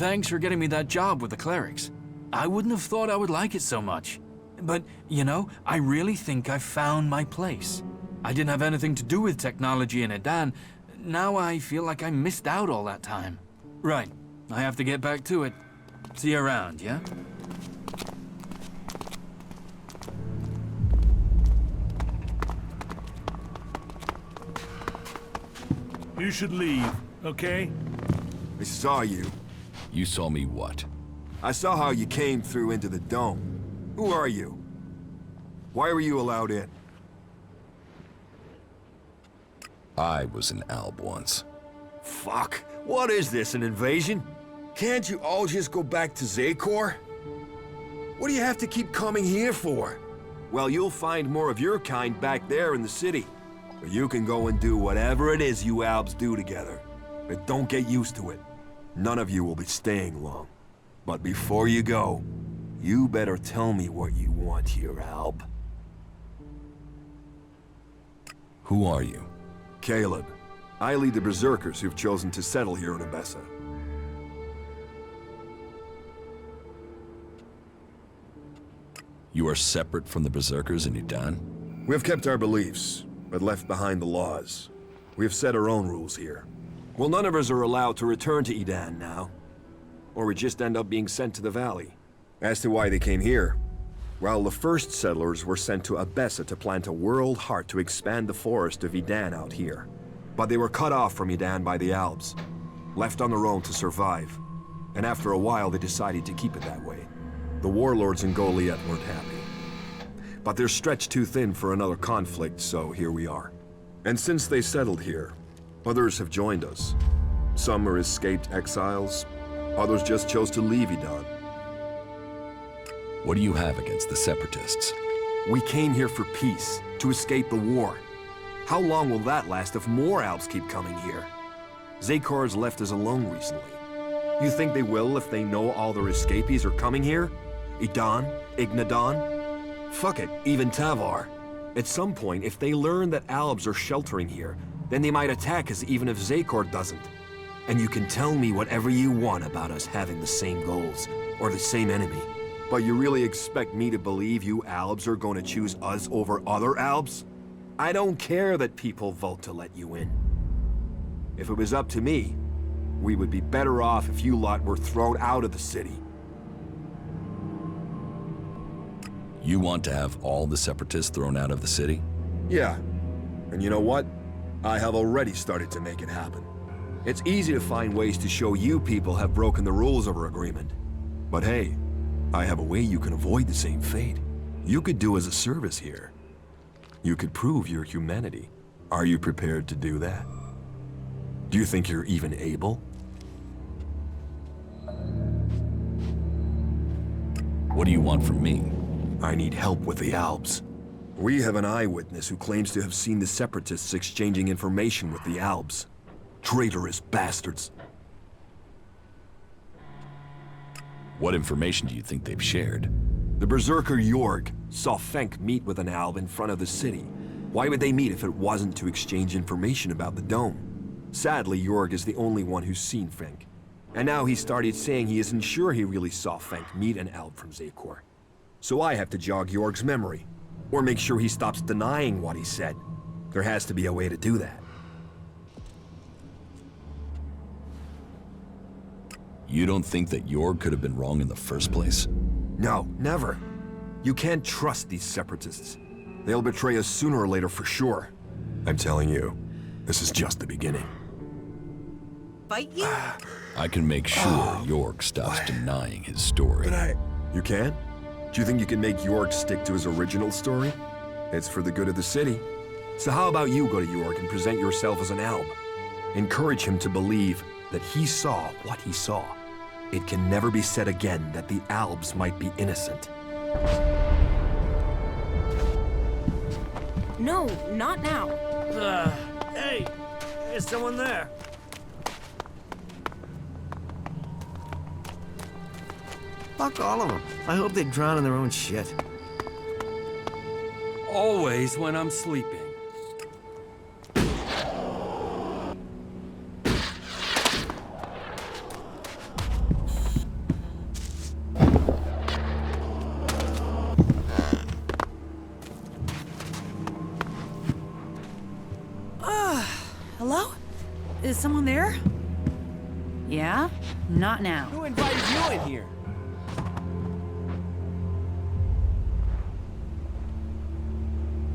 thanks for getting me that job with the clerics. I wouldn't have thought I would like it so much. But, you know, I really think I found my place. I didn't have anything to do with technology in Edan. Now I feel like I missed out all that time. Right, I have to get back to it. See you around, yeah? You should leave, okay? I saw you. You saw me what? I saw how you came through into the dome. Who are you? Why were you allowed in? I was an alb once. Fuck. What is this, an invasion? Can't you all just go back to Zakor? What do you have to keep coming here for? Well, you'll find more of your kind back there in the city. But you can go and do whatever it is you Albs do together. But don't get used to it. None of you will be staying long. But before you go, you better tell me what you want here, Alb. Who are you? Caleb. I lead the Berserkers who've chosen to settle here in Abessa. You are separate from the Berserkers in Edan? We have kept our beliefs, but left behind the laws. We have set our own rules here. Well, none of us are allowed to return to Edan now. Or we just end up being sent to the valley. As to why they came here, well, the first settlers were sent to Abessa to plant a world heart to expand the forest of Edan out here. But they were cut off from Edan by the Albs, left on their own to survive. And after a while, they decided to keep it that way. The warlords in Goliath weren't happy. But they're stretched too thin for another conflict, so here we are. And since they settled here, others have joined us. Some are escaped exiles, others just chose to leave Edan. What do you have against the Separatists? We came here for peace, to escape the war. How long will that last if more Alps keep coming here? Zakor has left us alone recently. You think they will if they know all their escapees are coming here? Edan? Ignadon? Fuck it, even Tavar. At some point, if they learn that Albs are sheltering here, then they might attack us even if Zakor doesn't. And you can tell me whatever you want about us having the same goals, or the same enemy. But you really expect me to believe you Albs are going to choose us over other Albs? I don't care that people vote to let you in. If it was up to me, we would be better off if you lot were thrown out of the city. You want to have all the Separatists thrown out of the city? Yeah. And you know what? I have already started to make it happen. It's easy to find ways to show you people have broken the rules of our agreement. But hey, I have a way you can avoid the same fate. You could do us a service here. You could prove your humanity. Are you prepared to do that? Do you think you're even able? What do you want from me? I need help with the Albs. We have an eyewitness who claims to have seen the Separatists exchanging information with the Albs. Traitorous bastards. What information do you think they've shared? The Berserker Jorg saw Fenk meet with an Alb in front of the city. Why would they meet if it wasn't to exchange information about the dome? Sadly, Jorg is the only one who's seen Fenk. And now he started saying he isn't sure he really saw Fenk meet an Alb from Zakor. So I have to jog Jorg's memory, or make sure he stops denying what he said. There has to be a way to do that. You don't think that Jorg could have been wrong in the first place? No, never. You can't trust these Separatists. They'll betray us sooner or later for sure. I'm telling you, this is just the beginning. Fight you? I can make sure Jorg stops denying his story. But You can? Do you think you can make Jorg stick to his original story? It's for the good of the city. So how about you go to Jorg and present yourself as an Alb? Encourage him to believe that he saw what he saw. It can never be said again that the Albs might be innocent. No, not now. Hey, is someone there? Fuck all of them. I hope they drown in their own shit. Always when I'm sleeping. Is someone there? Yeah? Not now. Who invited you in here?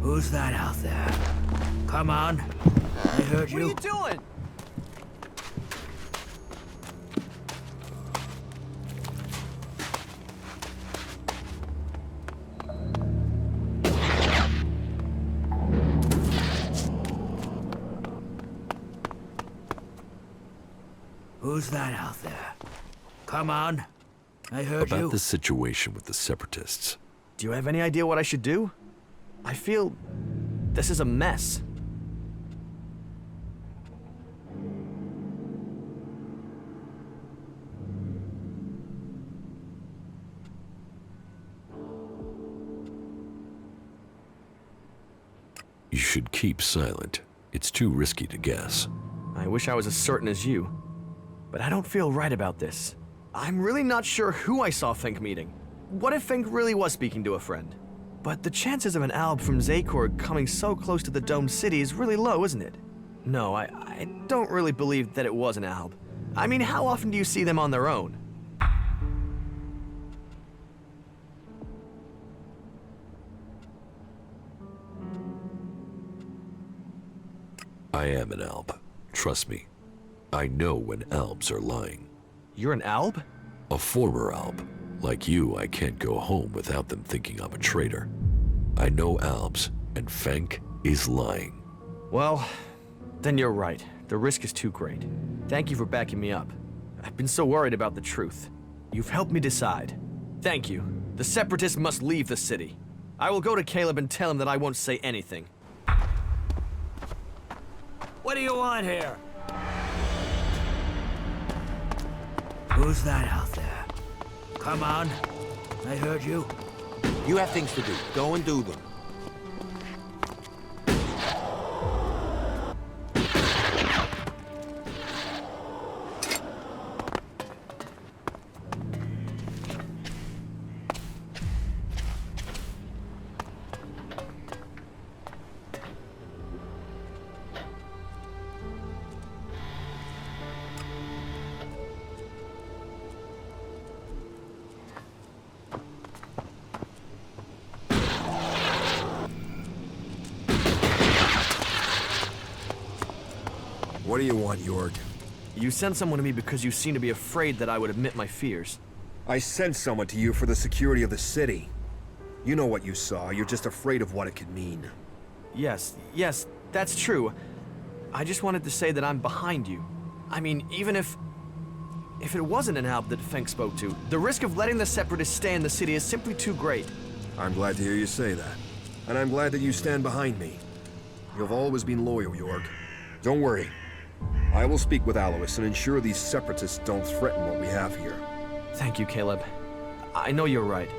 Who's that out there? Come on. I heard you. What are you doing? Who's that out there? Come on. I heard you. About the situation with the Separatists. Do you have any idea what I should do? I feel this is a mess. You should keep silent. It's too risky to guess. I wish I was as certain as you, but I don't feel right about this. I'm really not sure who I saw Fink meeting. What if Fink really was speaking to a friend? But the chances of an alb from Zakor coming so close to the domed city is really low, isn't it? No, I don't really believe that it was an alb. I mean, how often do you see them on their own? I am an alb. Trust me. I know when albs are lying. You're an alb? A former alb. Like you, I can't go home without them thinking I'm a traitor. I know albs, and Fenk is lying. Well, then you're right. The risk is too great. Thank you for backing me up. I've been so worried about the truth. You've helped me decide. Thank you. The Separatists must leave the city. I will go to Caleb and tell him that I won't say anything. What do you want here? Who's that out there? Come on. I heard you. You have things to do. Go and do them. What do you want, Jorg? You sent someone to me because you seem to be afraid that I would admit my fears. I sent someone to you for the security of the city. You know what you saw, you're just afraid of what it could mean. Yes, that's true. I just wanted to say that I'm behind you. I mean, even if it wasn't an alb that Fenk spoke to, the risk of letting the Separatists stay in the city is simply too great. I'm glad to hear you say that. And I'm glad that you stand behind me. You've always been loyal, Jorg. Don't worry. I will speak with Alois and ensure these Separatists don't threaten what we have here. Thank you, Caleb. I know you're right.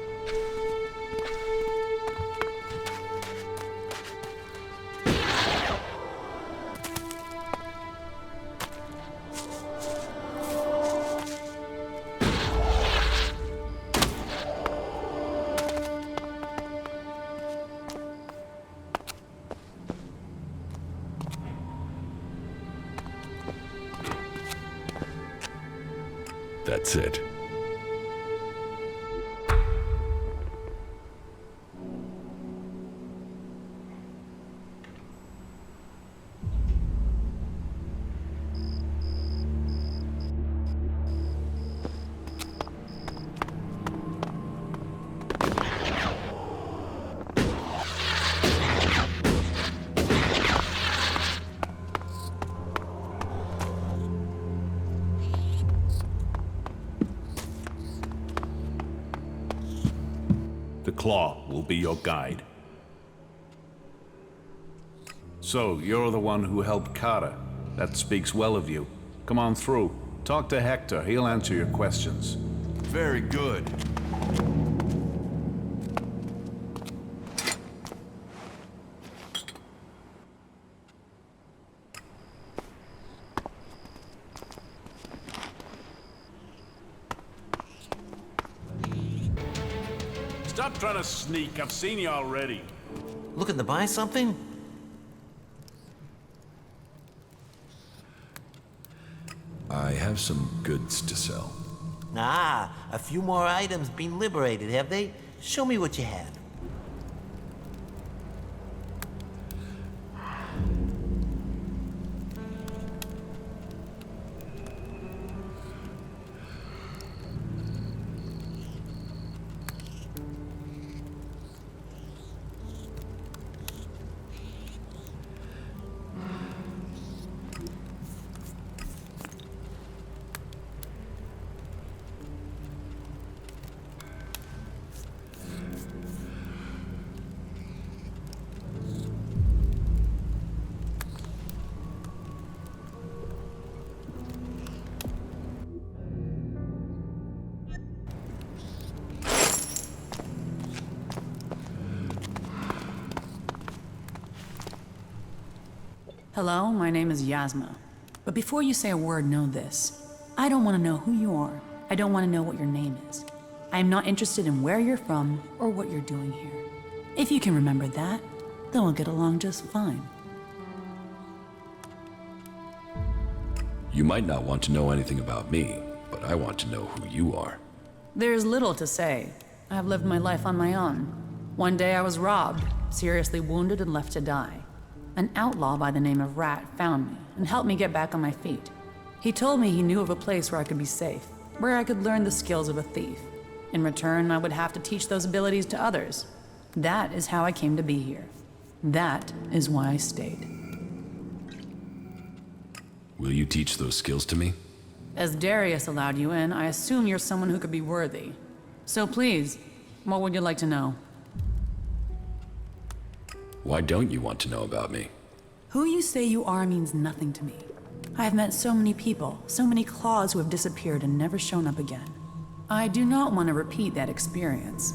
That's it. The Claw will be your guide. So, you're the one who helped Carter. That speaks well of you. Come on through. Talk to Hector. He'll answer your questions. Very good. Stop trying to sneak. I've seen you already. Looking to buy something? I have some goods to sell. Ah, a few more items been liberated, have they? Show me what you have. Hello, my name is Yasma. But before you say a word, know this. I don't want to know who you are. I don't want to know what your name is. I am not interested in where you're from or what you're doing here. If you can remember that, then we'll get along just fine. You might not want to know anything about me, but I want to know who you are. There's little to say. I've lived my life on my own. One day I was robbed, seriously wounded, and left to die. An outlaw by the name of Rat found me and helped me get back on my feet. He told me he knew of a place where I could be safe, where I could learn the skills of a thief. In return, I would have to teach those abilities to others. That is how I came to be here. That is why I stayed. Will you teach those skills to me? As Darius allowed you in, I assume you're someone who could be worthy. So please, what would you like to know? Why don't you want to know about me? Who you say you are means nothing to me. I have met so many people, so many claws who have disappeared and never shown up again. I do not want to repeat that experience.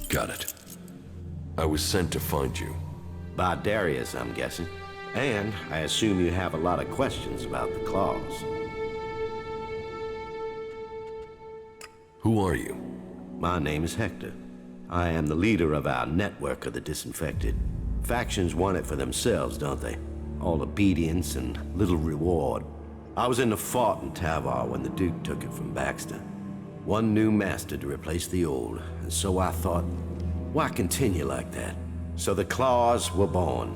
Got it. I was sent to find you. By Darius, I'm guessing. And I assume you have a lot of questions about the claws. Who are you? My name is Hector. I am the leader of our network of the disinfected. Factions want it for themselves, don't they? All obedience and little reward. I was in the fort in Tavar when the Duke took it from Baxter. One new master to replace the old, and so I thought, why continue like that? So the Claws were born.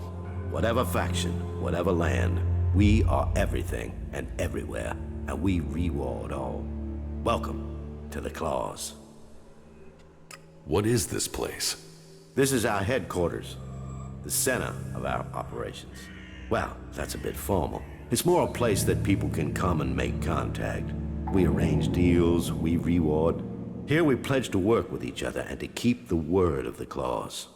Whatever faction, whatever land, we are everything and everywhere, and we reward all. Welcome to the Claws. What is this place? This is our headquarters, the center of our operations. Well, that's a bit formal. It's more a place that people can come and make contact. We arrange deals, we reward. Here we pledge to work with each other and to keep the word of the Claws.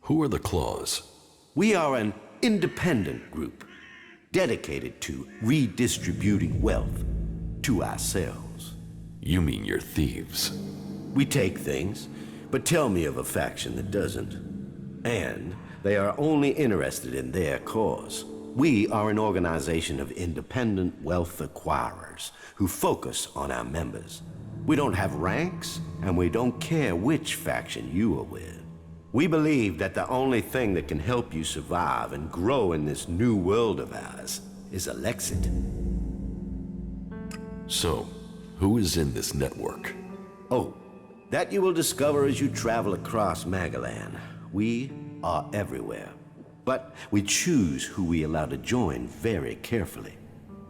Who are the Claws? We are an independent group, dedicated to redistributing wealth to ourselves. You mean you're thieves? We take things, but tell me of a faction that doesn't. And they are only interested in their cause. We are an organization of independent wealth acquirers who focus on our members. We don't have ranks, and we don't care which faction you are with. We believe that the only thing that can help you survive and grow in this new world of ours is Elexit. So, who is in this network? Oh, that you will discover as you travel across Magalan. We are everywhere. But we choose who we allow to join very carefully.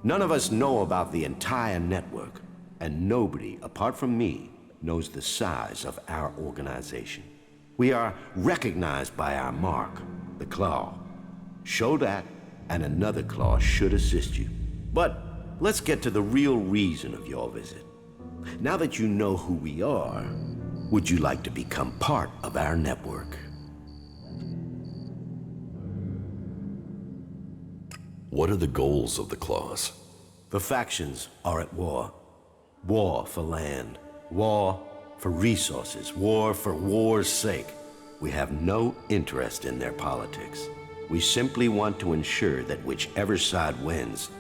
None of us know about the entire network, and nobody, apart from me, knows the size of our organization. We are recognized by our mark, the claw. Show that, and another claw should assist you. But let's get to the real reason of your visit. Now that you know who we are, would you like to become part of our network? What are the goals of the clause? The factions are at war. War for land. War for resources. War for war's sake. We have no interest in their politics. We simply want to ensure that whichever side wins,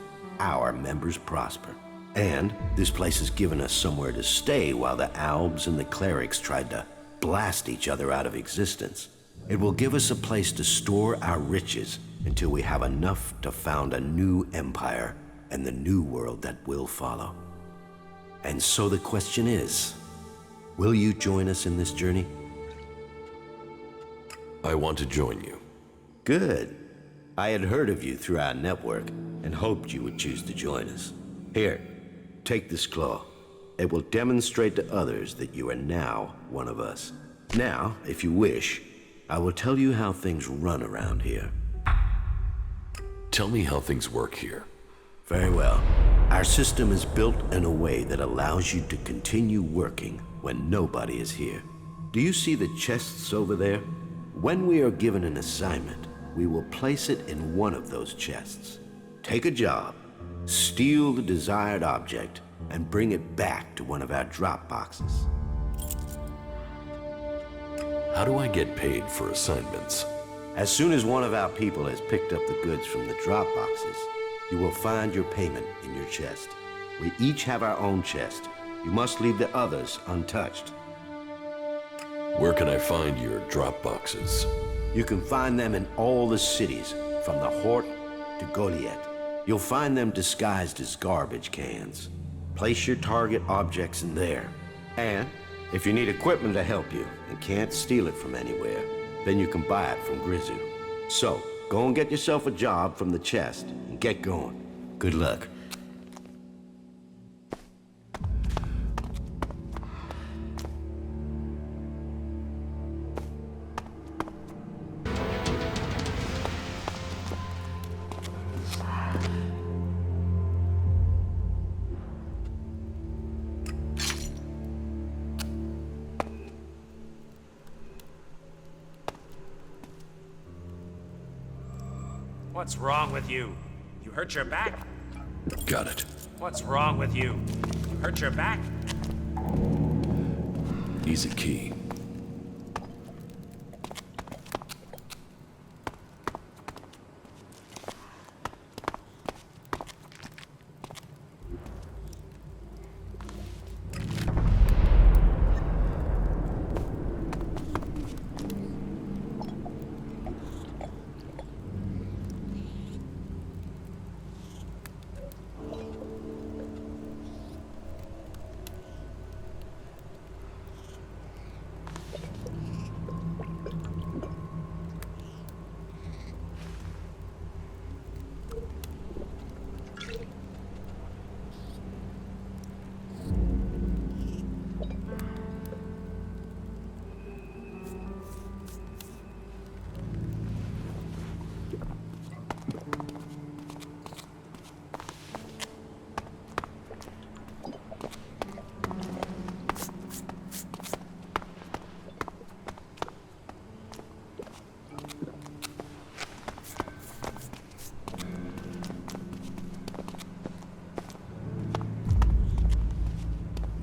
our members prosper. And this place has given us somewhere to stay while the Albs and the clerics tried to blast each other out of existence. It will give us a place to store our riches until we have enough to found a new empire and the new world that will follow. And so the question is, will you join us in this journey? I want to join you. Good. I had heard of you through our network and hoped you would choose to join us. Here, take this claw. It will demonstrate to others that you are now one of us. Now, if you wish, I will tell you how things run around here. Tell me how things work here. Very well. Our system is built in a way that allows you to continue working when nobody is here. Do you see the chests over there? When we are given an assignment, we will place it in one of those chests. Take a job, steal the desired object, and bring it back to one of our drop boxes. How do I get paid for assignments? As soon as one of our people has picked up the goods from the drop boxes, you will find your payment in your chest. We each have our own chest. You must leave the others untouched. Where can I find your drop boxes? You can find them in all the cities, from the Hort to Goliath. You'll find them disguised as garbage cans. Place your target objects in there. And if you need equipment to help you and can't steal it from anywhere, then you can buy it from Grizu. So, go and get yourself a job from the chest and get going. Good luck. What's wrong with you? You hurt your back? Got it. What's wrong with you? You hurt your back? Needs a key.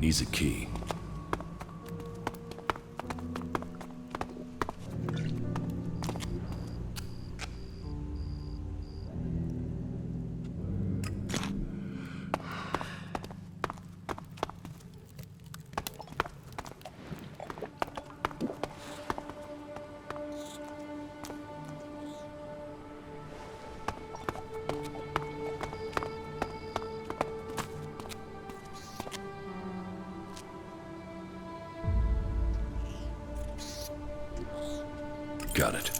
Needs a key. Got it.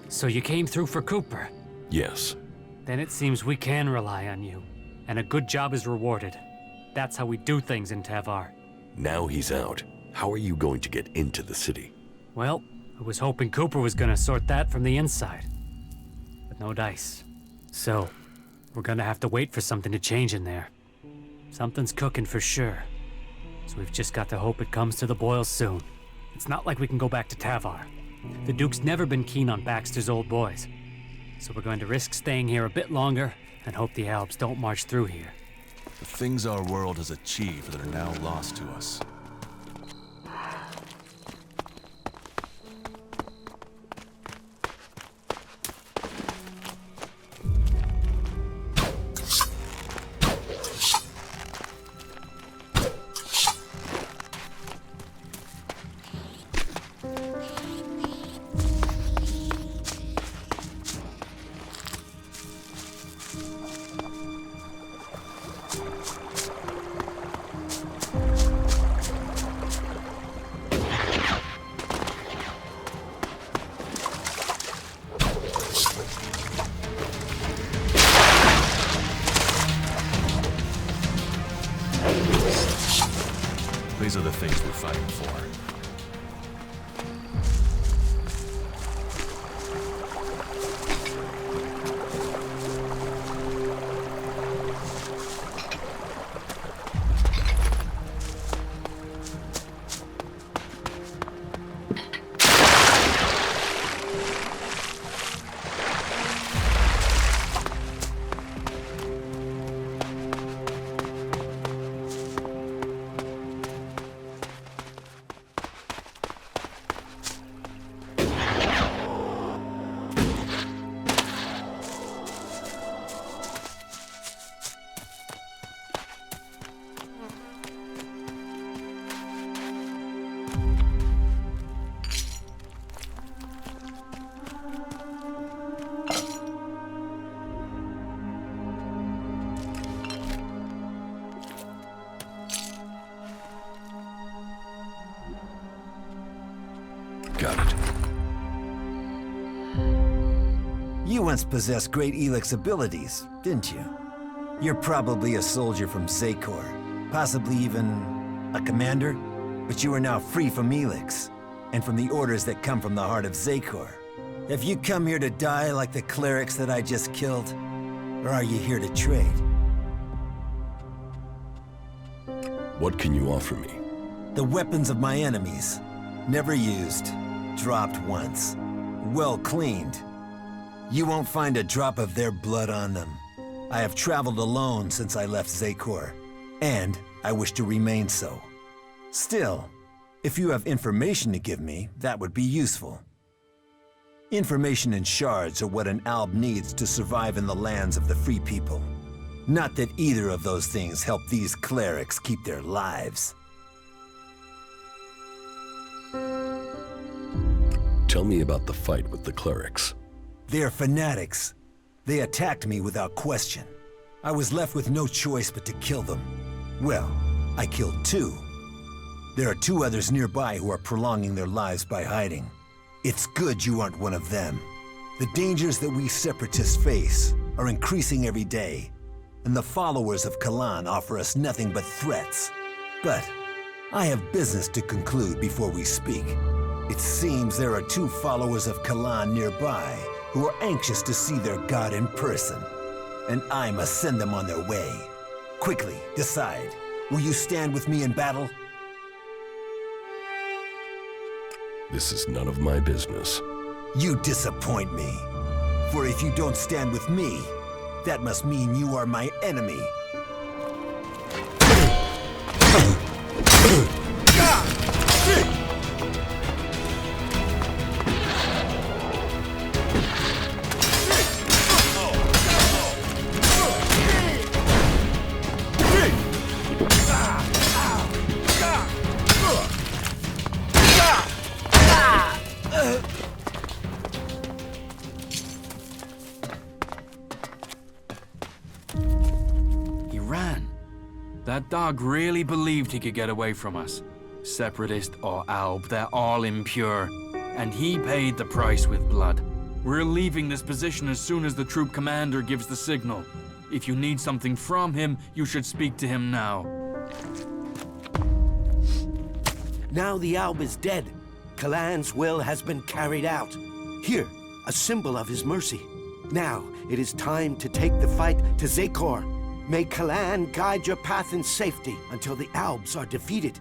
So you came through for Cooper? Yes. Then it seems we can rely on you. And a good job is rewarded. That's how we do things in Tavar. Now he's out. How are you going to get into the city? Well, I was hoping Cooper was gonna sort that from the inside. But no dice. So, we're gonna have to wait for something to change in there. Something's cooking for sure. So we've just got to hope it comes to the boil soon. It's not like we can go back to Tavar. The Duke's never been keen on Baxter's old boys. So we're going to risk staying here a bit longer and hope the Albs don't march through here. The things our world has achieved that are now lost to us. These are the things we're fighting for. Got it. You once possessed great ELEX abilities, didn't you? You're probably a soldier from Zakor, possibly even a commander, but you are now free from ELEX, and from the orders that come from the heart of Zakor. Have you come here to die like the clerics that I just killed? Or are you here to trade? What can you offer me? The weapons of my enemies. Never used. Dropped once. Well cleaned. You won't find a drop of their blood on them. I have traveled alone since I left Zakor, and I wish to remain so. Still, if you have information to give me, that would be useful. Information and shards are what an alb needs to survive in the lands of the free people. Not that either of those things help these clerics keep their lives. Tell me about the fight with the clerics. They are fanatics. They attacked me without question. I was left with no choice but to kill them. Well, I killed two. There are 2 others nearby who are prolonging their lives by hiding. It's good you aren't one of them. The dangers that we separatists face are increasing every day, and the followers of Kalan offer us nothing but threats. But I have business to conclude before we speak. It seems there are 2 followers of Kalan nearby who are anxious to see their god in person, and I must send them on their way. Quickly, decide. Will you stand with me in battle? This is none of my business. You disappoint me. For if you don't stand with me, that must mean you are my enemy. He ran. That dog really believed he could get away from us. Separatist or Alb, they're all impure. And he paid the price with blood. We're leaving this position as soon as the troop commander gives the signal. If you need something from him, you should speak to him now. Now the Alb is dead. Kalan's will has been carried out. Here, a symbol of his mercy. Now, it is time to take the fight to Zekor. May Kalan guide your path in safety until the Albs are defeated.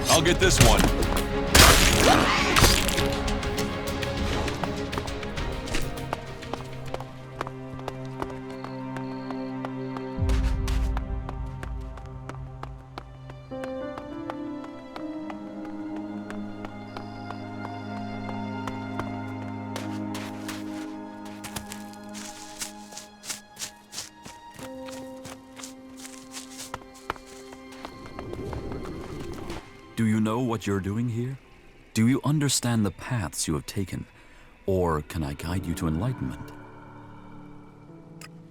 I'll get this one. Do you know what you're doing here? Do you understand the paths you have taken? Or can I guide you to enlightenment?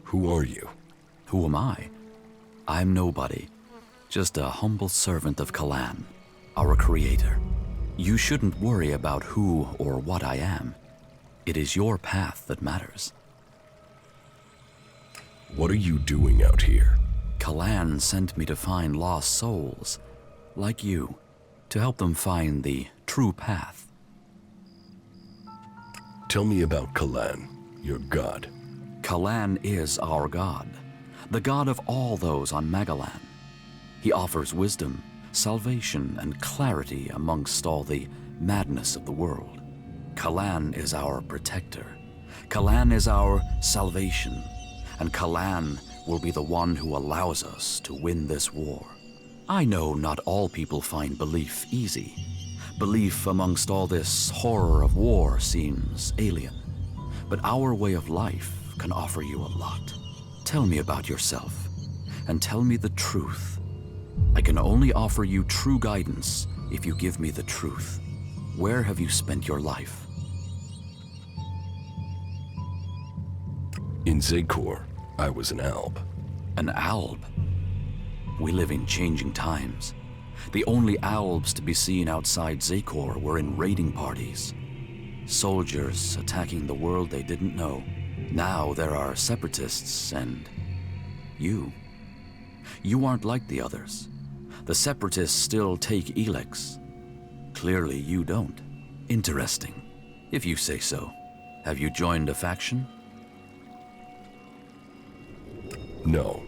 Who are you? Who am I? I'm nobody. Just a humble servant of Kalan, our creator. You shouldn't worry about who or what I am. It is your path that matters. What are you doing out here? Kalan sent me to find lost souls, like you, to help them find the true path. Tell me about Kalan, your god. Kalan is our god, the god of all those on Magalan. He offers wisdom, salvation, and clarity amongst all the madness of the world. Kalan is our protector. Kalan is our salvation. And Kalan will be the one who allows us to win this war. I know not all people find belief easy. Belief amongst all this horror of war seems alien. But our way of life can offer you a lot. Tell me about yourself, and tell me the truth. I can only offer you true guidance if you give me the truth. Where have you spent your life? In Zakor, I was an alb. An alb? We live in changing times. The only albs to be seen outside Zakor were in raiding parties. Soldiers attacking the world they didn't know. Now there are separatists and... you. You aren't like the others. The separatists still take ELEX. Clearly you don't. Interesting, if you say so. Have you joined a faction? No,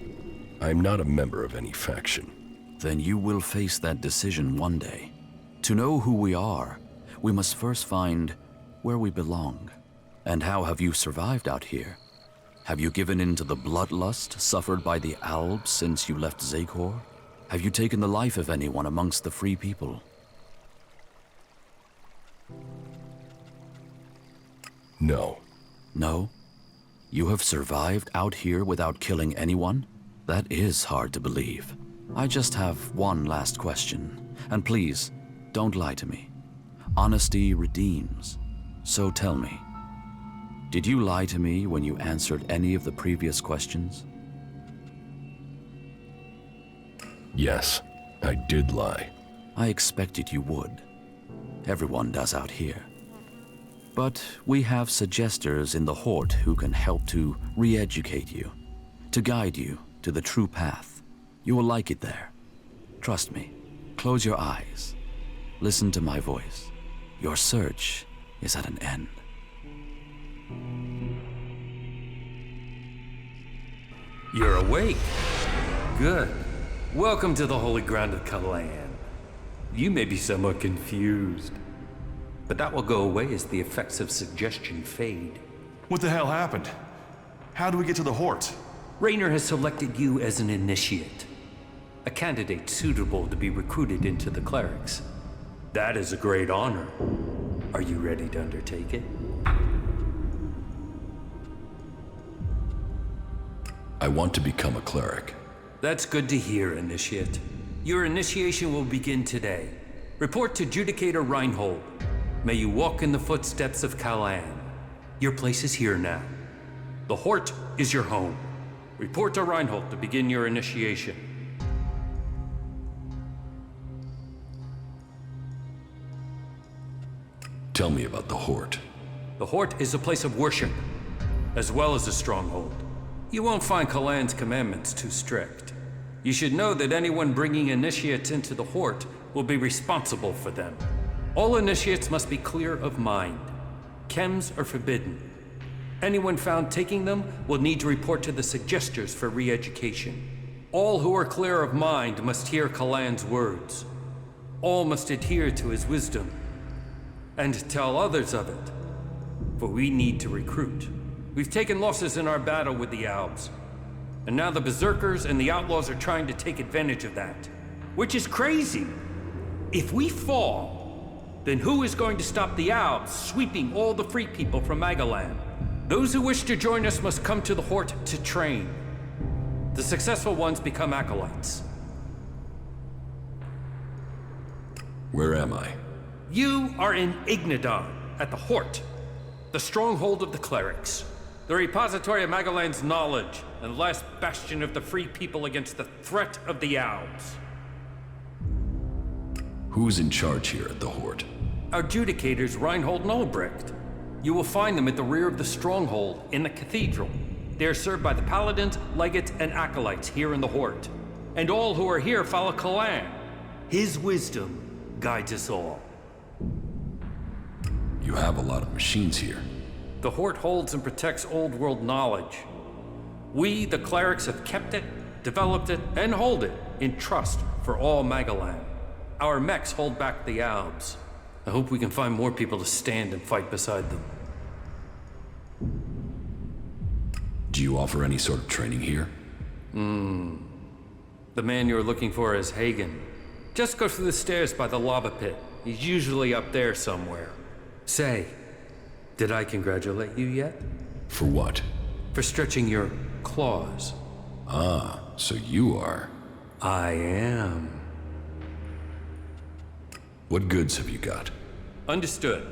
I'm not a member of any faction. Then you will face that decision one day. To know who we are, we must first find where we belong. And how have you survived out here? Have you given in to the bloodlust suffered by the Albs since you left Zakor? Have you taken the life of anyone amongst the free people? No. No? You have survived out here without killing anyone? That is hard to believe. I just have one last question, and please, don't lie to me. Honesty redeems. So tell me, did you lie to me when you answered any of the previous questions? Yes, I did lie. I expected you would. Everyone does out here. But we have suggesters in the Hort who can help to re-educate you, to guide you to the true path. You will like it there. Trust me. Close your eyes. Listen to my voice. Your search is at an end. You're awake. Good. Welcome to the holy ground of Kalan. You may be somewhat confused, but that will go away as the effects of suggestion fade. What the hell happened? How do we get to the Hort? Raynor has selected you as an initiate, a candidate suitable to be recruited into the clerics. That is a great honor. Are you ready to undertake it? I want to become a cleric. That's good to hear, Initiate. Your initiation will begin today. Report to Judicator Reinhold. May you walk in the footsteps of Kalan. Your place is here now. The Hort is your home. Report to Reinhold to begin your initiation. Tell me about the Hort. The Hort is a place of worship, as well as a stronghold. You won't find Kalan's commandments too strict. You should know that anyone bringing initiates into the Hort will be responsible for them. All initiates must be clear of mind. Chems are forbidden. Anyone found taking them will need to report to the suggesters for re-education. All who are clear of mind must hear Kalan's words. All must adhere to his wisdom and tell others of it. For we need to recruit. We've taken losses in our battle with the Albs, and now the Berserkers and the Outlaws are trying to take advantage of that. Which is crazy. If we fall, then who is going to stop the Albs sweeping all the free people from Magalan? Those who wish to join us must come to the Hort to train. The successful ones become acolytes. Where am I? You are in Ignadon, at the Hort, the stronghold of the clerics, the repository of Magalan's knowledge, and last bastion of the free people against the threat of the Albs. Who's in charge here at the Hort? Our adjudicators, Reinhold and Albrecht. You will find them at the rear of the stronghold, in the cathedral. They are served by the paladins, legates, and acolytes here in the Hort. And all who are here follow Kalan. His wisdom guides us all. You have a lot of machines here. The Hort holds and protects old world knowledge. We, the clerics, have kept it, developed it, and hold it in trust for all Magalan. Our mechs hold back the Albs. I hope we can find more people to stand and fight beside them. Do you offer any sort of training here? The man you're looking for is Hagen. Just go through the stairs by the lava pit. He's usually up there somewhere. Say, did I congratulate you yet? For what? For stretching your claws. Ah, so you are... I am. What goods have you got? Understood.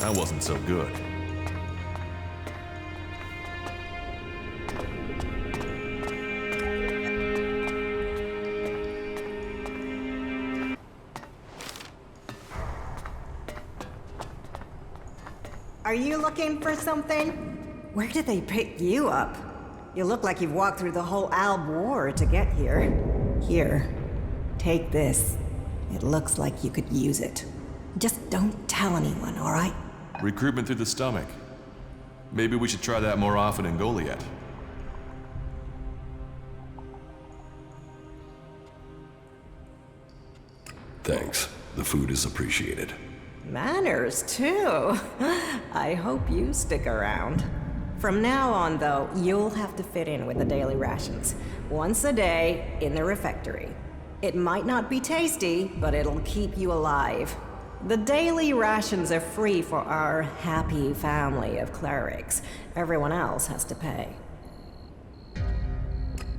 That wasn't so good. Are you looking for something? Where did they pick you up? You look like you've walked through the whole Alb War to get here. Here, take this. It looks like you could use it. Just don't tell anyone, all right? Recruitment through the stomach. Maybe we should try that more often in Goliath. Thanks. The food is appreciated. Manners, too. I hope you stick around. From now on, though, you'll have to fit in with the daily rations. Once a day, in the refectory. It might not be tasty, but it'll keep you alive. The daily rations are free for our happy family of clerics. Everyone else has to pay.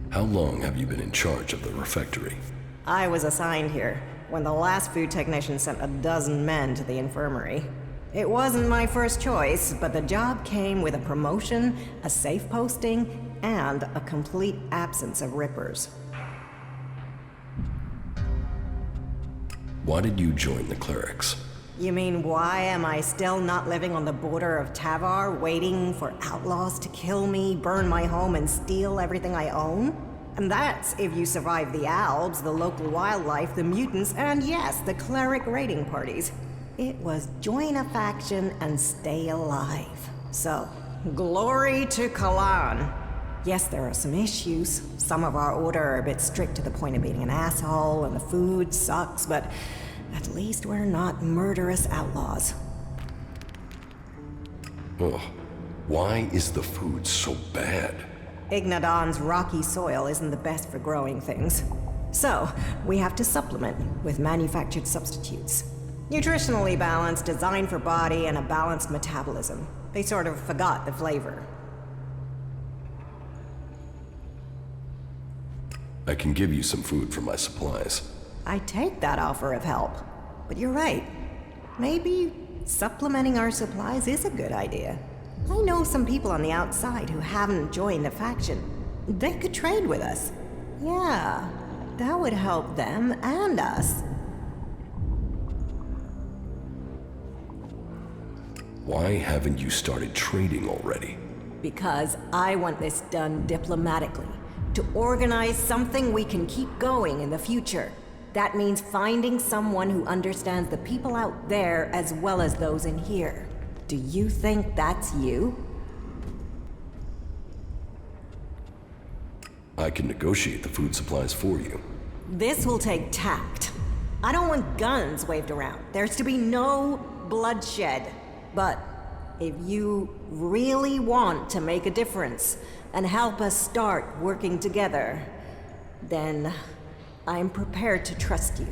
How long have you been in charge of the refectory? I was assigned here when the last food technician sent a dozen men to the infirmary. It wasn't my first choice, but the job came with a promotion, a safe posting, and a complete absence of rippers. Why did you join the clerics? You mean, why am I still not living on the border of Tavar, waiting for outlaws to kill me, burn my home, and steal everything I own? And that's if you survive the Albs, the local wildlife, the mutants, and yes, the cleric raiding parties. It was join a faction and stay alive. So, glory to Kalan. Yes, there are some issues. Some of our order are a bit strict to the point of being an asshole, and the food sucks, but at least we're not murderous outlaws. Oh, why is the food so bad? Ignadon's rocky soil isn't the best for growing things. So, we have to supplement with manufactured substitutes. Nutritionally balanced, designed for body, and a balanced metabolism. They sort of forgot the flavor. I can give you some food for my supplies. I take that offer of help. But you're right. Maybe supplementing our supplies is a good idea. I know some people on the outside who haven't joined the faction. They could trade with us. Yeah, that would help them and us. Why haven't you started trading already? Because I want this done diplomatically. To organize something we can keep going in the future. That means finding someone who understands the people out there as well as those in here. Do you think that's you? I can negotiate the food supplies for you. This will take tact. I don't want guns waved around. There's to be no bloodshed. But if you really want to make a difference and help us start working together, then I'm prepared to trust you.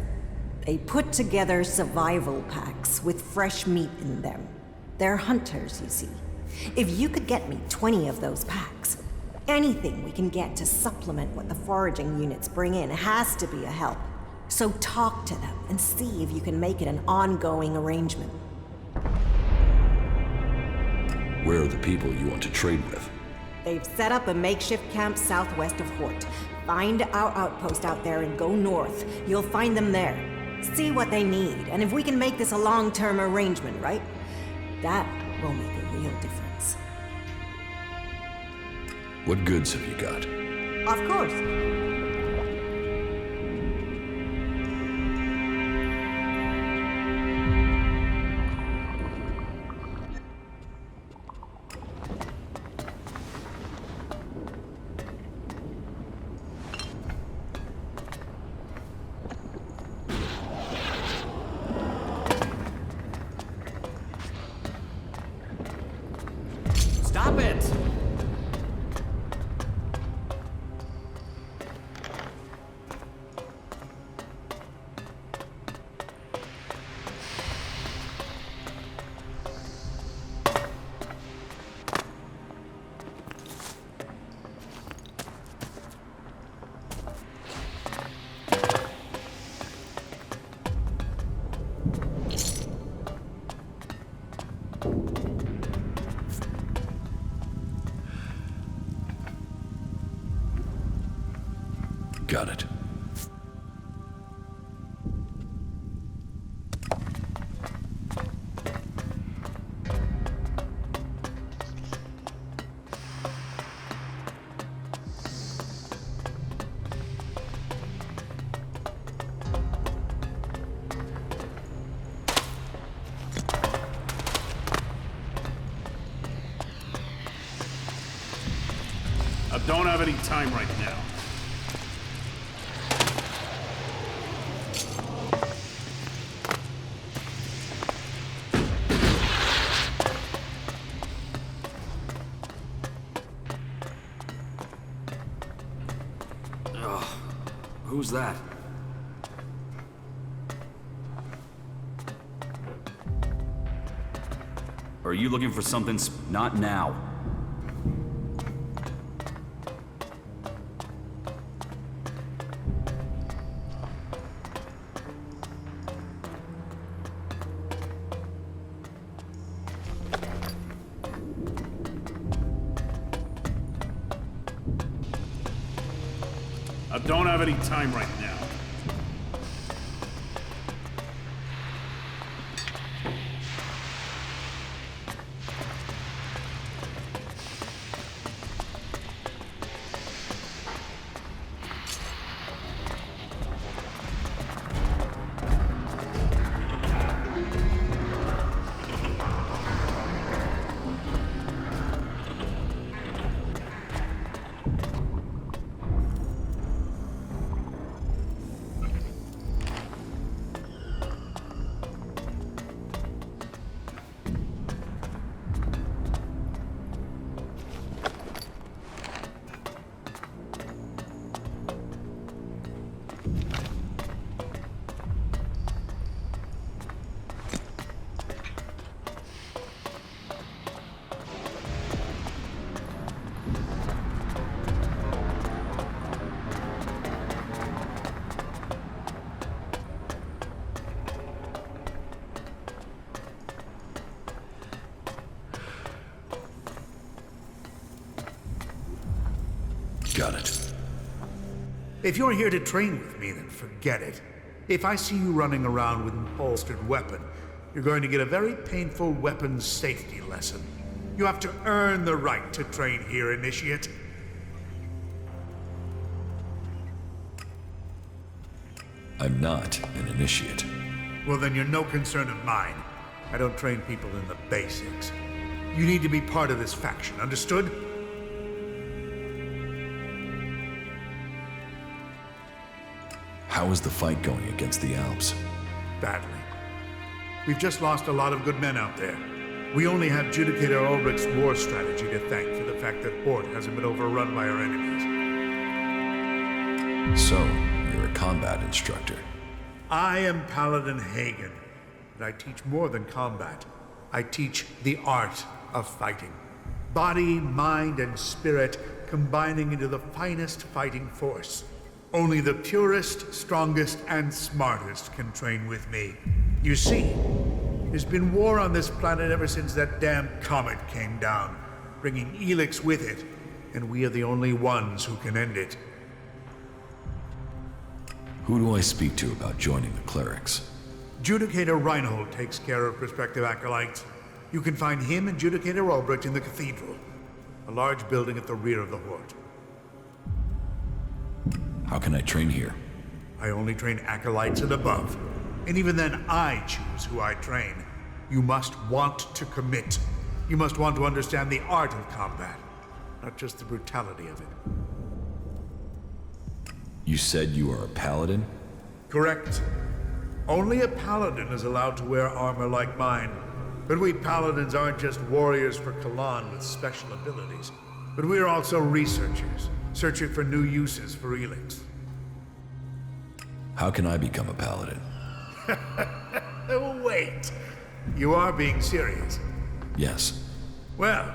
They put together survival packs with fresh meat in them. They're hunters, you see. If you could get me 20 of those packs, anything we can get to supplement what the foraging units bring in has to be a help. So talk to them and see if you can make it an ongoing arrangement. Where are the people you want to trade with? They've set up a makeshift camp southwest of Hort. Find our outpost out there and go north. You'll find them there. See what they need, and if we can make this a long-term arrangement, right? That will make a real difference. What goods have you got? Of course. Stop it! don't have any time right now. Who's that? Are you looking for something not now? I don't have any time right now. Got it. If you're here to train with me, then forget it. If I see you running around with an holstered weapon, you're going to get a very painful weapons safety lesson. You have to earn the right to train here, Initiate. I'm not an initiate. Well, then you're no concern of mine. I don't train people in the basics. You need to be part of this faction, understood? How is the fight going against the Alps? Badly. We've just lost a lot of good men out there. We only have Judicator Ulrich's war strategy to thank for the fact that Hort hasn't been overrun by our enemies. So, you're a combat instructor. I am Paladin Hagen, but I teach more than combat. I teach the art of fighting. Body, mind, and spirit combining into the finest fighting force. Only the purest, strongest, and smartest can train with me. You see, there's been war on this planet ever since that damn comet came down, bringing ELEX with it, and we are the only ones who can end it. Who do I speak to about joining the clerics? Judicator Reinhold takes care of prospective acolytes. You can find him and Judicator Ulbricht in the cathedral, a large building at the rear of the Hort. How can I train here? I only train acolytes and above. And even then, I choose who I train. You must want to commit. You must want to understand the art of combat, not just the brutality of it. You said you are a paladin? Correct. Only a paladin is allowed to wear armor like mine. But we paladins aren't just warriors for Kalan with special abilities, but we are also researchers, searching for new uses for ELEX. How can I become a paladin? Wait. You are being serious? Yes. Well,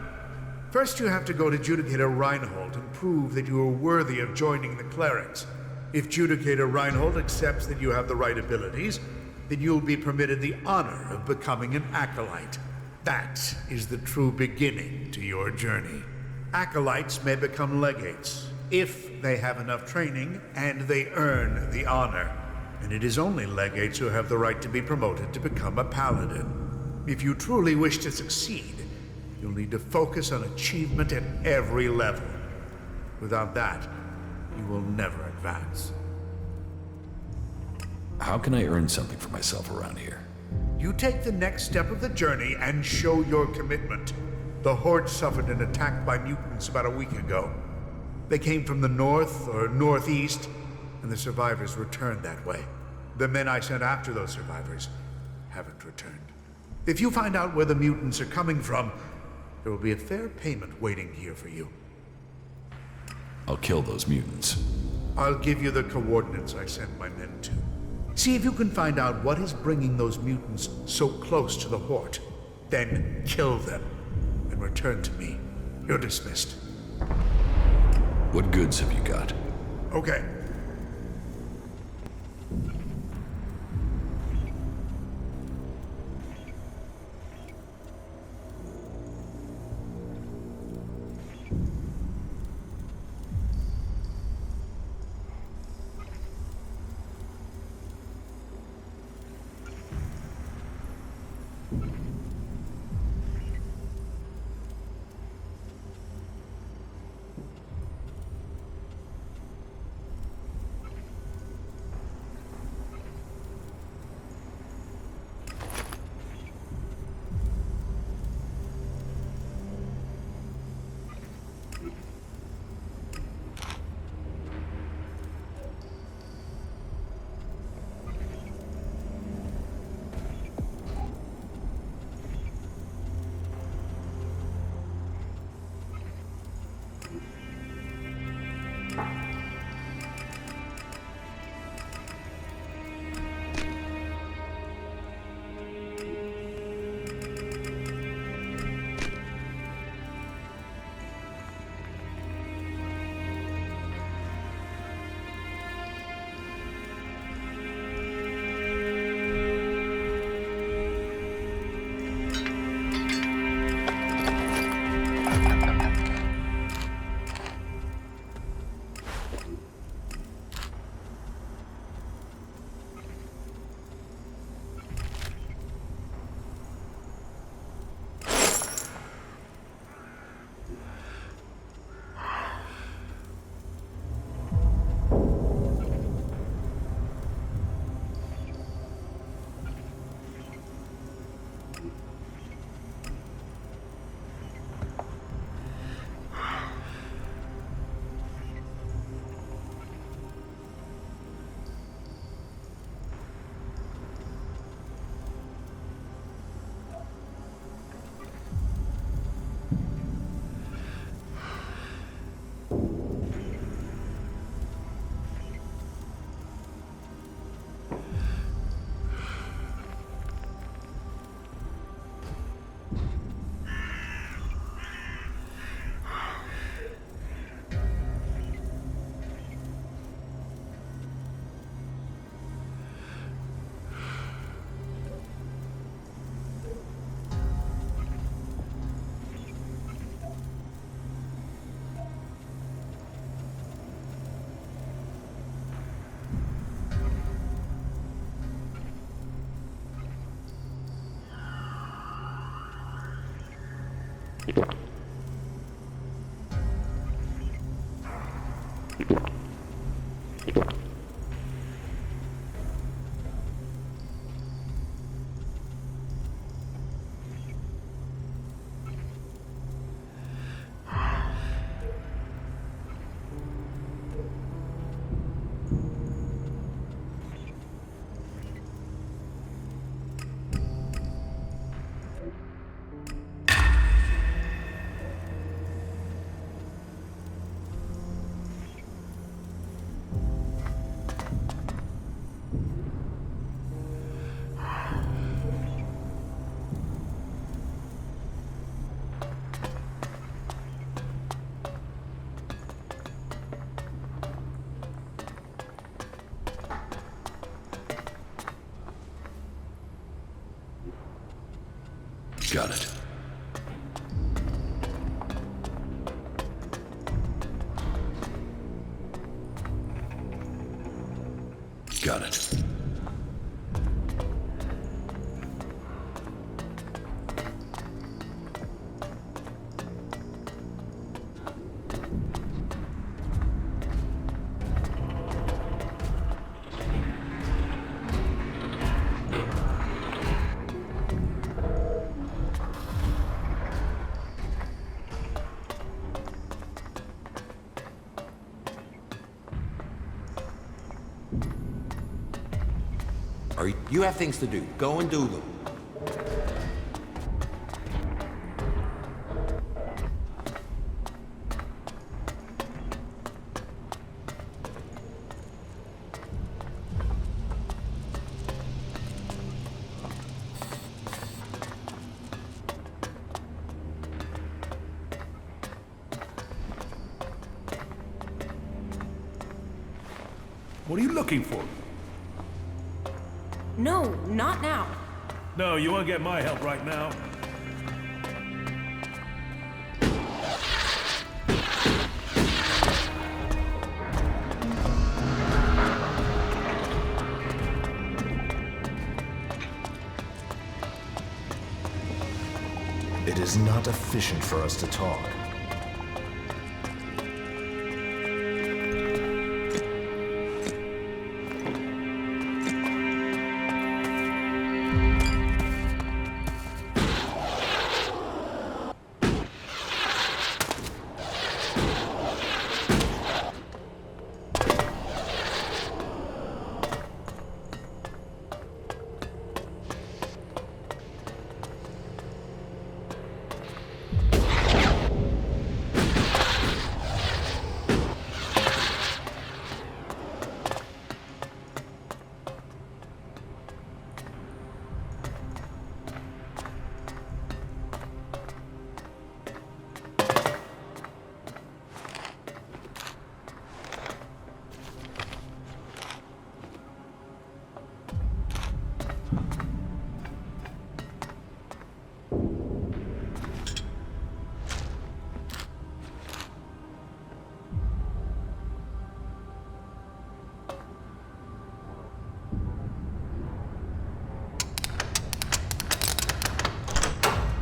first you have to go to Judicator Reinhold and prove that you are worthy of joining the clerics. If Judicator Reinhold accepts that you have the right abilities, then you'll be permitted the honor of becoming an acolyte. That is the true beginning to your journey. Acolytes may become legates, if they have enough training and they earn the honor. And it is only legates who have the right to be promoted to become a paladin. If you truly wish to succeed, you'll need to focus on achievement at every level. Without that, you will never advance. How can I earn something for myself around here? You take the next step of the journey and show your commitment. The Horde suffered an attack by mutants about a week ago. They came from the north or northeast, and the survivors returned that way. The men I sent after those survivors haven't returned. If you find out where the mutants are coming from, there will be a fair payment waiting here for you. I'll kill those mutants. I'll give you the coordinates I sent my men to. See if you can find out what is bringing those mutants so close to the Hort. Then kill them and return to me. You're dismissed. What goods have you got? Okay. Got it. Got it. or you have things to do. Go and do them. What are you looking for? No, not now. No, you won't get my help right now. It is not efficient for us to talk.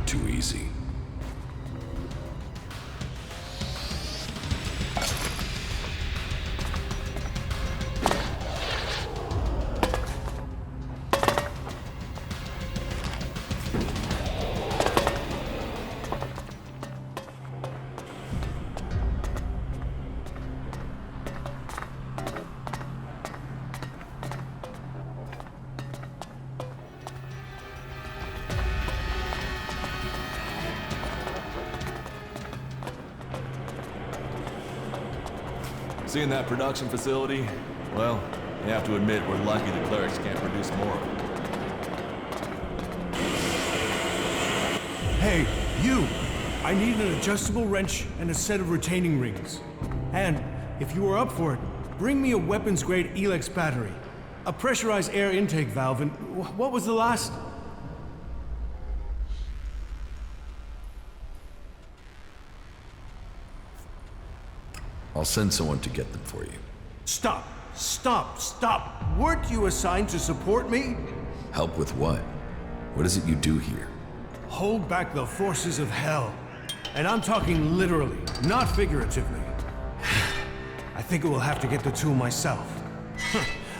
Too easy. Seeing that production facility? Well, you have to admit we're lucky the clerics can't produce more. Hey, you! I need an adjustable wrench and a set of retaining rings. And, if you are up for it, bring me a weapons-grade ELEX battery, a pressurized air intake valve, and what was the last? I'll send someone to get them for you. Stop! Stop! Stop! Weren't you assigned to support me? Help with what? What is it you do here? Hold back the forces of hell. And I'm talking literally, not figuratively. I think I will have to get the tool myself.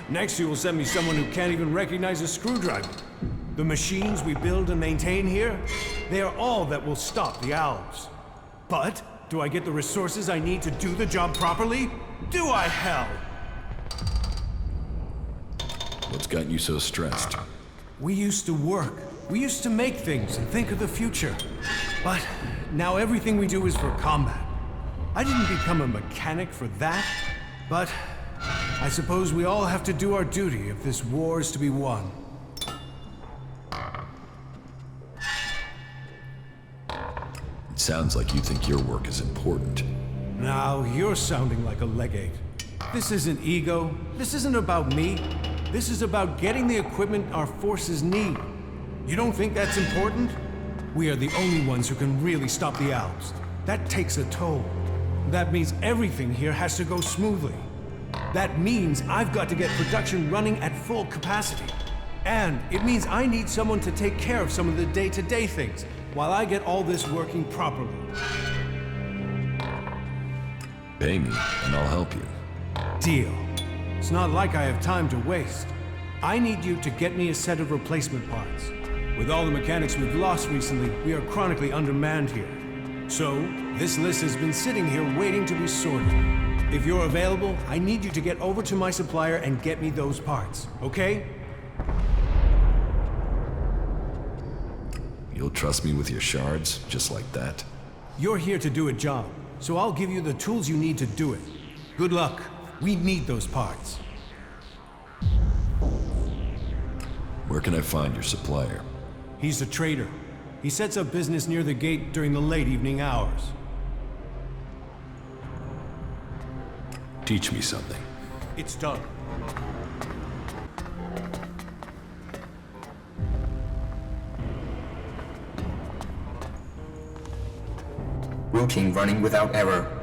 Next you will send me someone who can't even recognize a screwdriver. The machines we build and maintain here, they are all that will stop the Alps. But, do I get the resources I need to do the job properly? Do I, hell? What's got you so stressed? We used to work. We used to make things and think of the future. But now everything we do is for combat. I didn't become a mechanic for that, but I suppose we all have to do our duty if this war is to be won. It sounds like you think your work is important. Now, you're sounding like a legate. This isn't ego. This isn't about me. This is about getting the equipment our forces need. You don't think that's important? We are the only ones who can really stop the Alps. That takes a toll. That means everything here has to go smoothly. That means I've got to get production running at full capacity. And it means I need someone to take care of some of the day-to-day things, while I get all this working properly. Pay me, and I'll help you. Deal. It's not like I have time to waste. I need you to get me a set of replacement parts. With all the mechanics we've lost recently, we are chronically undermanned here. So, this list has been sitting here waiting to be sorted. If you're available, I need you to get over to my supplier and get me those parts, okay? You'll trust me with your shards, just like that? You're here to do a job, so I'll give you the tools you need to do it. Good luck. We need those parts. Where can I find your supplier? He's a trader. He sets up business near the gate during the late evening hours. Teach me something. It's done. Routine running without error.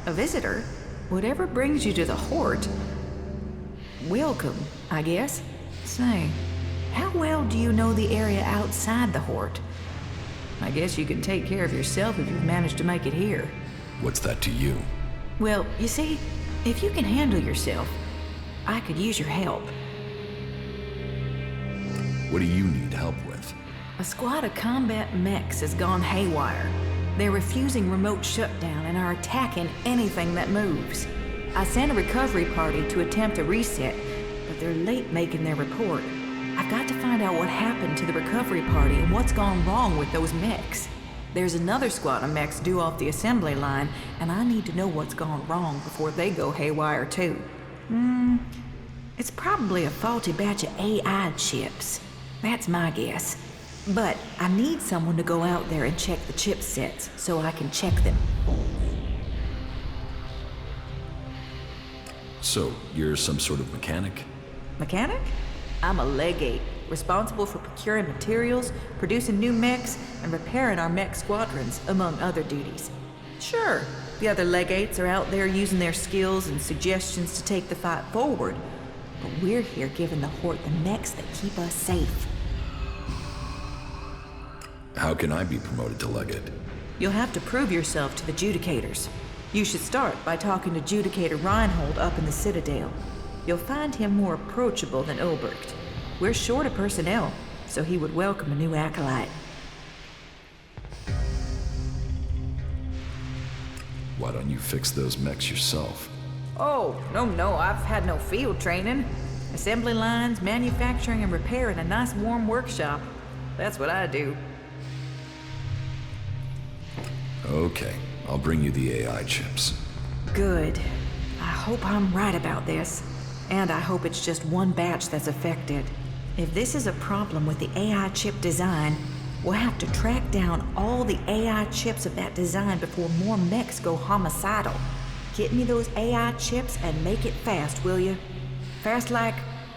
A visitor? Whatever brings you to the Hort? Welcome, I guess. Say, how well do you know the area outside the Hort? I guess you can take care of yourself if you've managed to make it here. What's that to you? Well, you see, if you can handle yourself, I could use your help. What do you need help with? A squad of combat mechs has gone haywire. They're refusing remote shutdown and are attacking anything that moves. I sent a recovery party to attempt a reset, but they're late making their report. I've got to find out what happened to the recovery party and what's gone wrong with those mechs. There's another squad of mechs due off the assembly line, and I need to know what's gone wrong before they go haywire too. It's probably a faulty batch of AI chips. That's my guess. But I need someone to go out there and check the chipsets so I can check them. So, you're some sort of mechanic? Mechanic? I'm a legate, responsible for procuring materials, producing new mechs, and repairing our mech squadrons, among other duties. Sure, the other legates are out there using their skills and suggestions to take the fight forward, but we're here giving the Hort the mechs that keep us safe. How can I be promoted to legate? You'll have to prove yourself to the Judicators. You should start by talking to Judicator Reinhold up in the Citadel. You'll find him more approachable than Ulbricht. We're short of personnel, so he would welcome a new acolyte. Why don't you fix those mechs yourself? Oh, no, I've had no field training. Assembly lines, manufacturing, and repair in a nice warm workshop. That's what I do. Okay, I'll bring you the AI chips. Good. I hope I'm right about this. And I hope it's just one batch that's affected. If this is a problem with the AI chip design, we'll have to track down all the AI chips of that design before more mechs go homicidal. Get me those AI chips and make it fast, will you? Fast like,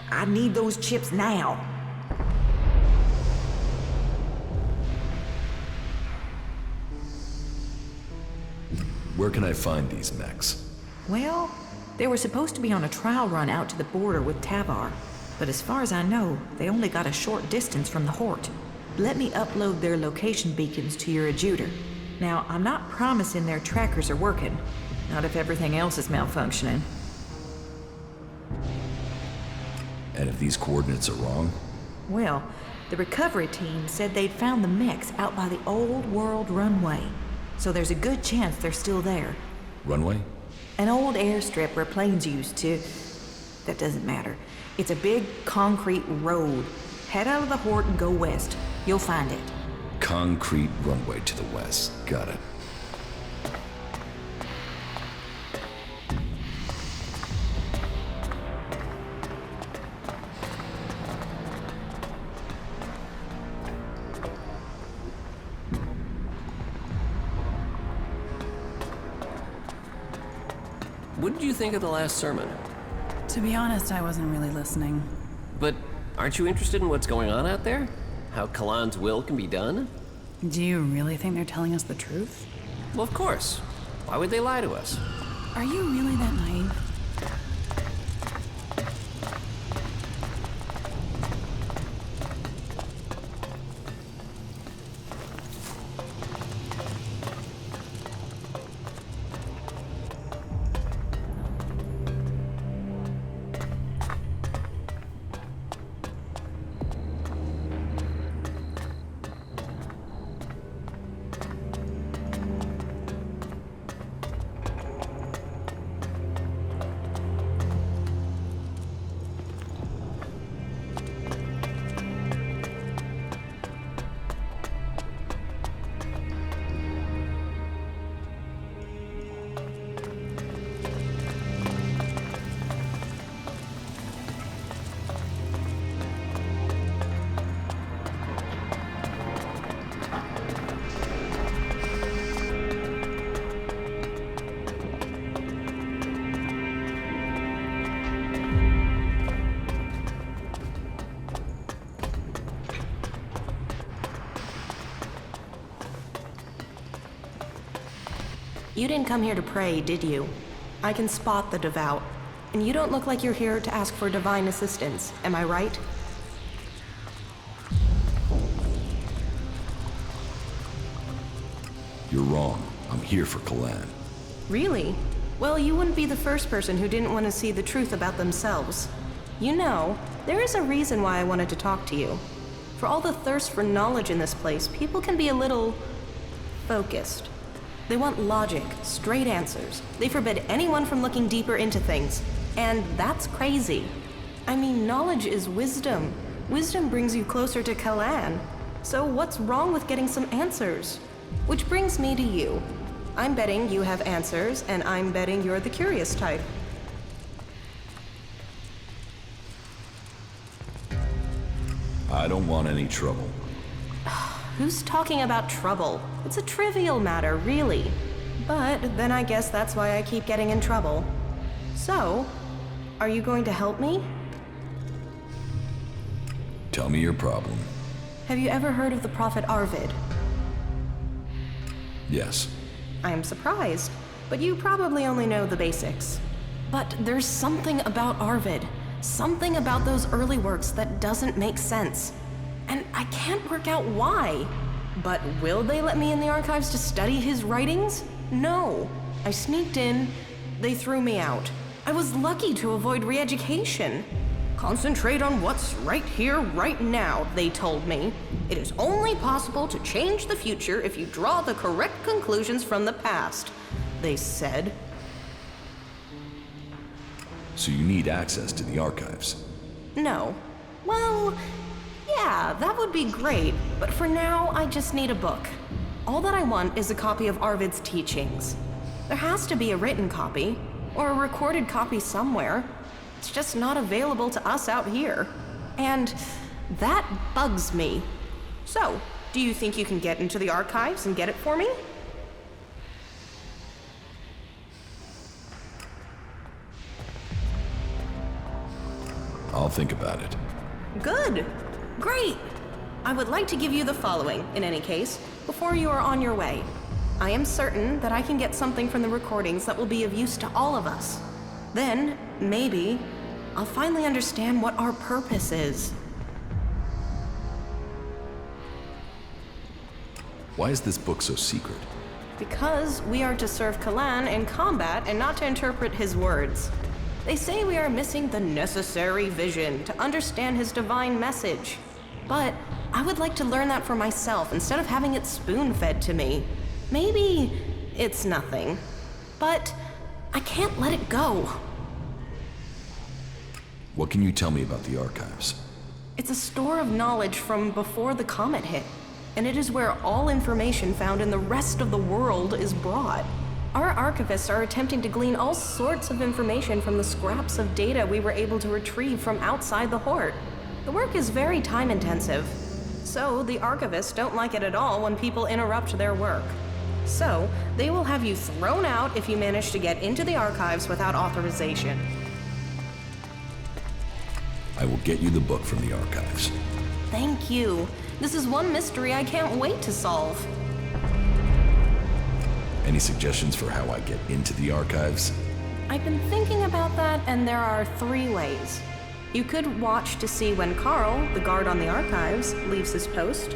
I need those chips now. Where can I find these mechs? Well, they were supposed to be on a trial run out to the border with Tavar, but as far as I know, they only got a short distance from the Hort. Let me upload their location beacons to your adjuter. Now, I'm not promising their trackers are working, not if everything else is malfunctioning. And if these coordinates are wrong? Well, the recovery team said they'd found the mechs out by the old world runway, so there's a good chance they're still there. Runway? An old airstrip where planes used to... That doesn't matter. It's a big concrete road. Head out of the Hort and go west. You'll find it. Concrete runway to the west. Got it. What did you think of the last sermon? To be honest, I wasn't really listening. But aren't you interested in what's going on out there? How Kalan's will can be done? Do you really think they're telling us the truth? Well, of course. Why would they lie to us? Are you really that naive? You didn't come here to pray, did you? I can spot the devout. And you don't look like you're here to ask for divine assistance, am I right? You're wrong. I'm here for Kalan. Really? Well, you wouldn't be the first person who didn't want to see the truth about themselves. You know, there is a reason why I wanted to talk to you. For all the thirst for knowledge in this place, people can be a little focused. They want logic, straight answers. They forbid anyone from looking deeper into things. And that's crazy. I mean, knowledge is wisdom. Wisdom brings you closer to Kalan. So what's wrong with getting some answers? Which brings me to you. I'm betting you have answers, and I'm betting you're the curious type. I don't want any trouble. Who's talking about trouble? It's a trivial matter, really. But then I guess that's why I keep getting in trouble. So, are you going to help me? Tell me your problem. Have you ever heard of the prophet Arvid? Yes. I am surprised, but you probably only know the basics. But there's something about Arvid, something about those early works that doesn't make sense. And I can't work out why. But will they let me in the archives to study his writings? No. I sneaked in, they threw me out. I was lucky to avoid re-education. Concentrate on what's right here, right now, they told me. It is only possible to change the future if you draw the correct conclusions from the past, they said. So you need access to the archives? No. Well, yeah, that would be great, but for now, I just need a book. All that I want is a copy of Arvid's teachings. There has to be a written copy, or a recorded copy somewhere. It's just not available to us out here. And that bugs me. So, do you think you can get into the archives and get it for me? I'll think about it. Good. Great. I would like to give you the following, in any case, before you are on your way. I am certain that I can get something from the recordings that will be of use to all of us. Then, maybe, I'll finally understand what our purpose is. Why is this book so secret? Because we are to serve Kalan in combat and not to interpret his words. They say we are missing the necessary vision to understand his divine message. But I would like to learn that for myself instead of having it spoon-fed to me. Maybe it's nothing. But I can't let it go. What can you tell me about the archives? It's a store of knowledge from before the comet hit, and it is where all information found in the rest of the world is brought. Our archivists are attempting to glean all sorts of information from the scraps of data we were able to retrieve from outside the Horde. The work is very time-intensive, so the archivists don't like it at all when people interrupt their work. So, they will have you thrown out if you manage to get into the archives without authorization. I will get you the book from the archives. Thank you. This is one mystery I can't wait to solve. Any suggestions for how I get into the archives? I've been thinking about that, and there are 3 ways. You could watch to see when Carl, the guard on the archives, leaves his post.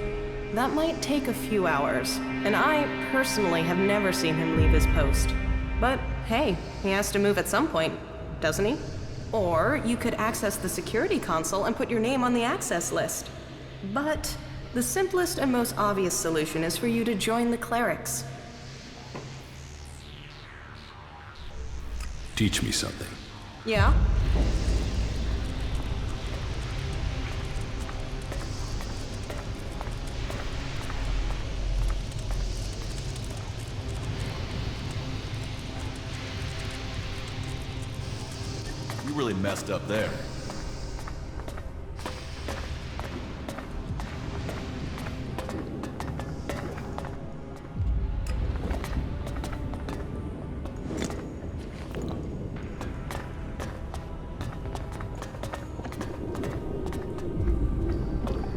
That might take a few hours, and I personally have never seen him leave his post. But hey, he has to move at some point, doesn't he? Or you could access the security console and put your name on the access list. But the simplest and most obvious solution is for you to join the clerics. Teach me something. Yeah? You really messed up there.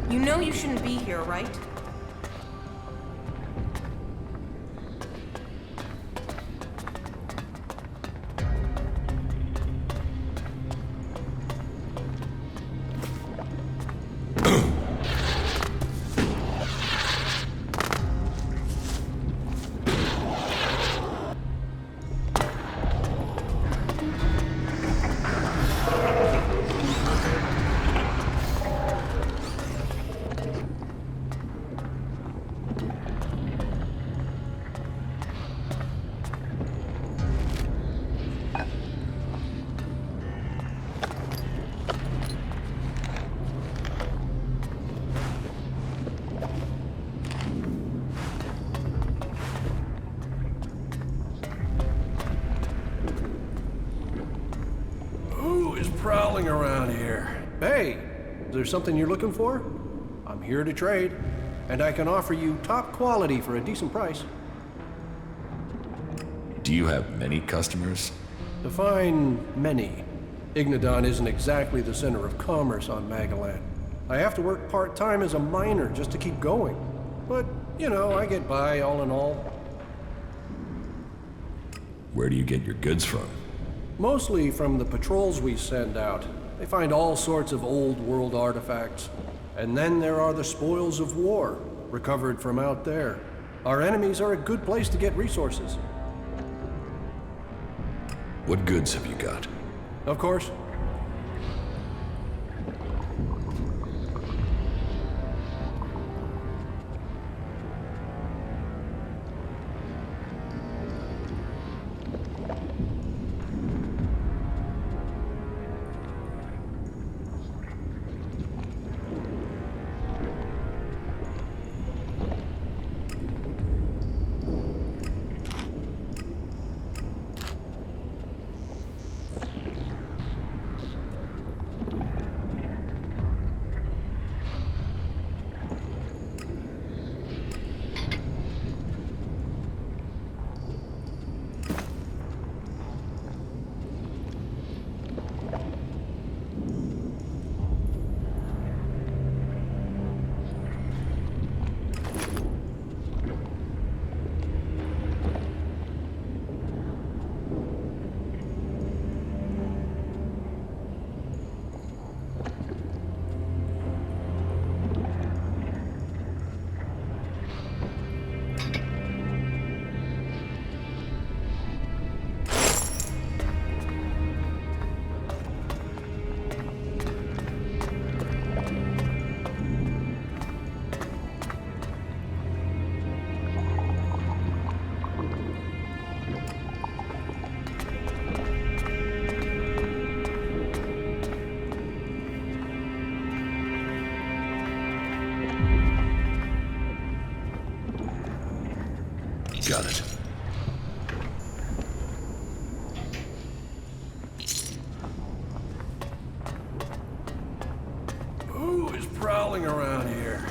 You know you shouldn't be here, right? Prowling around here. Hey, is there something you're looking for? I'm here to trade, and I can offer you top quality for a decent price. Do you have many customers? Define many. Ignodon isn't exactly the center of commerce on Magalan. I have to work part-time as a miner just to keep going. But, you know, I get by all in all. Where do you get your goods from? Mostly from the patrols we send out. They find all sorts of old world artifacts. And then there are the spoils of war, recovered from out there. Our enemies are a good place to get resources. What goods have you got? Of course. Got it. Who is prowling around here?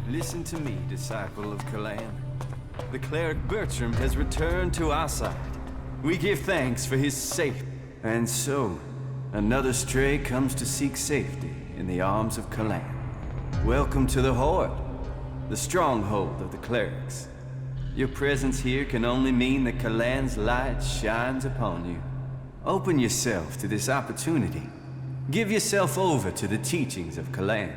Listen to me, disciple of Kalan. The cleric Bertram has returned to our side. We give thanks for his safety. And so, another stray comes to seek safety in the arms of Kalan. Welcome to the Horde, the stronghold of the clerics. Your presence here can only mean that Kalan's light shines upon you. Open yourself to this opportunity. Give yourself over to the teachings of Kalan.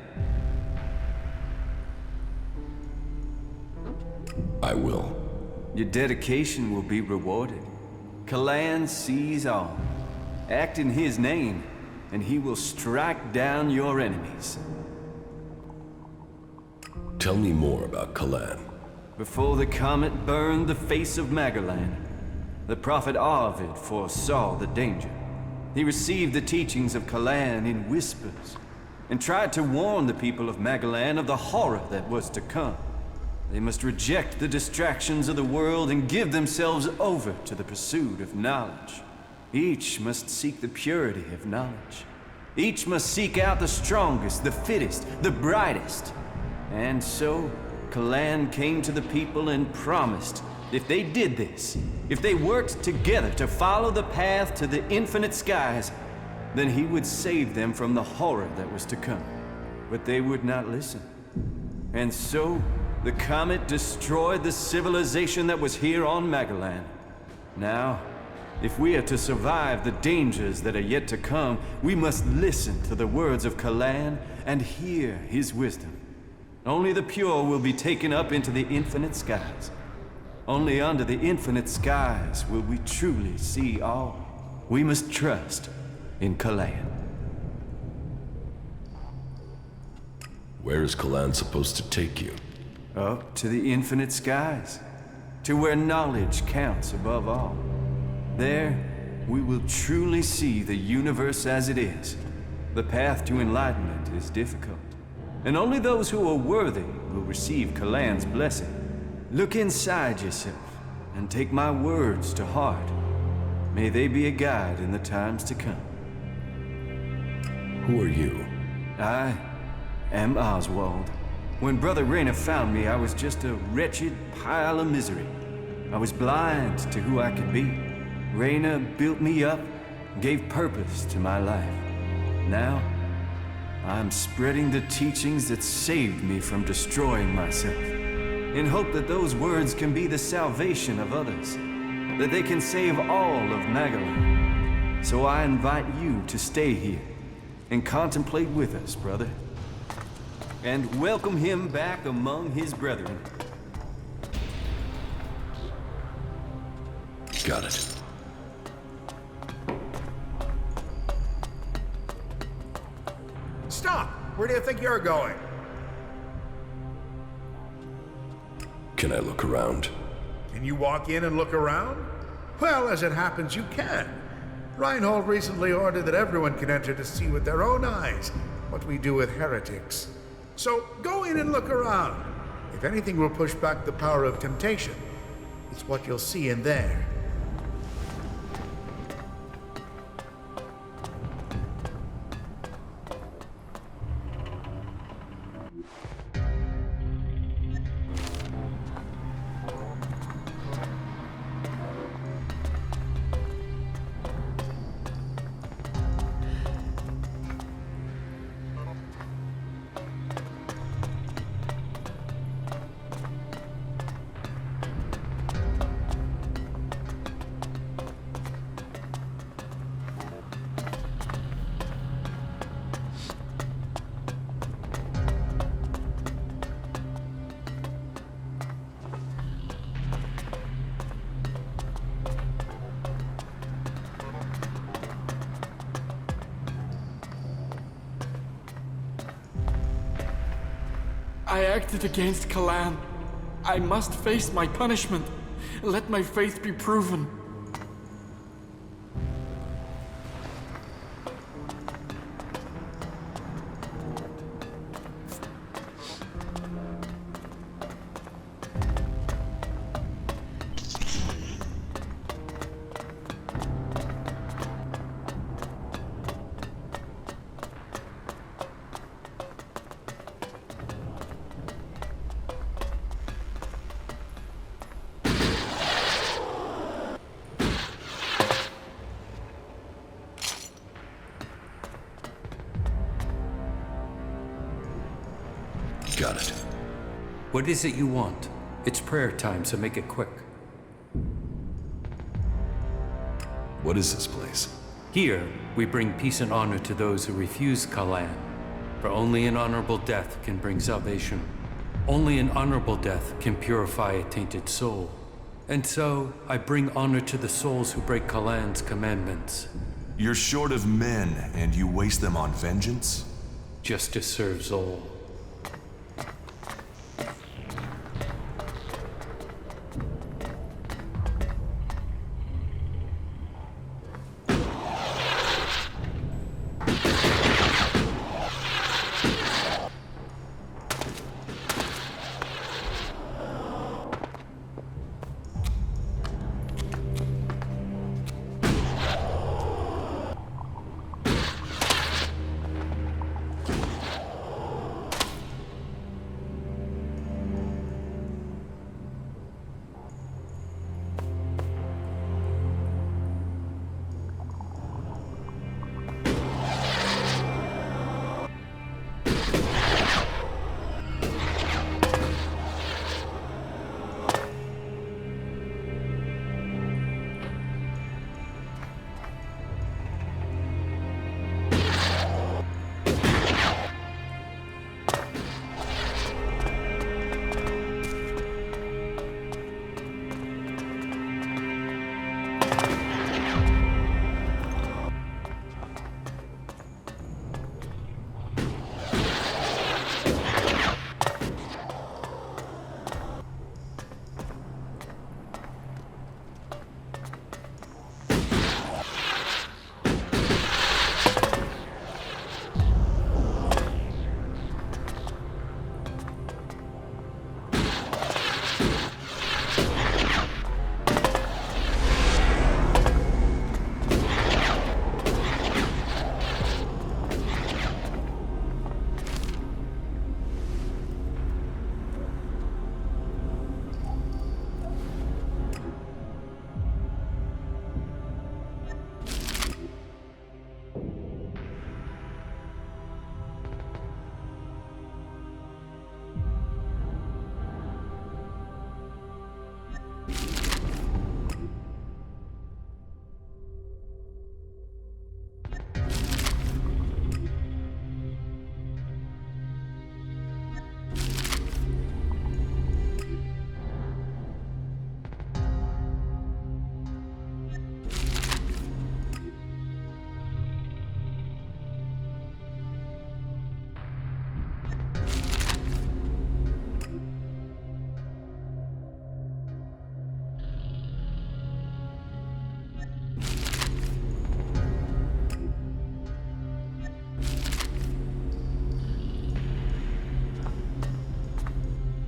I will. Your dedication will be rewarded. Kalan sees all. Act in his name, and he will strike down your enemies. Tell me more about Kalan. Before the comet burned the face of Magalan, the prophet Arvid foresaw the danger. He received the teachings of Kalan in whispers, and tried to warn the people of Magalan of the horror that was to come. They must reject the distractions of the world and give themselves over to the pursuit of knowledge. Each must seek the purity of knowledge. Each must seek out the strongest, the fittest, the brightest. And so, Kalan came to the people and promised, if they did this, if they worked together to follow the path to the infinite skies, then he would save them from the horror that was to come. But they would not listen. And so, the comet destroyed the civilization that was here on Magalan. Now, if we are to survive the dangers that are yet to come, we must listen to the words of Kalan and hear his wisdom. Only the pure will be taken up into the infinite skies. Only under the infinite skies will we truly see all. We must trust in Kalan. Where is Kalan supposed to take you? Up to the infinite skies, to where knowledge counts above all. There, we will truly see the universe as it is. The path to enlightenment is difficult, and only those who are worthy will receive Kalan's blessing. Look inside yourself, and take my words to heart. May they be a guide in the times to come. Who are you? I am Oswald. When Brother Rayner found me, I was just a wretched pile of misery. I was blind to who I could be. Rayner built me up, gave purpose to my life. Now, I'm spreading the teachings that saved me from destroying myself, in hope that those words can be the salvation of others, that they can save all of Magalan. So I invite you to stay here and contemplate with us, brother. And welcome him back among his brethren. Got it. Stop! Where do you think you're going? Can I look around? Can you walk in and look around? Well, as it happens, you can. Reinhold recently ordered that everyone can enter to see with their own eyes what we do with heretics. So go in and look around. If anything will push back the power of temptation, it's what you'll see in there. I acted against Kalan. I must face my punishment. Let my faith be proven. Got it. What is it you want? It's prayer time, so make it quick. What is this place? Here, we bring peace and honor to those who refuse Kalan. For only an honorable death can bring salvation. Only an honorable death can purify a tainted soul. And so, I bring honor to the souls who break Kalan's commandments. You're short of men, and you waste them on vengeance? Justice serves all.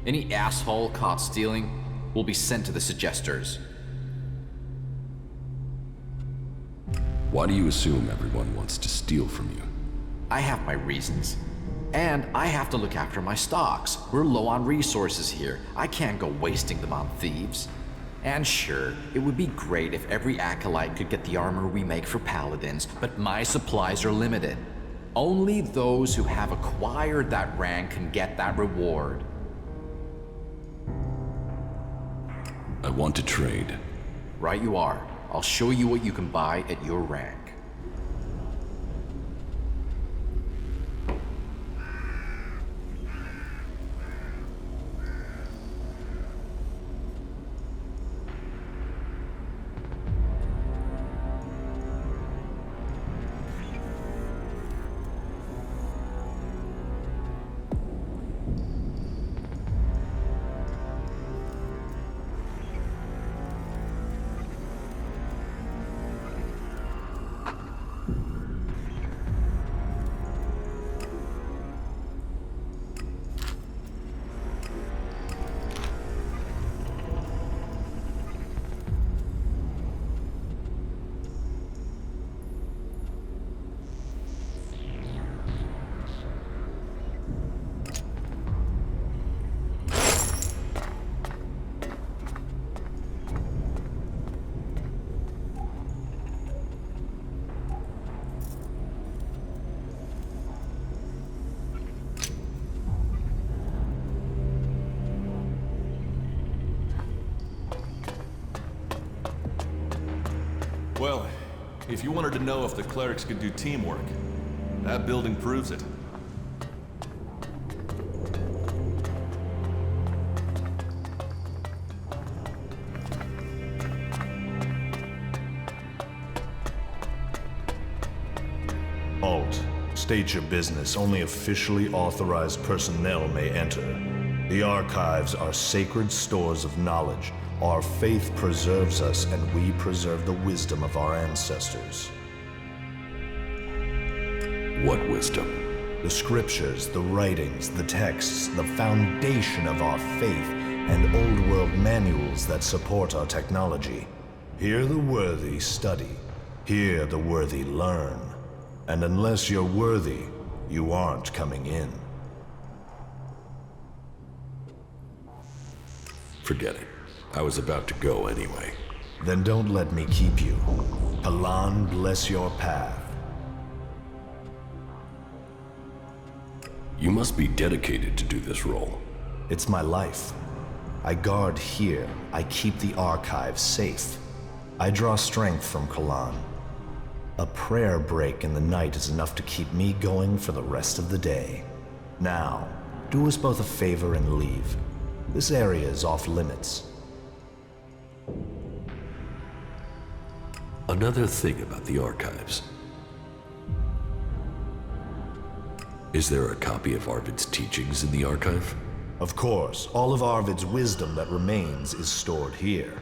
Any asshole caught stealing will be sent to the Suggesters. Why do you assume everyone wants to steal from you? I have my reasons. And I have to look after my stocks. We're low on resources here. I can't go wasting them on thieves. And sure, it would be great if every acolyte could get the armor we make for paladins, but my supplies are limited. Only those who have acquired that rank can get that reward. I want to trade. Right you are. I'll show you what you can buy at your rank. Well, if you wanted to know if the clerics could do teamwork, that building proves it. Alt, state your business. Only officially authorized personnel may enter. The archives are sacred stores of knowledge. Our faith preserves us, and we preserve the wisdom of our ancestors. What wisdom? The scriptures, the writings, the texts, the foundation of our faith, and old world manuals that support our technology. Here the worthy study. Here the worthy learn. And unless you're worthy, you aren't coming in. Forget it. I was about to go anyway. Then don't let me keep you. Palan, bless your path. You must be dedicated to do this role. It's my life. I guard here. I keep the archives safe. I draw strength from Kalan. A prayer break in the night is enough to keep me going for the rest of the day. Now, do us both a favor and leave. This area is off limits. Another thing about the archives. Is there a copy of Arvid's teachings in the archive? Of course, all of Arvid's wisdom that remains is stored here.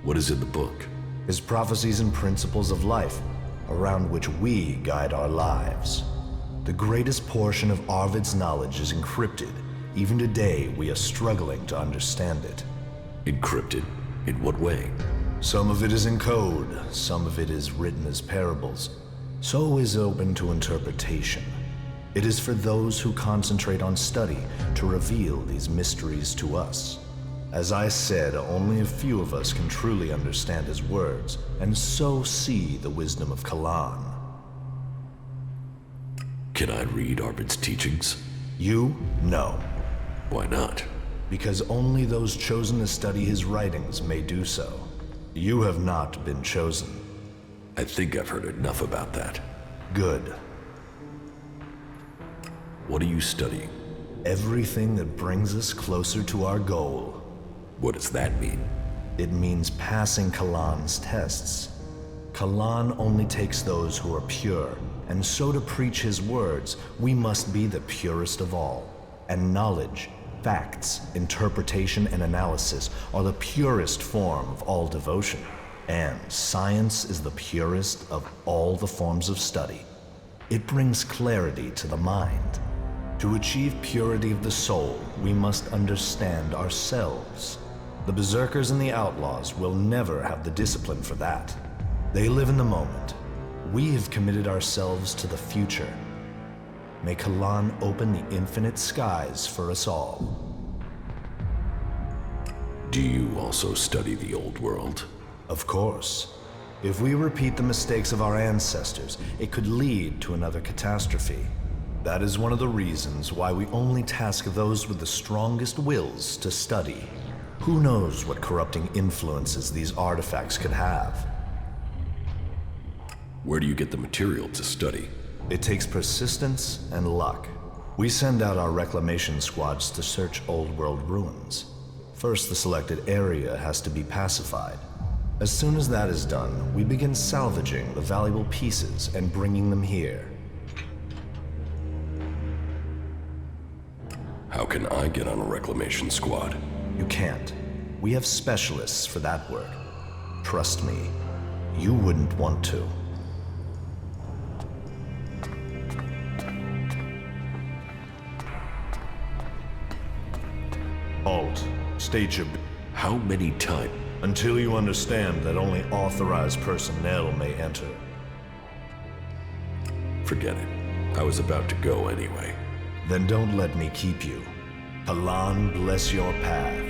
What is in the book? His prophecies and principles of life, around which we guide our lives. The greatest portion of Arvid's knowledge is encrypted. Even today, we are struggling to understand it. Encrypted? In what way? Some of it is in code, some of it is written as parables. So is open to interpretation. It is for those who concentrate on study to reveal these mysteries to us. As I said, only a few of us can truly understand his words, and so see the wisdom of Kalan. Can I read Arvid's teachings? You? No. Why not? Because only those chosen to study his writings may do so. You have not been chosen. I think I've heard enough about that. Good. What are you studying? Everything that brings us closer to our goal. What does that mean? It means passing Kalan's tests. Kalan only takes those who are pure, and so to preach his words, we must be the purest of all. And knowledge, facts, interpretation, and analysis are the purest form of all devotion. And science is the purest of all the forms of study. It brings clarity to the mind. To achieve purity of the soul, we must understand ourselves. The berserkers and the outlaws will never have the discipline for that. They live in the moment. We have committed ourselves to the future. May Kalan open the infinite skies for us all. Do you also study the old world? Of course. If we repeat the mistakes of our ancestors, it could lead to another catastrophe. That is one of the reasons why we only task those with the strongest wills to study. Who knows what corrupting influences these artifacts could have? Where do you get the material to study? It takes persistence and luck. We send out our reclamation squads to search old world ruins. First, the selected area has to be pacified. As soon as that is done, we begin salvaging the valuable pieces and bringing them here. How can I get on a reclamation squad? You can't. We have specialists for that work. Trust me, you wouldn't want to. Alt, state your... How many times? Until you understand that only authorized personnel may enter. Forget it. I was about to go anyway. Then don't let me keep you. Palan, bless your path.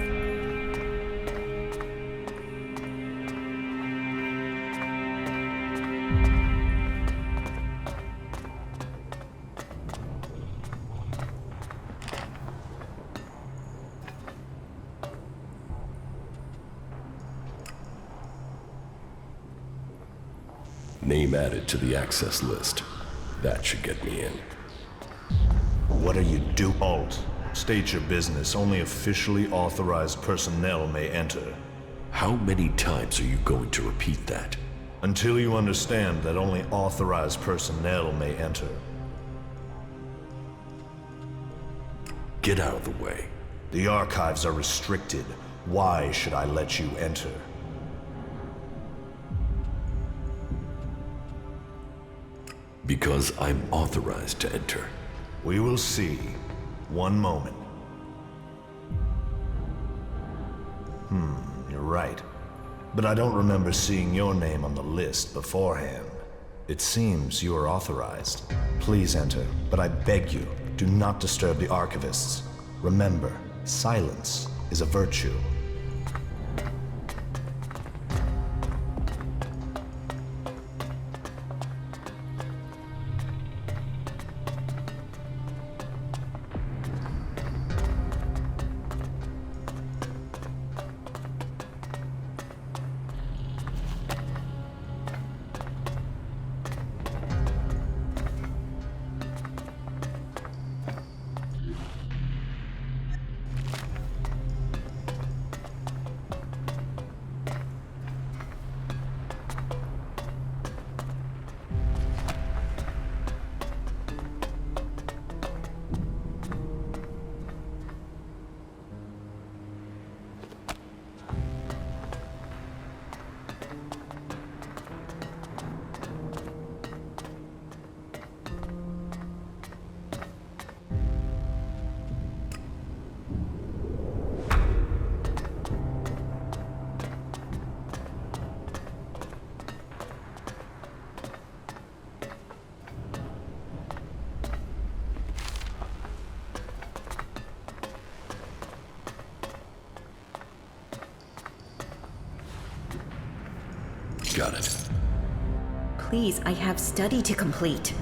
Name added to the access list. That should get me in. What are you doing? Halt. State your business. Only officially authorized personnel may enter. How many times are you going to repeat that? Until you understand that only authorized personnel may enter. Get out of the way. The archives are restricted. Why should I let you enter? Because I'm authorized to enter. We will see. One moment. You're right. But I don't remember seeing your name on the list beforehand. It seems you are authorized. Please enter, but I beg you, do not disturb the archivists. Remember, silence is a virtue. Got it. Please, I have study to complete.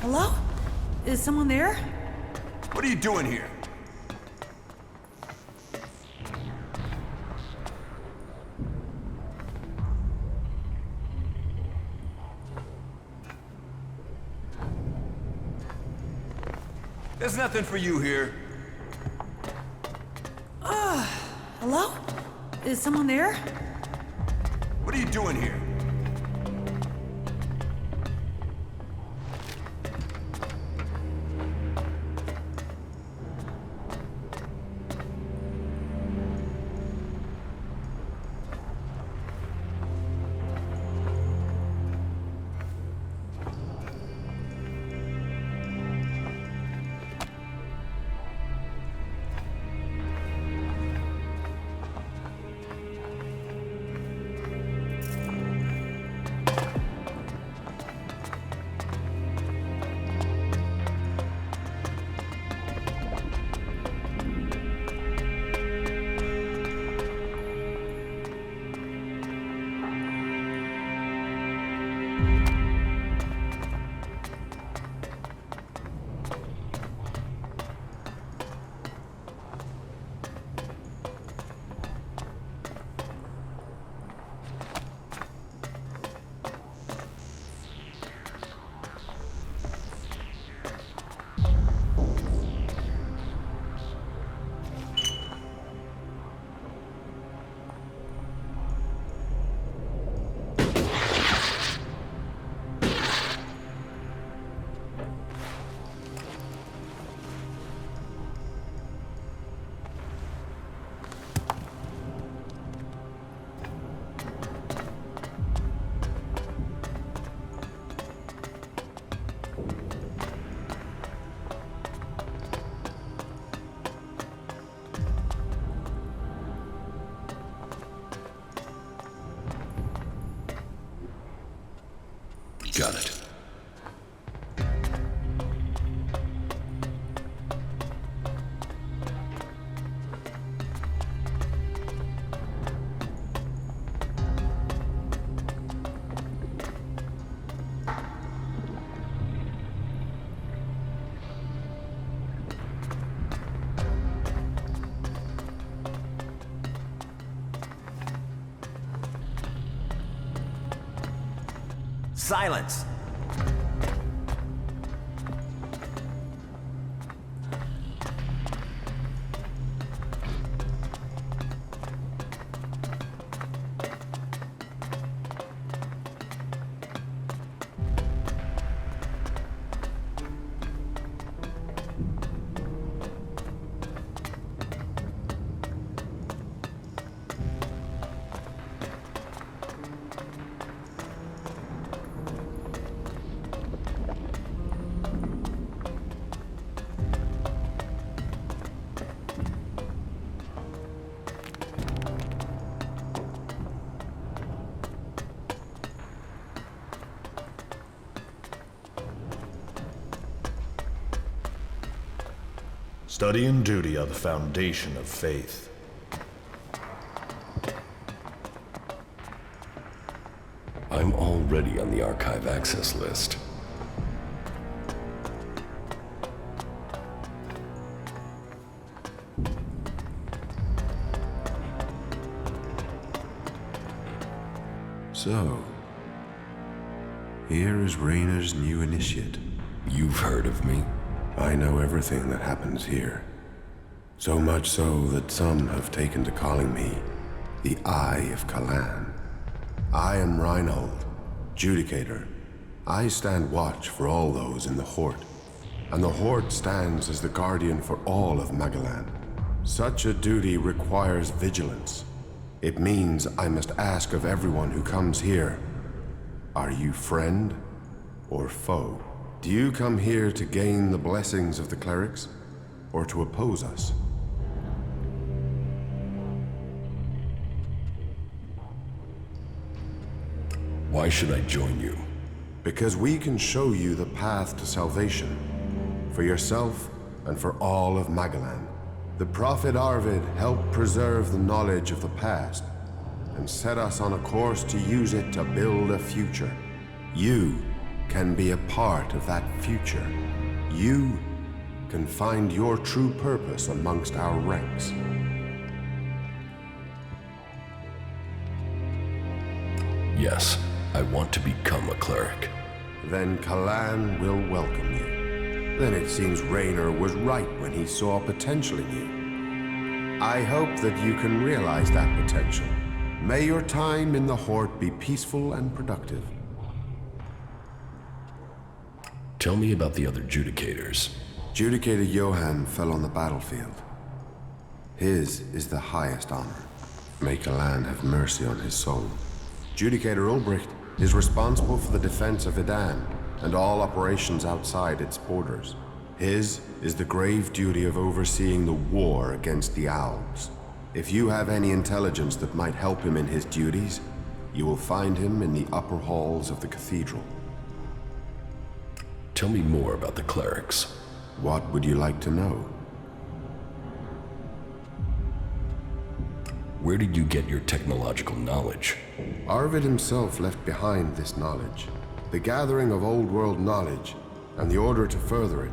Hello? Is someone there? What are you doing here? There's nothing for you here. Hello? Is someone there? What are you doing here? Got it. Silence! Study and duty are the foundation of faith. I'm already on the archive access list. So, here is Raynor's new initiate. You've heard of me? I know everything that happens here. So much so that some have taken to calling me the Eye of Kalan. I am Reinhold, Judicator. I stand watch for all those in the Hort, and the Hort stands as the guardian for all of Magalan. Such a duty requires vigilance. It means I must ask of everyone who comes here, are you friend or foe? Do you come here to gain the blessings of the clerics, or to oppose us? Why should I join you? Because we can show you the path to salvation, for yourself and for all of Magalan. The Prophet Arvid helped preserve the knowledge of the past, and set us on a course to use it to build a future. You can be a part of that future. You can find your true purpose amongst our ranks. Yes, I want to become a cleric. Then Kalan will welcome you. Then it seems Raynor was right when he saw potential in you. I hope that you can realize that potential. May your time in the Hort be peaceful and productive. Tell me about the other Judicators. Judicator Johann fell on the battlefield. His is the highest honor. May Kalan have mercy on his soul. Judicator Ulbricht is responsible for the defense of Edan and all operations outside its borders. His is the grave duty of overseeing the war against the Alps. If you have any intelligence that might help him in his duties, you will find him in the upper halls of the cathedral. Tell me more about the clerics. What would you like to know? Where did you get your technological knowledge? Arvid himself left behind this knowledge. The gathering of old world knowledge, and the order to further it,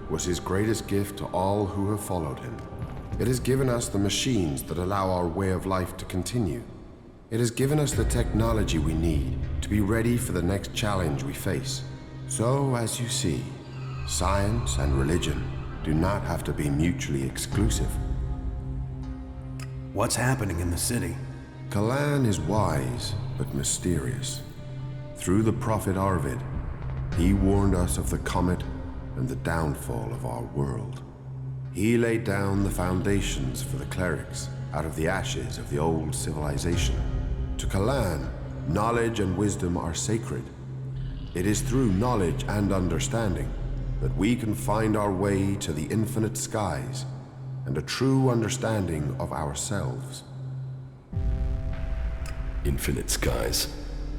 was his greatest gift to all who have followed him. It has given us the machines that allow our way of life to continue. It has given us the technology we need to be ready for the next challenge we face. So, as you see, science and religion do not have to be mutually exclusive. What's happening in the city? Kalan is wise, but mysterious. Through the Prophet Arvid, he warned us of the comet and the downfall of our world. He laid down the foundations for the clerics out of the ashes of the old civilization. To Kalan, knowledge and wisdom are sacred. It is through knowledge and understanding that we can find our way to the infinite skies and a true understanding of ourselves. Infinite skies.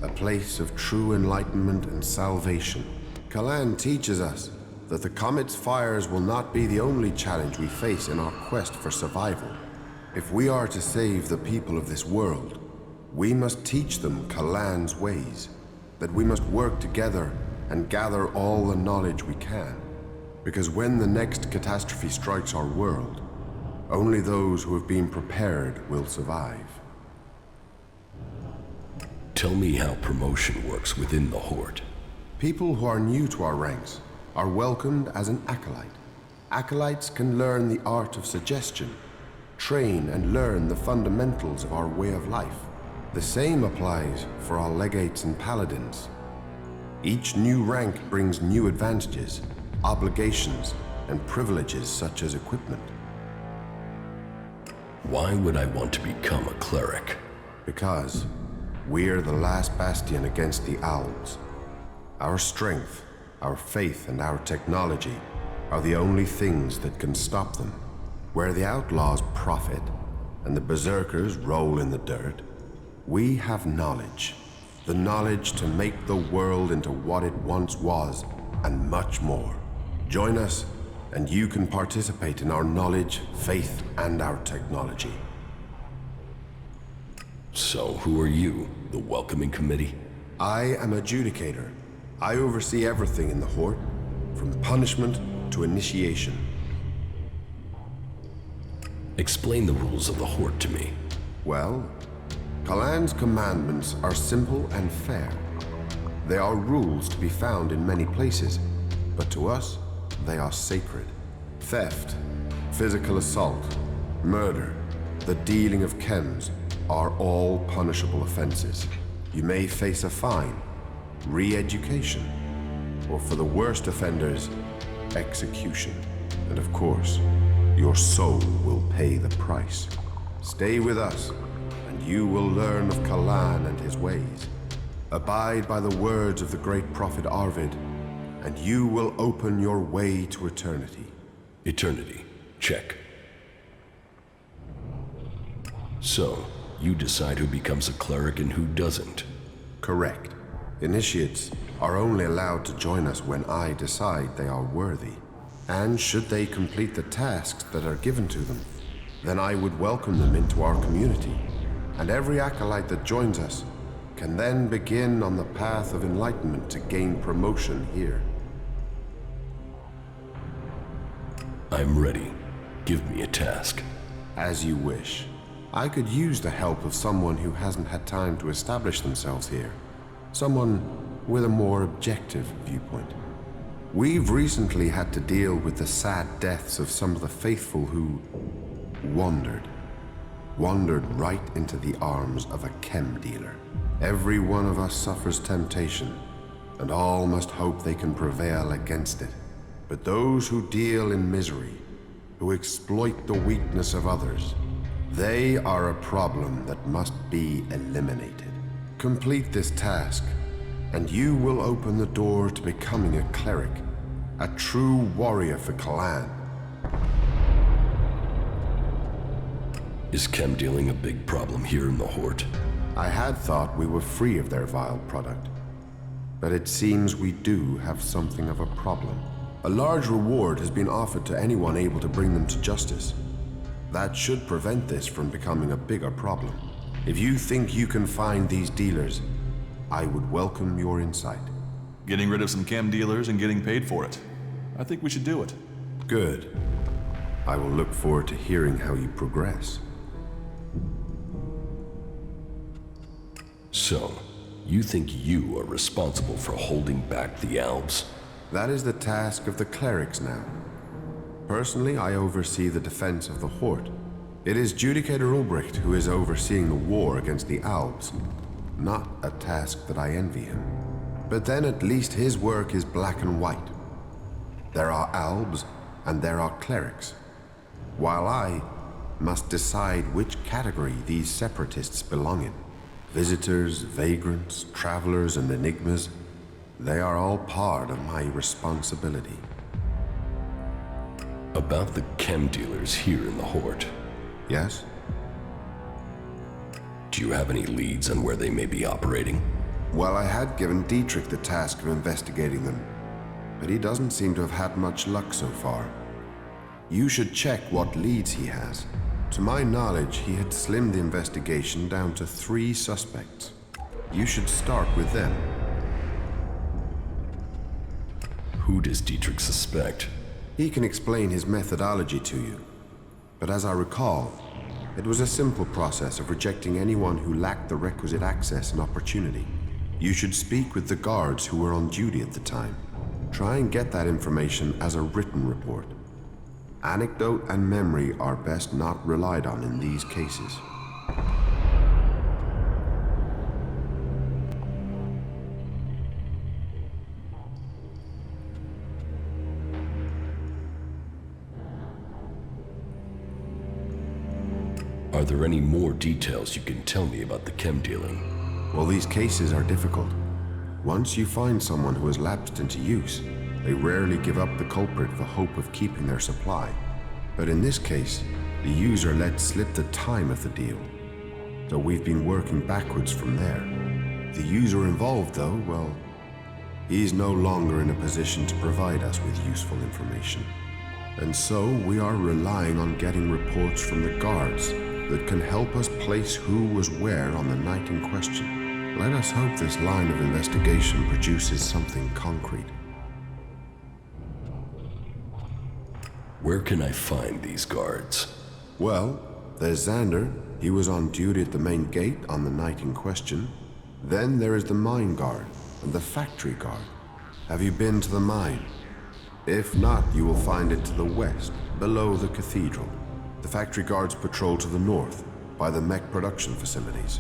A place of true enlightenment and salvation. Kalan teaches us that the comet's fires will not be the only challenge we face in our quest for survival. If we are to save the people of this world, we must teach them Kalan's ways, that we must work together and gather all the knowledge we can. Because when the next catastrophe strikes our world, only those who have been prepared will survive. Tell me how promotion works within the Horde. People who are new to our ranks are welcomed as an acolyte. Acolytes can learn the art of suggestion, train and learn the fundamentals of our way of life. The same applies for our legates and paladins. Each new rank brings new advantages, obligations, and privileges such as equipment. Why would I want to become a cleric? Because we're the last bastion against the owls. Our strength, our faith, and our technology are the only things that can stop them. Where the outlaws profit and the berserkers roll in the dirt, we have knowledge. The knowledge to make the world into what it once was, and much more. Join us, and you can participate in our knowledge, faith, and our technology. So, who are you? The welcoming committee? I am adjudicator. I oversee everything in the Horde, from punishment to initiation. Explain the rules of the Horde to me. Well, Kalan's commandments are simple and fair. They are rules to be found in many places, but to us, they are sacred. Theft, physical assault, murder, the dealing of chems are all punishable offenses. You may face a fine, re-education, or for the worst offenders, execution. And of course, your soul will pay the price. Stay with us, and you will learn of Kalan and his ways. Abide by the words of the great prophet Arvid, and you will open your way to eternity. Eternity. Check. So, you decide who becomes a cleric and who doesn't? Correct. Initiates are only allowed to join us when I decide they are worthy. And should they complete the tasks that are given to them, then I would welcome them into our community. And every acolyte that joins us can then begin on the path of enlightenment to gain promotion here. I'm ready. Give me a task. As you wish. I could use the help of someone who hasn't had time to establish themselves here. Someone with a more objective viewpoint. We've recently had to deal with the sad deaths of some of the faithful who wandered right into the arms of a chem dealer. Every one of us suffers temptation, and all must hope they can prevail against it. But those who deal in misery, who exploit the weakness of others, they are a problem that must be eliminated. Complete this task, and you will open the door to becoming a cleric, a true warrior for Kalan. Is chem dealing a big problem here in the Horde? I had thought we were free of their vile product, but it seems we do have something of a problem. A large reward has been offered to anyone able to bring them to justice. That should prevent this from becoming a bigger problem. If you think you can find these dealers, I would welcome your insight. Getting rid of some chem dealers and getting paid for it. I think we should do it. Good. I will look forward to hearing how you progress. So, you think you are responsible for holding back the Alps? That is the task of the clerics now. Personally, I oversee the defense of the Horde. It is Judicator Ulbricht who is overseeing the war against the Alps. Not a task that I envy him. But then at least his work is black and white. There are Albs and there are clerics. While I must decide which category these separatists belong in. Visitors, vagrants, travelers, and enigmas, they are all part of my responsibility. About the chem dealers here in the Horde. Yes? Do you have any leads on where they may be operating? Well, I had given Dietrich the task of investigating them, but he doesn't seem to have had much luck so far. You should check what leads he has. To my knowledge, he had slimmed the investigation down to 3 suspects. You should start with them. Who does Dietrich suspect? He can explain his methodology to you. But as I recall, It was a simple process of rejecting anyone who lacked the requisite access and opportunity. You should speak with the guards who were on duty at the time. Try and get that information as a written report. Anecdote and memory are best not relied on in these cases. Are there any more details you can tell me about the chem dealing? Well, these cases are difficult. Once you find someone who has lapsed into use, they rarely give up the culprit for hope of keeping their supply. But in this case, the user let slip the time of the deal. So we've been working backwards from there. The user involved, though, well, he's no longer in a position to provide us with useful information. And so we are relying on getting reports from the guards that can help us place who was where on the night in question. Let us hope this line of investigation produces something concrete. Where can I find these guards? Well, there's Xander. He was on duty at the main gate on the night in question. Then there is the mine guard and the factory guard. Have you been to the mine? If not, you will find it to the west, below the cathedral. The factory guards patrol to the north, by the mech production facilities.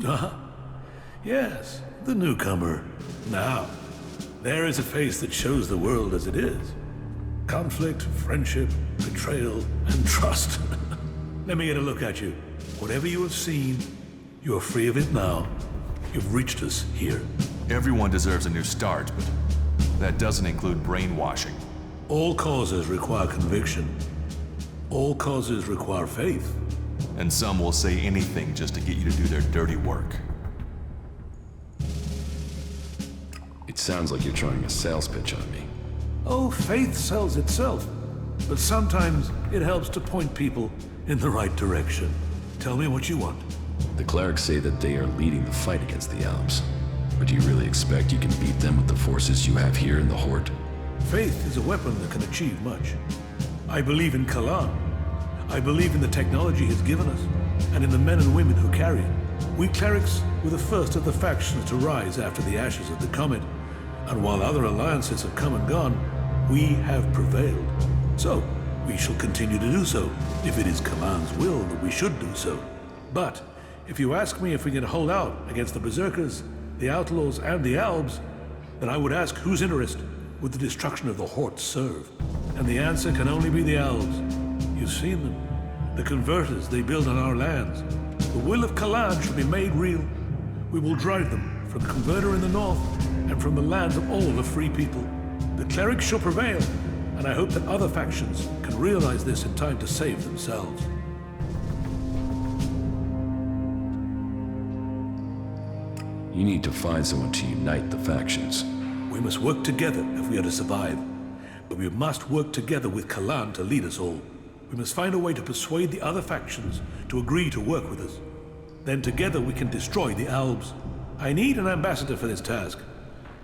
Ah, yes, the newcomer. Now, there is a face that shows the world as it is. Conflict, friendship, betrayal, and trust. Let me get a look at you. Whatever you have seen, you are free of it now. You've reached us here. Everyone deserves a new start, but that doesn't include brainwashing. All causes require conviction. All causes require faith. And some will say anything just to get you to do their dirty work. It sounds like you're trying a sales pitch on me. Oh, faith sells itself. But sometimes it helps to point people in the right direction. Tell me what you want. The clerics say that they are leading the fight against the Alps. But do you really expect you can beat them with the forces you have here in the Horde? Faith is a weapon that can achieve much. I believe in Kalan. I believe in the technology he's given us, and in the men and women who carry it. We clerics were the first of the factions to rise after the ashes of the comet, and while other alliances have come and gone, we have prevailed. So, we shall continue to do so, if it is Kalan's will that we should do so. But, if you ask me if we can hold out against the Berserkers, the Outlaws, and the Albs, then I would ask whose interest would the destruction of the Horde serve? And the answer can only be the Albs. You've seen them. The converters they build on our lands. The will of Kalan shall be made real. We will drive them from the converter in the north and from the lands of all the free people. The clerics shall prevail, and I hope that other factions can realize this in time to save themselves. You need to find someone to unite the factions. We must work together if we are to survive. But we must work together with Kalan to lead us all. We must find a way to persuade the other factions to agree to work with us. Then together we can destroy the Albs. I need an ambassador for this task.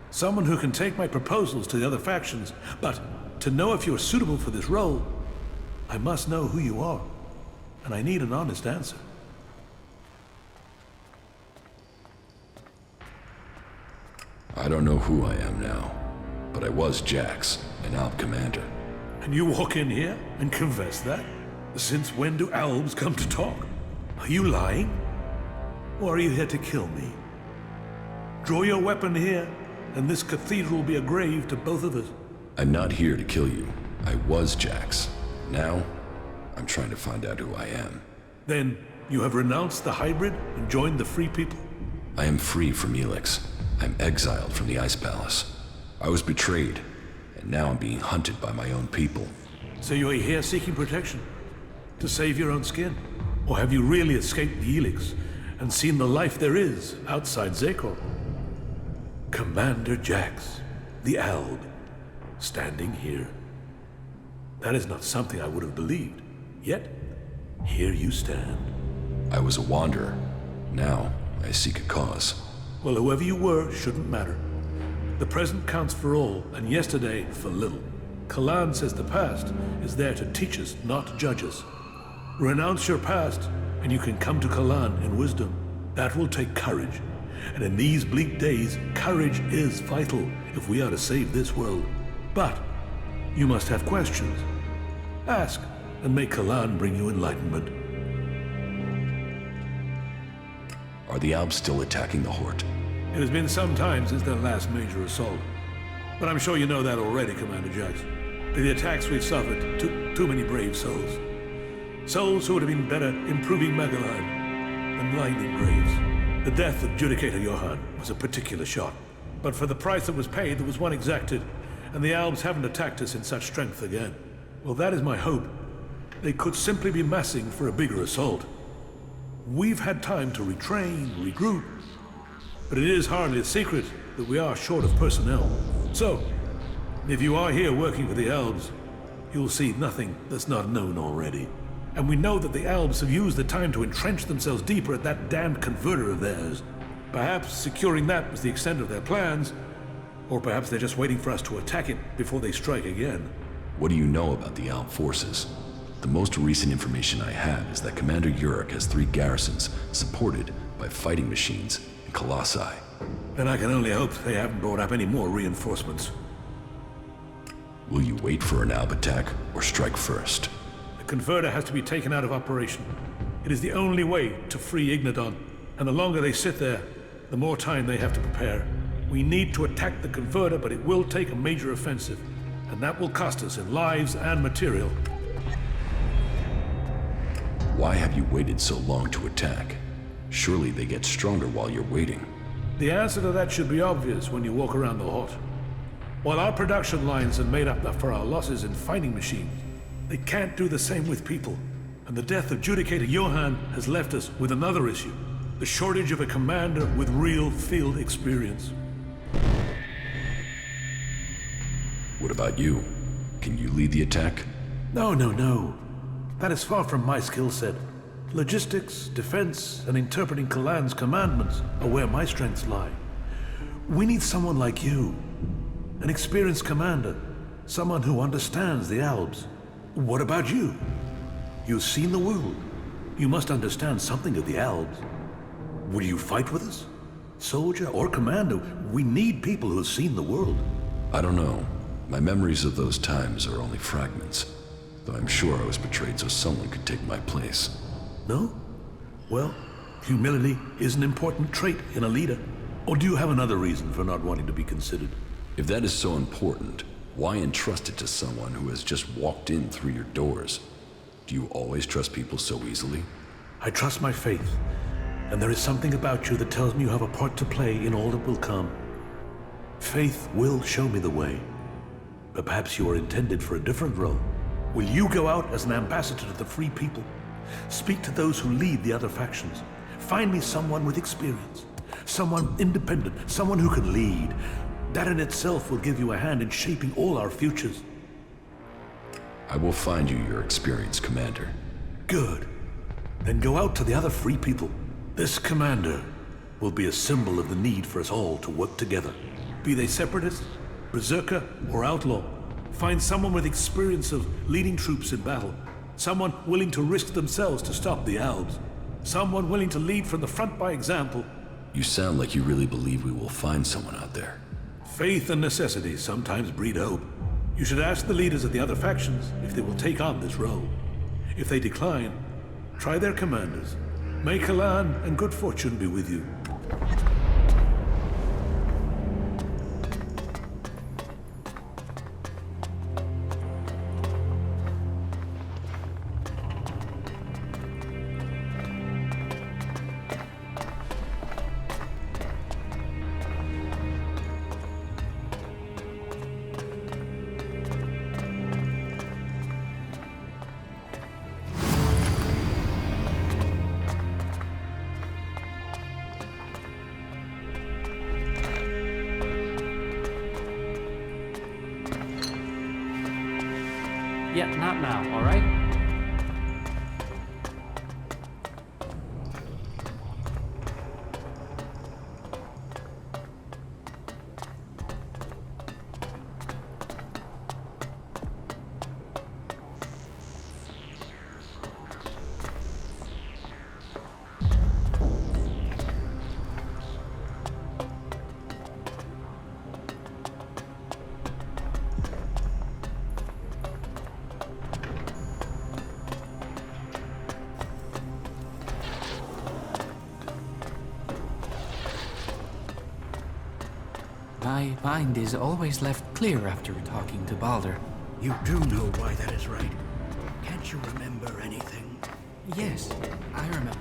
Someone who can take my proposals to the other factions, but to know if you are suitable for this role, I must know who you are. And I need an honest answer. I don't know who I am now, but I was Jax, an Alp commander. And you walk in here and confess that? Since when do Albs come to talk? Are you lying? Or are you here to kill me? Draw your weapon here, and this cathedral will be a grave to both of us. I'm not here to kill you. I was Jax. Now, I'm trying to find out who I am. Then, you have renounced the hybrid and joined the Free People? I am free from ELEX. I'm exiled from the Ice Palace. I was betrayed, and now I'm being hunted by my own people. So you are here seeking protection? To save your own skin? Or have you really escaped the ELEX and seen the life there is outside Zekor? Commander Jax, the Alb, standing here. That is not something I would have believed. Yet, here you stand. I was a wanderer. Now, I seek a cause. Well, whoever you were shouldn't matter. The present counts for all, and yesterday for little. Kalan says the past is there to teach us, not judge us. Renounce your past, and you can come to Kalan in wisdom. That will take courage. And in these bleak days, courage is vital if we are to save this world. But you must have questions. Ask, and may Kalan bring you enlightenment. Are the Alps still attacking the Horde? It has been some time since their last major assault. But I'm sure you know that already, Commander Jax. The attacks we've suffered took too many brave souls. Souls who would have been better improving Magellan than lying in graves. The death of Judicator Johann was a particular shot. But for the price that was paid, there was one exacted, and the Albs haven't attacked us in such strength again. Well, that is my hope. They could simply be massing for a bigger assault. We've had time to retrain, regroup, but it is hardly a secret that we are short of personnel. So, if you are here working for the Albs, you'll see nothing that's not known already. And we know that the Albs have used the time to entrench themselves deeper at that damned converter of theirs. Perhaps securing that was the extent of their plans, or perhaps they're just waiting for us to attack it before they strike again. What do you know about the Alp forces? The most recent information I have is that Commander Uruk has 3 garrisons supported by fighting machines and colossi. Then I can only hope they haven't brought up any more reinforcements. Will you wait for an Alp attack or strike first? The converter has to be taken out of operation. It is the only way to free Ignadon. And the longer they sit there, the more time they have to prepare. We need to attack the converter, but it will take a major offensive. And that will cost us in lives and material. Why have you waited so long to attack? Surely they get stronger while you're waiting. The answer to that should be obvious when you walk around the Hort. While our production lines have made up for our losses in fighting machines, they can't do the same with people. And the death of Judicator Johann has left us with another issue. The shortage of a commander with real field experience. What about you? Can you lead the attack? No. That is far from my skill set. Logistics, defense, and interpreting Kalan's commandments are where my strengths lie. We need someone like you. An experienced commander. Someone who understands the Alps. What about you? You've seen the world. You must understand something of the Alps. Will you fight with us? Soldier or commander, we need people who have seen the world. I don't know. My memories of those times are only fragments. Though I'm sure I was betrayed so someone could take my place. No? Well, humility is an important trait in a leader. Or do you have another reason for not wanting to be considered? If that is so important, why entrust it to someone who has just walked in through your doors? Do you always trust people so easily? I trust my faith. And there is something about you that tells me you have a part to play in all that will come. Faith will show me the way. But perhaps you are intended for a different role. Will you go out as an ambassador to the free people? Speak to those who lead the other factions. Find me someone with experience. Someone independent. Someone who can lead. That in itself will give you a hand in shaping all our futures. I will find you your experienced commander. Good. Then go out to the other free people. This commander will be a symbol of the need for us all to work together. Be they separatists, berserker, or outlaw. Find someone with experience of leading troops in battle. Someone willing to risk themselves to stop the Alps. Someone willing to lead from the front by example. You sound like you really believe we will find someone out there. Faith and necessity sometimes breed hope. You should ask the leaders of the other factions if they will take on this role. If they decline, try their commanders. May Kalan and good fortune be with you. Yeah, not now, all right? My mind is always left clear after talking to Balder. You do know why that is, right? Can't you remember anything? Yes, I remember.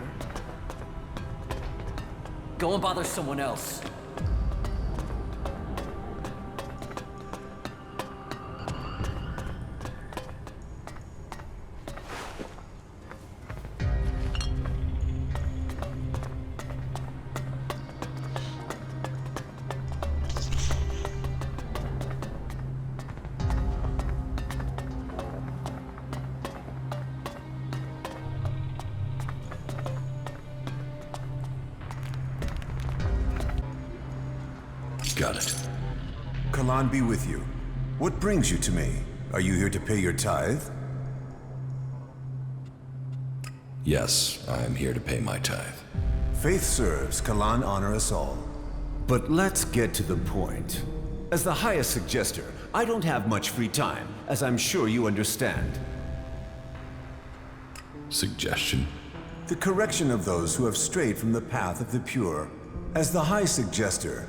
Go and bother someone else. Got it. Kalan be with you. What brings you to me? Are you here to pay your tithe? Yes, I am here to pay my tithe. Faith serves, Kalan honor us all. But let's get to the point. As the highest suggester, I don't have much free time, as I'm sure you understand. Suggestion? The correction of those who have strayed from the path of the pure. As the High Suggester,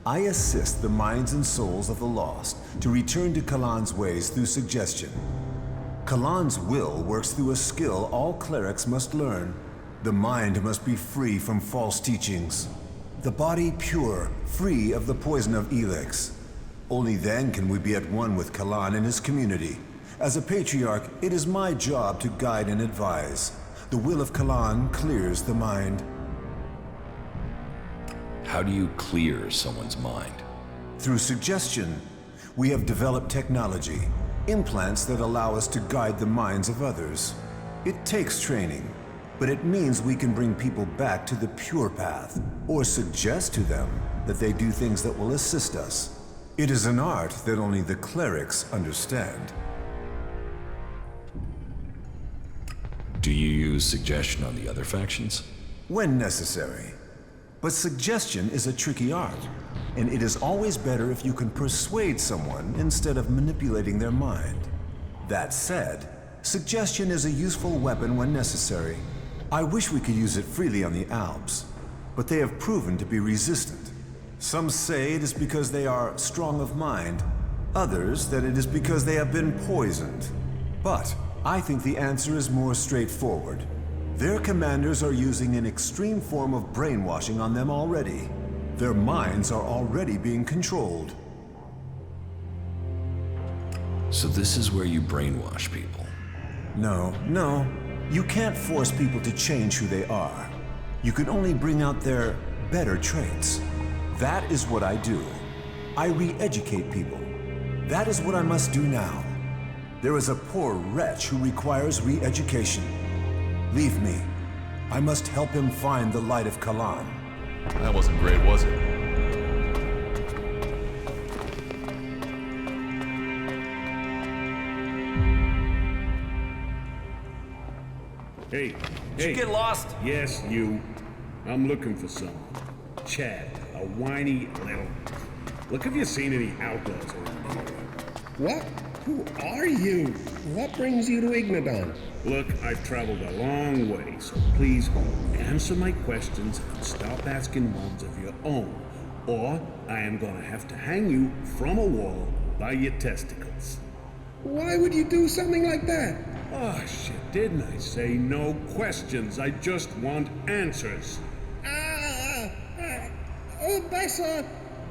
I assist the minds and souls of the lost to return to Kalan's ways through suggestion. Kalan's will works through a skill all clerics must learn. The mind must be free from false teachings. The body pure, free of the poison of ELEX. Only then can we be at one with Kalan and his community. As a patriarch, it is my job to guide and advise. The will of Kalan clears the mind. How do you clear someone's mind? Through suggestion. We have developed technology, implants that allow us to guide the minds of others. It takes training, but it means we can bring people back to the pure path, or suggest to them that they do things that will assist us. It is an art that only the clerics understand. Do you use suggestion on the other factions? When necessary. But suggestion is a tricky art, and it is always better if you can persuade someone instead of manipulating their mind. That said, suggestion is a useful weapon when necessary. I wish we could use it freely on the Alps, but they have proven to be resistant. Some say it is because they are strong of mind, others that it is because they have been poisoned. But I think the answer is more straightforward. Their commanders are using an extreme form of brainwashing on them already. Their minds are already being controlled. So this is where you brainwash people? No. You can't force people to change who they are. You can only bring out their better traits. That is what I do. I re-educate people. That is what I must do now. There is a poor wretch who requires re-education. Leave me. I must help him find the light of Kalan. That wasn't great, was it? Hey, Did you get lost? Yes, you. I'm looking for someone. Chad, a whiny little... Look, have you seen any outlaws around here? What? Who are you? What brings you to Ignadon? Look, I've traveled a long way, so please answer my questions and stop asking ones of your own, or I am gonna have to hang you from a wall by your testicles. Why would you do something like that? Oh, shit, didn't I say no questions? I just want answers.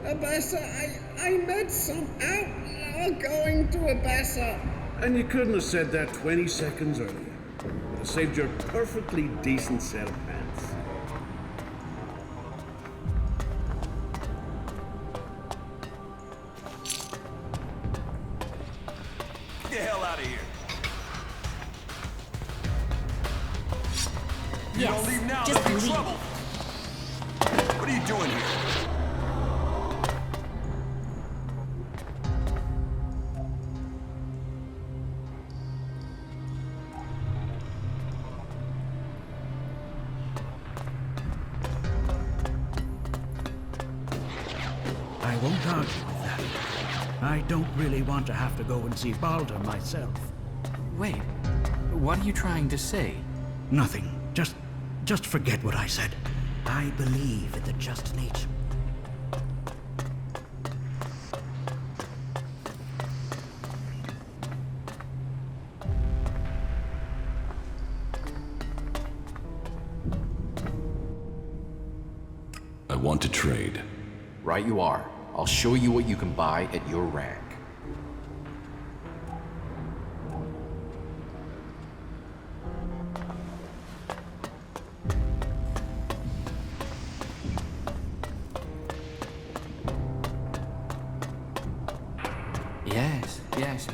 Abessa, I met some outlaw going to Abessa. And you couldn't have said that 20 seconds earlier. Would have saved your perfectly decent set of pants. Get the hell out of here. If you don't leave now, just there'll be leave. trouble. What are you doing here? I won't argue with that. I don't really want to have to go and see Balder myself. Wait, what are you trying to say? Nothing. Just forget what I said. I believe in the just nature. I want to trade. Right you are. I'll show you what you can buy at your rank. Yes.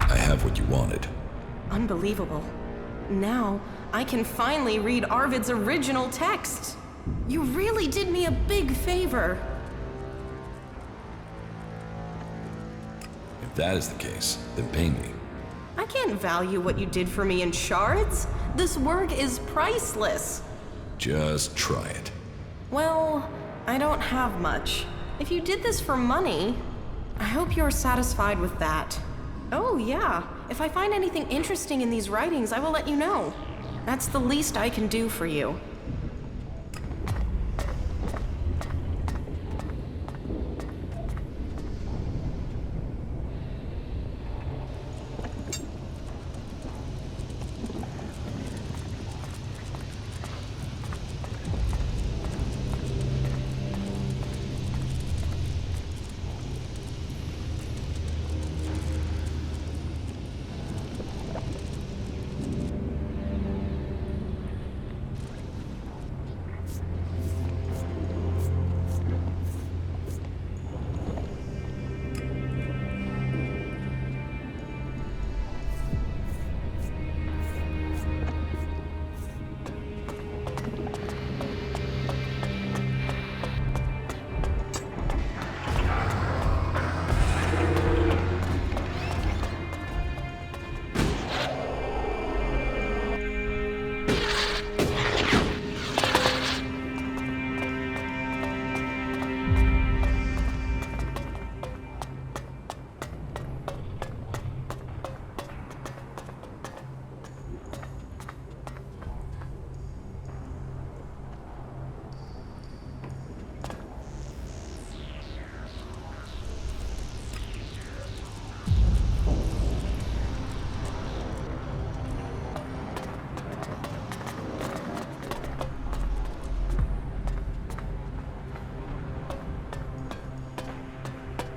I have what you wanted. Unbelievable. Now, I can finally read Arvid's original text. You really did me a big favor. If that is the case, then pay me. I can't value what you did for me in shards. This work is priceless. Just try it. Well, I don't have much. If you did this for money, I hope you're satisfied with that. Oh, yeah. If I find anything interesting in these writings, I will let you know. That's the least I can do for you.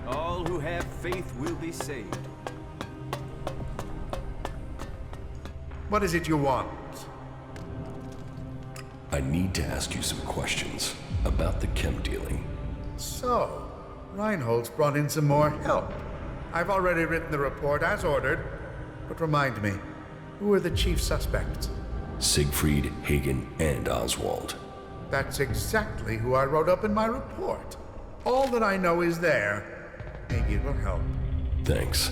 All who have faith will be saved. What is it you want? I need to ask you some questions about the chem dealing. So, Reinhold's brought in some more help. I've already written the report as ordered, but remind me, who are the chief suspects? Siegfried, Hagen, and Oswald. That's exactly who I wrote up in my report. All that I know is there. Maybe it will help. Thanks.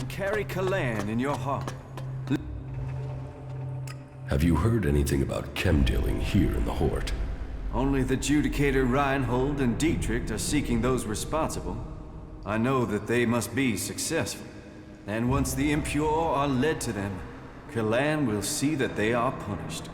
Carry Kalan in your heart. Have you heard anything about chem dealing here in the Hort? Only the Judicator Reinhold and Dietrich are seeking those responsible. I know that they must be successful. And once the impure are led to them, Kalan will see that they are punished.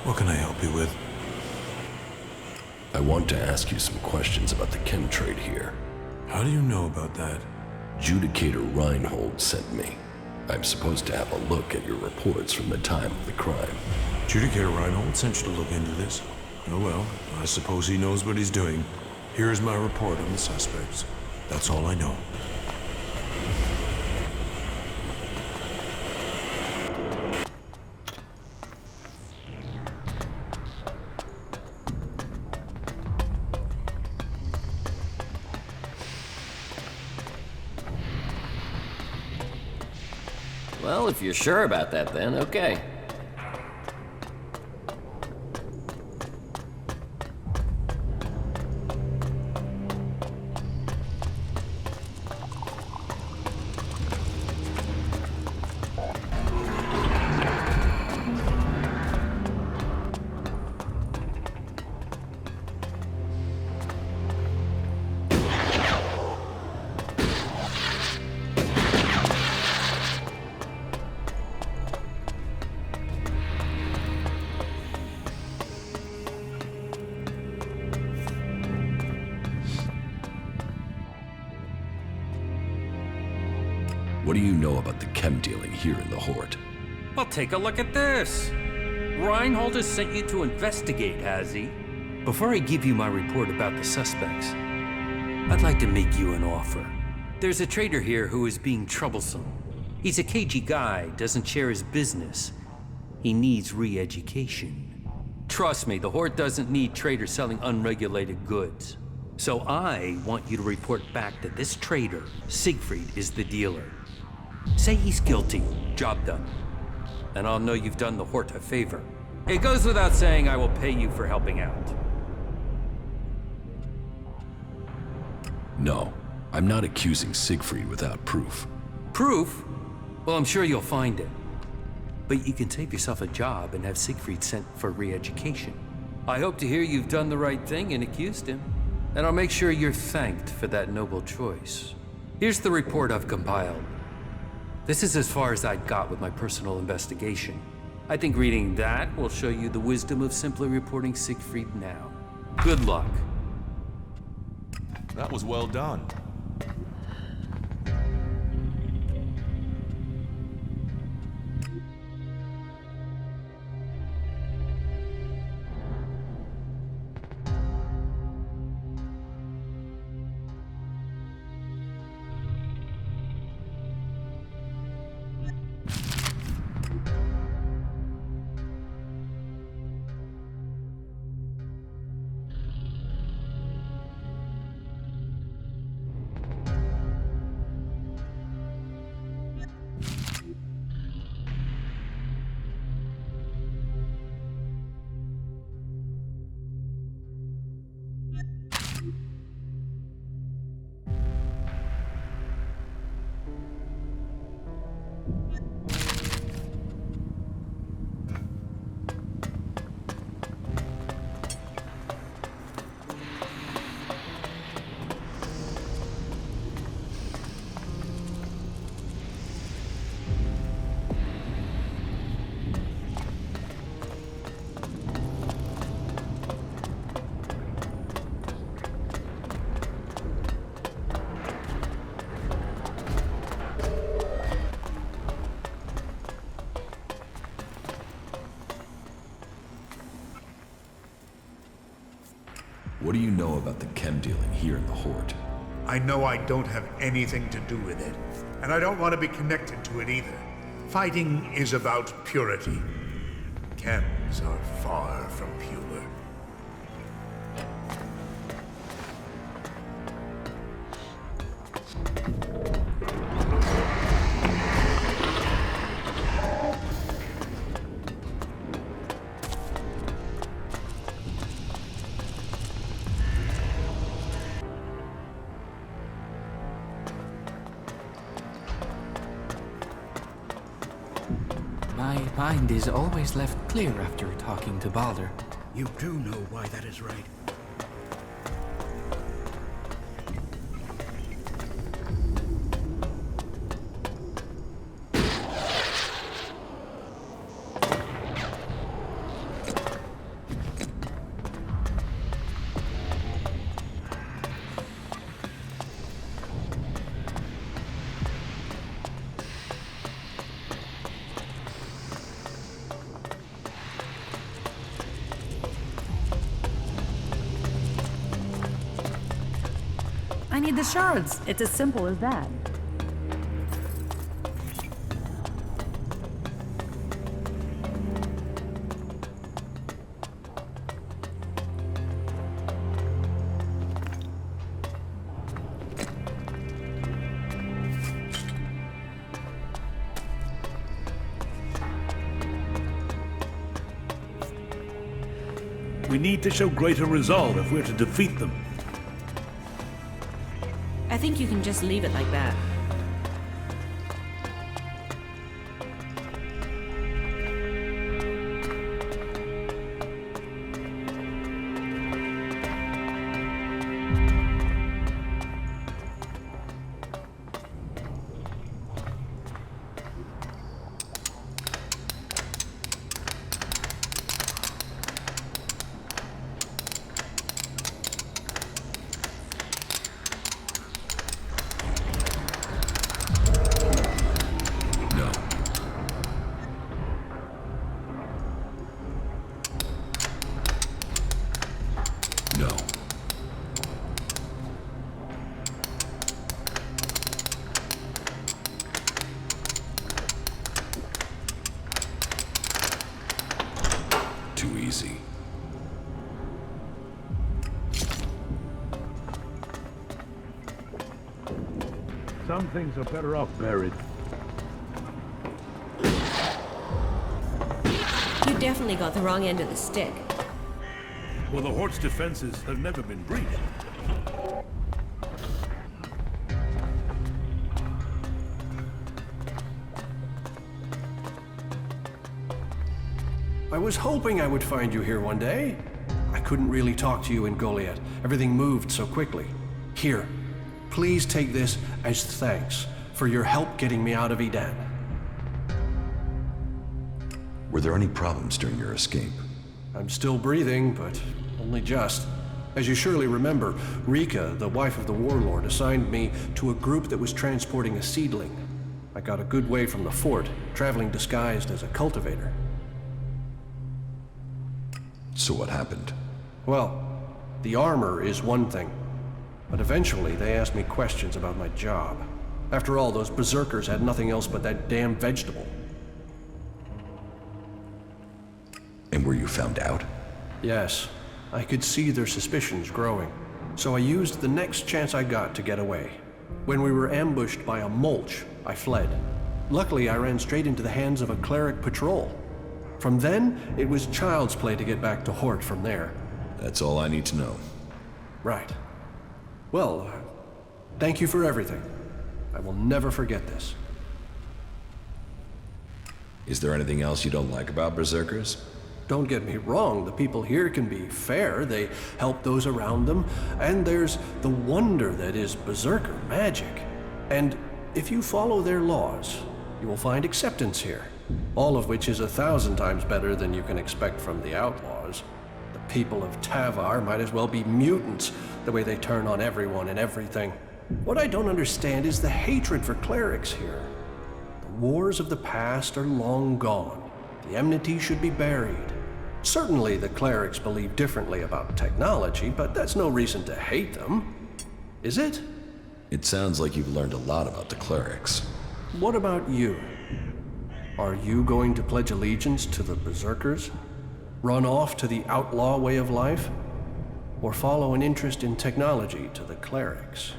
What can I help you with? I want to ask you some questions about the chem trade here. How do you know about that? Judicator Reinhold sent me. I'm supposed to have a look at your reports from the time of the crime. Judicator Reinhold sent you to look into this? Oh well, I suppose he knows what he's doing. Here's my report on the suspects. That's all I know. Well, if you're sure about that, then okay. What do you know about the chem dealing here in the Horde? Well, take a look at this. Reinhold has sent you to investigate, has he? Before I give you my report about the suspects, I'd like to make you an offer. There's a trader here who is being troublesome. He's a cagey guy, doesn't share his business. He needs re-education. Trust me, the Horde doesn't need traders selling unregulated goods. So I want you to report back that this trader, Siegfried, is the dealer. Say he's guilty, job done. And I'll know you've done the Horde a favor. It goes without saying I will pay you for helping out. No, I'm not accusing Siegfried without proof. Proof? Well, I'm sure you'll find it. But you can save yourself a job and have Siegfried sent for re-education. I hope to hear you've done the right thing and accused him. And I'll make sure you're thanked for that noble choice. Here's the report I've compiled. This is as far as I'd got with my personal investigation. I think reading that will show you the wisdom of simply reporting Siegfried now. Good luck. That was well done. What do you know about the chem dealing here in the Horde? I know I don't have anything to do with it, and I don't want to be connected to it either. Fighting is about purity. Chems are far from pure. My mind is always left clear after talking to Baldur. You do know why that is right. I need the shards. It's as simple as that. We need to show greater resolve if we're to defeat them. I think you can just leave it like that. Some things are better off buried. You definitely got the wrong end of the stick. Well, the Hort's defenses have never been breached. I was hoping I would find you here one day. I couldn't really talk to you in Goliath. Everything moved so quickly. Here, please take this as thanks for your help getting me out of Edan. Were there any problems during your escape? I'm still breathing, but only just. As you surely remember, Rika, the wife of the warlord, assigned me to a group that was transporting a seedling. I got a good way from the fort, traveling disguised as a cultivator. So what happened? Well, the armor is one thing, but eventually they asked me questions about my job. After all, those berserkers had nothing else but that damn vegetable. And were you found out? Yes, I could see their suspicions growing, so I used the next chance I got to get away. When we were ambushed by a mulch, I fled. Luckily, I ran straight into the hands of a cleric patrol. From then, it was child's play to get back to Hort from there. That's all I need to know. Right. Well, thank you for everything. I will never forget this. Is there anything else you don't like about berserkers? Don't get me wrong, the people here can be fair, they help those around them, and there's the wonder that is berserker magic. And if you follow their laws, you will find acceptance here. All of which is 1,000 times better than you can expect from the outlaws. The people of Tavar might as well be mutants, the way they turn on everyone and everything. What I don't understand is the hatred for clerics here. The wars of the past are long gone. The enmity should be buried. Certainly the clerics believe differently about technology, but that's no reason to hate them. Is it? It sounds like you've learned a lot about the clerics. What about you? Are you going to pledge allegiance to the berserkers? Run off to the outlaw way of life? Or follow an interest in technology to the clerics?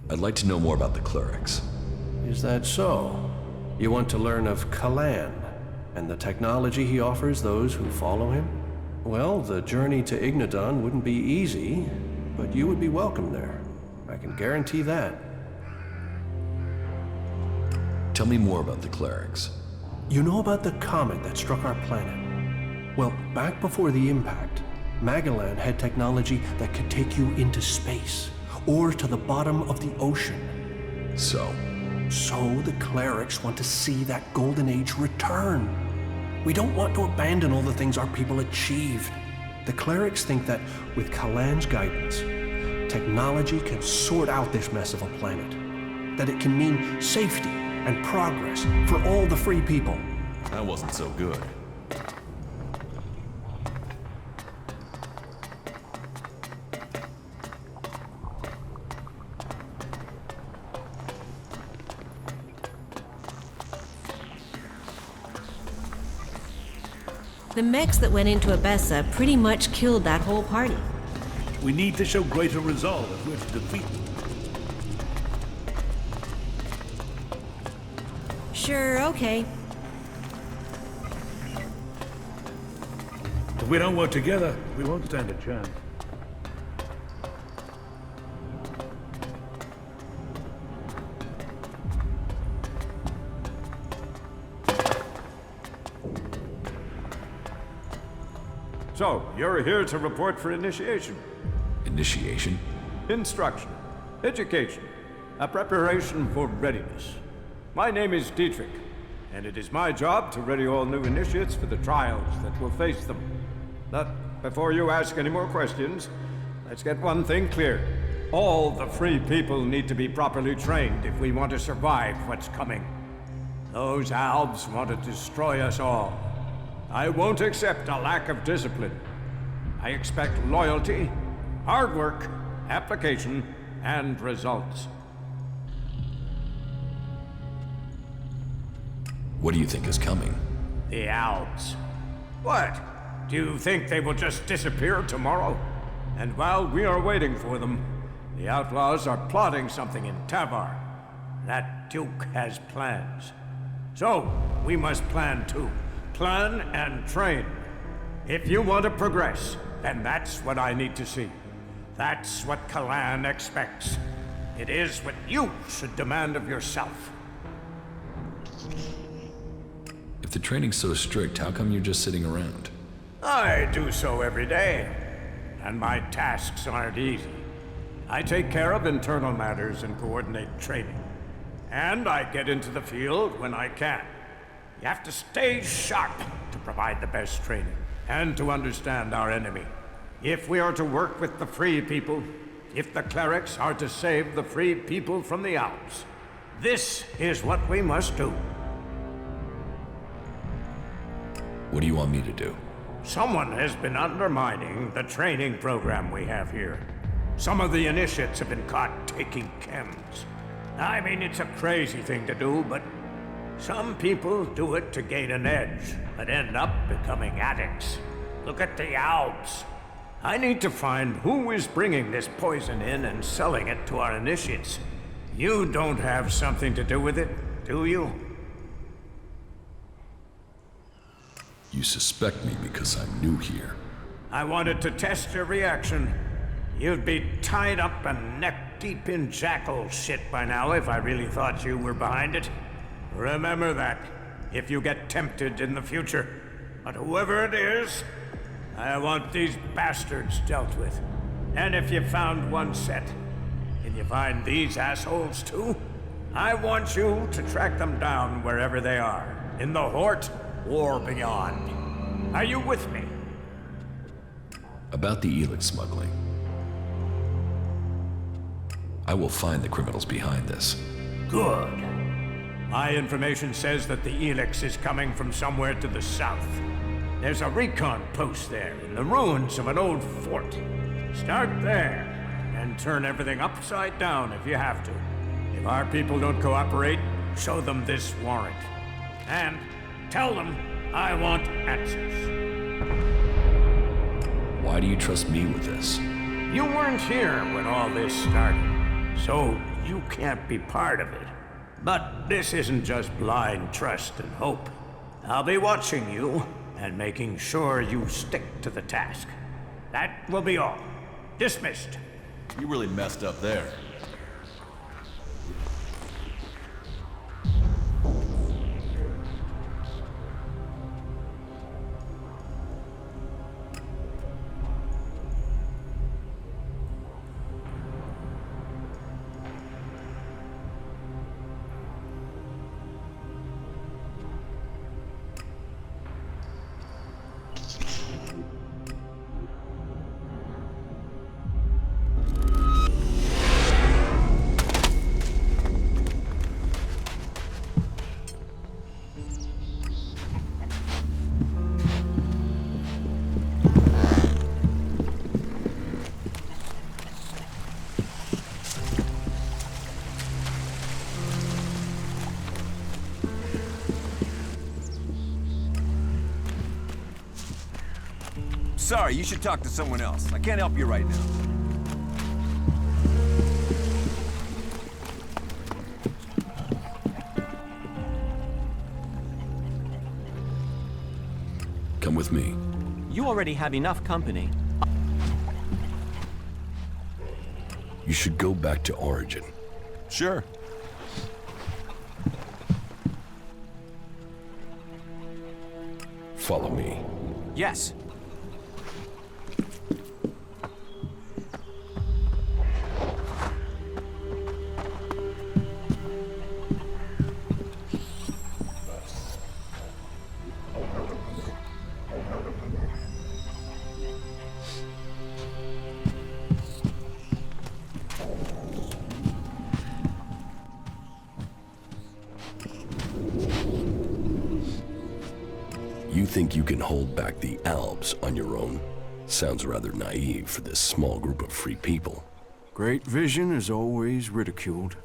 I'd like to know more about the clerics. Is that so? You want to learn of Kalan and the technology he offers those who follow him? Well, the journey to Ignadon wouldn't be easy, but you would be welcome there. I can guarantee that. Tell me more about the clerics. You know about the comet that struck our planet? Well, back before the impact, Magellan had technology that could take you into space, or to the bottom of the ocean. So the clerics want to see that golden age return. We don't want to abandon all the things our people achieved. The clerics think that with Kalan's guidance, technology can sort out this mess of a planet. That it can mean safety and progress for all the free people. That wasn't so good. The mechs that went into Abessa pretty much killed that whole party. We need to show greater resolve if we're to defeat them. Sure, okay. If we don't work together, we won't stand a chance. So, you're here to report for initiation. Initiation? Instruction, education, a preparation for readiness. My name is Dietrich, and it is my job to ready all new initiates for the trials that will face them. But before you ask any more questions, let's get one thing clear. All the free people need to be properly trained if we want to survive what's coming. Those Albs want to destroy us all. I won't accept a lack of discipline. I expect loyalty, hard work, application, and results. What do you think is coming? The Albs. What? Do you think they will just disappear tomorrow? And while we are waiting for them, the outlaws are plotting something in Tavar. That Duke has plans. So, we must plan too. Plan and train. If you want to progress, then that's what I need to see. That's what Kalan expects. It is what you should demand of yourself. If the training's so strict, how come you're just sitting around? I do so every day, and my tasks aren't easy. I take care of internal matters and coordinate training. And I get into the field when I can. You have to stay sharp to provide the best training, and to understand our enemy. If we are to work with the free people, if the clerics are to save the free people from the Alps, this is what we must do. What do you want me to do? Someone has been undermining the training program we have here. Some of the initiates have been caught taking chems. I mean, it's a crazy thing to do, but some people do it to gain an edge, but end up becoming addicts. Look at the Alps. I need to find who is bringing this poison in and selling it to our initiates. You don't have something to do with it, do you? You suspect me because I'm new here. I wanted to test your reaction. You'd be tied up and neck-deep in jackal shit by now if I really thought you were behind it. Remember that, if you get tempted in the future. But whoever it is, I want these bastards dealt with. And if you found one set, can you find these assholes too? I want you to track them down wherever they are, in the Hort or beyond. Are you with me? About the ELEX smuggling. I will find the criminals behind this. Good. My information says that the ELEX is coming from somewhere to the south. There's a recon post there, in the ruins of an old fort. Start there, and turn everything upside down if you have to. If our people don't cooperate, show them this warrant. And tell them I want answers. Why do you trust me with this? You weren't here when all this started, so you can't be part of it. But this isn't just blind trust and hope. I'll be watching you and making sure you stick to the task. That will be all. Dismissed. You really messed up there. Sorry, you should talk to someone else. I can't help you right now. Come with me. You already have enough company. You should go back to Origin. Sure. Follow me. Yes. You think you can hold back the Alps on your own? Sounds rather naive for this small group of free people. Great vision is always ridiculed.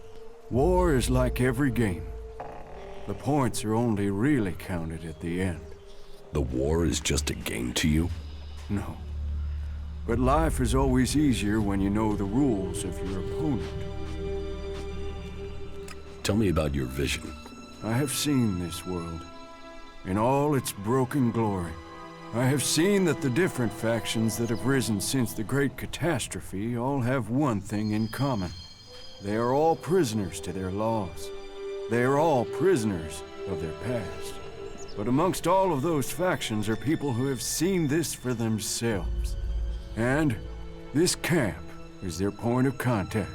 War is like every game. The points are only really counted at the end. The war is just a game to you? No. But life is always easier when you know the rules of your opponent. Tell me about your vision. I have seen this world in all its broken glory. I have seen that the different factions that have risen since the Great Catastrophe all have one thing in common. They are all prisoners to their laws. They are all prisoners of their past. But amongst all of those factions are people who have seen this for themselves. And this camp is their point of contact.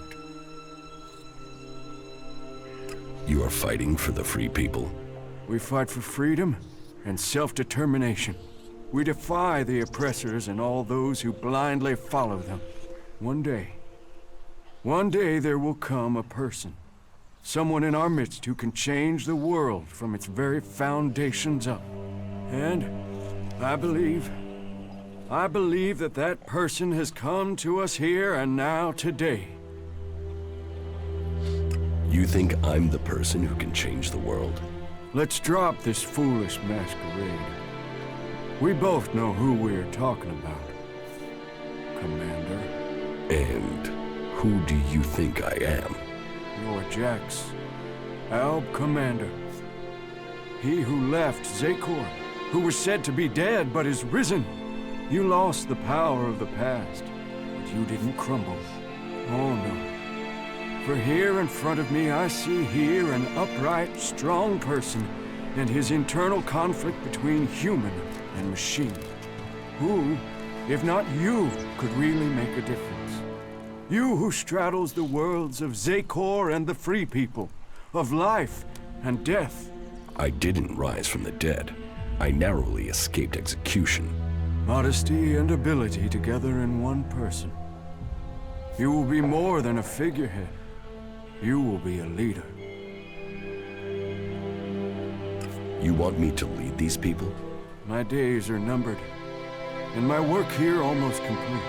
You are fighting for the free people? We fight for freedom and self-determination. We defy the oppressors and all those who blindly follow them. One day there will come a person, someone in our midst who can change the world from its very foundations up. And I believe that that person has come to us here and now today. You think I'm the person who can change the world? Let's drop this foolish masquerade. We both know who we're talking about, Commander. And who do you think I am? You're Jax, Alb Commander. He who left Zakor, who was said to be dead but is risen. You lost the power of the past, but you didn't crumble. Oh no. For here in front of me I see here an upright, strong person and his internal conflict between human and machine. Who, if not you, could really make a difference? You who straddles the worlds of Zakor and the Free People, of life and death. I didn't rise from the dead. I narrowly escaped execution. Modesty and ability together in one person. You will be more than a figurehead. You will be a leader. You want me to lead these people? My days are numbered, and my work here almost complete.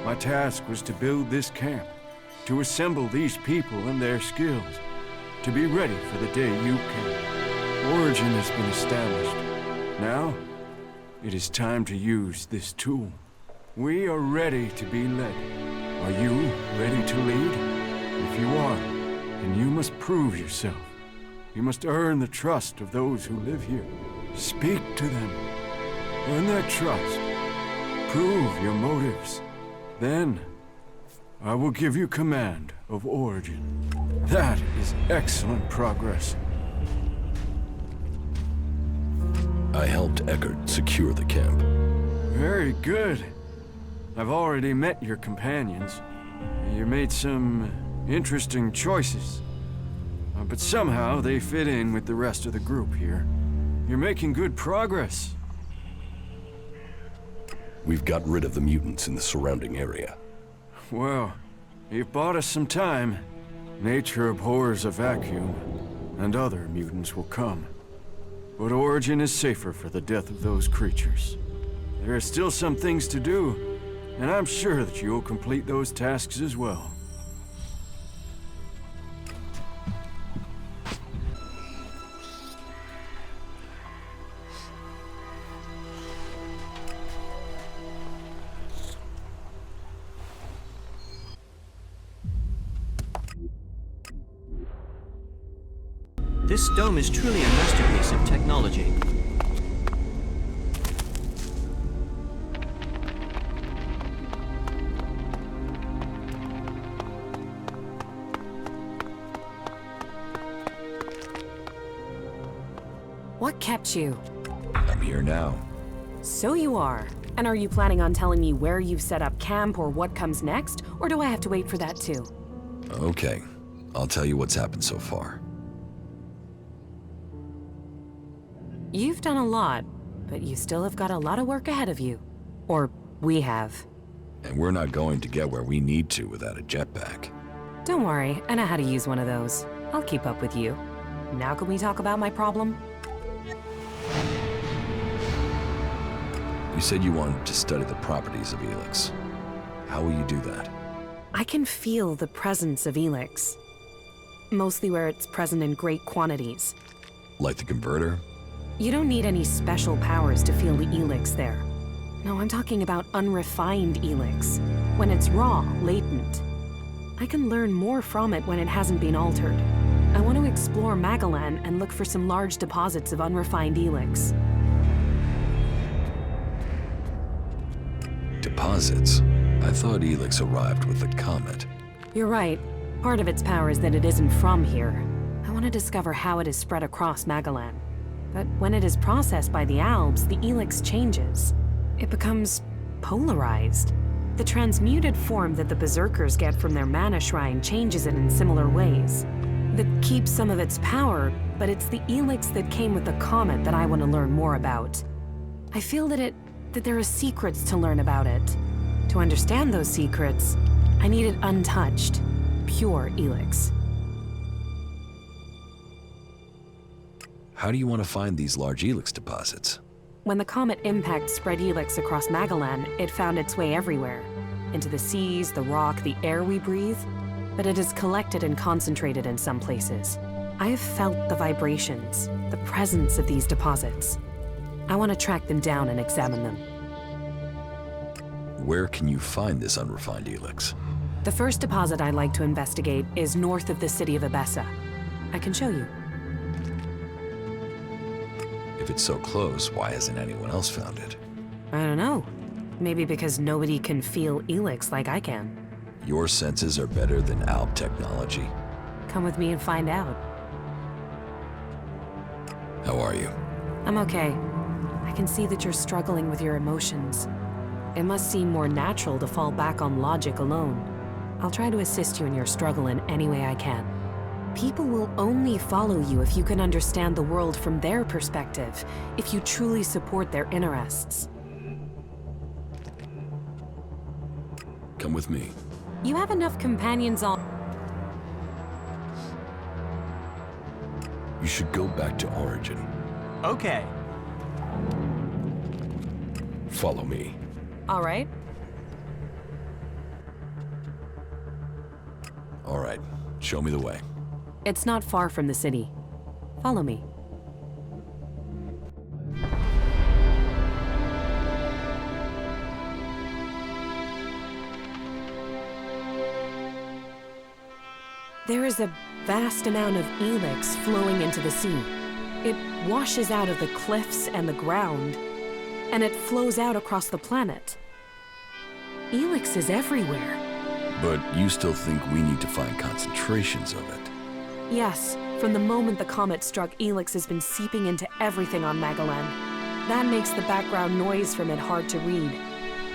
My task was to build this camp, to assemble these people and their skills, to be ready for the day you came. Origin has been established. Now, it is time to use this tool. We are ready to be led. Are you ready to lead? If you are, then you must prove yourself. You must earn the trust of those who live here. Speak to them. Earn their trust. Prove your motives. Then, I will give you command of Origin. That is excellent progress. I helped Eckert secure the camp. Very good. I've already met your companions. You made some interesting choices. But somehow they fit in with the rest of the group here. You're making good progress. We've got rid of the mutants in the surrounding area. Well, you've bought us some time. Nature abhors a vacuum, and other mutants will come. But Origin is safer for the death of those creatures. There are still some things to do, and I'm sure that you'll complete those tasks as well. This dome is truly a masterpiece of technology. What kept you? I'm here now. So you are. And are you planning on telling me where you've set up camp or what comes next? Or do I have to wait for that too? Okay, I'll tell you what's happened so far. You've done a lot, but you still have got a lot of work ahead of you. Or we have. And we're not going to get where we need to without a jetpack. Don't worry, I know how to use one of those. I'll keep up with you. Now can we talk about my problem? You said you wanted to study the properties of ELEX. How will you do that? I can feel the presence of ELEX. Mostly where it's present in great quantities. Like the converter? You don't need any special powers to feel the ELEX there. No, I'm talking about unrefined ELEX. When it's raw, latent. I can learn more from it when it hasn't been altered. I want to explore Magalan and look for some large deposits of unrefined ELEX. Deposits? I thought ELEX arrived with the comet. You're right. Part of its power is that it isn't from here. I want to discover how it is spread across Magalan. But when it is processed by the Alps, the ELEX changes. It becomes polarized. The transmuted form that the Berserkers get from their mana shrine changes it in similar ways. That keeps some of its power, but it's the ELEX that came with the comet that I want to learn more about. I feel that there are secrets to learn about it. To understand those secrets, I need it untouched, pure ELEX. How do you want to find these large ELEX deposits? When the comet impact spread ELEX across Magalan, it found its way everywhere. Into the seas, the rock, the air we breathe. But it is collected and concentrated in some places. I have felt the vibrations, the presence of these deposits. I want to track them down and examine them. Where can you find this unrefined ELEX? The first deposit I'd like to investigate is north of the city of Abessa. I can show you. If it's so close, why hasn't anyone else found it? I don't know. Maybe because nobody can feel ELEX like I can. Your senses are better than Alp technology. Come with me and find out. How are you? I'm okay. I can see that you're struggling with your emotions. It must seem more natural to fall back on logic alone. I'll try to assist you in your struggle in any way I can. People will only follow you if you can understand the world from their perspective, if you truly support their interests. Come with me. You have enough companions on... You should go back to Origin. Okay. Follow me. All right. All right. Show me the way. It's not far from the city. Follow me. There is a vast amount of ELEX flowing into the sea. It washes out of the cliffs and the ground, and it flows out across the planet. ELEX is everywhere. But you still think we need to find concentrations of it? Yes, from the moment the comet struck, ELEX has been seeping into everything on Magalan. That makes the background noise from it hard to read.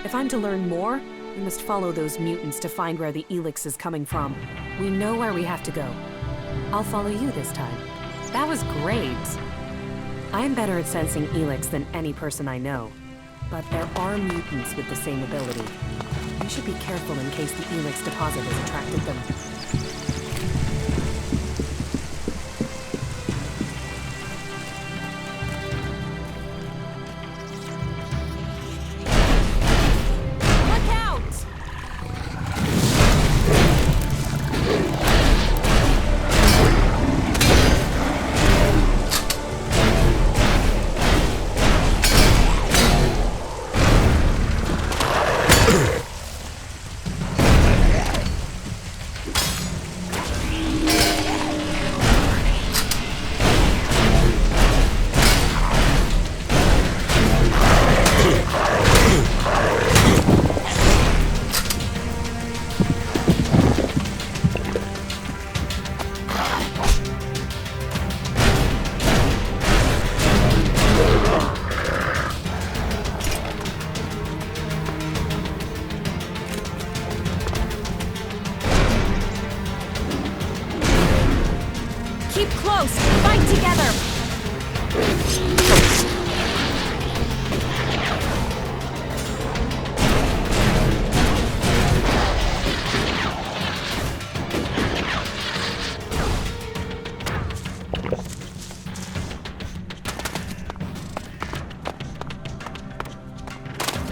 If I'm to learn more, we must follow those mutants to find where the ELEX is coming from. We know where we have to go. I'll follow you this time. That was great. I'm better at sensing ELEX than any person I know. But there are mutants with the same ability. You should be careful in case the ELEX deposit has attracted them.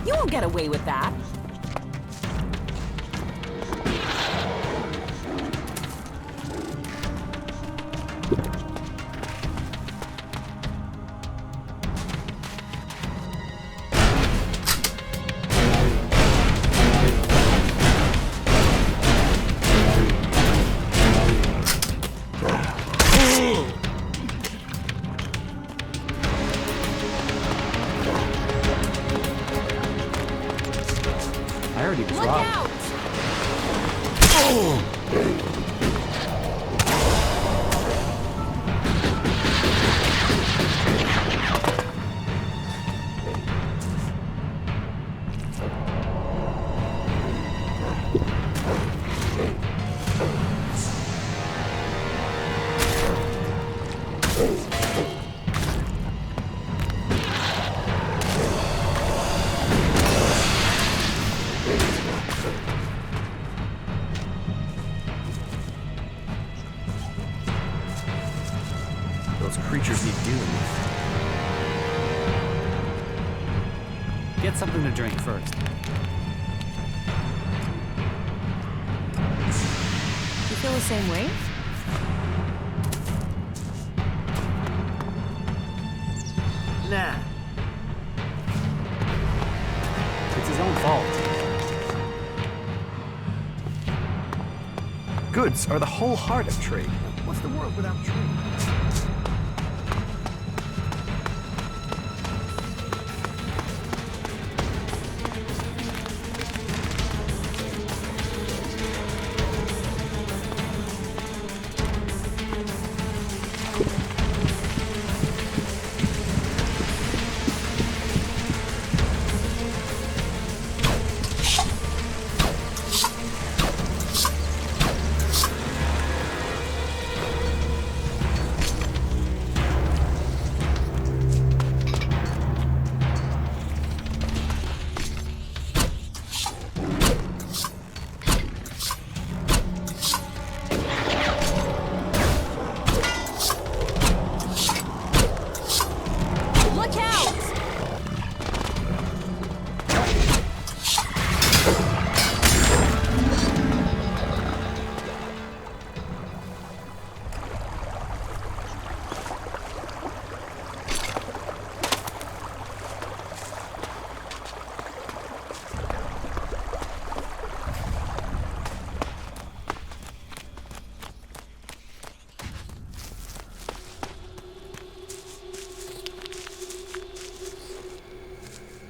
You won't get away with that. Those creatures need dealing with. Get something to drink first. You feel the same way? Nah. It's his own fault. Goods are the whole heart of trade. What's the world without trade?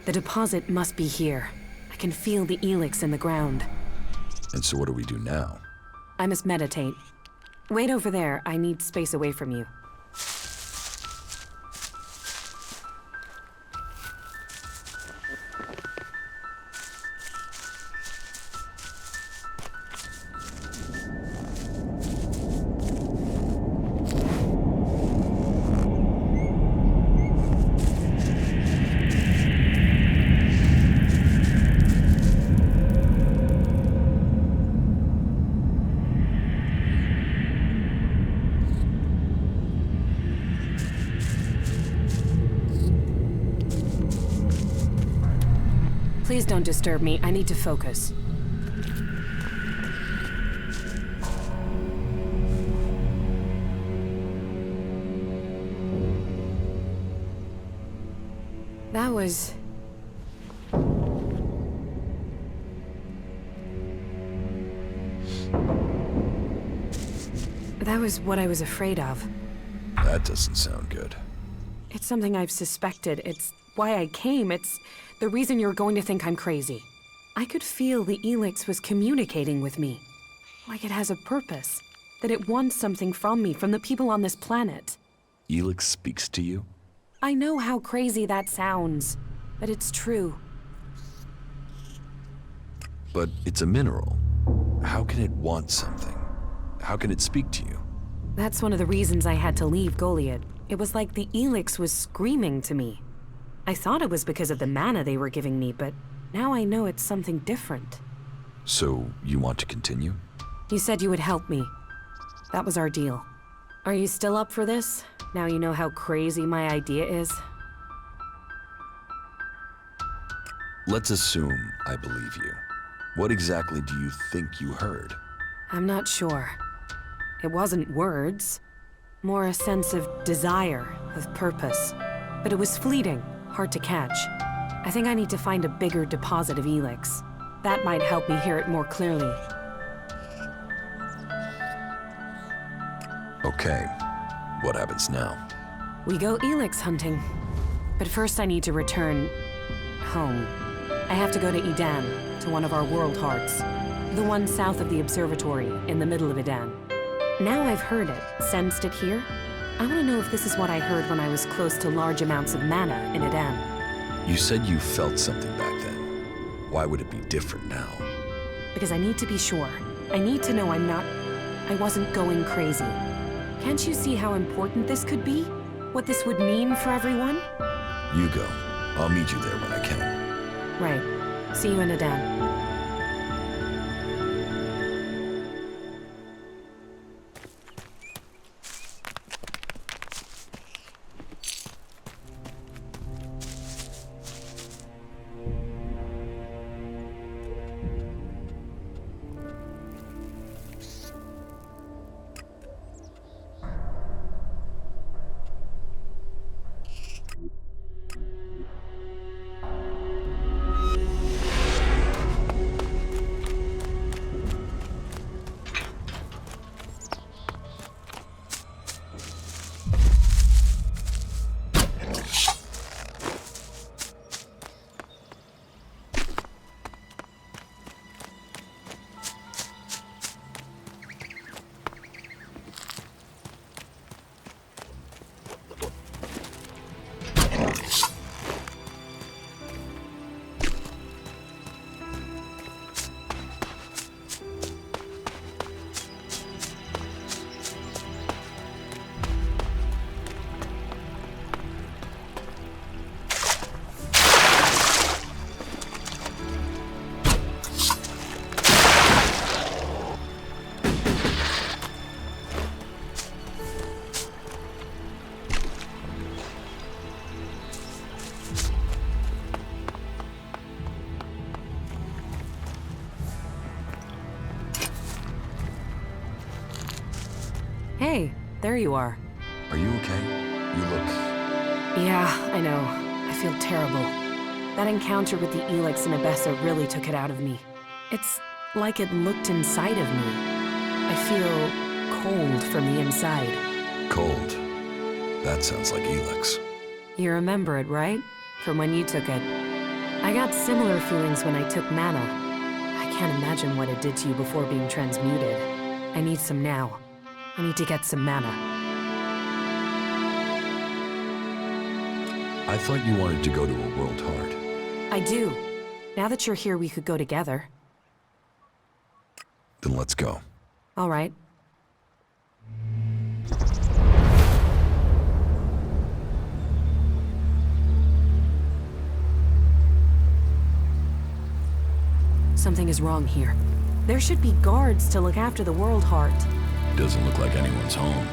The deposit must be here. I can feel the ELEX in the ground. And so what do we do now? I must meditate. Wait over there. I need space away from you. Please don't disturb me. I need to focus. That was... That was what I was afraid of. That doesn't sound good. It's something I've suspected. It's why I came. It's the reason you're going to think I'm crazy. I could feel the ELEX was communicating with me. Like it has a purpose. That it wants something from me, from the people on this planet. ELEX speaks to you? I know how crazy that sounds, but it's true. But it's a mineral. How can it want something? How can it speak to you? That's one of the reasons I had to leave Goliad. It was like the ELEX was screaming to me. I thought it was because of the mana they were giving me, but now I know it's something different. So, you want to continue? You said you would help me. That was our deal. Are you still up for this? Now you know how crazy my idea is? Let's assume I believe you. What exactly do you think you heard? I'm not sure. It wasn't words. More a sense of desire, of purpose. But it was fleeting, hard to catch. I think I need to find a bigger deposit of ELEX. That might help me hear it more clearly. Okay. What happens now? We go ELEX hunting. But first I need to return... home. I have to go to Edan, to one of our world hearts. The one south of the observatory, in the middle of Edan. Now I've heard it, sensed it here. I want to know if this is what I heard when I was close to large amounts of mana in Edan. You said you felt something back then. Why would it be different now? Because I need to be sure. I need to know I wasn't going crazy. Can't you see how important this could be? What this would mean for everyone? You go. I'll meet you there when I can. Right. See you in Edan. Hey, there you are. Are you okay? You look... Yeah, I know. I feel terrible. That encounter with the ELEX in Abessa really took it out of me. It's like it looked inside of me. I feel cold from the inside. Cold? That sounds like ELEX. You remember it, right? From when you took it. I got similar feelings when I took mana. I can't imagine what it did to you before being transmuted. I need some now. I need to get some mana. I thought you wanted to go to a world heart. I do. Now that you're here, we could go together. Then let's go. All right. Something is wrong here. There should be guards to look after the World Heart. Doesn't look like anyone's home.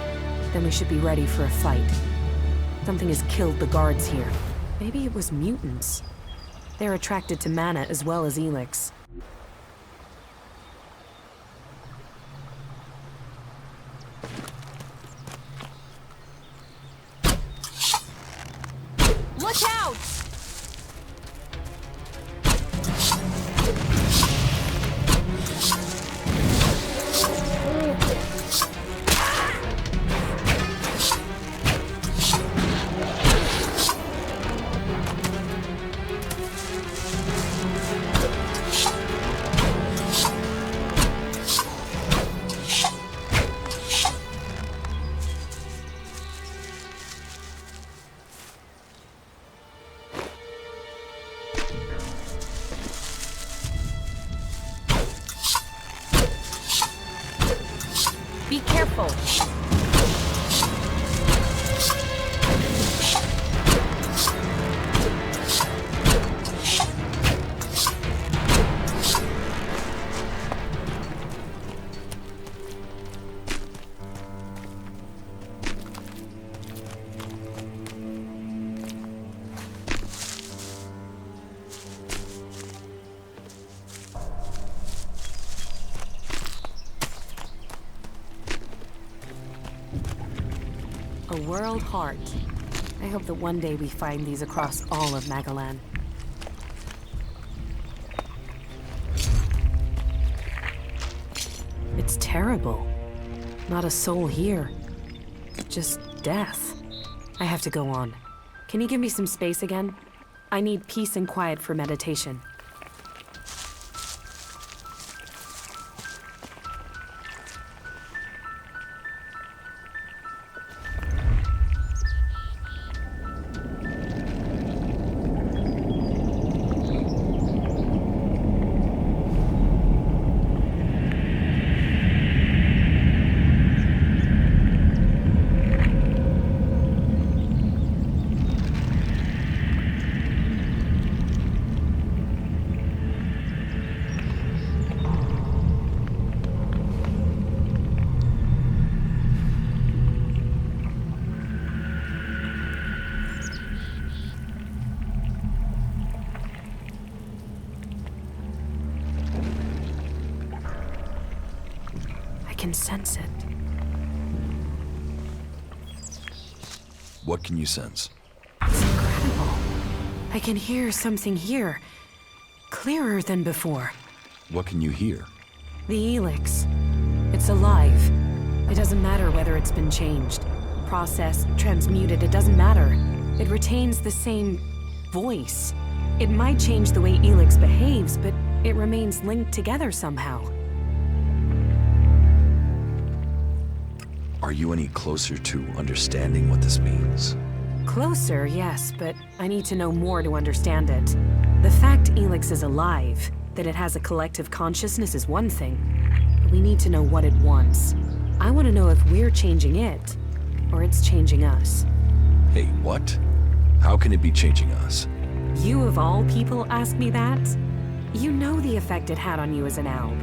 Then we should be ready for a fight. Something has killed the guards here. Maybe it was mutants. They're attracted to mana as well as ELEX. Watch out! Be careful. A World Heart. I hope that one day we find these across all of Magalan. It's terrible. Not a soul here. Just death. I have to go on. Can you give me some space again? I need peace and quiet for meditation. can sense it. What can you sense? It's incredible. I can hear something here. Clearer than before. What can you hear? The ELEX. It's alive. It doesn't matter whether it's been changed, processed, transmuted, it doesn't matter. It retains the same voice. It might change the way ELEX behaves, but it remains linked together somehow. Are you any closer to understanding what this means? Closer, yes, but I need to know more to understand it. The fact ELEX is alive, that it has a collective consciousness is one thing, but we need to know what it wants. I want to know if we're changing it, or it's changing us. Hey, what? How can it be changing us? You of all people ask me that? You know the effect it had on you as an alb.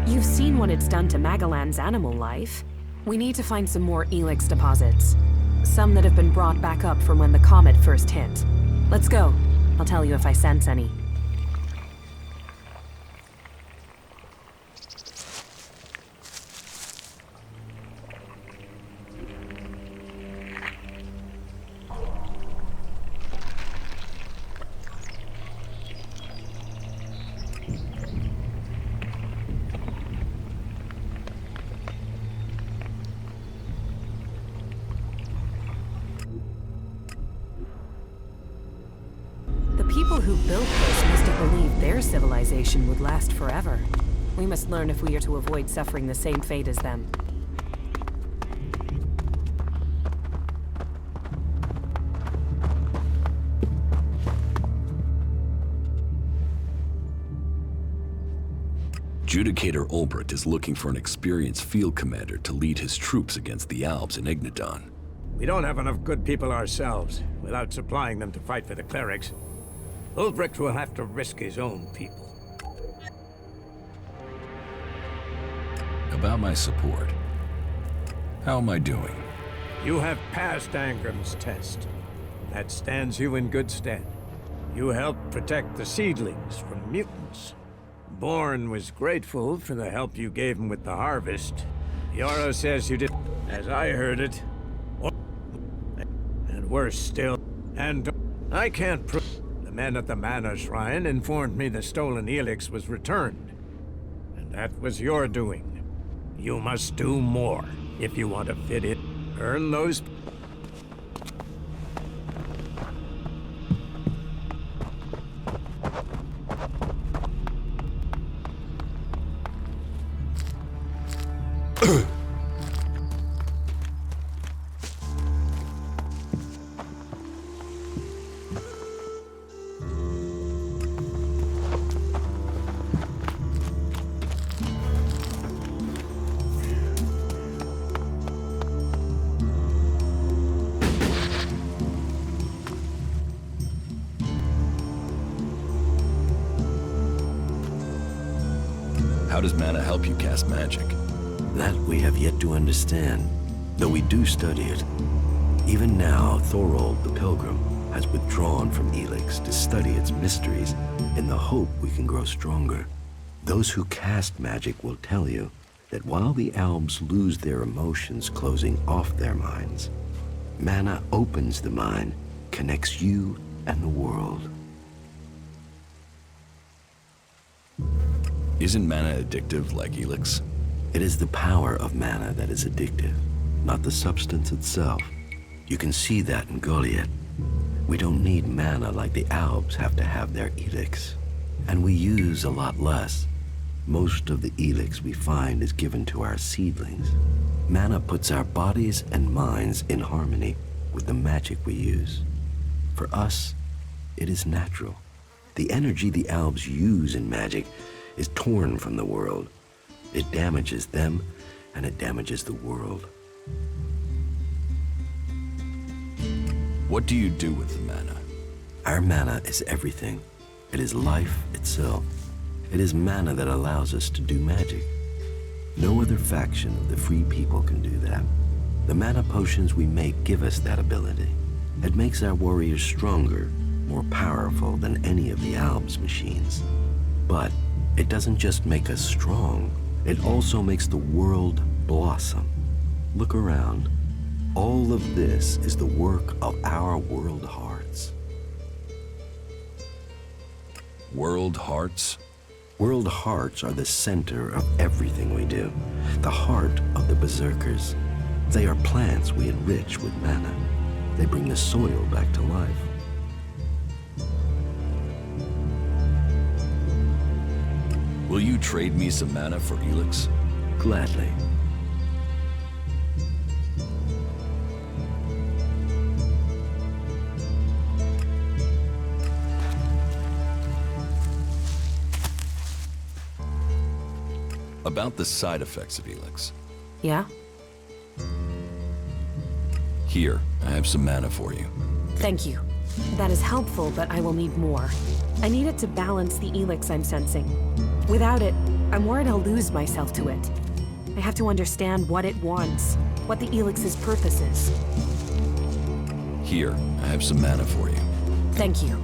You've seen what it's done to Magellan's animal life. We need to find some more ELEX deposits. Some that have been brought back up from when the comet first hit. Let's go. I'll tell you if I sense any. People who built this must have believed their civilization would last forever. We must learn if we are to avoid suffering the same fate as them. Judicator Ulbricht is looking for an experienced field commander to lead his troops against the Albs in Ignadon. We don't have enough good people ourselves, without supplying them to fight for the clerics. Ulbricht will have to risk his own people. About my support. How am I doing? You have passed Angram's test. That stands you in good stead. You helped protect the seedlings from mutants. Bourne was grateful for the help you gave him with the harvest. Yara says you did, as I heard it. And worse still, and I can't prove. The men at the Mana Shrine informed me the stolen ELEX was returned. And that was your doing. You must do more if you want to fit in. Earn those... How does mana help you cast magic? That we have yet to understand, though we do study it. Even now, Thorold the Pilgrim has withdrawn from ELEX to study its mysteries in the hope we can grow stronger. Those who cast magic will tell you that while the Albs lose their emotions closing off their minds, mana opens the mind, connects you and the world. Isn't mana addictive like ELEX? It is the power of mana that is addictive, not the substance itself. You can see that in Goliath. We don't need mana like the Albs have to have their ELEX. And we use a lot less. Most of the ELEX we find is given to our seedlings. Mana puts our bodies and minds in harmony with the magic we use. For us, it is natural. The energy the Albs use in magic is torn from the world. It damages them, and it damages the world. What do you do with the mana? Our mana is everything. It is life itself. It is mana that allows us to do magic. No other faction of the free people can do that. The mana potions we make give us that ability. It makes our warriors stronger, more powerful than any of the Albs' machines. But it doesn't just make us strong, it also makes the world blossom. Look around. All of this is the work of our world hearts. World hearts? World hearts are the center of everything we do. The heart of the berserkers. They are plants we enrich with mana. They bring the soil back to life. Will you trade me some mana for ELEX? Gladly. About the side effects of ELEX. Yeah? Here, I have some mana for you. Thank you. That is helpful, but I will need more. I need it to balance the ELEX I'm sensing. Without it, I'm worried I'll lose myself to it. I have to understand what it wants, what the ELEX's purpose is. Here, I have some mana for you. Thank you.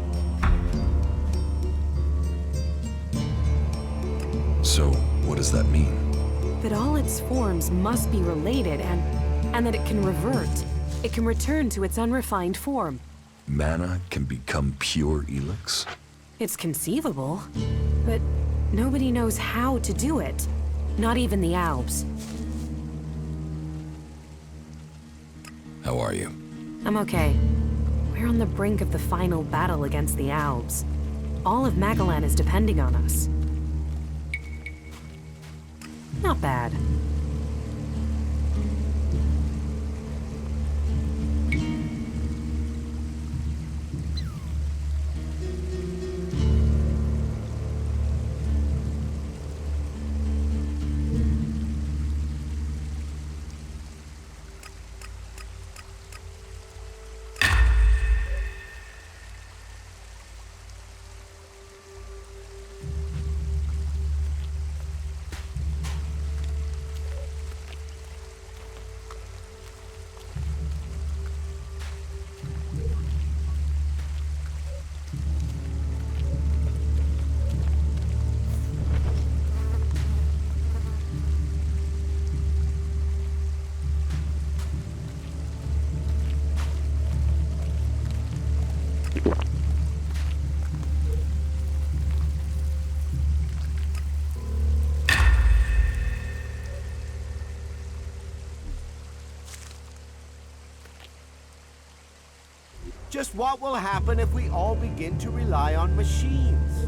So, what does that mean? That all its forms must be related and that it can revert. It can return to its unrefined form. Mana can become pure ELEX? It's conceivable, but nobody knows how to do it. Not even the Alps. How are you? I'm okay. We're on the brink of the final battle against the Alps. All of Magellan is depending on us. Not bad. Just what will happen if we all begin to rely on machines?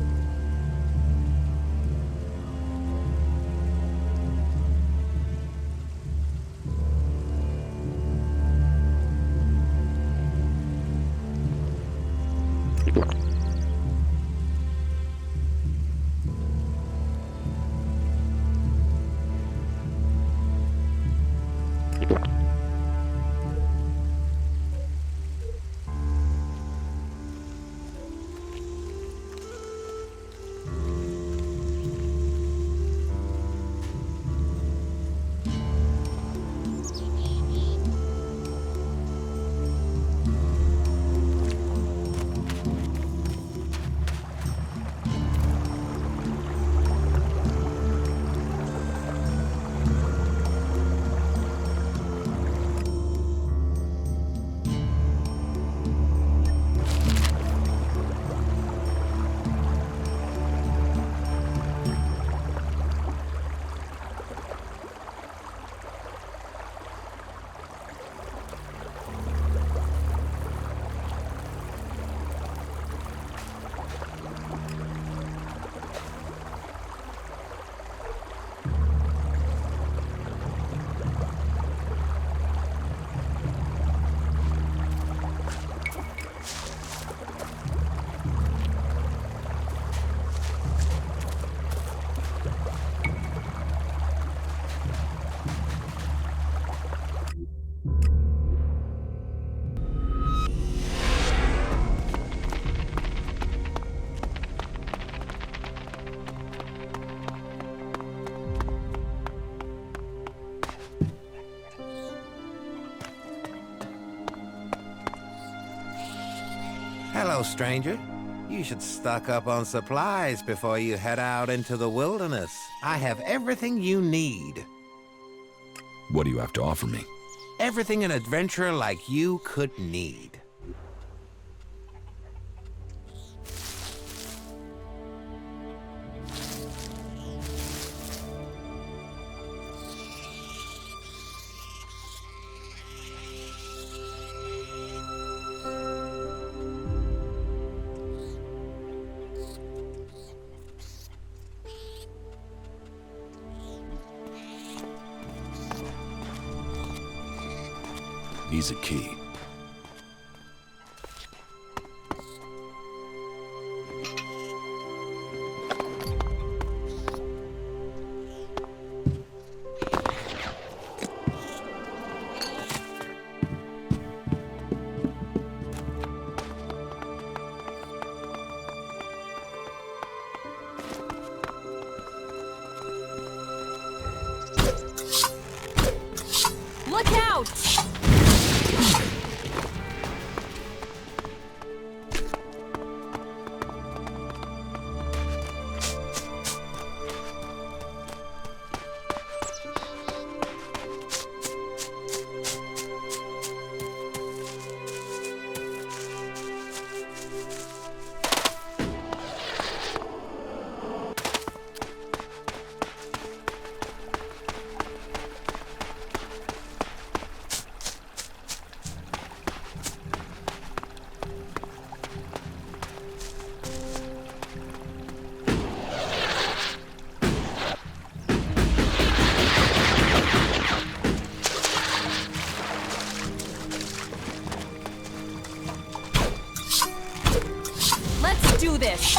Hello, stranger. You should stock up on supplies before you head out into the wilderness. I have everything you need. What do you have to offer me? Everything an adventurer like you could need. Needs a key. Look out! Let's do this!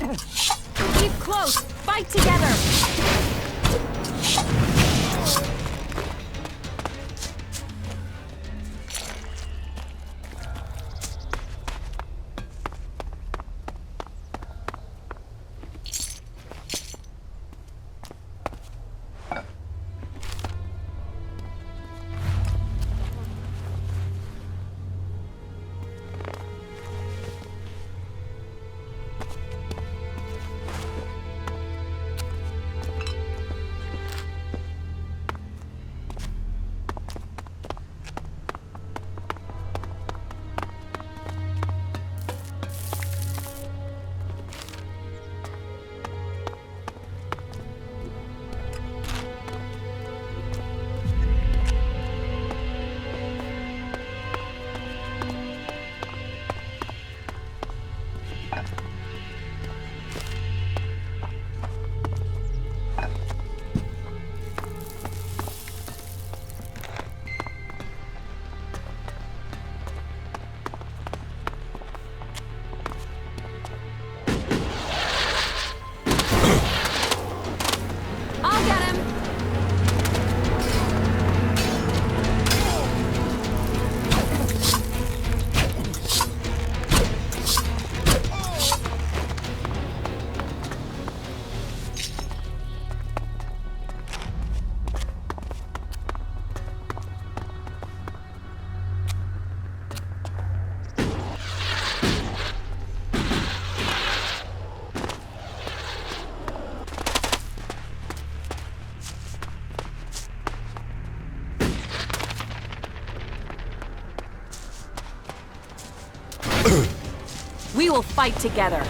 Keep close! Fight together! We will fight together.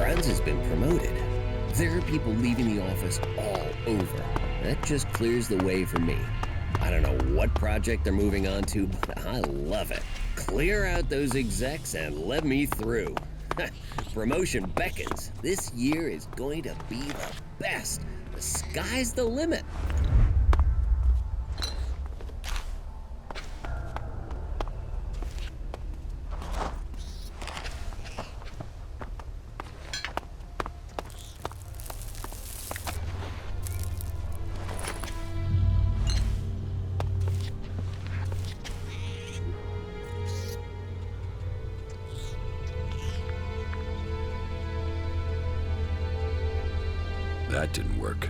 Franz has been promoted. There are people leaving the office all over. That just clears the way for me. I don't know what project they're moving on to, but I love it. Clear out those execs and let me through. Promotion beckons. This year is going to be the best. The sky's the limit. That didn't work.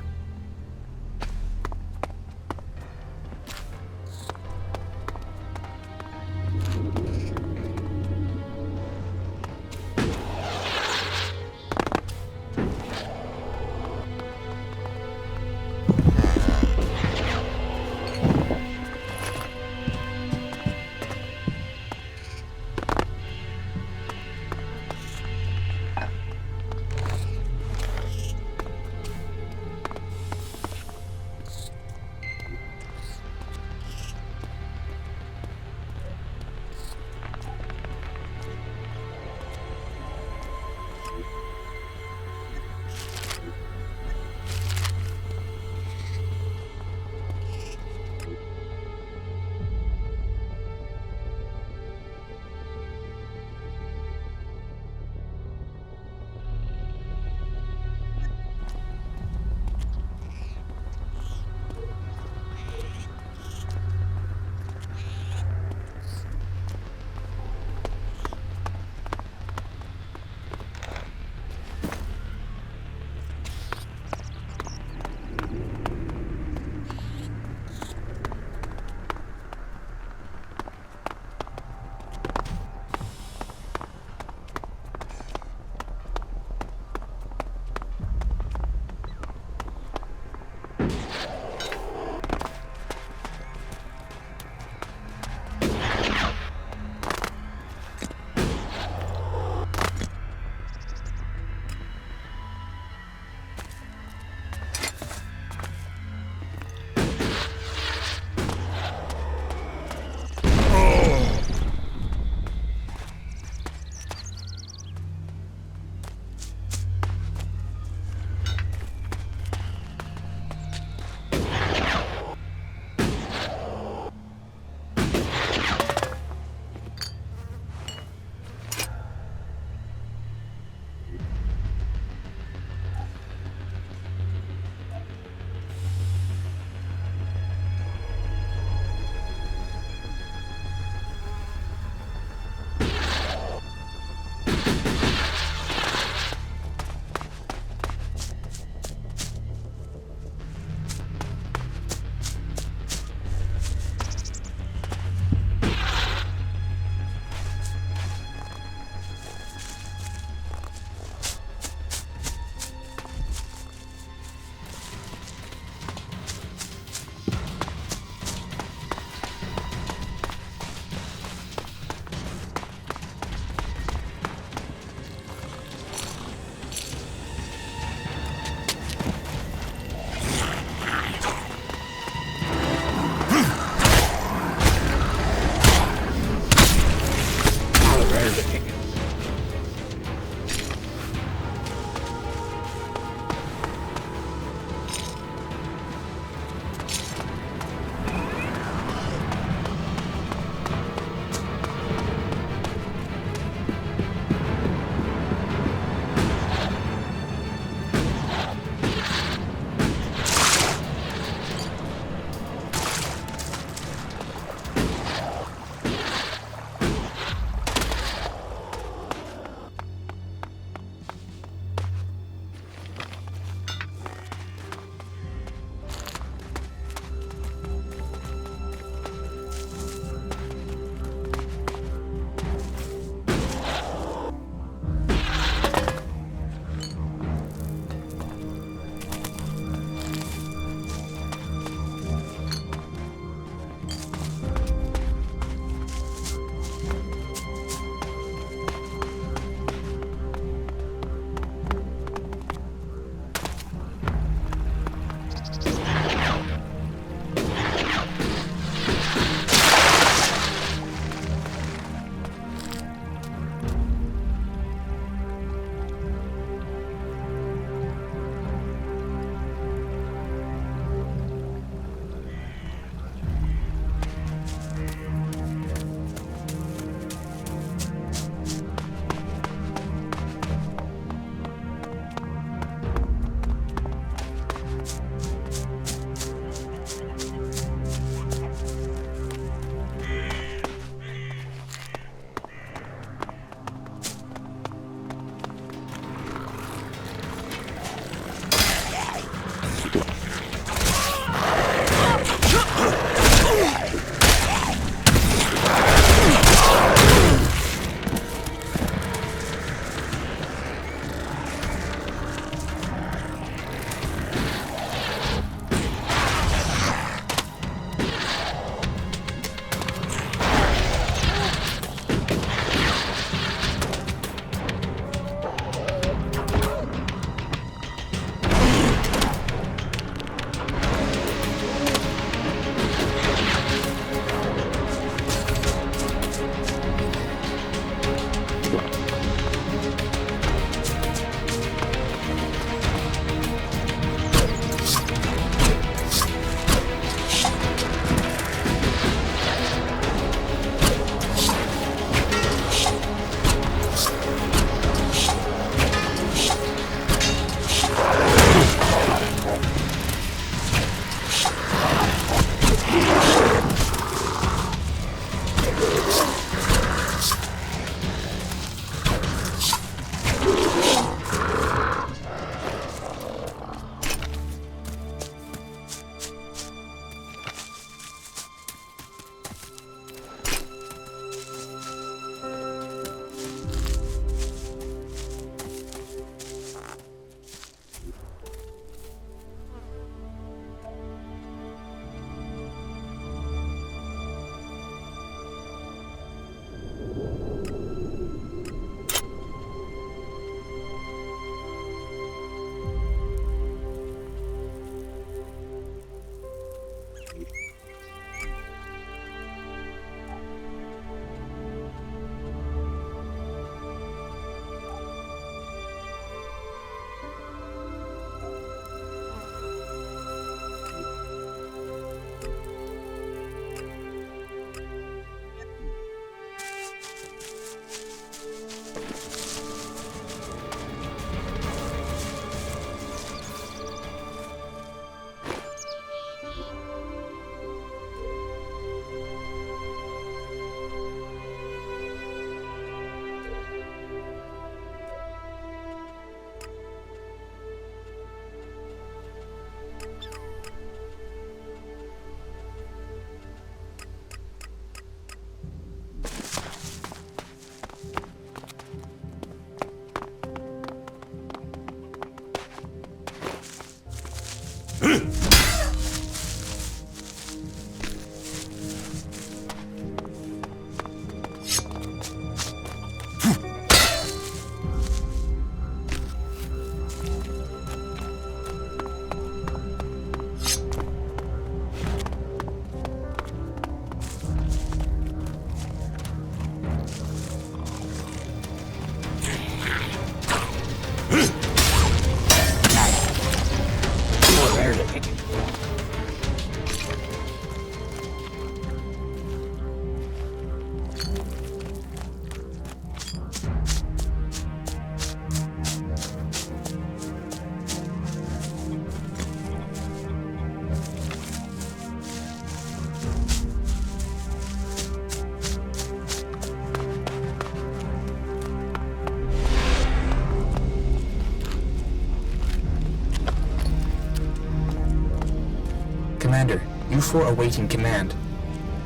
Commander, U4 awaiting command.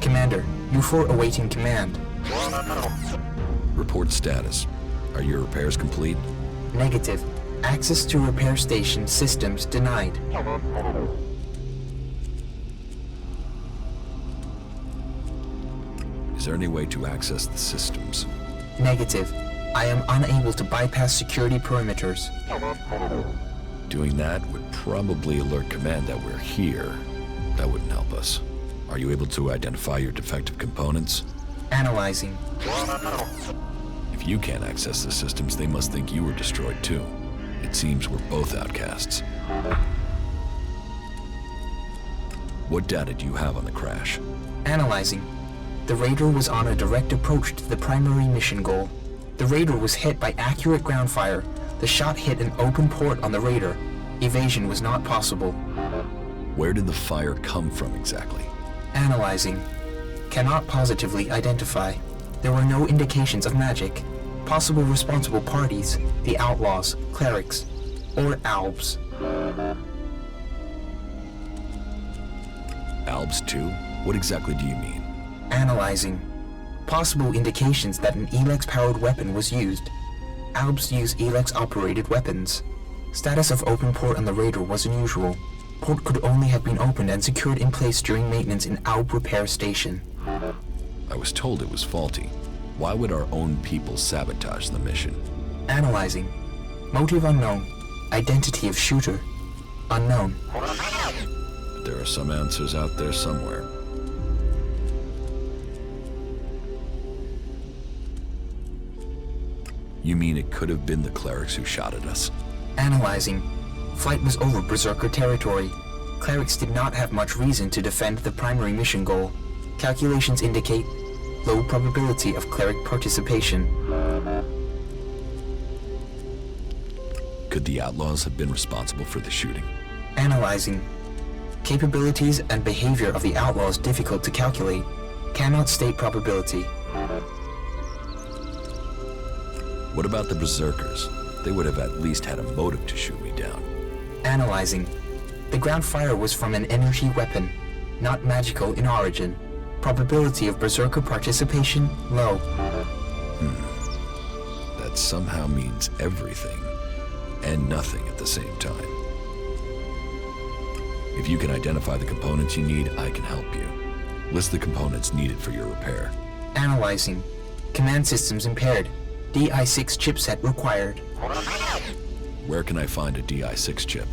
Commander, U4 awaiting command. Report status. Are your repairs complete? Negative. Access to repair station systems denied. Is there any way to access the systems? Negative. I am unable to bypass security perimeters. Doing that would probably alert command that we're here. That wouldn't help us. Are you able to identify your defective components? Analyzing. If you can't access the systems, they must think you were destroyed too. It seems we're both outcasts. What data do you have on the crash? Analyzing. The Raider was on a direct approach to the primary mission goal. The Raider was hit by accurate ground fire. The shot hit an open port on the Raider. Evasion was not possible. Where did the fire come from exactly? Analyzing. Cannot positively identify. There were no indications of magic. Possible responsible parties, the Outlaws, Clerics, or Albs. Albs too? What exactly do you mean? Analyzing. Possible indications that an ELEX-powered weapon was used. Albs use ELEX-operated weapons. Status of open port on the Raider was unusual. Port could only have been opened and secured in place during maintenance in Alb repair station. I was told it was faulty. Why would our own people sabotage the mission? Analyzing. Motive unknown. Identity of shooter unknown. There are some answers out there somewhere. You mean it could have been the clerics who shot at us? Analyzing. Flight was over Berserker territory. Clerics did not have much reason to defend the primary mission goal. Calculations indicate low probability of cleric participation. Could the Outlaws have been responsible for the shooting? Analyzing. Capabilities and behavior of the Outlaws difficult to calculate. Cannot state probability. What about the Berserkers? They would have at least had a motive to shoot me down. Analyzing. The ground fire was from an energy weapon, not magical in origin. Probability of Berserker participation, low. That somehow means everything and nothing at the same time. If you can identify the components you need, I can help you. List the components needed for your repair. Analyzing. Command systems impaired. DI6 chipset required. Where can I find a DI6 chip?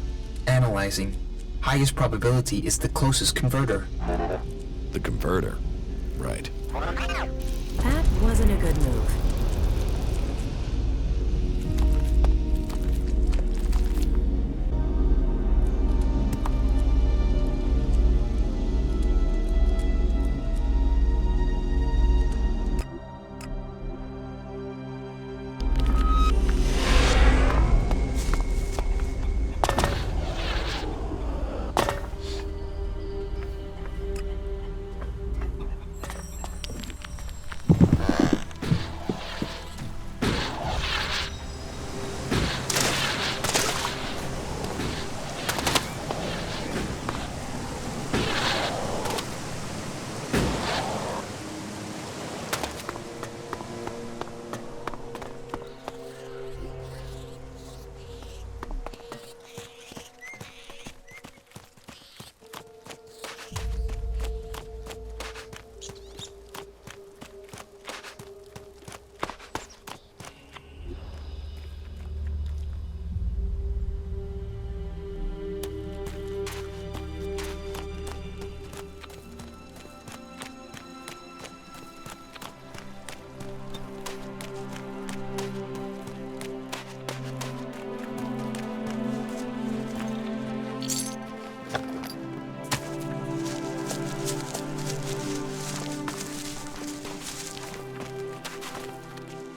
Analyzing. Highest probability is the closest converter. The converter? Right. That wasn't a good move.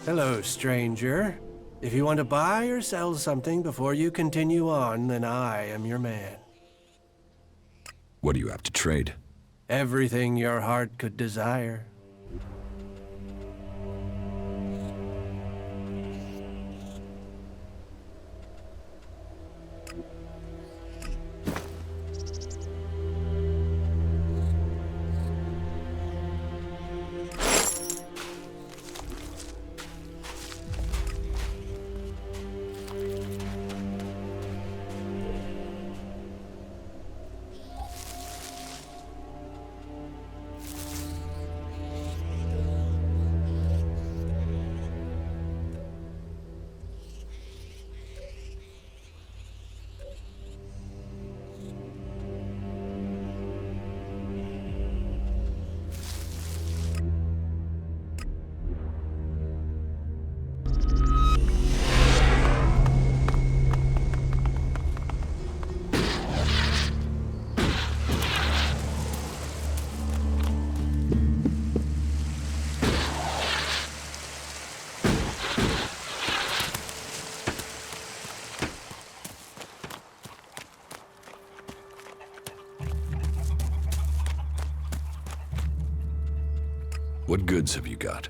Hello, stranger. If you want to buy or sell something before you continue on, then I am your man. What do you have to trade? Everything your heart could desire. What goods have you got?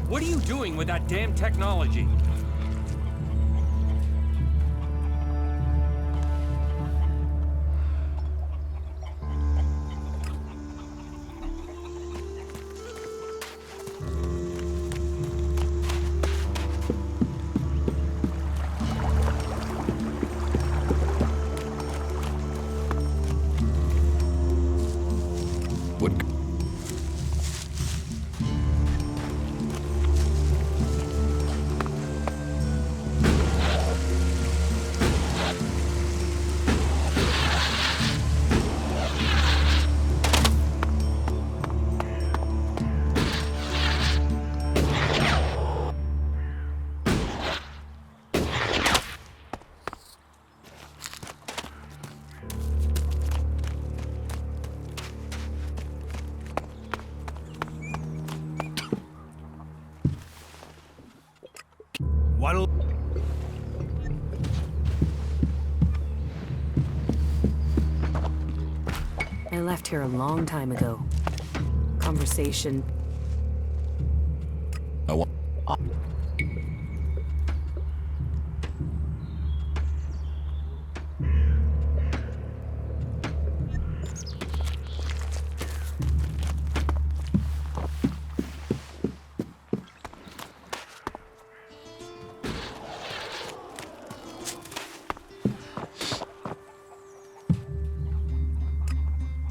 What are you doing with that damn technology? What'll... I left here a long time ago. Conversation. I want...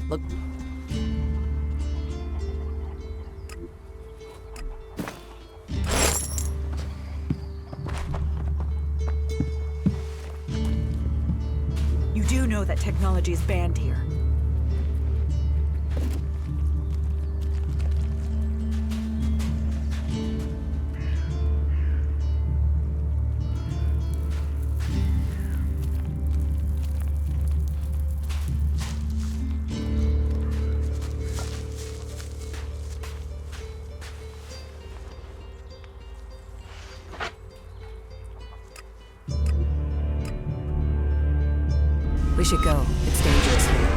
Look. You do know that technology is banned here. We should go. It's dangerous here.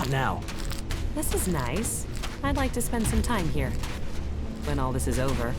Not now. This is nice. I'd like to spend some time here. When all this is over.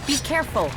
Be careful.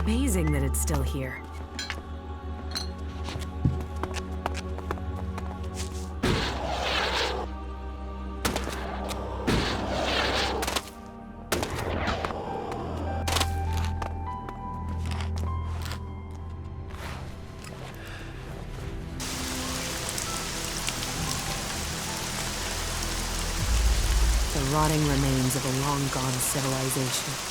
Amazing that it's still here. The rotting remains of a long-gone civilization.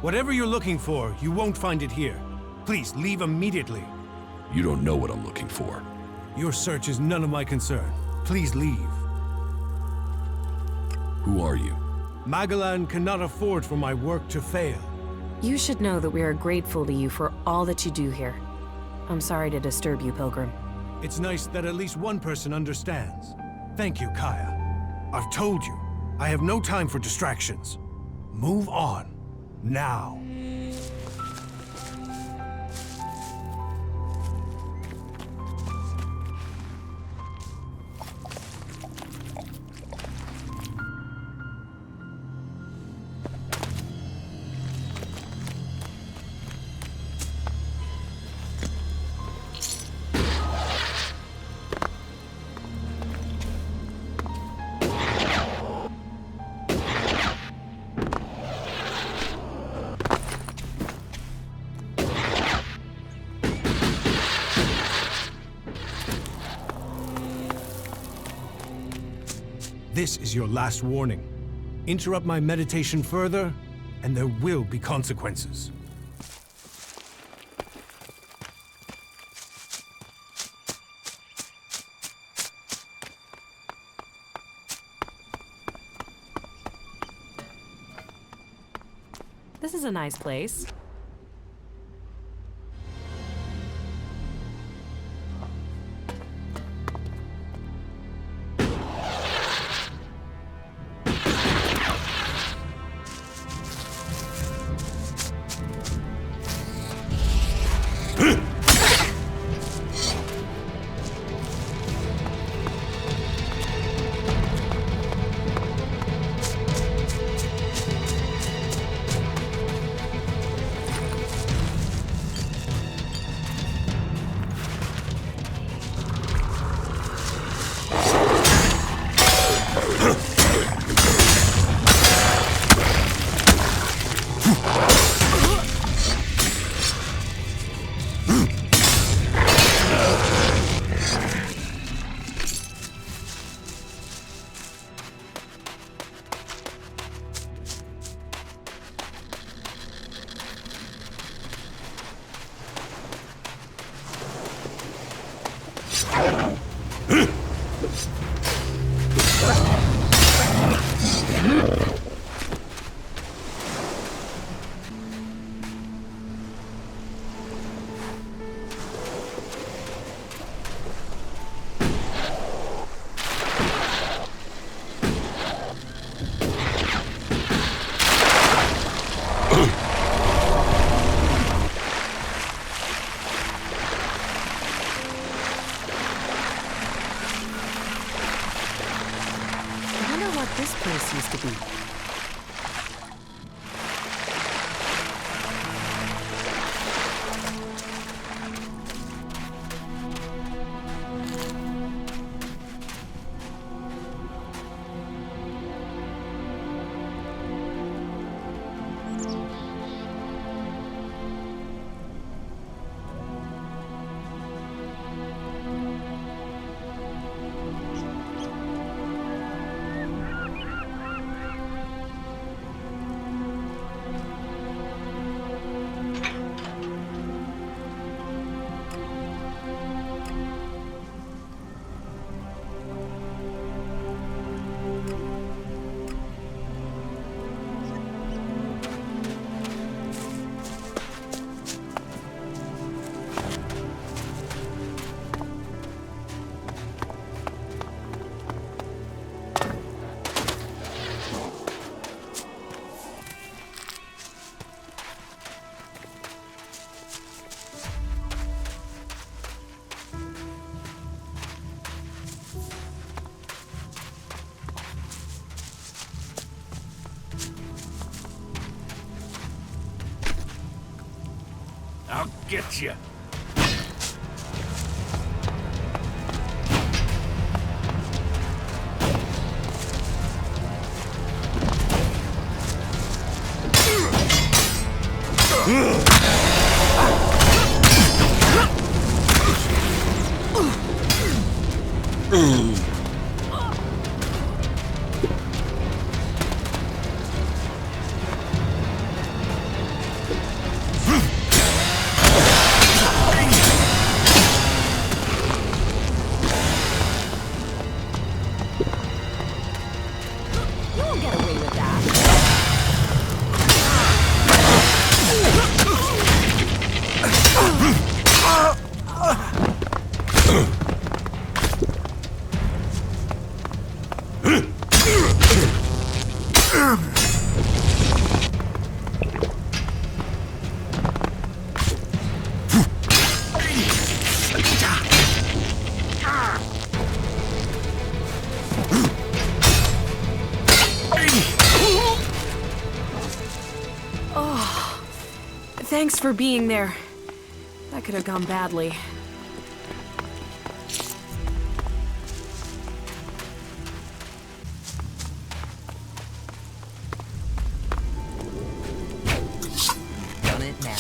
Whatever you're looking for, you won't find it here. Please, leave immediately. You don't know what I'm looking for. Your search is none of my concern. Please leave. Who are you? Magellan cannot afford for my work to fail. You should know that we are grateful to you for all that you do here. I'm sorry to disturb you, Pilgrim. It's nice that at least one person understands. Thank you, Kaya. I've told you, I have no time for distractions. Move on. Now. This is your last warning. Interrupt my meditation further, and there will be consequences. This is a nice place. This place used to be. I'll get you. Thanks for being there. That could have gone badly. Done it now.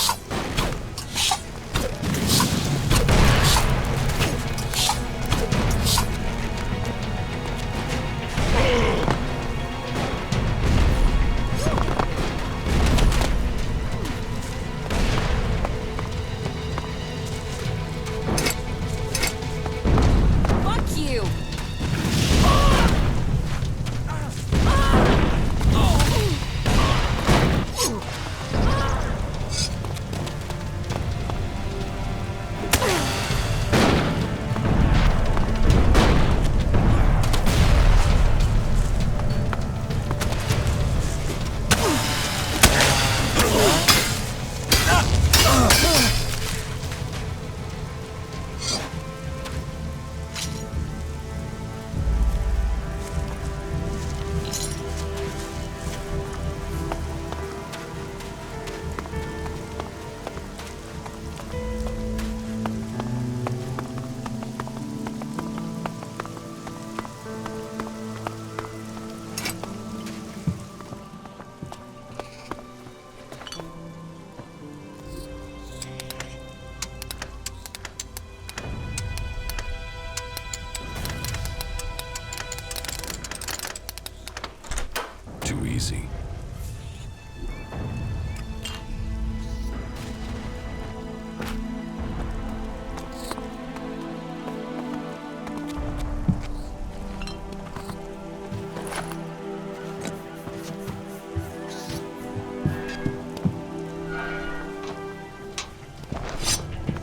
Too easy.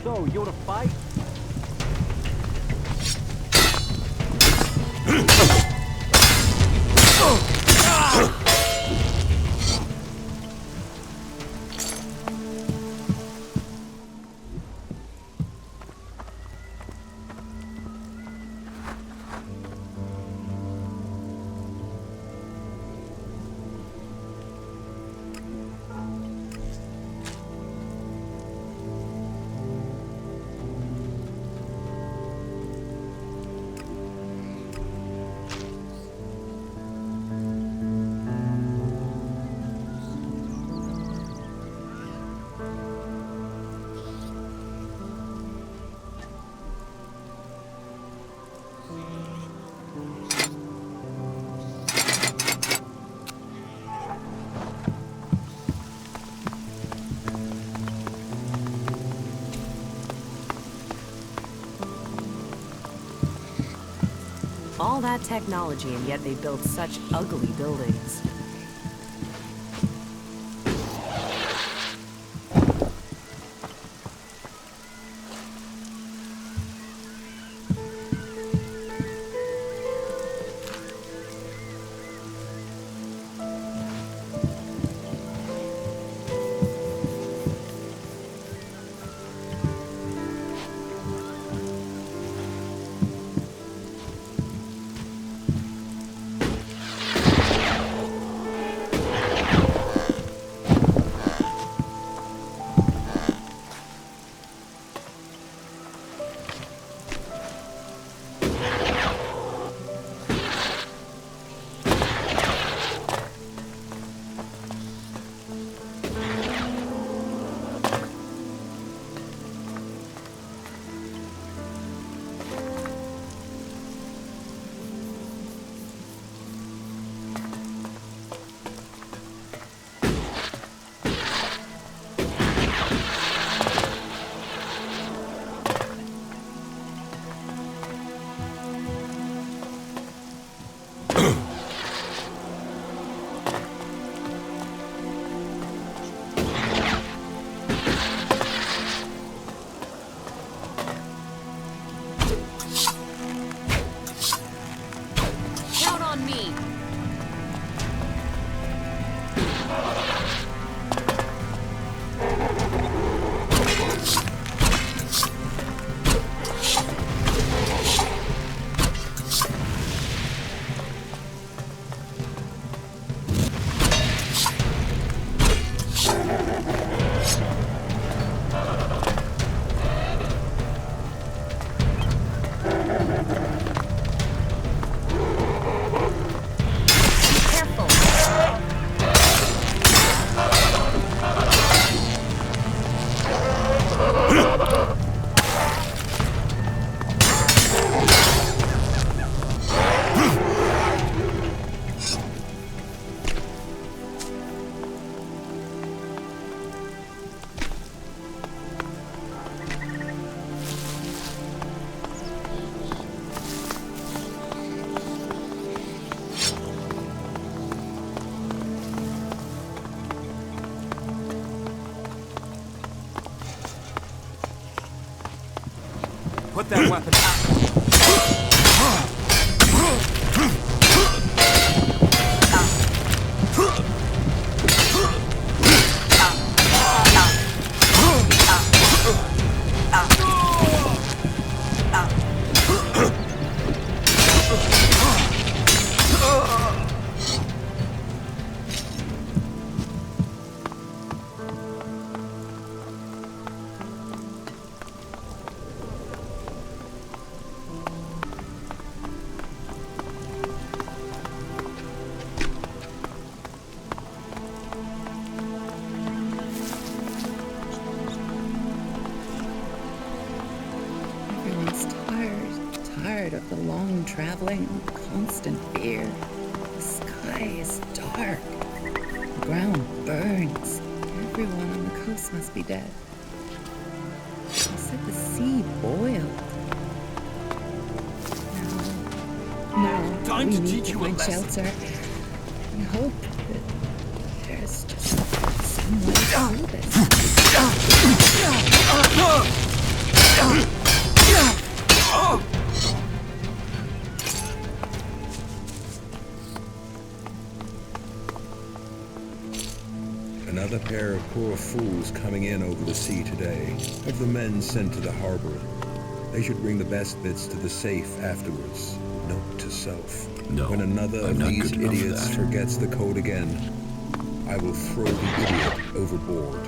So, you wanna fight? All that technology, and yet they built such ugly buildings. Put that weapon out. Everyone's tired of the long traveling, constant fear. The sky is dark. The ground burns. Everyone on the coast must be dead. They said the sea boiled. Now Time we to need teach to you a find lesson. shelter and hope that there's just some way through this. Another pair of poor fools coming in over the sea today. Of the men sent to the harbor, they should bring the best bits to the safe afterwards. Note to self. No, when another I'm of not these good enough for idiots that. forgets the code again, I will throw the idiot overboard.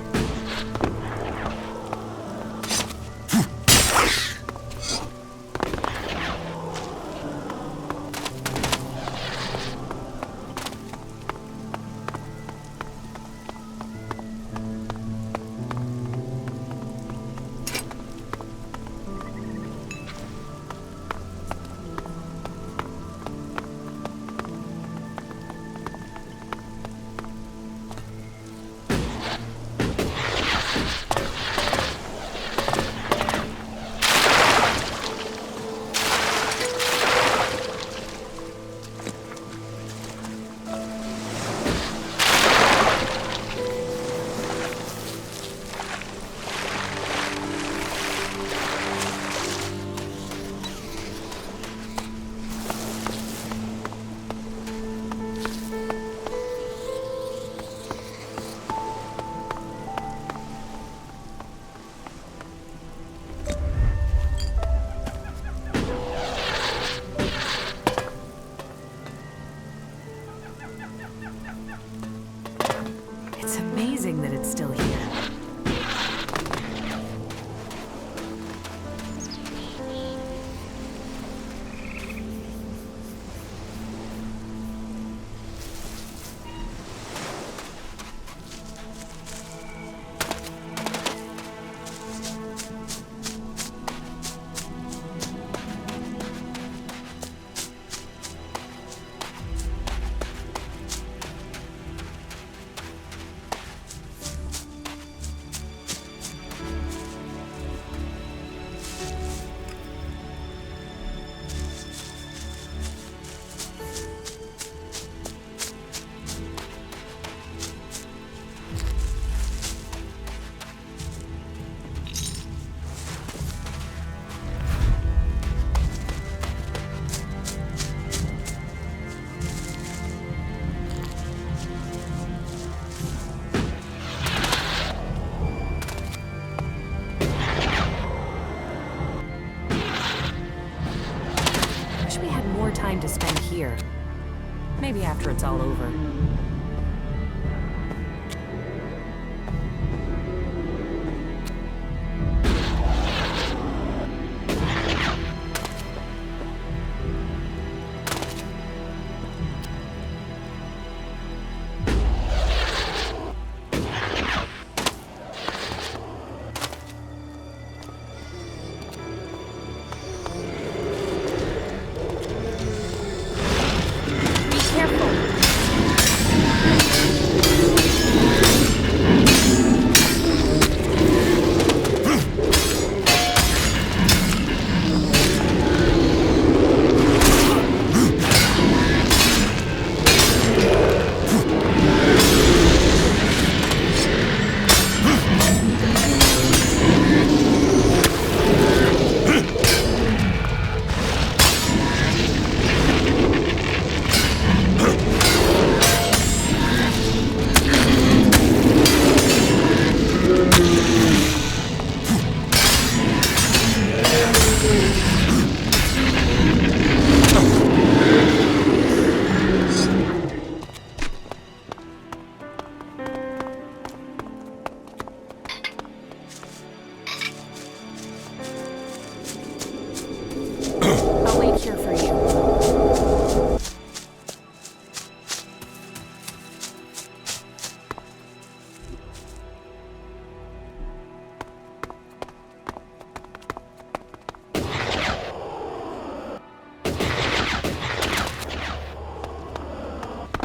It's amazing that it's still here. Time to spend here. Maybe after it's all over.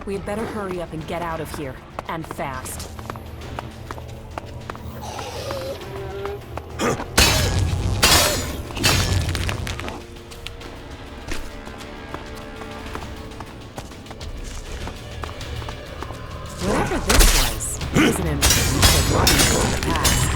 We had better hurry up and get out of here. And fast. Whatever this was an impressive monument to the past.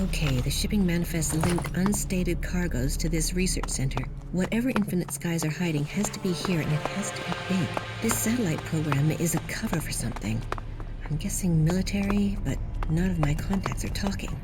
Okay, the shipping manifest linked unstated cargoes to this research center. Whatever Infinite Skies are hiding has to be here, and it has to be big. This satellite program is a cover for something. I'm guessing military, but none of my contacts are talking.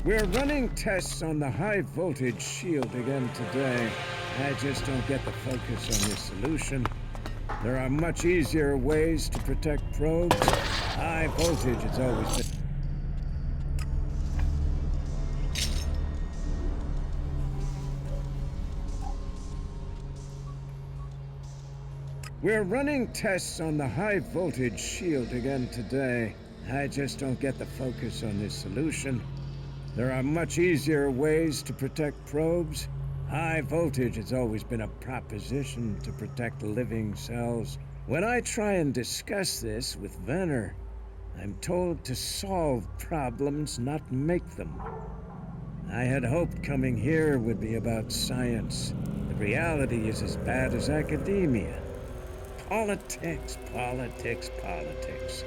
We're running tests on the high-voltage shield again today. I just don't get the focus on this solution. There are much easier ways to protect probes. High voltage has always been... We're running tests on the high-voltage shield again today. I just don't get the focus on this solution. There are much easier ways to protect probes. High voltage has always been a proposition to protect living cells. When I try and discuss this with Venner, I'm told to solve problems, not make them. I had hoped coming here would be about science. The reality is as bad as academia. Politics, politics, politics.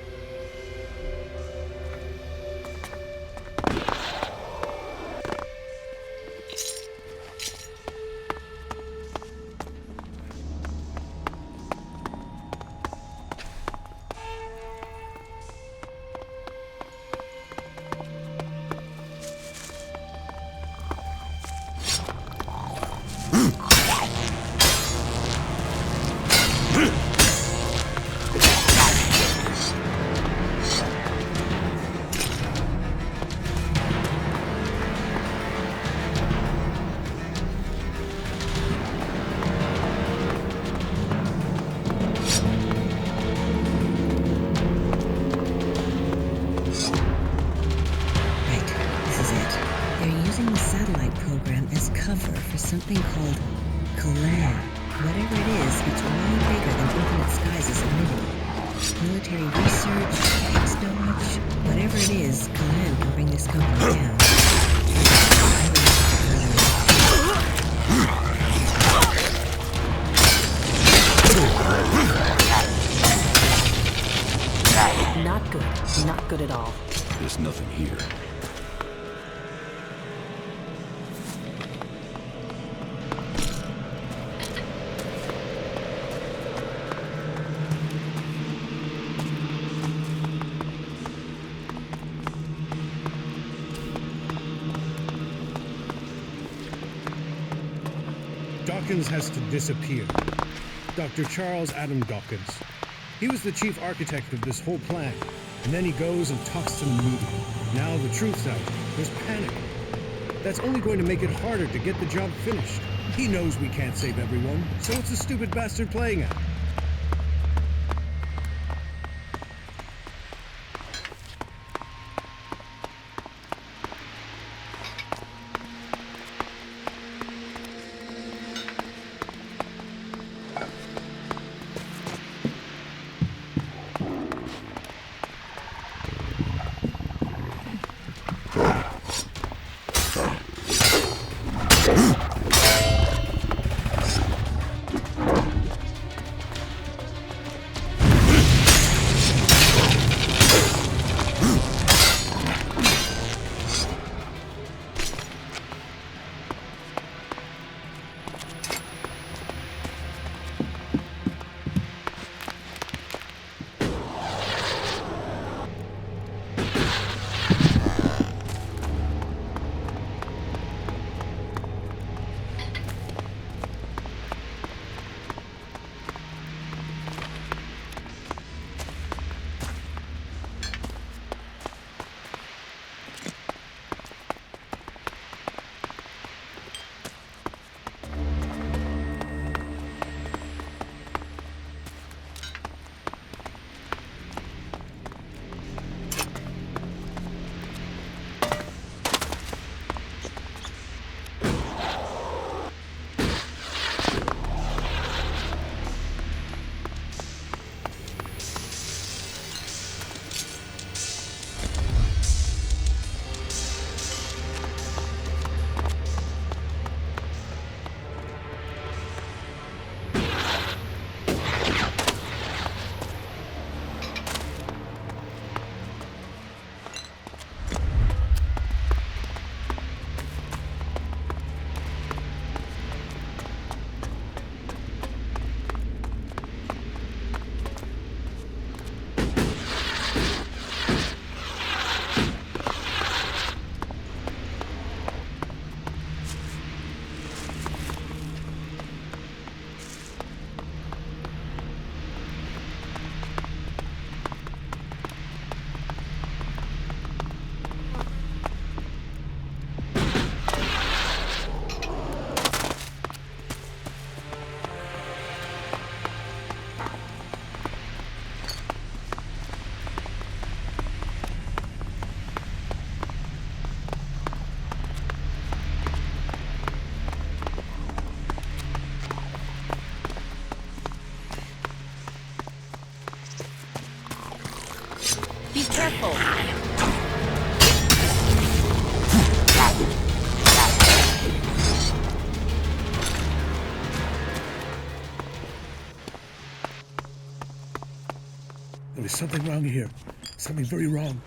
something called Kalan. Whatever it is, it's way bigger than Infinite Skies is admitting. Military research, espionage, whatever it is, Kalan can bring this company down. Not good. Not good at all. There's nothing here. Dawkins has to disappear. Dr. Charles Adam Dawkins. He was the chief architect of this whole plan. And then he goes and talks to the media. Now the truth's out. There's panic. That's only going to make it harder to get the job finished. He knows we can't save everyone, so what's the stupid bastard playing at? Be careful. There is something wrong here. Something very wrong.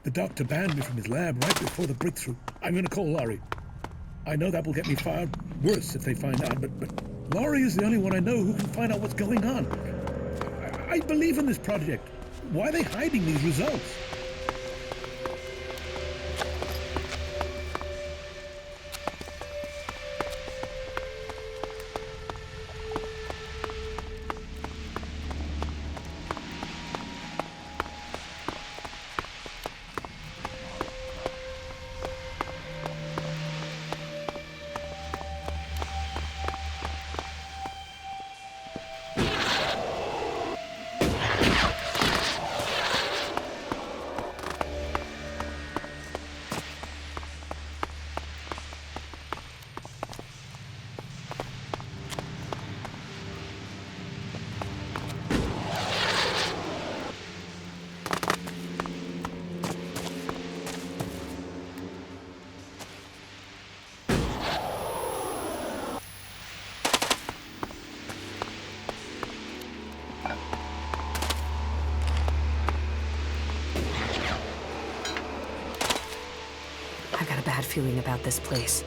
The doctor banned me from his lab right before the breakthrough. I'm gonna call Laurie. I know that will get me fired. Worse if they find out, but Laurie is the only one I know who can find out what's going on. I believe in this project. Why are they hiding these results? bad feeling about this place.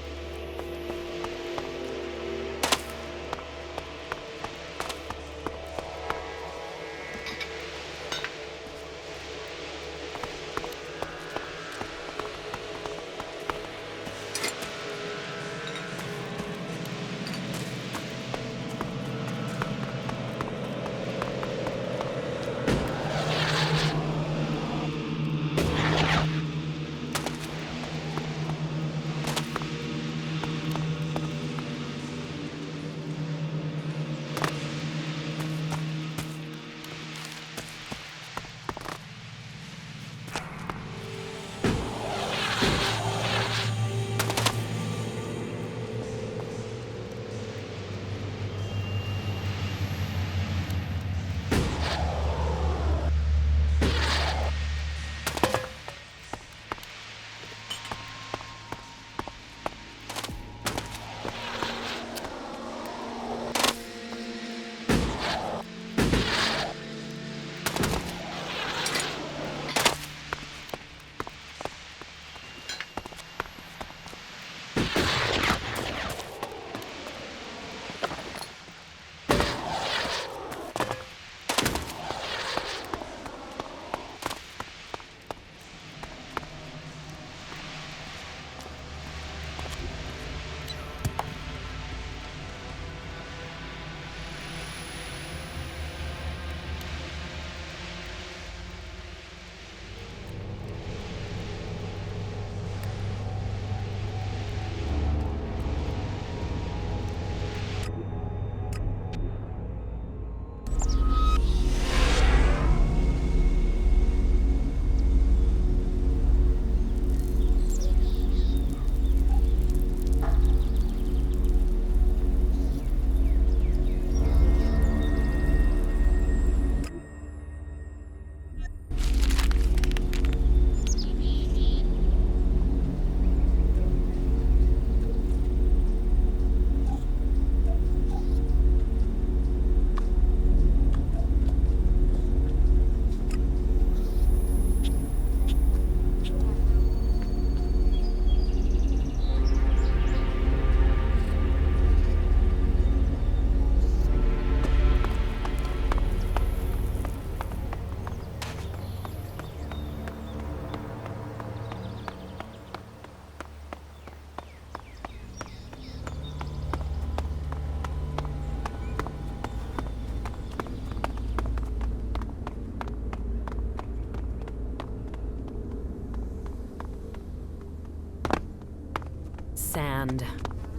Sand.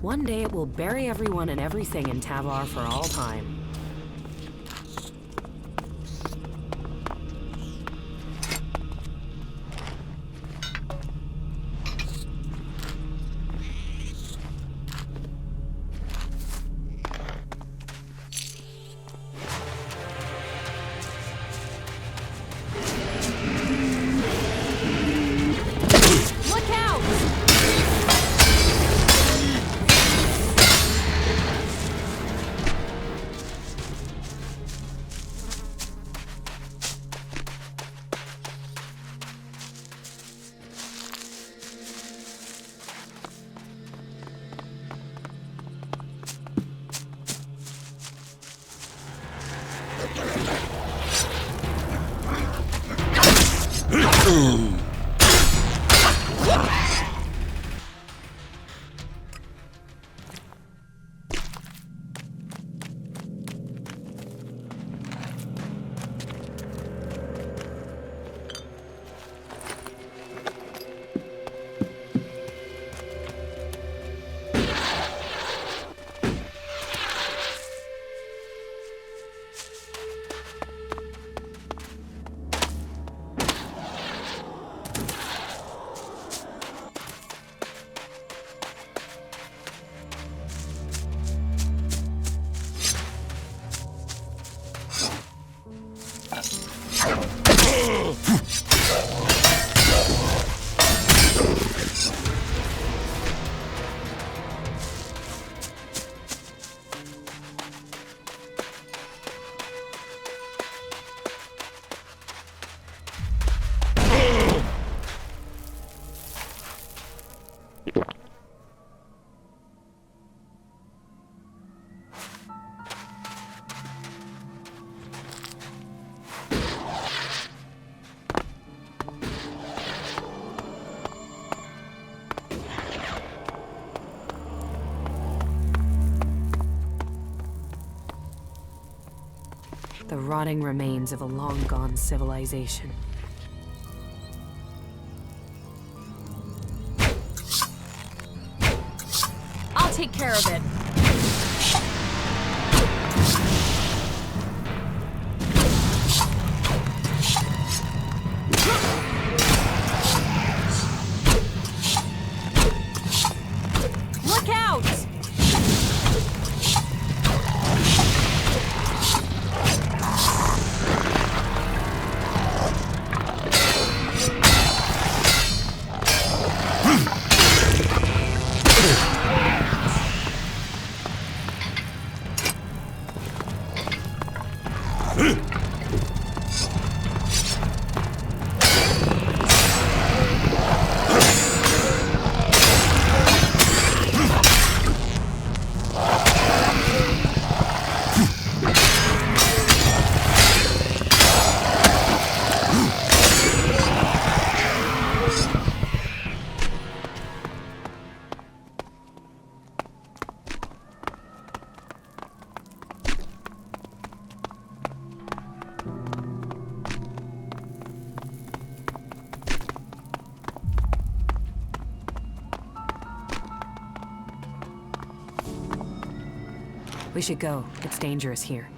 One day it will bury everyone and everything in Tavar for all time. The rotting remains of a long-gone civilization. I'll take care of it. Look out! We should go. It's dangerous here.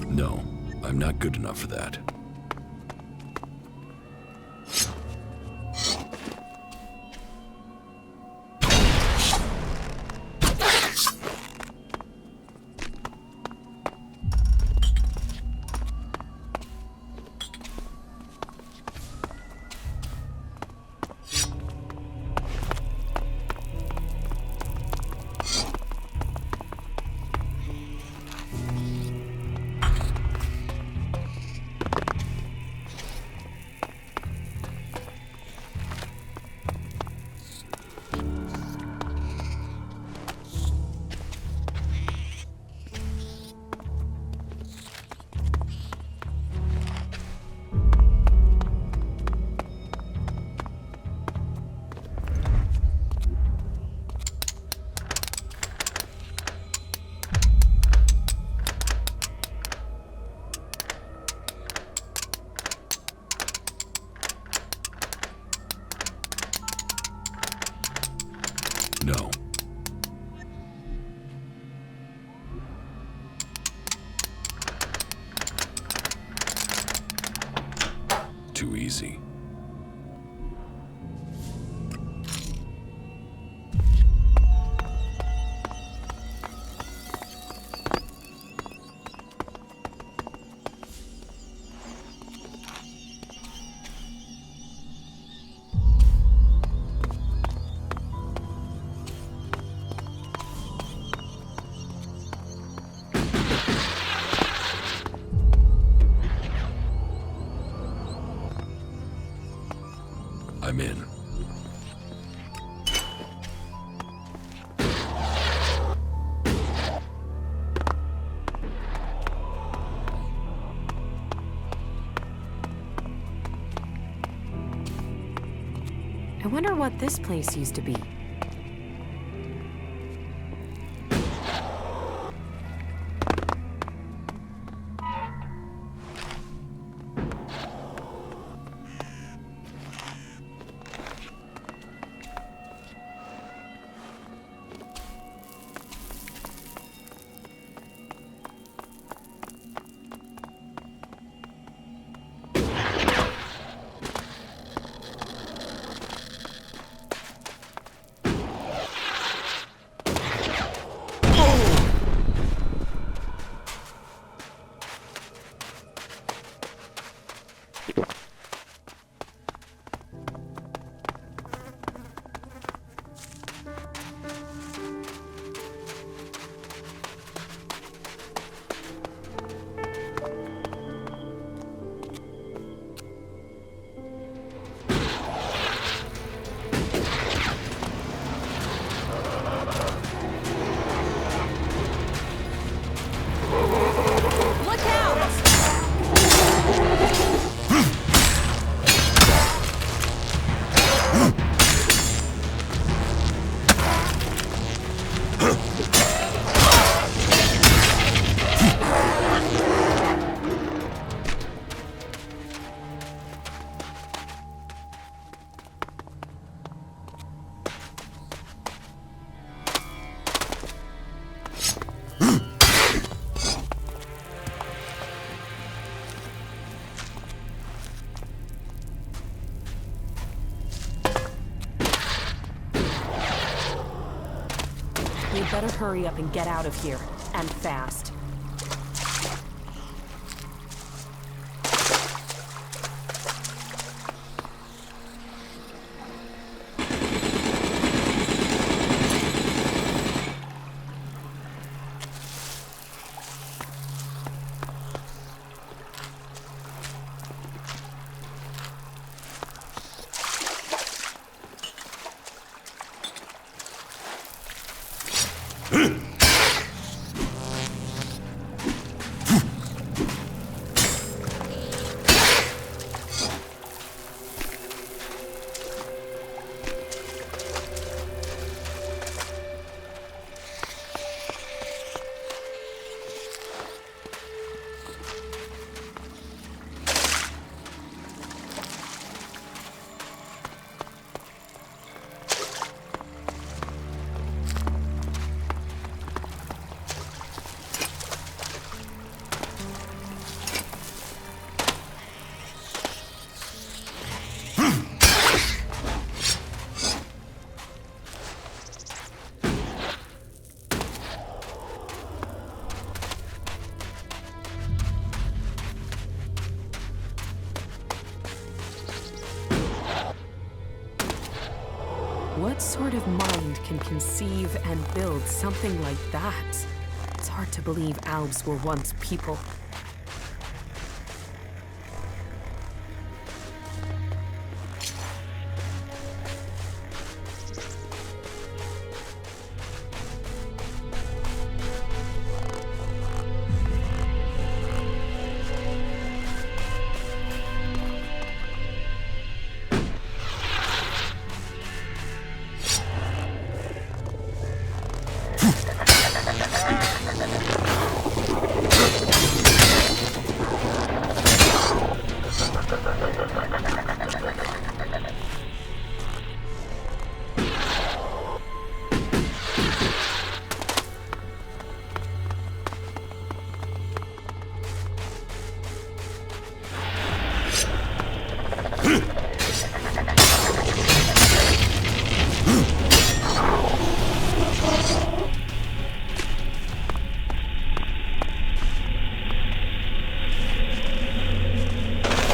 No, I'm not good enough for that. No. Too easy. I wonder what this place used to be. We'd better hurry up and get out of here, and fast. What sort of mind can conceive and build something like that? It's hard to believe Albs were once people.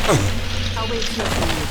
I'll wait here for you.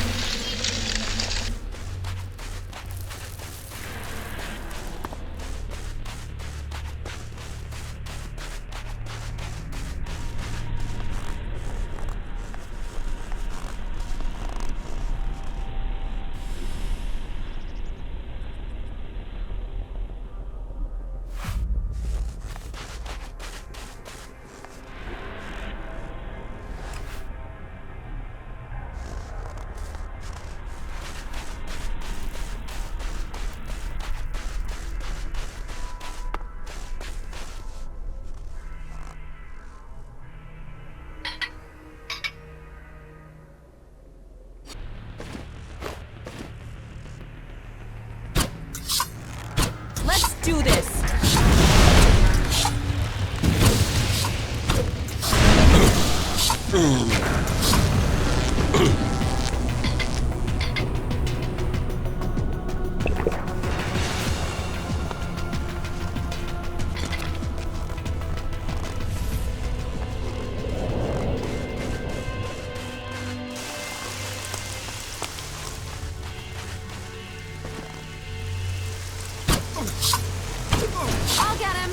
I'll get him.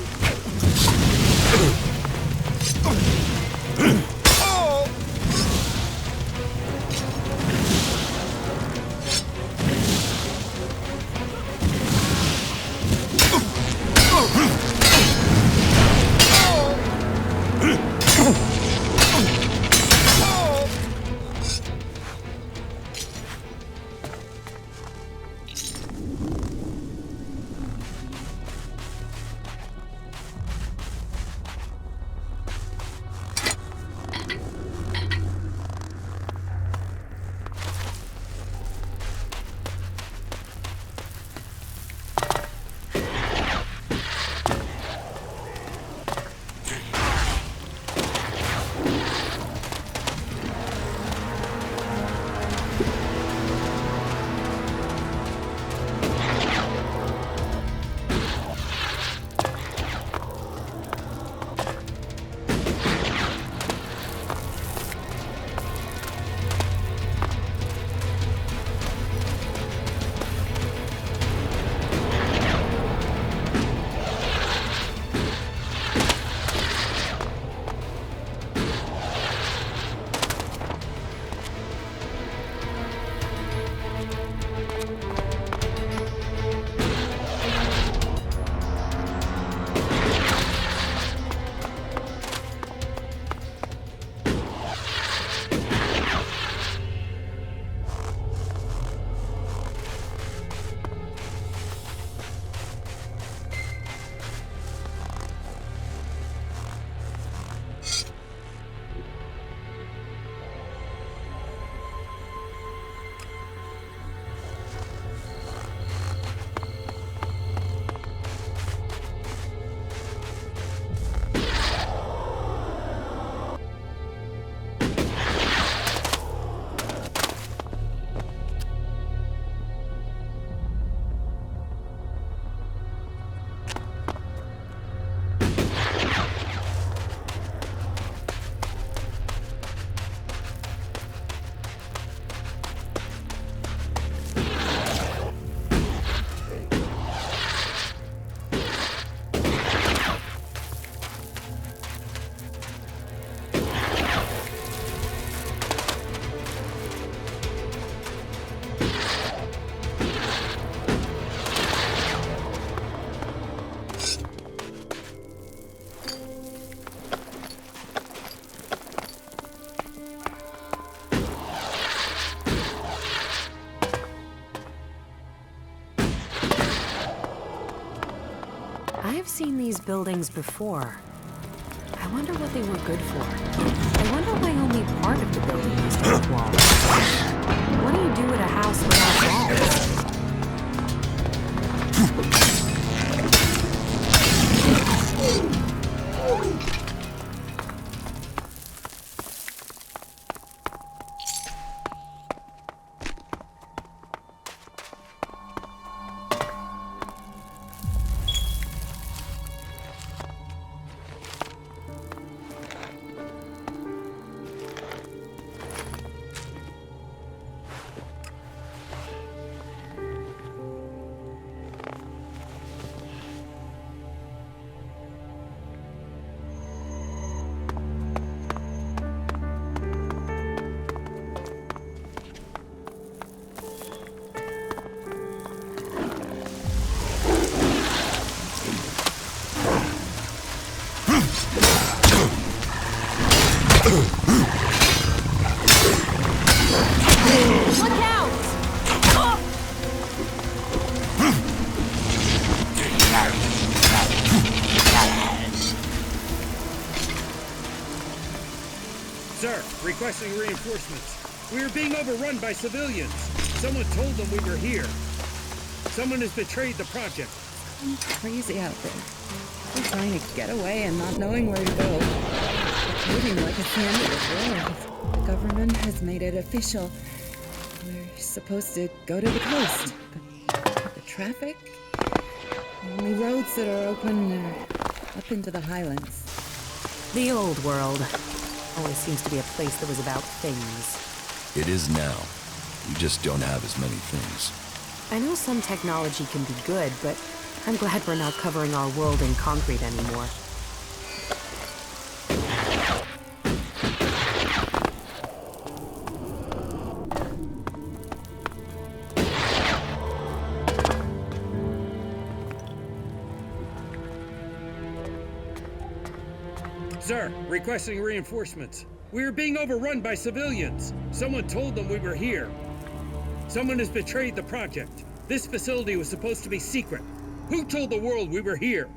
I've seen these buildings before. I wonder what they were good for. I wonder why only part of the building used to have walls. What do you do at a house without walls? Sir, requesting reinforcements. We are being overrun by civilians. Someone told them we were here. Someone has betrayed the project. I'm crazy out there. We're trying to get away and not knowing where to go. Moving like it's the end of the world. The government has made it official. We're supposed to go to the coast. But the traffic? The only roads that are open are up into the highlands. The old world. Always seems to be a place that was about things. It is now. We just don't have as many things. I know some technology can be good, but I'm glad we're not covering our world in concrete anymore. Sir, requesting reinforcements. We are being overrun by civilians. Someone told them we were here. Someone has betrayed the project. This facility was supposed to be secret. Who told the world we were here?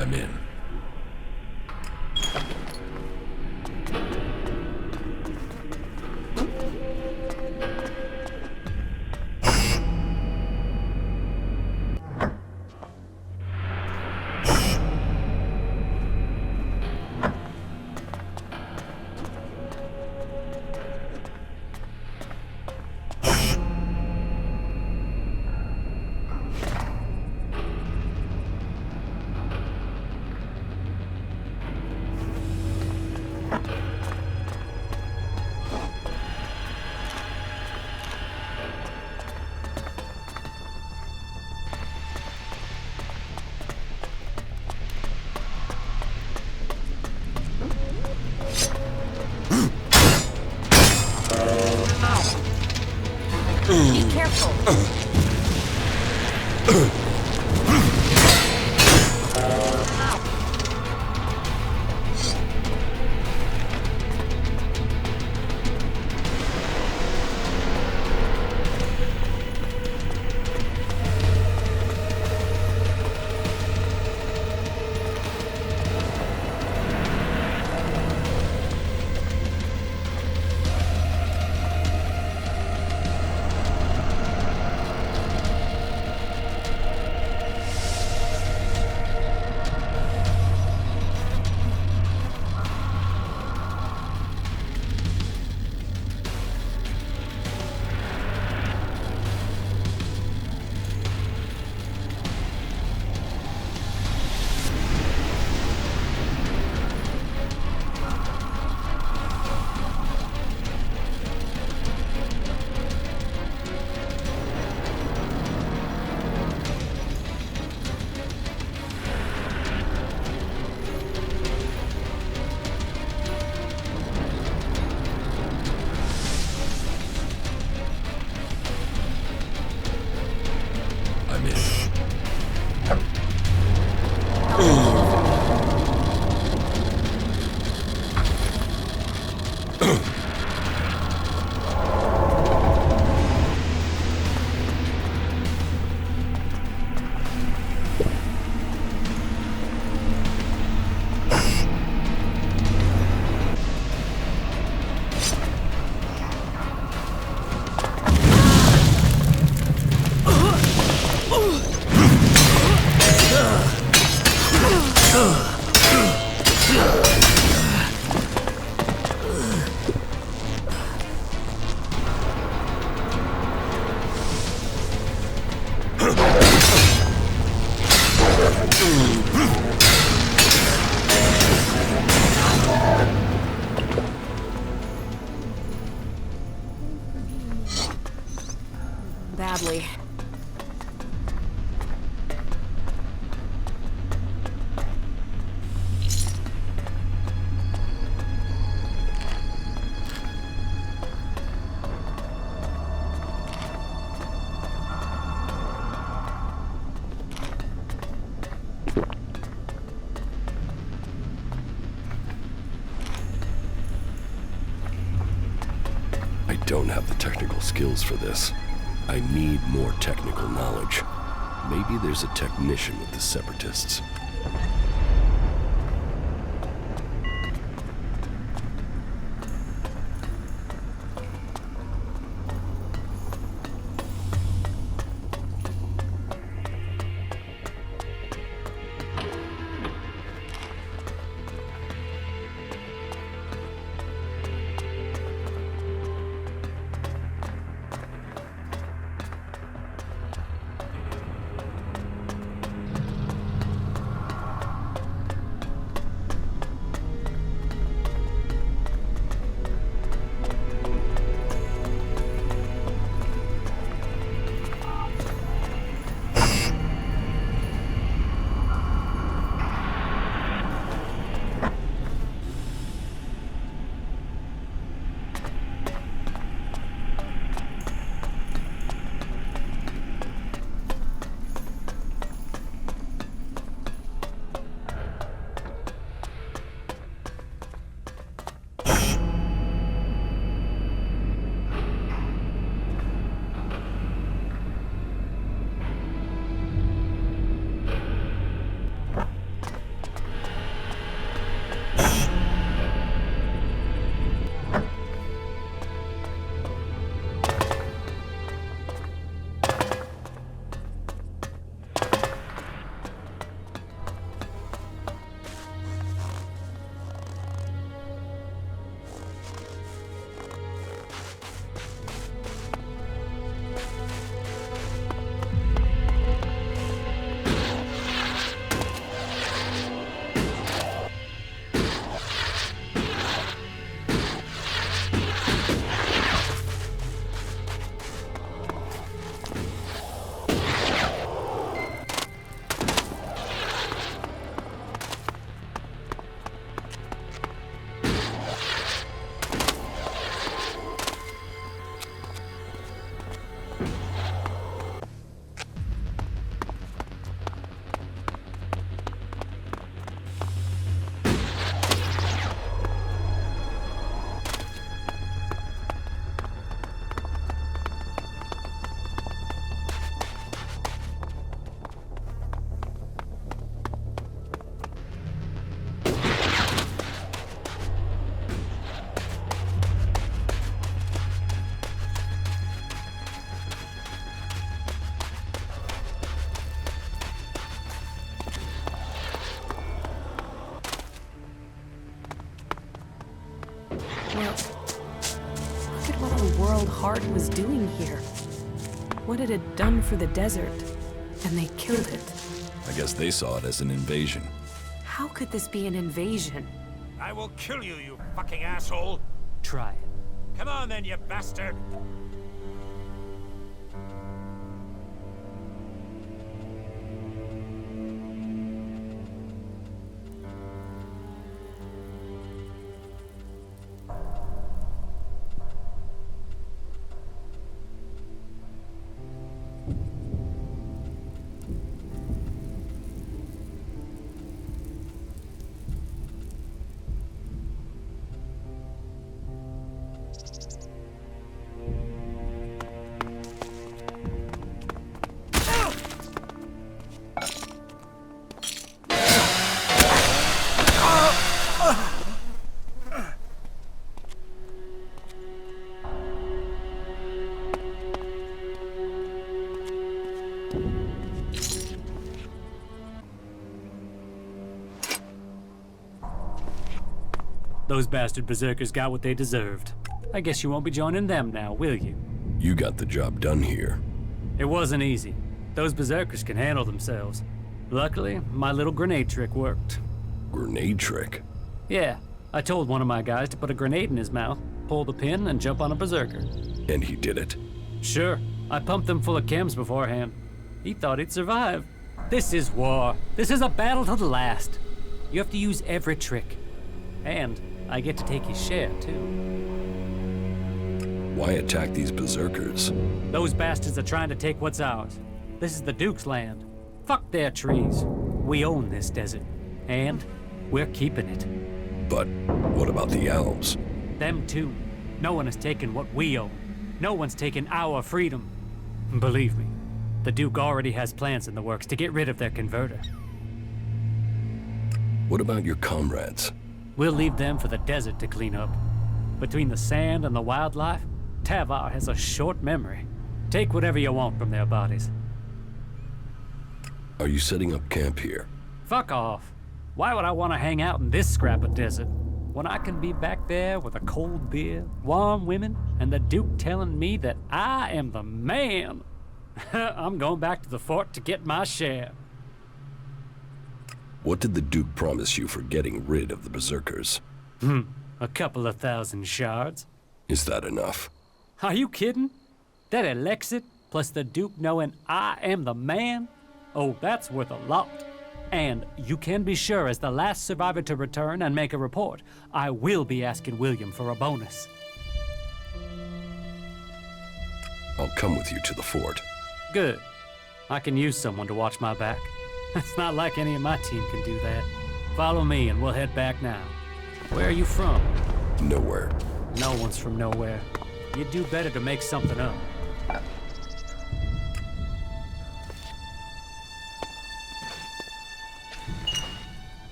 I'm in. Badly. I don't have the technical skills for this. I need more technical knowledge. Maybe there's a technician with the Separatists. Well, look at what the World Heart was doing here. What it had done for the desert. And they killed it. I guess they saw it as an invasion. How could this be an invasion? I will kill you, you fucking asshole! Try it. Come on then, you bastard! Those bastard berserkers got what they deserved. I guess you won't be joining them now, will you? You got the job done here. It wasn't easy. Those berserkers can handle themselves. Luckily, my little grenade trick worked. Grenade trick? Yeah, I told one of my guys to put a grenade in his mouth, pull the pin, and jump on a berserker. And he did it? Sure. I pumped him full of chems beforehand. He thought he'd survive. This is war. This is a battle to the last. You have to use every trick. And I get to take his share, too. Why attack these berserkers? Those bastards are trying to take what's ours. This is the Duke's land. Fuck their trees. We own this desert. And we're keeping it. But what about the elves? Them too. No one has taken what we own. No one's taken our freedom. Believe me, the Duke already has plans in the works to get rid of their converter. What about your comrades? We'll leave them for the desert to clean up. Between the sand and the wildlife, Tavar has a short memory. Take whatever you want from their bodies. Are you setting up camp here? Fuck off. Why would I want to hang out in this scrap of desert when I can be back there with a cold beer, warm women, and the Duke telling me that I am the man? I'm going back to the fort to get my share. What did the Duke promise you for getting rid of the berserkers? A couple of thousand shards. Is that enough? Are you kidding? That ELEX plus the Duke knowing I am the man? Oh, that's worth a lot. And you can be sure, as the last survivor to return and make a report, I will be asking William for a bonus. I'll come with you to the fort. Good. I can use someone to watch my back. It's not like any of my team can do that. Follow me and we'll head back now. Where are you from? Nowhere. No one's from nowhere. You'd do better to make something up.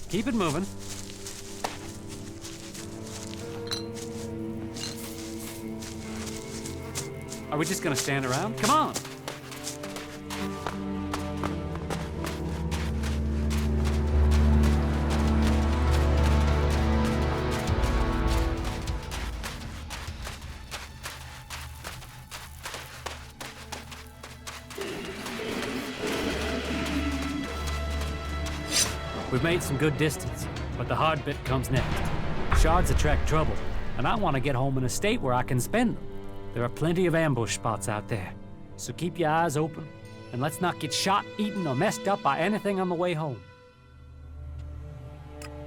Keep it moving. Are we just gonna stand around? Come on! We've made some good distance, but the hard bit comes next. Shards attract trouble, and I want to get home in a state where I can spend them. There are plenty of ambush spots out there, so keep your eyes open, and let's not get shot, eaten, or messed up by anything on the way home.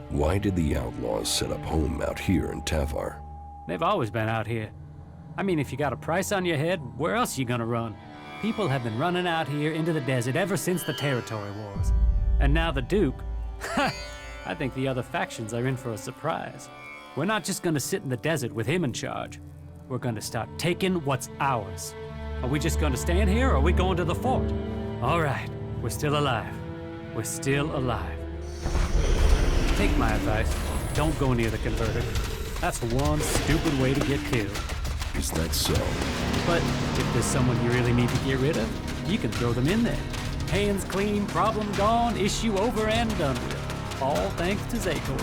Why did the outlaws set up home out here in Tavar? They've always been out here. I mean, if you got a price on your head, where else are you gonna run? People have been running out here into the desert ever since the territory wars. And now the Duke, I think the other factions are in for a surprise. We're not just gonna sit in the desert with him in charge. We're gonna start taking what's ours. Are we just gonna stand here, or are we going to the fort? All right, we're still alive. We're still alive. Take my advice. Don't go near the converter. That's one stupid way to get killed. Is that so? But if there's someone you really need to get rid of, you can throw them in there. Hands clean, problem gone, issue over and done with. All thanks to Zakor.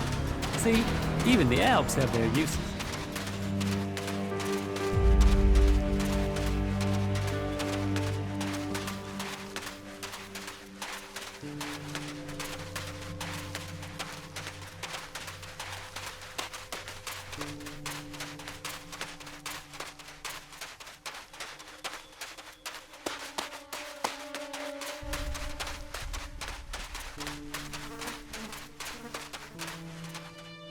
See, even the Alps have their uses.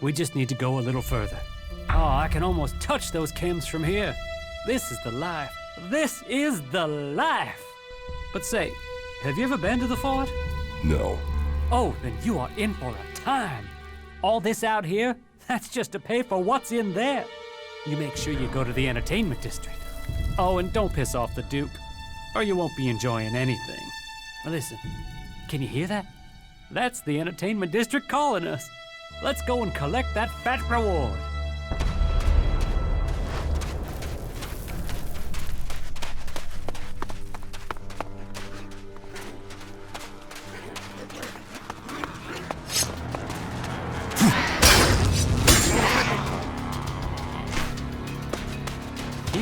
We just need to go a little further. Oh, I can almost touch those chems from here. This is the life. This is the life! But say, have you ever been to the fort? No. Oh, then you are in for a time. All this out here, that's just to pay for what's in there. You make sure you go to the entertainment district. Oh, and don't piss off the Duke, or you won't be enjoying anything. Listen, can you hear that? That's the entertainment district calling us. Let's go and collect that fat reward.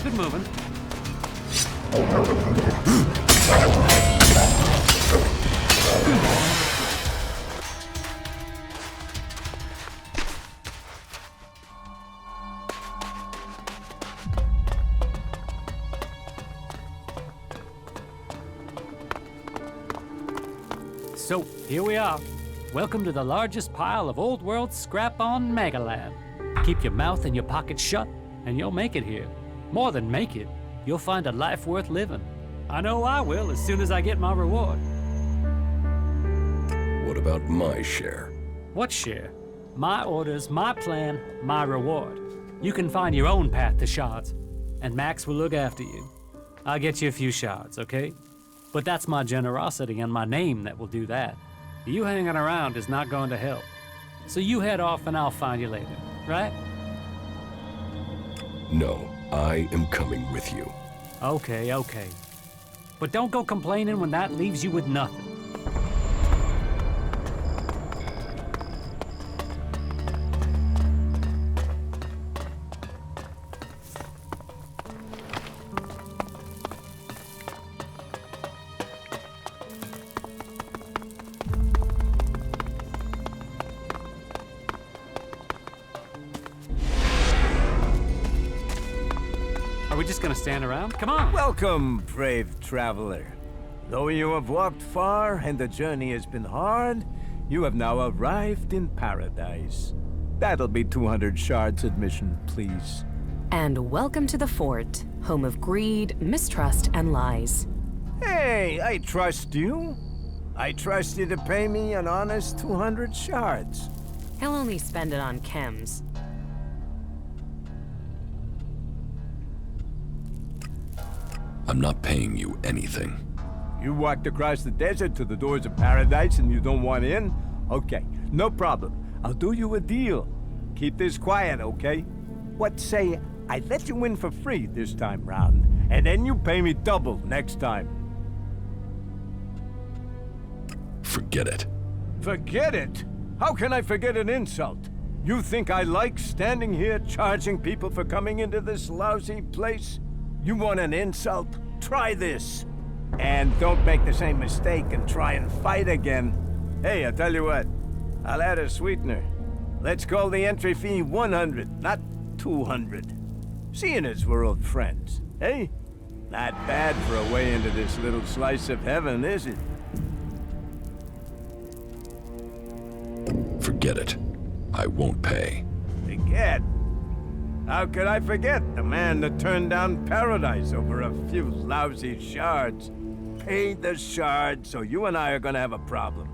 it moving. So, here we are. Welcome to the largest pile of old world scrap on Megaland. Keep your mouth and your pockets shut, and you'll make it here. More than make it, you'll find a life worth living. I know I will as soon as I get my reward. What about my share? What share? My orders, my plan, my reward. You can find your own path to shards, and Max will look after you. I'll get you a few shards, okay? But that's my generosity and my name that will do that. You hanging around is not going to help. So you head off and I'll find you later, right? No, I am coming with you. Okay, okay. But don't go complaining when that leaves you with nothing. Are we just gonna stand around? Come on! Welcome, brave traveler. Though you have walked far and the journey has been hard, you have now arrived in paradise. That'll be 200 shards admission, please. And welcome to the fort, home of greed, mistrust, and lies. Hey, I trust you. I trust you to pay me an honest 200 shards. He'll only spend it on chems. I'm not paying you anything. You walked across the desert to the doors of paradise and you don't want in? Okay, no problem. I'll do you a deal. Keep this quiet, okay? What say I let you in for free this time round, and then you pay me double next time. Forget it. Forget it? How can I forget an insult? You think I like standing here charging people for coming into this lousy place? You want an insult? Try this. And don't make the same mistake and try and fight again. Hey, I tell you what, I'll add a sweetener. Let's call the entry fee 100, not 200. Seeing as we're old friends, eh? Not bad for a way into this little slice of heaven, is it? Forget it. I won't pay. Forget? How could I forget the man that turned down paradise over a few lousy shards? Paid the shards, so you and I are gonna have a problem.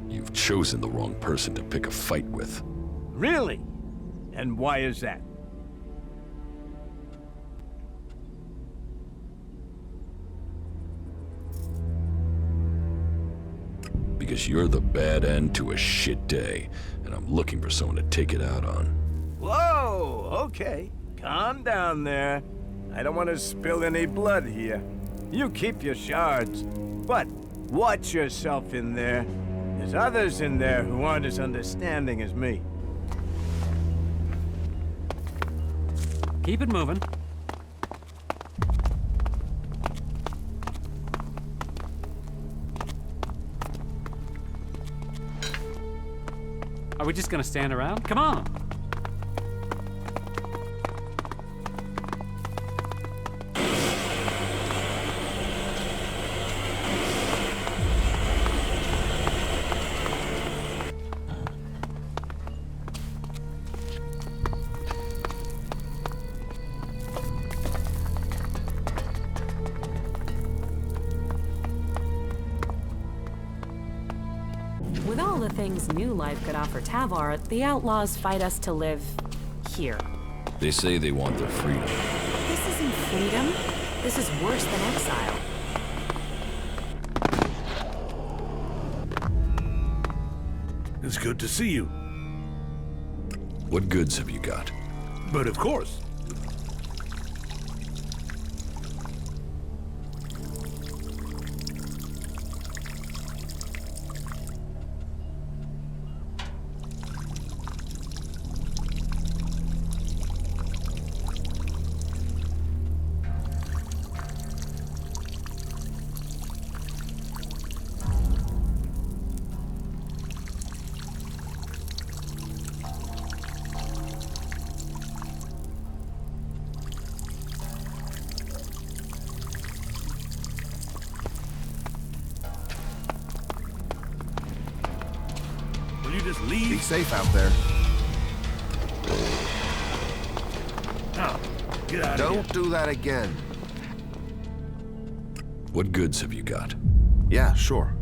You've chosen the wrong person to pick a fight with. Really? And why is that? Because you're the bad end to a shit day, and I'm looking for someone to take it out on. Whoa, okay. Calm down there. I don't want to spill any blood here. You keep your shards, but watch yourself in there. There's others in there who aren't as understanding as me. Keep it moving. Are we just gonna stand around? Come on! With all the things new life could offer Tavar, the outlaws fight us to live here. They say they want their freedom. This isn't freedom. This is worse than exile. It's good to see you. What goods have you got? But of course. you just leave? Be safe out there. Now, get out of here. Don't do that again. What goods have you got? Yeah, sure.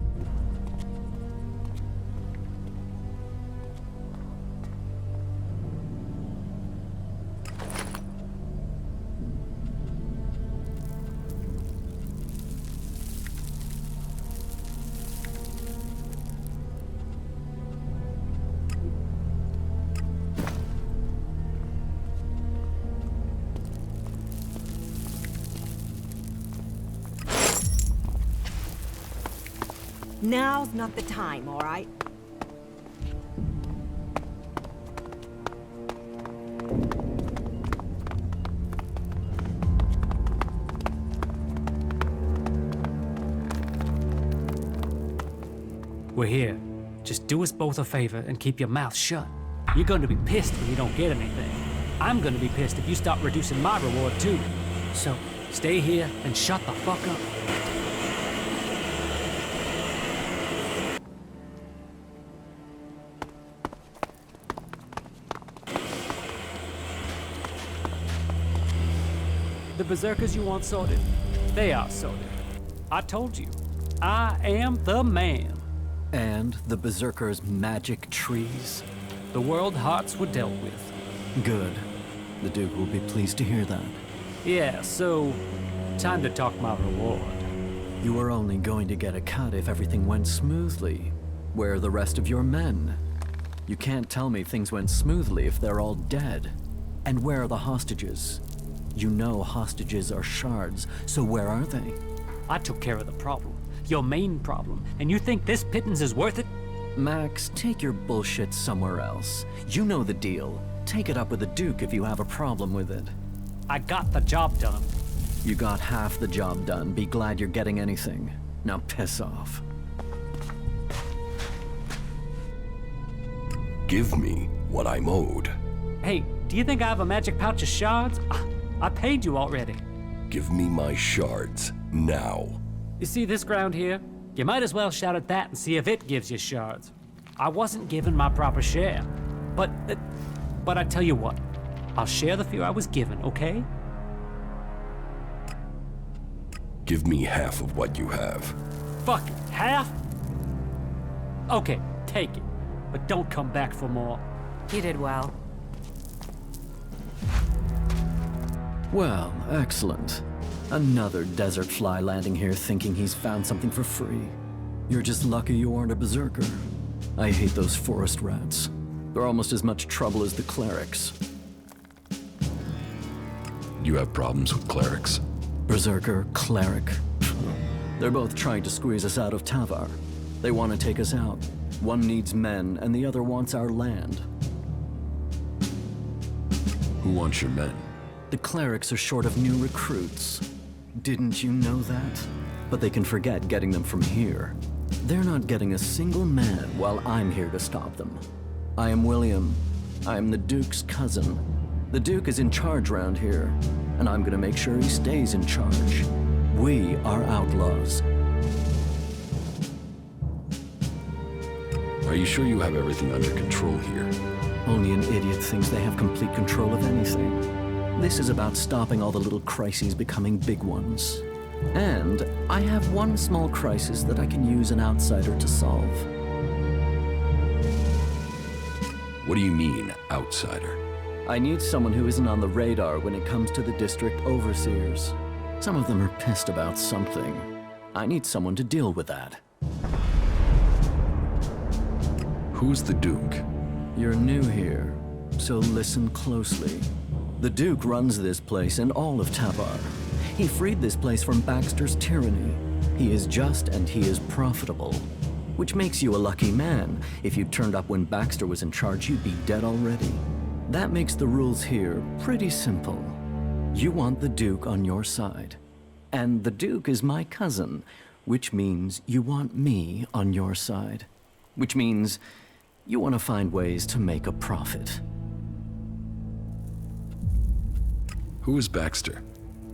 Now's not the time, all right? We're here. Just do us both a favor and keep your mouth shut. You're going to be pissed when you don't get anything. I'm going to be pissed if you stop reducing my reward too. So, stay here and shut the fuck up. The berserkers you want sorted, they are sorted. I told you, I am the man. And the berserkers' magic trees? The world hearts were dealt with. Good. The Duke will be pleased to hear that. Yeah, so, time to talk my reward. You were only going to get a cut if everything went smoothly. Where are the rest of your men? You can't tell me things went smoothly if they're all dead. And where are the hostages? You know hostages are shards, so where are they? I took care of the problem. Your main problem. And you think this pittance is worth it? Max, take your bullshit somewhere else. You know the deal. Take it up with the Duke if you have a problem with it. I got the job done. You got half the job done. Be glad you're getting anything. Now piss off. Give me what I'm owed. Hey, do you think I have a magic pouch of shards? I paid you already. Give me my shards, now. You see this ground here? You might as well shout at that and see if it gives you shards. I wasn't given my proper share. But I tell you what, I'll share the few I was given, okay? Give me half of what you have. Fuck it, half? Okay, take it. But don't come back for more. You did well. Well, excellent. Another desert fly landing here thinking he's found something for free. You're just lucky you aren't a berserker. I hate those forest rats. They're almost as much trouble as the clerics. You have problems with clerics? Berserker, cleric. They're both trying to squeeze us out of Tavar. They want to take us out. One needs men, and the other wants our land. Who wants your men? The clerics are short of new recruits. Didn't you know that? But they can forget getting them from here. They're not getting a single man while I'm here to stop them. I am William. I am the Duke's cousin. The Duke is in charge around here, and I'm gonna make sure he stays in charge. We are outlaws. Are you sure you have everything under control here? Only an idiot thinks they have complete control of anything. This is about stopping all the little crises becoming big ones. And I have one small crisis that I can use an outsider to solve. What do you mean, outsider? I need someone who isn't on the radar when it comes to the district overseers. Some of them are pissed about something. I need someone to deal with that. Who's the Duke? You're new here, so listen closely. The Duke runs this place and all of Tavar. He freed this place from Baxter's tyranny. He is just and he is profitable. Which makes you a lucky man. If you turned up when Baxter was in charge, you'd be dead already. That makes the rules here pretty simple. You want the Duke on your side. And the Duke is my cousin, which means you want me on your side. Which means you want to find ways to make a profit. Who is Baxter?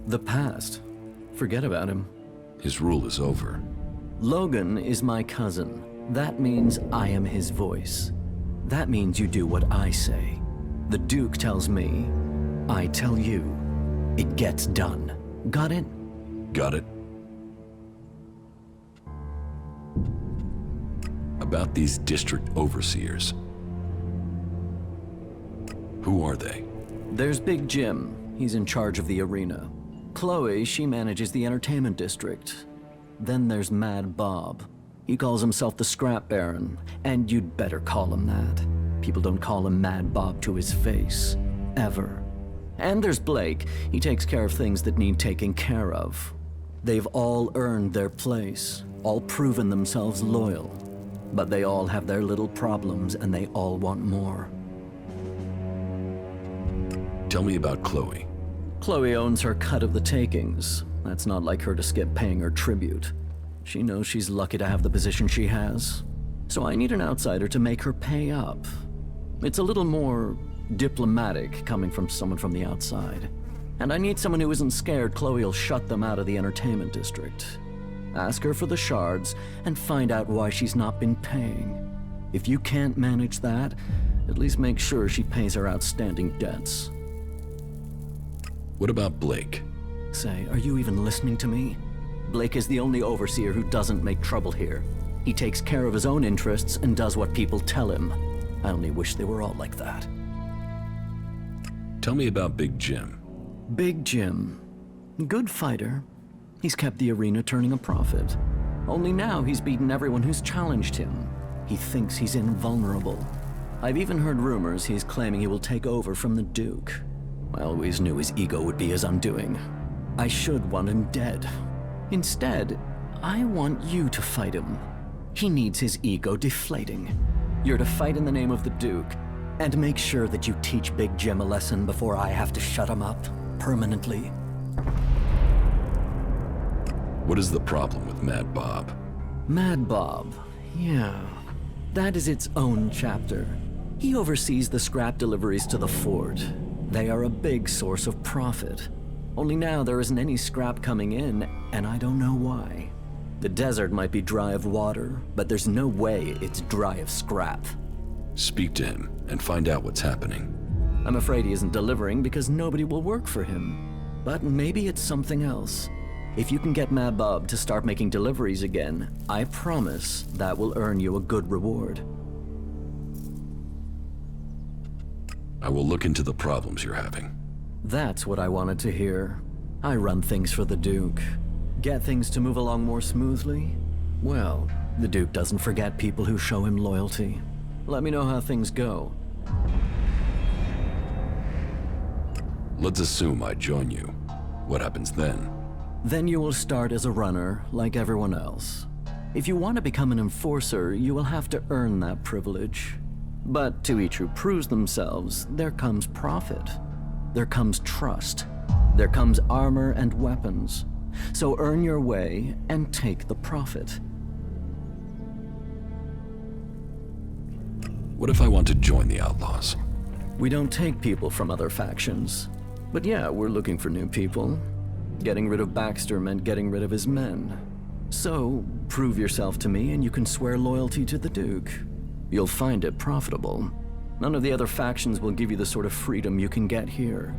The past. Forget about him. His rule is over. Logan is my cousin. That means I am his voice. That means you do what I say. The Duke tells me, I tell you. It gets done. Got it? Got it. About these district overseers. Who are they? There's Big Jim. He's in charge of the arena. Chloe, she manages the entertainment district. Then there's Mad Bob. He calls himself the Scrap Baron, and you'd better call him that. People don't call him Mad Bob to his face. Ever. And there's Blake. He takes care of things that need taking care of. They've all earned their place, all proven themselves loyal. But they all have their little problems, and they all want more. Tell me about Chloe. Chloe owns her cut of the takings. That's not like her to skip paying her tribute. She knows she's lucky to have the position she has. So I need an outsider to make her pay up. It's a little more diplomatic coming from someone from the outside. And I need someone who isn't scared Chloe'll shut them out of the entertainment district. Ask her for the shards and find out why she's not been paying. If you can't manage that, at least make sure she pays her outstanding debts. What about Blake? Say, are you even listening to me? Blake is the only overseer who doesn't make trouble here. He takes care of his own interests and does what people tell him. I only wish they were all like that. Tell me about Big Jim. Big Jim. Good fighter. He's kept the arena turning a profit. Only now he's beaten everyone who's challenged him. He thinks he's invulnerable. I've even heard rumors he's claiming he will take over from the Duke. I always knew his ego would be his undoing. I should want him dead. Instead, I want you to fight him. He needs his ego deflating. You're to fight in the name of the Duke, and make sure that you teach Big Jim a lesson before I have to shut him up, permanently. What is the problem with Mad Bob? Mad Bob, yeah. That is its own chapter. He oversees the scrap deliveries to the fort. They are a big source of profit. Only now there isn't any scrap coming in, and I don't know why. The desert might be dry of water, but there's no way it's dry of scrap. Speak to him and find out what's happening. I'm afraid he isn't delivering because nobody will work for him. But maybe it's something else. If you can get Mad Bob to start making deliveries again, I promise that will earn you a good reward. I will look into the problems you're having. That's what I wanted to hear. I run things for the Duke. Get things to move along more smoothly? Well, the Duke doesn't forget people who show him loyalty. Let me know how things go. Let's assume I join you. What happens then? Then you will start as a runner, like everyone else. If you want to become an enforcer, you will have to earn that privilege. But to each who proves themselves, there comes profit. There comes trust. There comes armor and weapons. So earn your way and take the profit. What if I want to join the Outlaws? We don't take people from other factions. But yeah, we're looking for new people. Getting rid of Baxter meant getting rid of his men. So, prove yourself to me and you can swear loyalty to the Duke. You'll find it profitable. None of the other factions will give you the sort of freedom you can get here.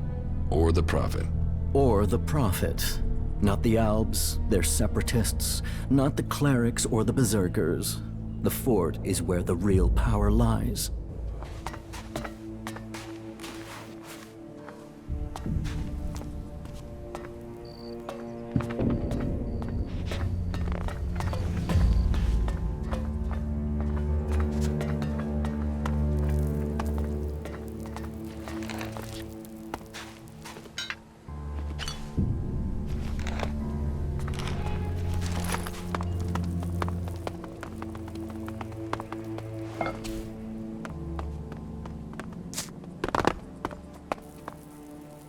Or the profit. Or the profit. Not the Albs, they're separatists. Not the clerics or the berserkers. The fort is where the real power lies.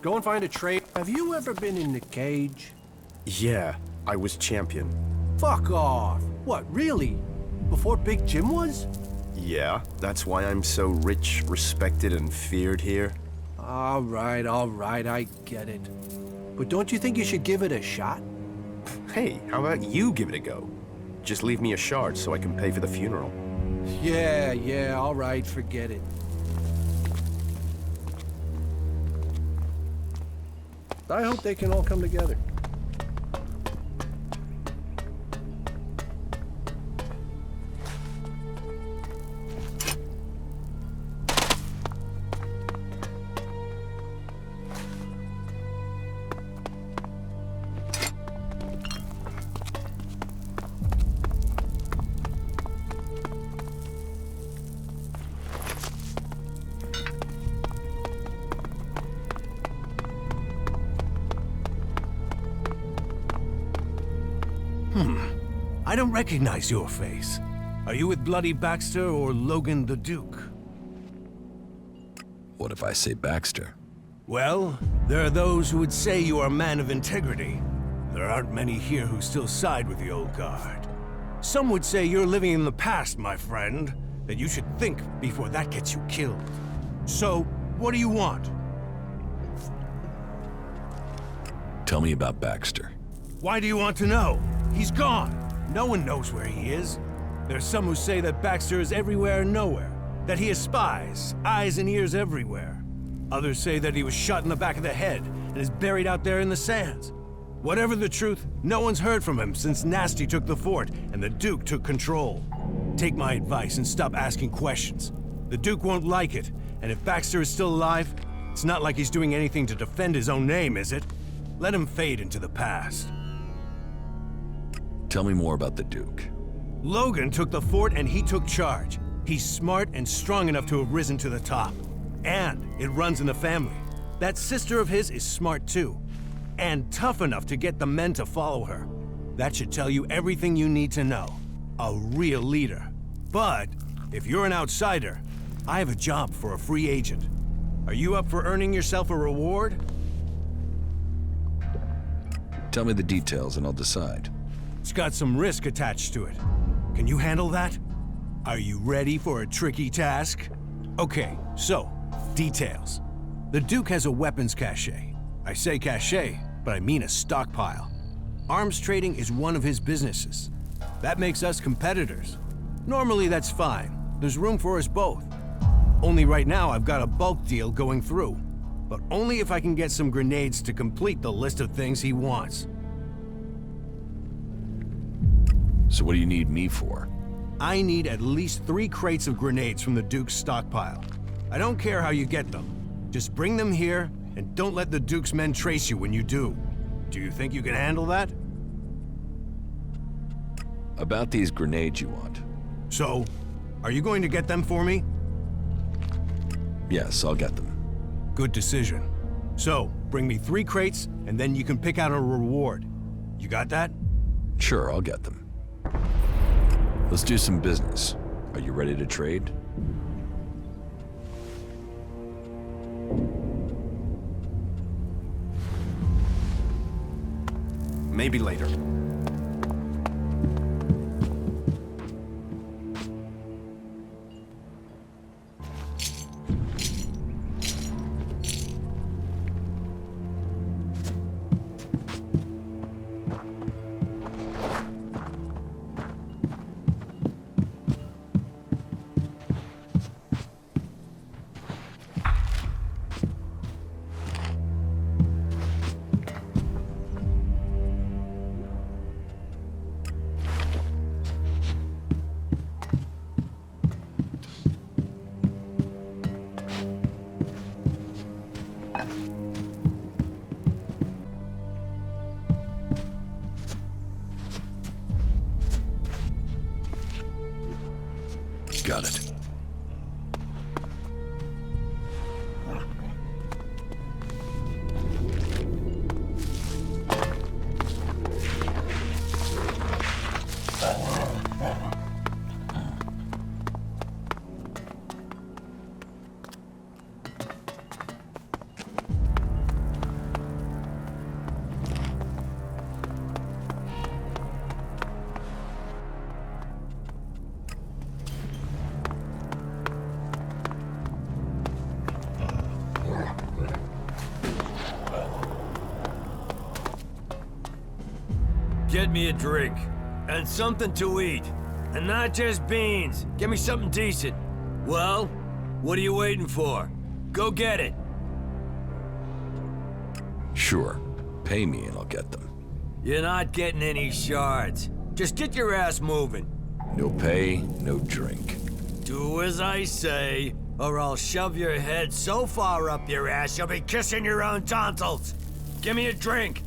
Go and find a trade. Have you ever been in the cage? Yeah, I was champion. Fuck off. What, really? Before Big Jim was? Yeah, that's why I'm so rich, respected, and feared here. All right, I get it. But don't you think you should give it a shot? Hey, how about you give it a go? Just leave me a shard so I can pay for the funeral. Yeah, all right, forget it. I hope they can all come together. I don't recognize your face. Are you with Bloody Baxter or Logan the Duke? What if I say Baxter? Well, there are those who would say you are a man of integrity. There aren't many here who still side with the old guard. Some would say you're living in the past, my friend, that you should think before that gets you killed. So, what do you want? Tell me about Baxter. Why do you want to know? He's gone. No one knows where he is. There's some who say that Baxter is everywhere and nowhere, that he has spies, eyes and ears everywhere. Others say that he was shot in the back of the head and is buried out there in the sands. Whatever the truth, no one's heard from him since Nasty took the fort and the Duke took control. Take my advice and stop asking questions. The Duke won't like it, and if Baxter is still alive, it's not like he's doing anything to defend his own name, is it? Let him fade into the past. Tell me more about the Duke. Logan took the fort and he took charge. He's smart and strong enough to have risen to the top. And it runs in the family. That sister of his is smart too. And tough enough to get the men to follow her. That should tell you everything you need to know. A real leader. But if you're an outsider, I have a job for a free agent. Are you up for earning yourself a reward? Tell me the details and I'll decide. It's got some risk attached to it. Can you handle that? Are you ready for a tricky task? Okay, so, details. The Duke has a weapons cache. I say cache, but I mean a stockpile. Arms trading is one of his businesses. That makes us competitors. Normally that's fine. There's room for us both. Only right now I've got a bulk deal going through. But only if I can get some grenades to complete the list of things he wants. So what do you need me for? I need at least 3 crates of grenades from the Duke's stockpile. I don't care how you get them. Just bring them here, and don't let the Duke's men trace you when you do. Do you think you can handle that? About these grenades you want. So, are you going to get them for me? Yes, I'll get them. Good decision. So, bring me 3 crates, and then you can pick out a reward. You got that? Sure, I'll get them. Let's do some business. Are you ready to trade? Maybe later. Got it. Get me a drink and something to eat. And not just beans. Give me something decent. Well, what are you waiting for? Go get it. Sure. Pay me and I'll get them. You're not getting any shards. Just get your ass moving. No pay, no drink. Do as I say, or I'll shove your head so far up your ass you'll be kissing your own tonsils. Give me a drink.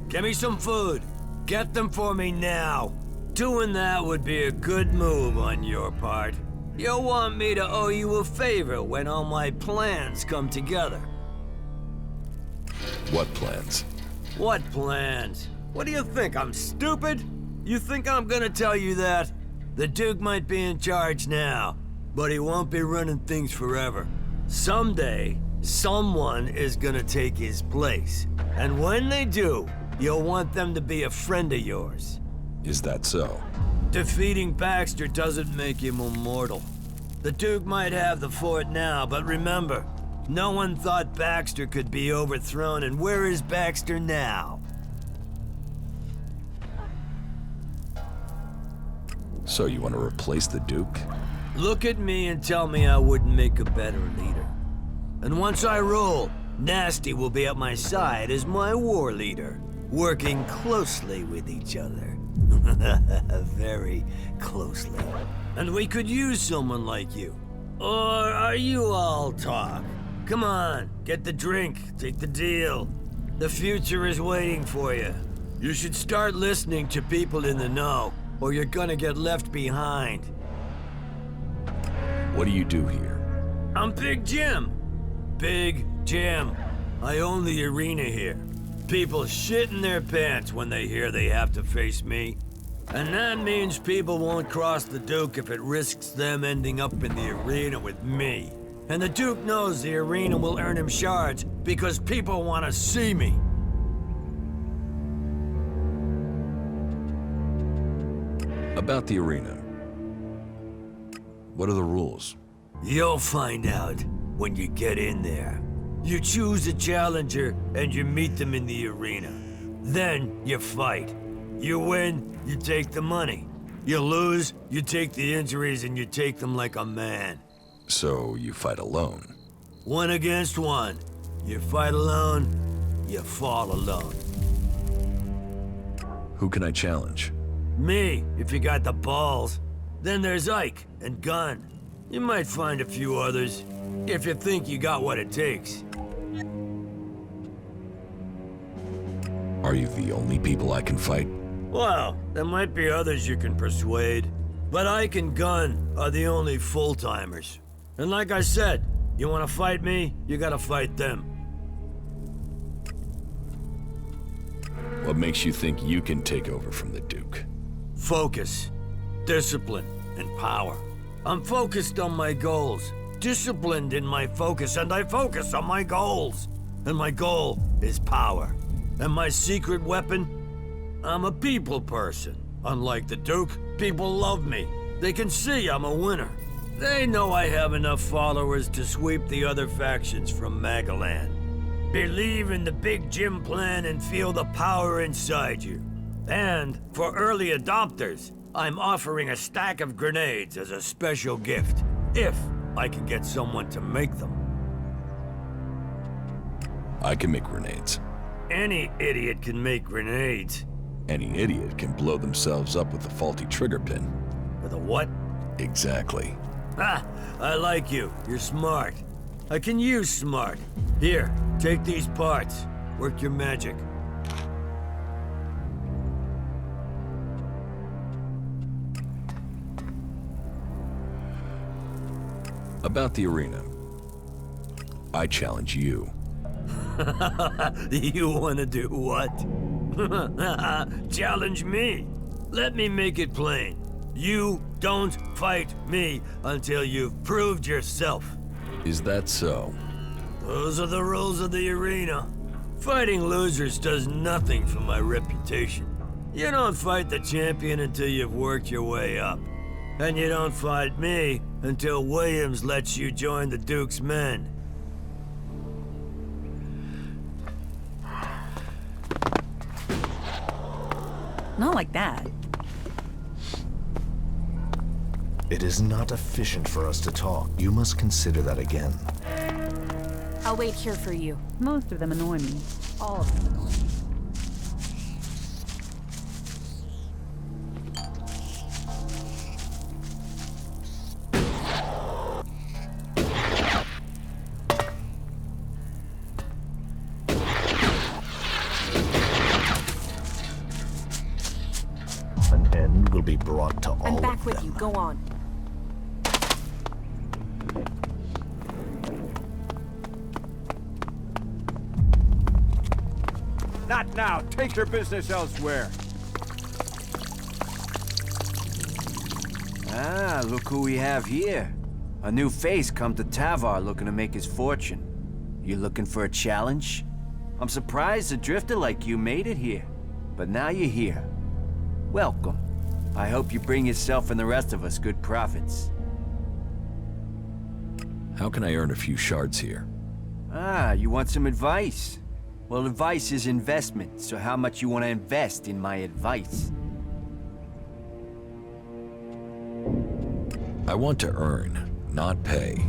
Give me some food. Get them for me now. Doing that would be a good move on your part. You'll want me to owe you a favor when all my plans come together. What plans? What plans? What do you think, I'm stupid? You think I'm gonna tell you that? The Duke might be in charge now, but he won't be running things forever. Someday, someone is gonna take his place. And when they do, you'll want them to be a friend of yours. Is that so? Defeating Baxter doesn't make him immortal. The Duke might have the fort now, but remember, no one thought Baxter could be overthrown, and where is Baxter now? So you want to replace the Duke? Look at me and tell me I wouldn't make a better leader. And once I rule, Nasty will be at my side as my war leader, working closely with each other. Very closely. And we could use someone like you. Or are you all talk? Come on, get the drink, take the deal. The future is waiting for you. You should start listening to people in the know, or you're gonna get left behind. What do you do here? I'm Big Jim. Big Jim. I own the arena here. People shit in their pants when they hear they have to face me. And that means people won't cross the Duke if it risks them ending up in the arena with me. And the Duke knows the arena will earn him shards because people want to see me. About the arena. What are the rules? You'll find out when you get in there. You choose a challenger and you meet them in the arena. Then you fight. You win, you take the money. You lose, you take the injuries and you take them like a man. So you fight alone? 1 against 1. You fight alone, you fall alone. Who can I challenge? Me, if you got the balls. Then there's Ike and Gunn. You might find a few others, if you think you got what it takes. Are you the only people I can fight? Well, there might be others you can persuade. But Ike and Gunn are the only full-timers. And like I said, you want to fight me, you gotta fight them. What makes you think you can take over from the Duke? Focus, discipline, and power. I'm focused on my goals, disciplined in my focus, and I focus on my goals. And my goal is power. And my secret weapon? I'm a people person. Unlike the Duke, people love me. They can see I'm a winner. They know I have enough followers to sweep the other factions from Magaland. Believe in the Big Jim plan and feel the power inside you. And for early adopters, I'm offering a stack of grenades as a special gift, if I can get someone to make them. I can make grenades. Any idiot can make grenades. Any idiot can blow themselves up with a faulty trigger pin. With a what? Exactly. Ah, I like you. You're smart. I can use smart. Here, take these parts. Work your magic. About the arena. I challenge you. You want to do what? Challenge me. Let me make it plain. You don't fight me until you've proved yourself. Is that so? Those are the rules of the arena. Fighting losers does nothing for my reputation. You don't fight the champion until you've worked your way up. And you don't fight me until Williams lets you join the Duke's men. Not like that. It is not efficient for us to talk. You must consider that again. I'll wait here for you. Most of them annoy me. All of them annoy me. An end will be brought to all I'm of back with them. you. Go on. Not now. Take your business elsewhere. Ah, look who we have here. A new face come to Tavar looking to make his fortune. You looking for a challenge? I'm surprised a drifter like you made it here. But now you're here. Welcome. I hope you bring yourself and the rest of us good profits. How can I earn a few shards here? Ah, you want some advice? Well, advice is investment, so how much you want to invest in my advice? I want to earn, not pay.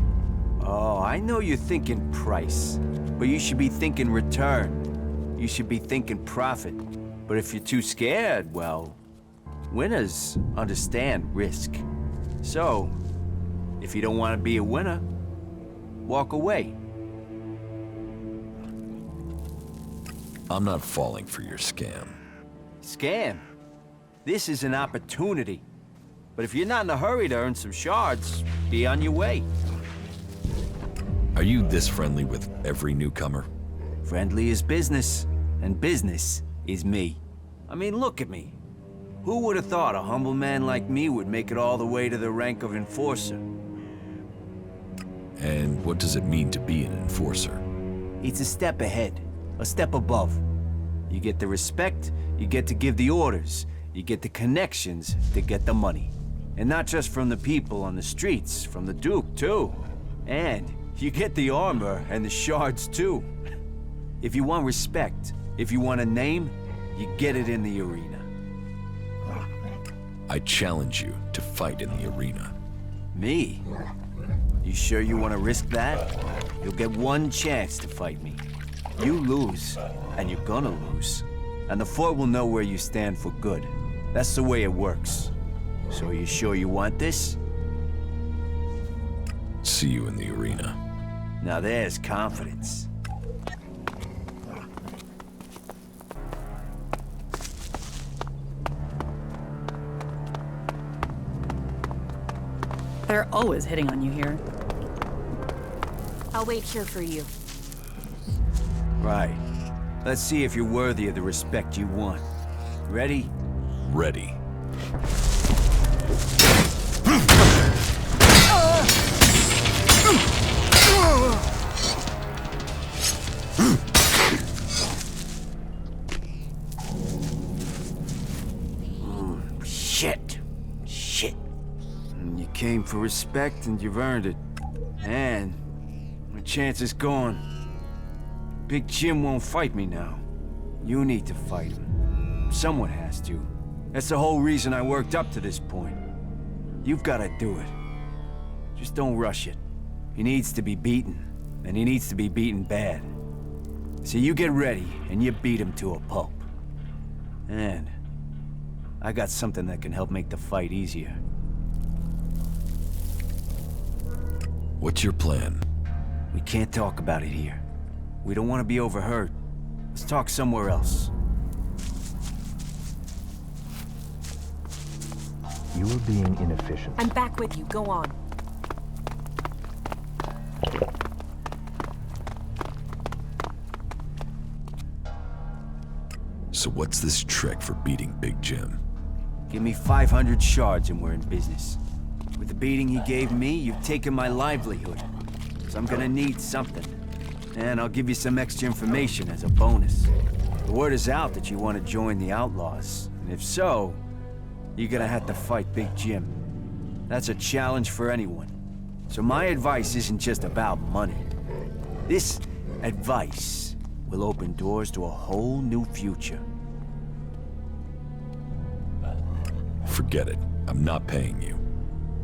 Oh, I know you're thinking price, but you should be thinking return. You should be thinking profit. But if you're too scared, well, winners understand risk. So, if you don't want to be a winner, walk away. I'm not falling for your scam. Scam? This is an opportunity. But if you're not in a hurry to earn some shards, be on your way. Are you this friendly with every newcomer? Friendly is business, and business is me. I mean, look at me. Who would have thought a humble man like me would make it all the way to the rank of enforcer? And what does it mean to be an enforcer? It's a step ahead, a step above. You get the respect, you get to give the orders, you get the connections to get the money. And not just from the people on the streets, from the Duke, too. And you get the armor and the shards, too. If you want respect, if you want a name, you get it in the arena. I challenge you to fight in the arena. Me? You sure you want to risk that? You'll get one chance to fight me. You lose, and you're gonna lose. And the fort will know where you stand for good. That's the way it works. So are you sure you want this? See you in the arena. Now there's confidence. They're always hitting on you here. I'll wait here for you. Right. Let's see if you're worthy of the respect you want. Ready? Ready. Shit. Shit. You came for respect and you've earned it. And my chance is gone. Big Jim won't fight me now. You need to fight him. Someone has to. That's the whole reason I worked up to this point. You've got to do it. Just don't rush it. He needs to be beaten, and he needs to be beaten bad. So you get ready, and you beat him to a pulp. And I got something that can help make the fight easier. What's your plan? We can't talk about it here. We don't want to be overheard. Let's talk somewhere else. You are being inefficient. I'm back with you. Go on. So what's this trick for beating Big Jim? Give me 500 shards and we're in business. With the beating he gave me, you've taken my livelihood. So I'm gonna need something. And I'll give you some extra information as a bonus. The word is out that you want to join the Outlaws. And if so, you're gonna have to fight Big Jim. That's a challenge for anyone. So my advice isn't just about money. This advice will open doors to a whole new future. Forget it. I'm not paying you.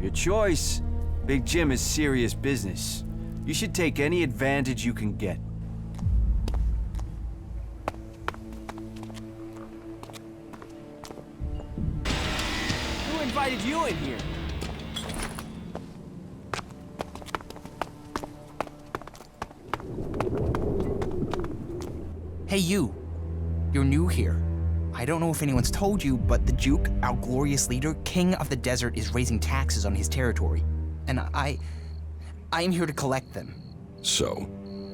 Your choice. Big Jim is serious business. You should take any advantage you can get. Who invited you in here? Hey, you. You're new here. I don't know if anyone's told you, but the Duke, our glorious leader, king of the desert, is raising taxes on his territory. And I am here to collect them. So,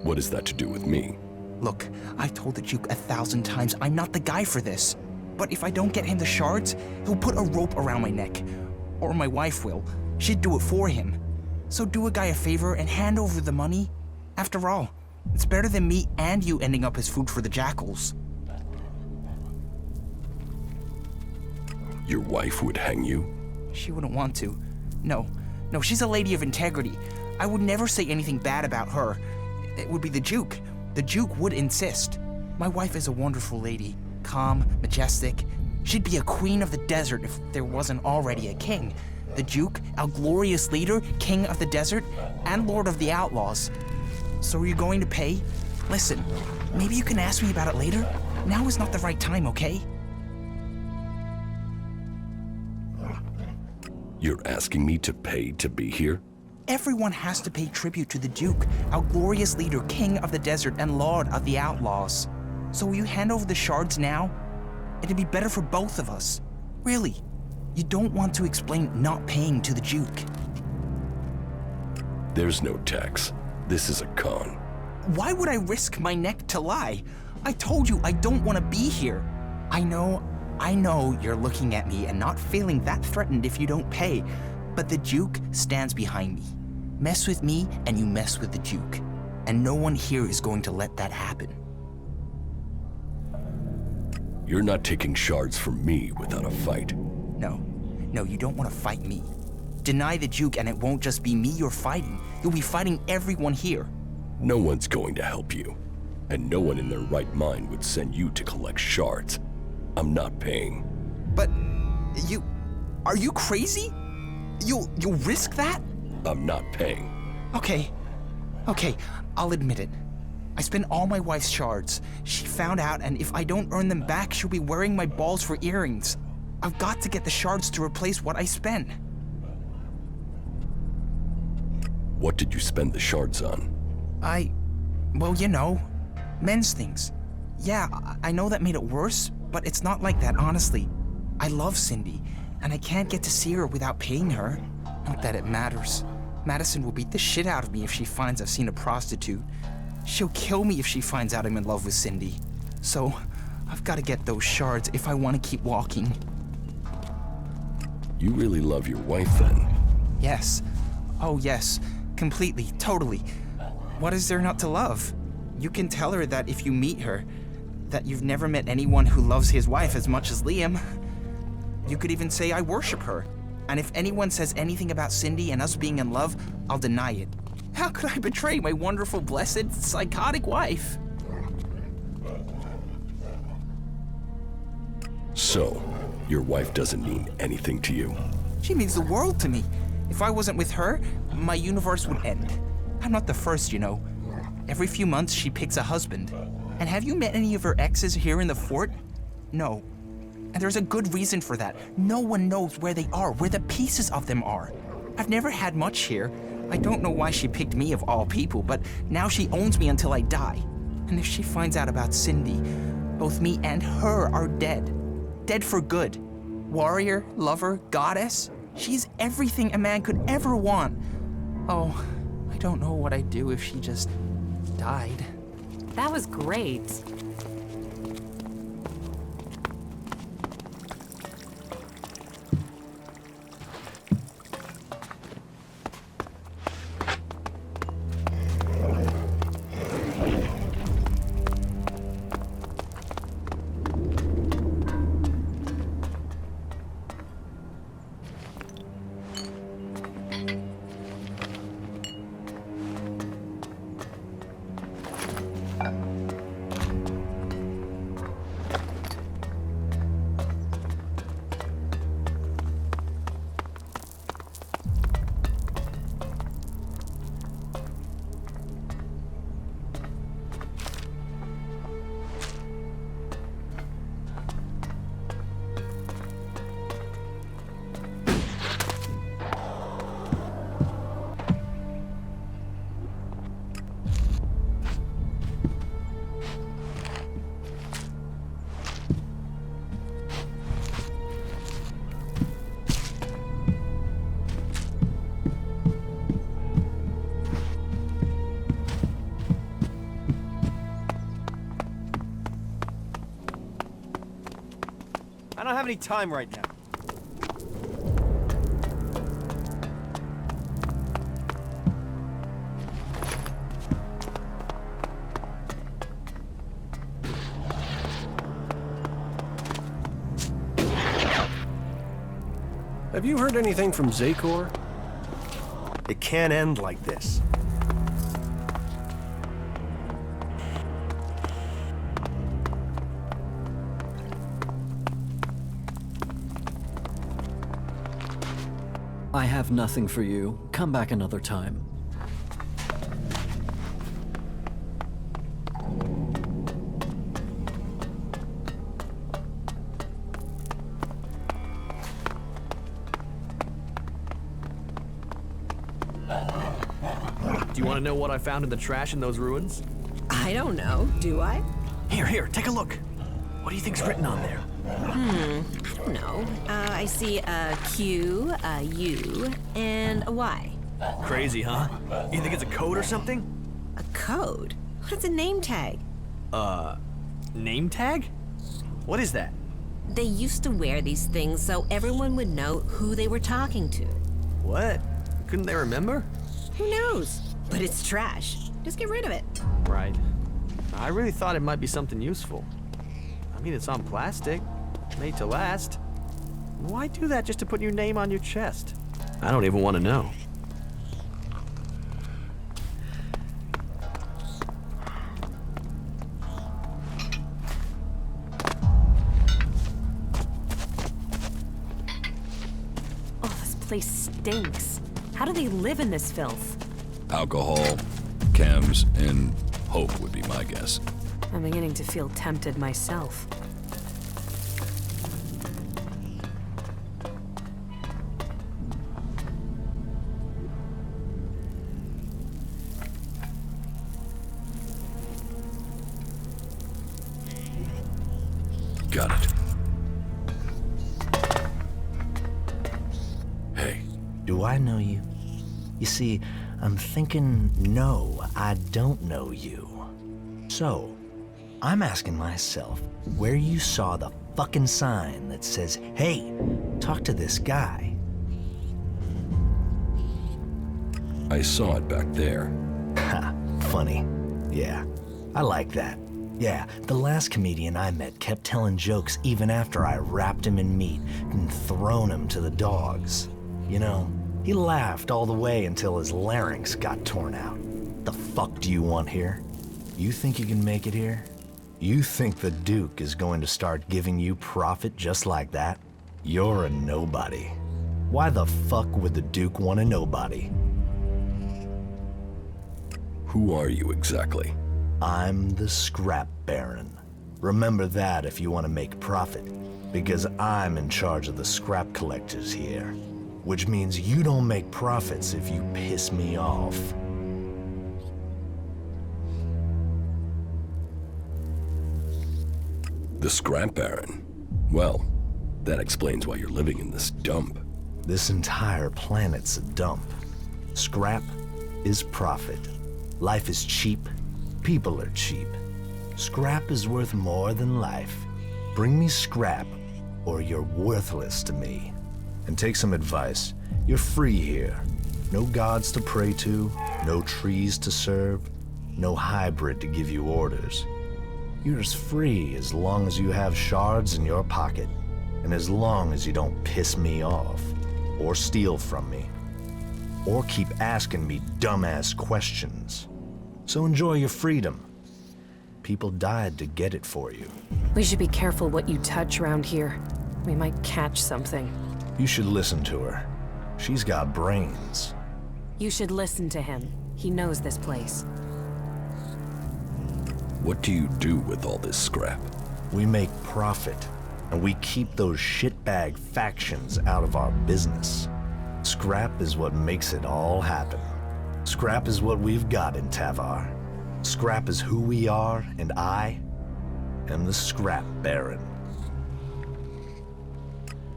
what is that to do with me? Look, I've told the Duke 1,000 times I'm not the guy for this. But if I don't get him the shards, he'll put a rope around my neck. Or my wife will. She'd do it for him. So do a guy a favor and hand over the money. After all, it's better than me and you ending up as food for the jackals. Your wife would hang you? She wouldn't want to. No, she's a lady of integrity. I would never say anything bad about her. It would be the Duke. The Duke would insist. My wife is a wonderful lady. Calm, majestic. She'd be a queen of the desert if there wasn't already a king. The Duke, our glorious leader, king of the desert, and lord of the outlaws. So are you going to pay? Listen, maybe you can ask me about it later. Now is not the right time, okay? You're asking me to pay to be here? Everyone has to pay tribute to the Duke, our glorious leader, king of the desert, and lord of the outlaws. So will you hand over the shards now? It'd be better for both of us. Really, you don't want to explain not paying to the Duke. There's no tax. This is a con. Why would I risk my neck to lie? I told you I don't want to be here. I know you're looking at me and not feeling that threatened if you don't pay, but the Duke stands behind me. Mess with me and you mess with the Duke. And no one here is going to let that happen. You're not taking shards from me without a fight. No, you don't want to fight me. Deny the Duke and it won't just be me you're fighting. You'll be fighting everyone here. No one's going to help you. And no one in their right mind would send you to collect shards. I'm not paying. But are you crazy? You'll risk that? I'm not paying. Okay, I'll admit it. I spent all my wife's shards. She found out, and if I don't earn them back, she'll be wearing my balls for earrings. I've got to get the shards to replace what I spent. What did you spend the shards on? Well, you know, men's things. Yeah, I know that made it worse, but it's not like that, honestly. I love Cindy, and I can't get to see her without paying her. Not that it matters. Madison will beat the shit out of me if she finds I've seen a prostitute. She'll kill me if she finds out I'm in love with Cindy. So, I've got to get those shards if I want to keep walking. You really love your wife, then? Yes. Oh, yes. Completely, totally. What is there not to love? You can tell her that if you meet her, that you've never met anyone who loves his wife as much as Liam. You could even say I worship her. And if anyone says anything about Cindy and us being in love, I'll deny it. How could I betray my wonderful, blessed, psychotic wife? So, your wife doesn't mean anything to you? She means the world to me. If I wasn't with her, my universe would end. I'm not the first, you know. Every few months, she picks a husband. And have you met any of her exes here in the fort? No. And there's a good reason for that. No one knows where they are, where the pieces of them are. I've never had much here. I don't know why she picked me of all people, but now she owns me until I die. And if she finds out about Cindy, both me and her are dead. Dead for good. Warrior, lover, goddess. She's everything a man could ever want. Oh, I don't know what I'd do if she just died. That was great. have any time right now. Have you heard anything from Zakor? It can't end like this. I have nothing for you. Come back another time. Do you want to know what I found in the trash in those ruins? I don't know, do I? Here, take a look. What do you think's written on there? I don't know. I see a Q, a U, and a Y. Crazy, huh? You think it's a code or something? A code? What's a name tag? Name tag? What is that? They used to wear these things so everyone would know who they were talking to. What? Couldn't they remember? Who knows? But it's trash. Just get rid of it. Right. I really thought it might be something useful. I mean, it's on plastic, made to last. Why do that just to put your name on your chest? I don't even want to know. Oh, this place stinks. How do they live in this filth? Alcohol, chems, and hope would be my guess. I'm beginning to feel tempted myself. Got it. Hey. Do I know you? You see, I'm thinking, no, I don't know you. So, I'm asking myself where you saw the fucking sign that says, hey, talk to this guy. I saw it back there. Ha, funny. Yeah, I like that. Yeah, the last comedian I met kept telling jokes even after I wrapped him in meat and thrown him to the dogs. You know, he laughed all the way until his larynx got torn out. The fuck do you want here? You think you can make it here? You think the Duke is going to start giving you profit just like that? You're a nobody. Why the fuck would the Duke want a nobody? Who are you exactly? I'm the Scrap Baron. Remember that if you want to make profit, because I'm in charge of the scrap collectors here, which means you don't make profits if you piss me off. The Scrap Baron? Well, that explains why you're living in this dump. This entire planet's a dump. Scrap is profit. Life is cheap. People are cheap. Scrap is worth more than life. Bring me scrap, or you're worthless to me. And take some advice. You're free here. No gods to pray to, no trees to serve, no hybrid to give you orders. You're as free as long as you have shards in your pocket, and as long as you don't piss me off, or steal from me, or keep asking me dumbass questions. So enjoy your freedom. People died to get it for you. We should be careful what you touch around here. We might catch something. You should listen to her. She's got brains. You should listen to him. He knows this place. What do you do with all this scrap? We make profit, and we keep those shitbag factions out of our business. Scrap is what makes it all happen. Scrap is what we've got in Tavar. Scrap is who we are, and I am the Scrap Baron.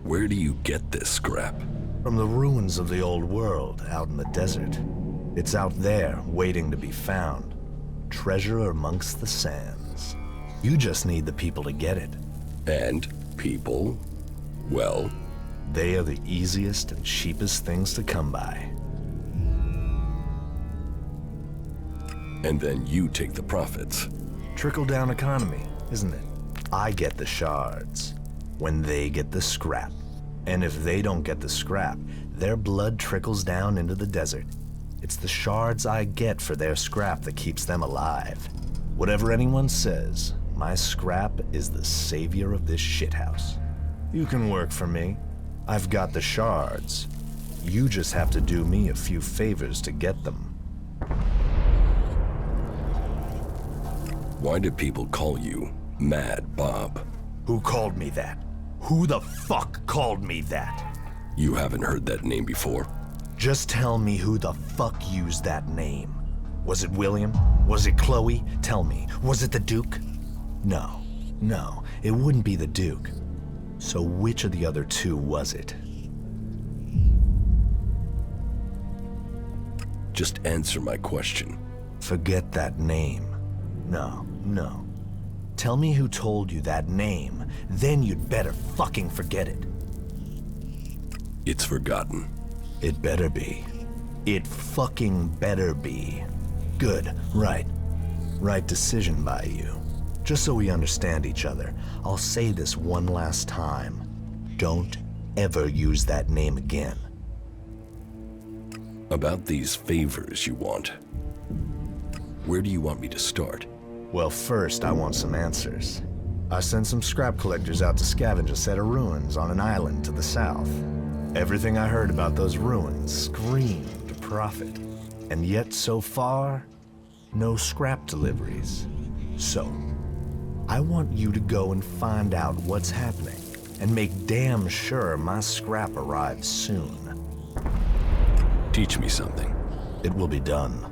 Where do you get this scrap? From the ruins of the old world out in the desert. It's out there, waiting to be found. Treasure amongst the sands. You just need the people to get it. And people? Well? They are the easiest and cheapest things to come by. And then you take the profits. Trickle-down economy, isn't it? I get the shards when they get the scrap. And if they don't get the scrap, their blood trickles down into the desert. It's the shards I get for their scrap that keeps them alive. Whatever anyone says, my scrap is the savior of this shithouse. You can work for me. I've got the shards. You just have to do me a few favors to get them. Why do people call you Mad Bob? Who called me that? Who the fuck called me that? You haven't heard that name before? Just tell me who the fuck used that name. Was it William? Was it Chloe? Tell me, was it the Duke? No, it wouldn't be the Duke. So which of the other two was it? Just answer my question. Forget that name. No. Tell me who told you that name, then you'd better fucking forget it. It's forgotten. It better be. It fucking better be. Good, right. Right decision by you. Just so we understand each other, I'll say this one last time. Don't ever use that name again. About these favors you want. Where do you want me to start? Well, first I want some answers. I sent some scrap collectors out to scavenge a set of ruins on an island to the south. Everything I heard about those ruins screamed profit. And yet so far, no scrap deliveries. So, I want you to go and find out what's happening and make damn sure my scrap arrives soon. Teach me something. It will be done.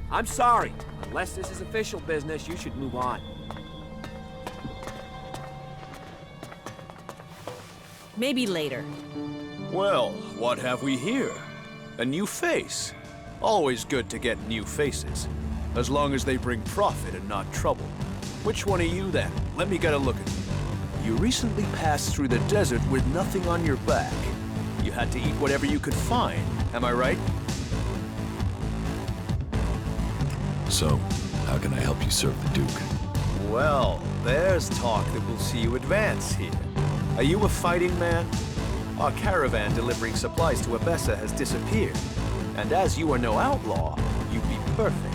I'm sorry. Unless this is official business, you should move on. Maybe later. Well, what have we here? A new face. Always good to get new faces. As long as they bring profit and not trouble. Which one are you then? Let me get a look at you. You recently passed through the desert with nothing on your back. You had to eat whatever you could find, am I right? So, how can I help you serve the Duke? Well, there's talk that we'll see you advance here. Are you a fighting man? Our caravan delivering supplies to Abessa has disappeared. And as you are no outlaw, you'd be perfect.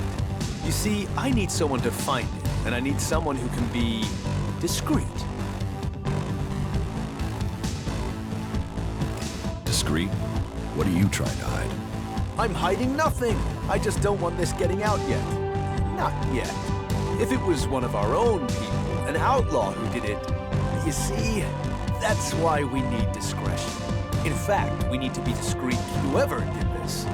You see, I need someone to find it, and I need someone who can be discreet. Discreet? What are you trying to hide? I'm hiding nothing. I just don't want this getting out yet. Not yet. If it was one of our own people, an outlaw who did it, you see, that's why we need discretion. In fact, we need to be discreet, whoever did this.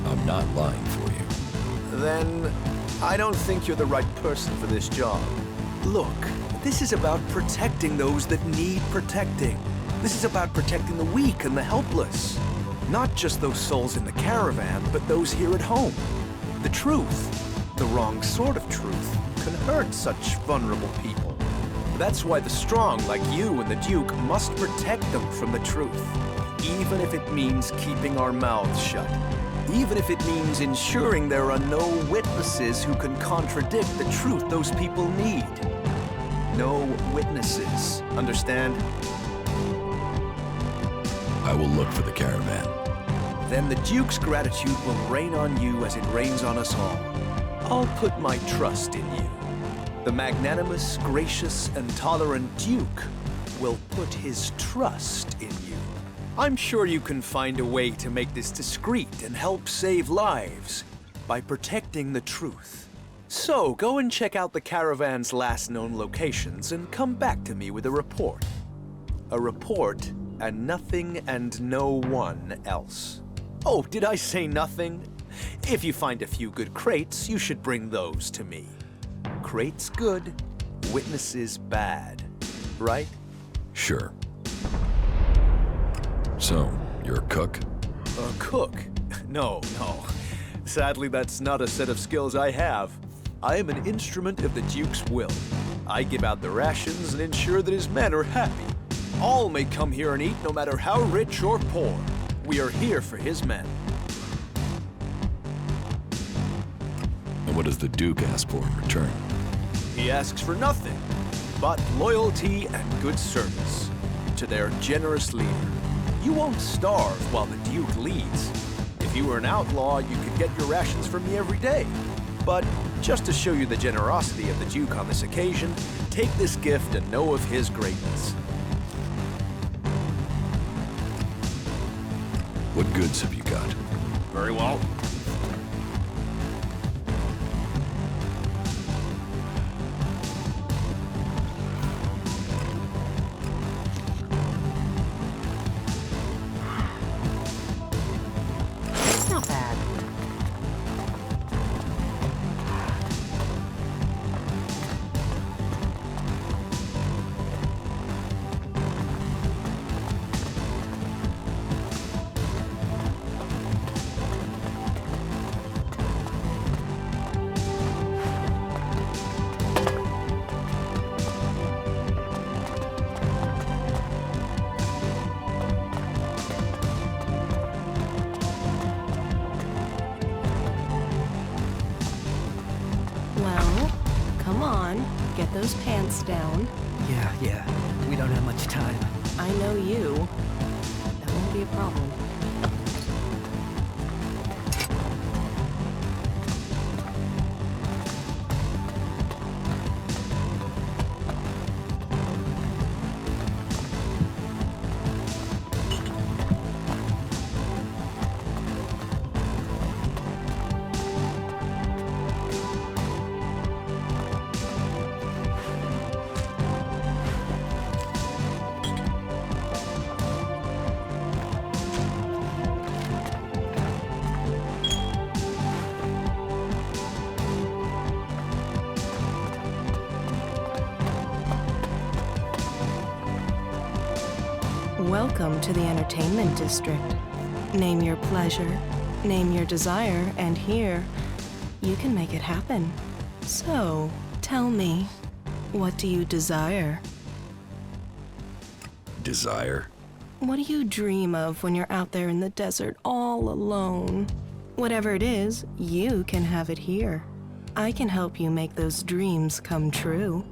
I'm not lying for you. Then, I don't think you're the right person for this job. Look, this is about protecting those that need protecting. This is about protecting the weak and the helpless. Not just those souls in the caravan, but those here at home. The truth, the wrong sort of truth, can hurt such vulnerable people. That's why the strong, like you and the Duke, must protect them from the truth. Even if it means keeping our mouths shut. even if it means ensuring there are no witnesses who can contradict the truth those people need. No witnesses, understand? I will look for the caravan. Then the Duke's gratitude will rain on you as it rains on us all. I'll put my trust in you. The magnanimous, gracious, and tolerant Duke will put his trust in you. I'm sure you can find a way to make this discreet and help save lives by protecting the truth. So go and check out the caravan's last known locations and come back to me with a report. A report and nothing and no one else. Oh, did I say nothing? If you find a few good crates, you should bring those to me. Crates good, witnesses bad, right? Sure. So, you're a cook? A cook? No. Sadly, that's not a set of skills I have. I am an instrument of the Duke's will. I give out the rations and ensure that his men are happy. All may come here and eat, no matter how rich or poor. We are here for his men. And what does the Duke ask for in return? He asks for nothing but loyalty and good service to their generous leader. You won't starve while the Duke leads. If you were an outlaw, you could get your rations from me every day. But just to show you the generosity of the Duke on this occasion, take this gift and know of his greatness. What goods have you got? Very well. It's not bad. Well, come on, get those pants down. Yeah, we don't have much time. I know you. That won't be a problem. Welcome to the entertainment district. Name your pleasure, name your desire, and here, you can make it happen. So, tell me, what do you desire? Desire? What do you dream of when you're out there in the desert all alone? Whatever it is, you can have it here. I can help you make those dreams come true.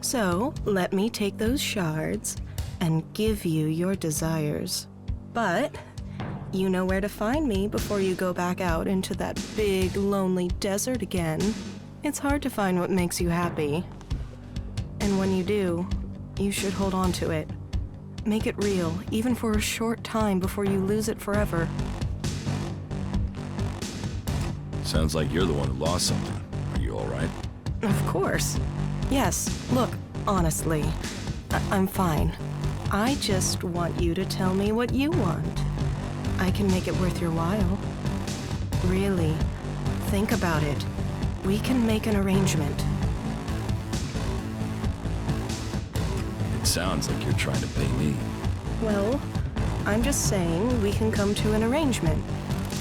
So, let me take those shards and give you your desires. But you know where to find me before you go back out into that big, lonely desert again. It's hard to find what makes you happy. And when you do, you should hold on to it. Make it real, even for a short time before you lose it forever. Sounds like you're the one who lost something. Are you all right? Of course. Yes, look, honestly, I'm fine. I just want you to tell me what you want. I can make it worth your while. Really, think about it. We can make an arrangement. It sounds like you're trying to pay me. Well, I'm just saying we can come to an arrangement.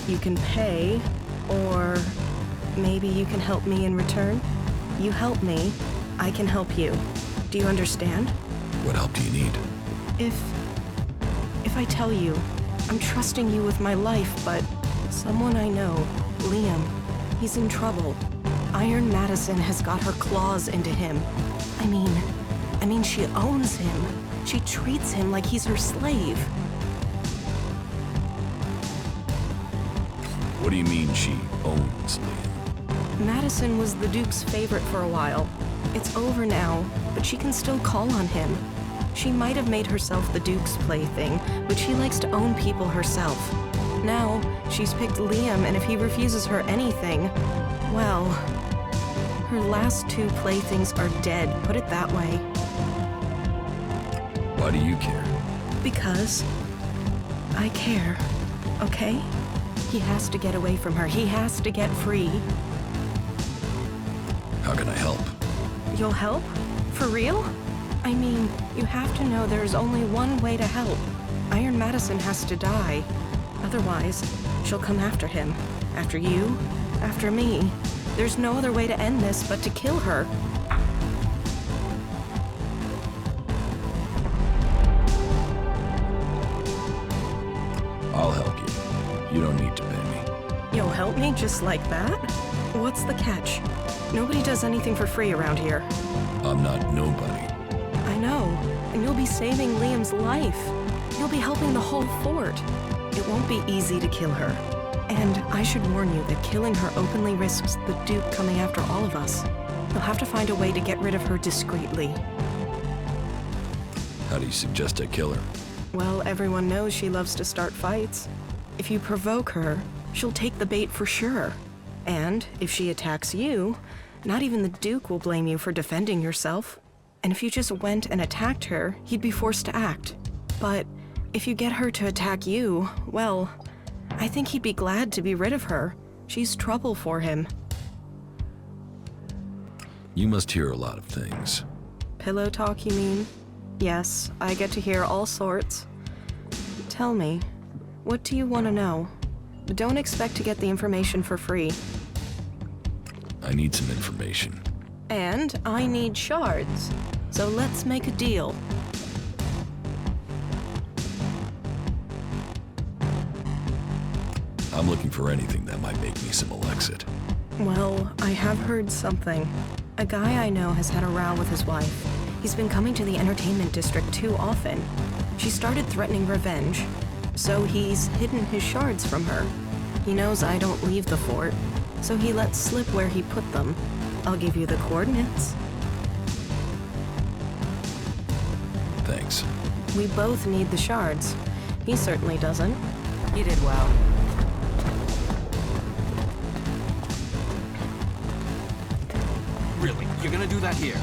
You can pay, or maybe you can help me in return. You help me, I can help you. Do you understand? What help do you need? If I tell you, I'm trusting you with my life, but Someone I know, Liam. He's in trouble. Iron Madison has got her claws into him. I mean, she owns him. She treats him like he's her slave. What do you mean she owns Liam? Madison was the Duke's favorite for a while. It's over now, but she can still call on him. She might have made herself the Duke's plaything, but she likes to own people herself. Now, she's picked Liam, and if he refuses her anything, well, her last two playthings are dead, put it that way. Why do you care? Because I care, okay? He has to get away from her. He has to get free. How can I help? You'll help? For real? I mean, you have to know there's only one way to help. Iron Madison has to die. Otherwise, she'll come after him. After you, after me. There's no other way to end this but to kill her. I'll help you. You don't need to pay me. You'll help me just like that? What's the catch? Nobody does anything for free around here. I'm not nobody. I know, and you'll be saving Liam's life. You'll be helping the whole fort. It won't be easy to kill her. And I should warn you that killing her openly risks the Duke coming after all of us. You'll have to find a way to get rid of her discreetly. How do you suggest I kill her? Well, everyone knows she loves to start fights. If you provoke her, she'll take the bait for sure. And if she attacks you, not even the Duke will blame you for defending yourself. And if you just went and attacked her, he'd be forced to act. But if you get her to attack you, well, I think he'd be glad to be rid of her. She's trouble for him. You must hear a lot of things. Pillow talk, you mean? Yes, I get to hear all sorts. Tell me, what do you want to know? Don't expect to get the information for free. I need some information. And I need shards. So let's make a deal. I'm looking for anything that might make me some Elexit. Well, I have heard something. A guy I know has had a row with his wife. He's been coming to the entertainment district too often. She started threatening revenge, so he's hidden his shards from her. He knows I don't leave the fort, so he lets slip where he put them. I'll give you the coordinates. Thanks. We both need the shards. He certainly doesn't. You did well. Really? You're gonna do that here?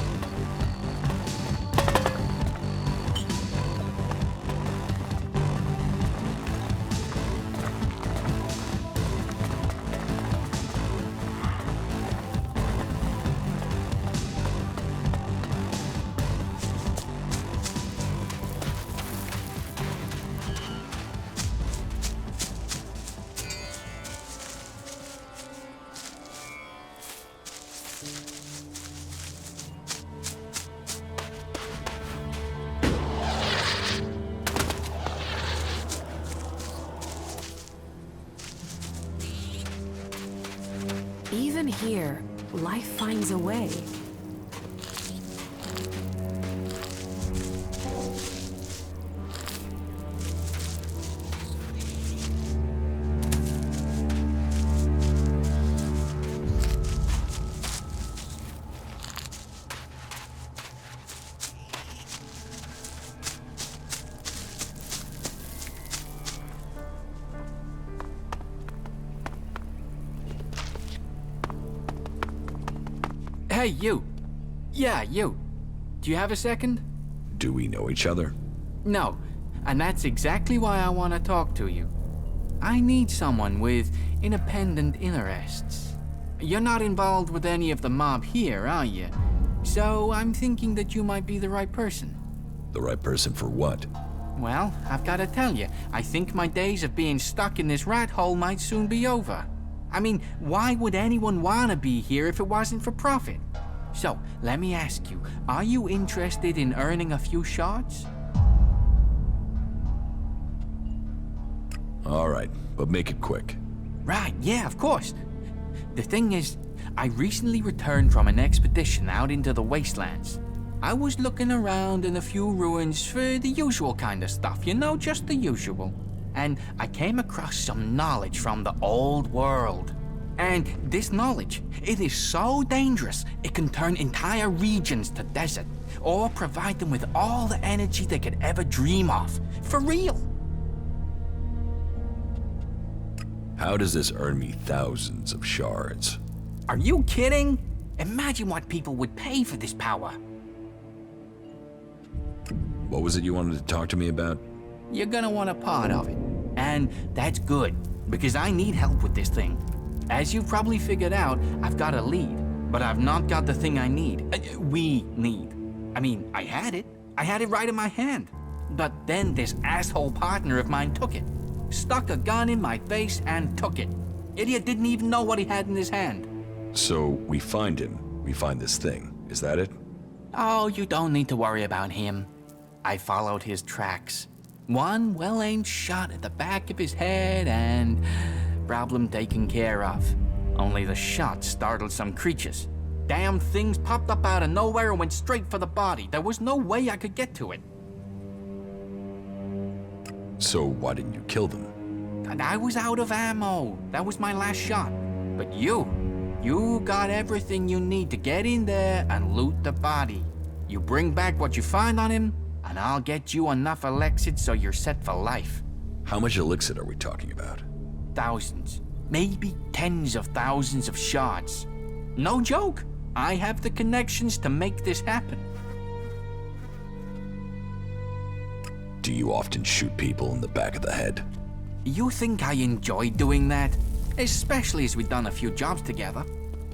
Even here, life finds a way. Hey, you. Yeah, you. Do you have a second? Do we know each other? No, and that's exactly why I want to talk to you. I need someone with independent interests. You're not involved with any of the mob here, are you? So I'm thinking that you might be the right person. The right person for what? Well, I've got to tell you, I think my days of being stuck in this rat hole might soon be over. I mean, why would anyone want to be here if it wasn't for profit? So, let me ask you, are you interested in earning a few shards? All right, but make it quick. Right, yeah, of course. The thing is, I recently returned from an expedition out into the wastelands. I was looking around in a few ruins for the usual kind of stuff, you know, just the usual. And I came across some knowledge from the old world. And this knowledge, it is so dangerous, it can turn entire regions to desert, or provide them with all the energy they could ever dream of. For real. How does this earn me thousands of shards? Are you kidding? Imagine what people would pay for this power. What was it you wanted to talk to me about? You're gonna want a part of it. And that's good, because I need help with this thing. As you've probably figured out, I've got a lead, but I've not got the thing I need. We need. I mean, I had it right in my hand. But then this asshole partner of mine took it. Stuck a gun in my face and took it. Idiot didn't even know what he had in his hand. So we find him, we find this thing, is that it? Oh, you don't need to worry about him. I followed his tracks. One well-aimed shot at the back of his head and problem taken care of. Only the shot startled some creatures. Damn things popped up out of nowhere and went straight for the body. There was no way I could get to it. So why didn't you kill them? And I was out of ammo. That was my last shot. But you got everything you need to get in there and loot the body. You bring back what you find on him, and I'll get you enough elixir so you're set for life. How much elixir are we talking about? Thousands, maybe tens of thousands of shards. No joke. I have the connections to make this happen. Do you often shoot people in the back of the head? You think I enjoy doing that? Especially as we've done a few jobs together.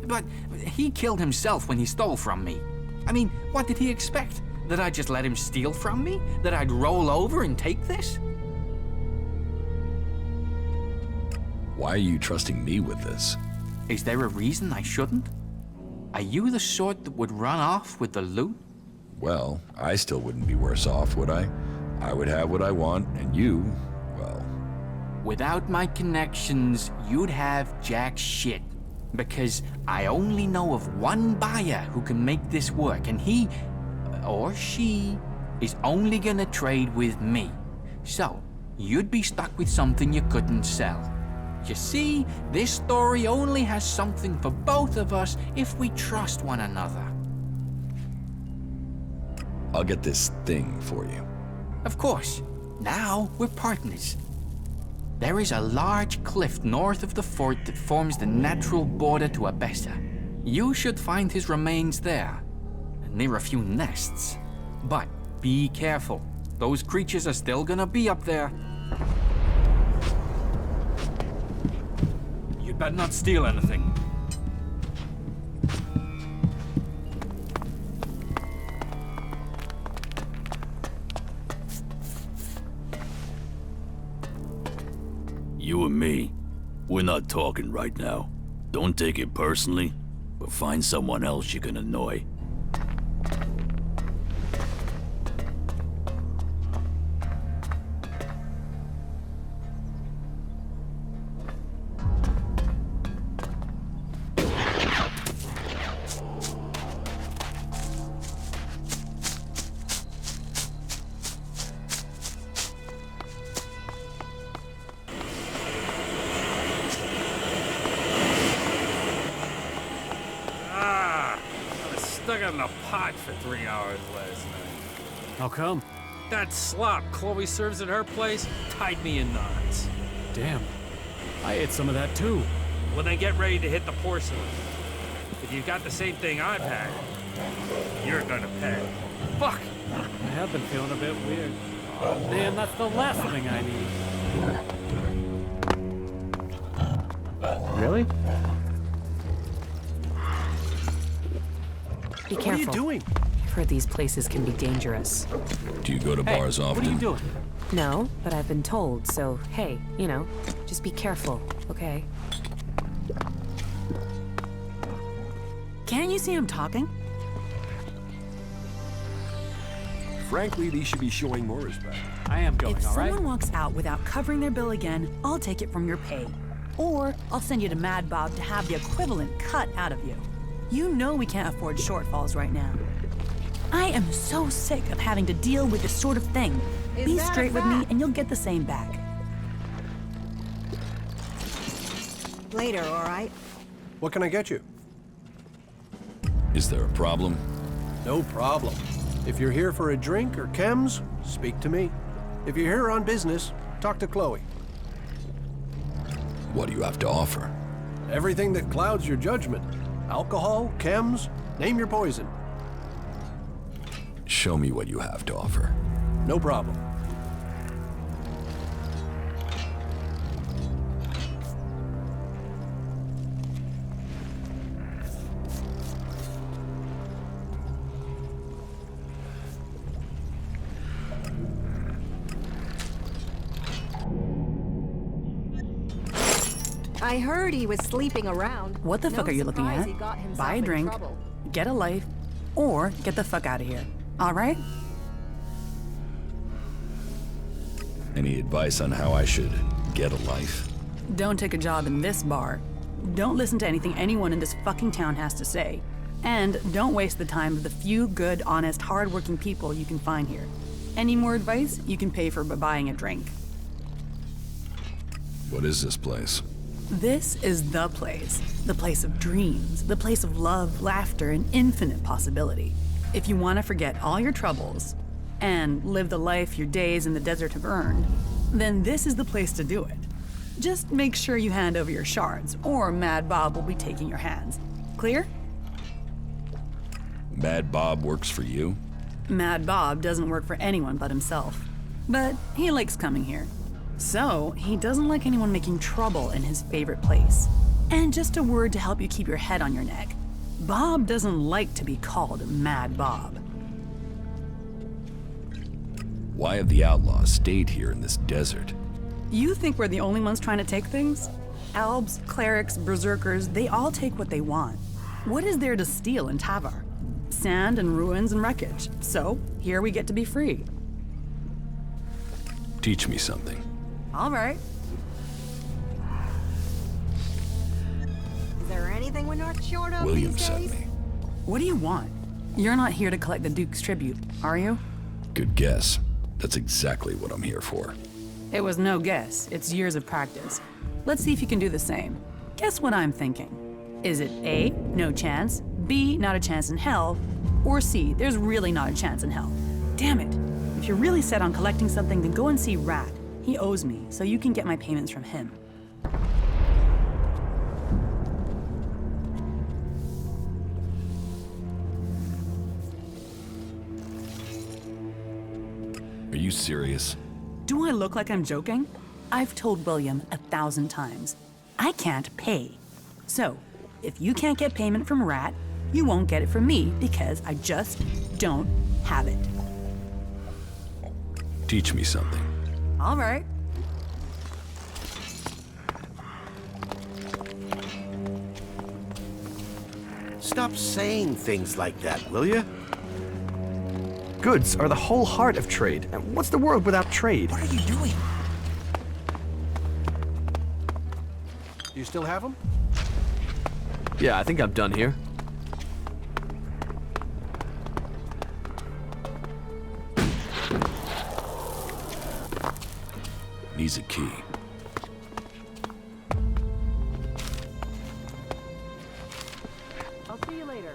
But he killed himself when he stole from me. I mean, what did he expect? That I'd just let him steal from me? That I'd roll over and take this? Why are you trusting me with this? Is there a reason I shouldn't? Are you the sort that would run off with the loot? Well, I still wouldn't be worse off, would I? I would have what I want, and you, well... Without my connections, you'd have jack shit. Because I only know of one buyer who can make this work, and he, or she, is only gonna trade with me. So, you'd be stuck with something you couldn't sell. You see, this story only has something for both of us if we trust one another. I'll get this thing for you. Of course. Now we're partners. There is a large cliff north of the fort that forms the natural border to Abessa. You should find his remains there, near a few nests. But be careful. Those creatures are still gonna be up there. You better not steal anything. You and me, we're not talking right now. Don't take it personally, but find someone else you can annoy. Stuck in the pot for 3 hours last night. How come? That slop Chloe serves at her place tied me in knots. Damn. I ate some of that too. Well, then get ready to hit the porcelain. If you've got the same thing I've had, you're gonna pay. Fuck! I have been feeling a bit weird. Oh man, that's the last thing I need. Really? Be careful. What are you doing? I've heard these places can be dangerous. Do you go to bars often? What are you doing? No, but I've been told, so hey, you know, just be careful, okay? Can't you see him talking? Frankly, these should be showing more respect. I am going, If all right? someone walks out without covering their bill again, I'll take it from your pay. or I'll send you to Mad Bob to have the equivalent cut out of you. You know we can't afford shortfalls right now. I am so sick of having to deal with this sort of thing. Be straight with me and you'll get the same back. Later, all right? What can I get you? Is there a problem? No problem. If you're here for a drink or chems, speak to me. If you're here on business, talk to Chloe. What do you have to offer? Everything that clouds your judgment. Alcohol, chems, name your poison. Show me what you have to offer. No problem. I heard he was sleeping around. What the fuck are you looking at? Buy a drink, get a life, or get the fuck out of here. All right? Any advice on how I should get a life? Don't take a job in this bar. Don't listen to anything anyone in this fucking town has to say. And don't waste the time of the few good, honest, hardworking people you can find here. Any more advice, you can pay for by buying a drink. What is this place? This is the place of dreams, the place of love, laughter, and infinite possibility. If you want to forget all your troubles and live the life your days in the desert have earned, then this is the place to do it. Just make sure you hand over your shards, or Mad Bob will be taking your hands. Clear? Mad Bob works for you? Mad Bob doesn't work for anyone but himself. But he likes coming here. So, he doesn't like anyone making trouble in his favorite place. And just a word to help you keep your head on your neck. Bob doesn't like to be called Mad Bob. Why have the outlaws stayed here in this desert? You think we're the only ones trying to take things? Elves, clerics, berserkers, they all take what they want. What is there to steal in Tavar? Sand and ruins and wreckage. So, here we get to be free. Teach me something. All right. Is there anything we're not short of William these sent days? me. What do you want? You're not here to collect the Duke's tribute, are you? Good guess. That's exactly what I'm here for. It was no guess. It's years of practice. Let's see if you can do the same. Guess what I'm thinking. Is it A, no chance, B, not a chance in hell, or C, there's really not a chance in hell? Damn it. If you're really set on collecting something, then go and see Rat. He owes me, so you can get my payments from him. Are you serious? Do I look like I'm joking? I've told William 1,000 times. I can't pay. So, if you can't get payment from Rat, you won't get it from me because I just don't have it. Teach me something. All right. Stop saying things like that, will you? Goods are the whole heart of trade. What's the world without trade? What are you doing? Do you still have them? Yeah, I think I'm done here. Needs a key. I'll see you later.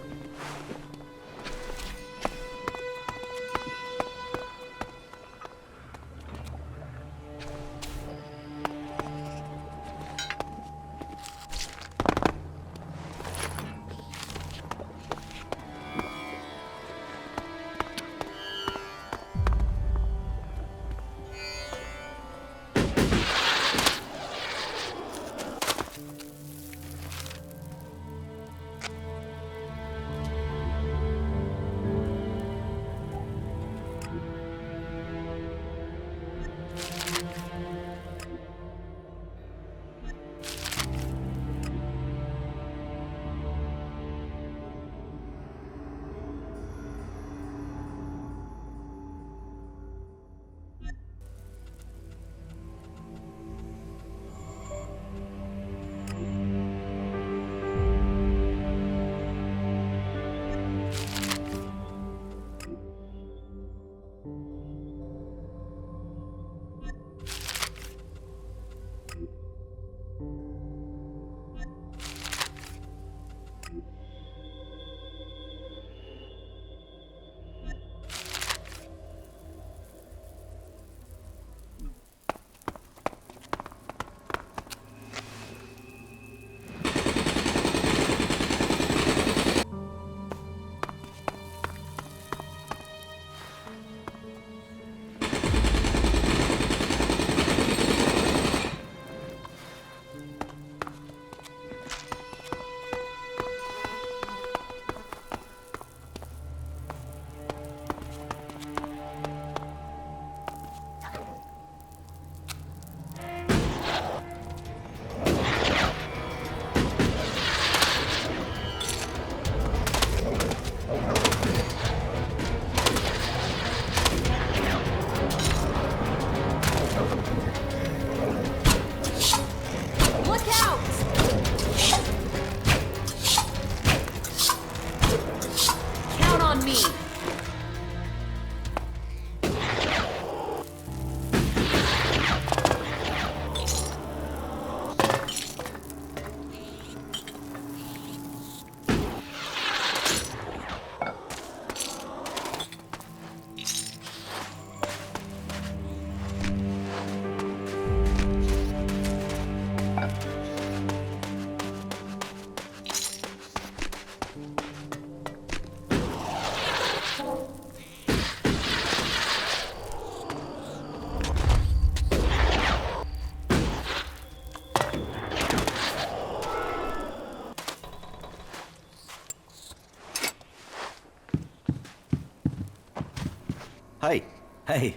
Hey,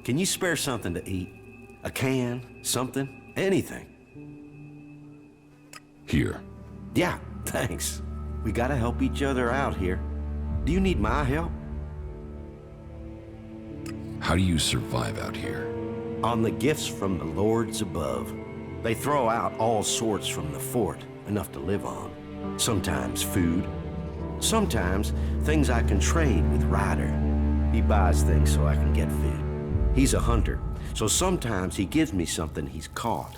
can you spare something to eat? A can, something, anything? Here. Yeah, thanks. We gotta help each other out here. Do you need my help? How do you survive out here? On the gifts from the lords above. They throw out all sorts from the fort, enough to live on. Sometimes food. Sometimes things I can trade with Ryder. He buys things so I can get food. He's a hunter, so sometimes he gives me something he's caught.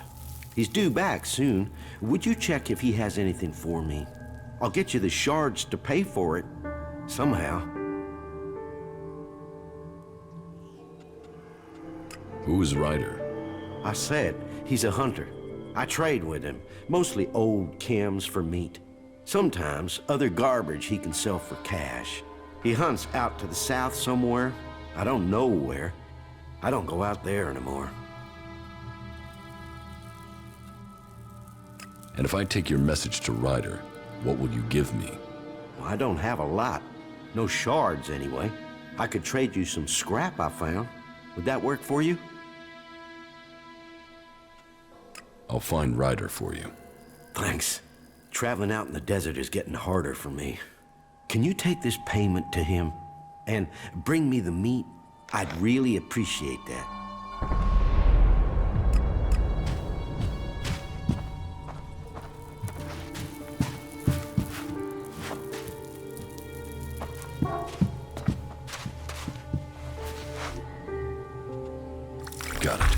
He's due back soon. Would you check if he has anything for me? I'll get you the shards to pay for it, somehow. Who is Ryder? I said, he's a hunter. I trade with him, mostly old chems for meat. Sometimes other garbage he can sell for cash. He hunts out to the south somewhere. I don't know where. I don't go out there anymore. And if I take your message to Ryder, what will you give me? Well, I don't have a lot. No shards, anyway. I could trade you some scrap I found. Would that work for you? I'll find Ryder for you. Thanks. Traveling out in the desert is getting harder for me. Can you take this payment to him and bring me the meat? I'd really appreciate that. Got it.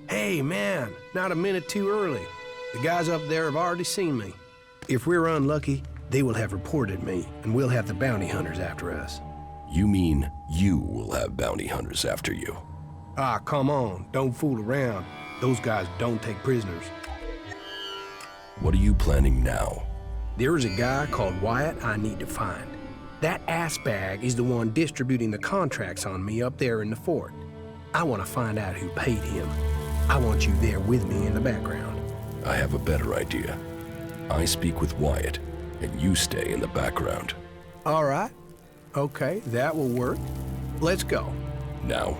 Hey, man, not a minute too early. The guys up there have already seen me. If we're unlucky, they will have reported me, and we'll have the bounty hunters after us. You mean you will have bounty hunters after you? Ah, come on, don't fool around. Those guys don't take prisoners. What are you planning now? There is a guy called Wyatt I need to find. That ass bag is the one distributing the contracts on me up there in the fort. I want to find out who paid him. I want you there with me in the background. I have a better idea. I speak with Wyatt, and you stay in the background. All right. Okay, that will work. Let's go. Now?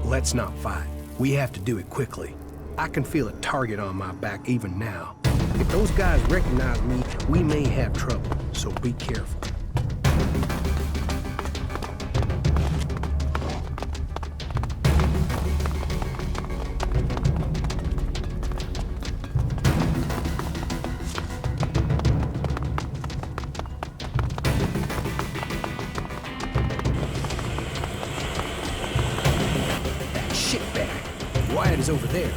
Let's not fight. We have to do it quickly. I can feel a target on my back even now. If those guys recognize me, we may have trouble, so be careful. Wyatt is over there.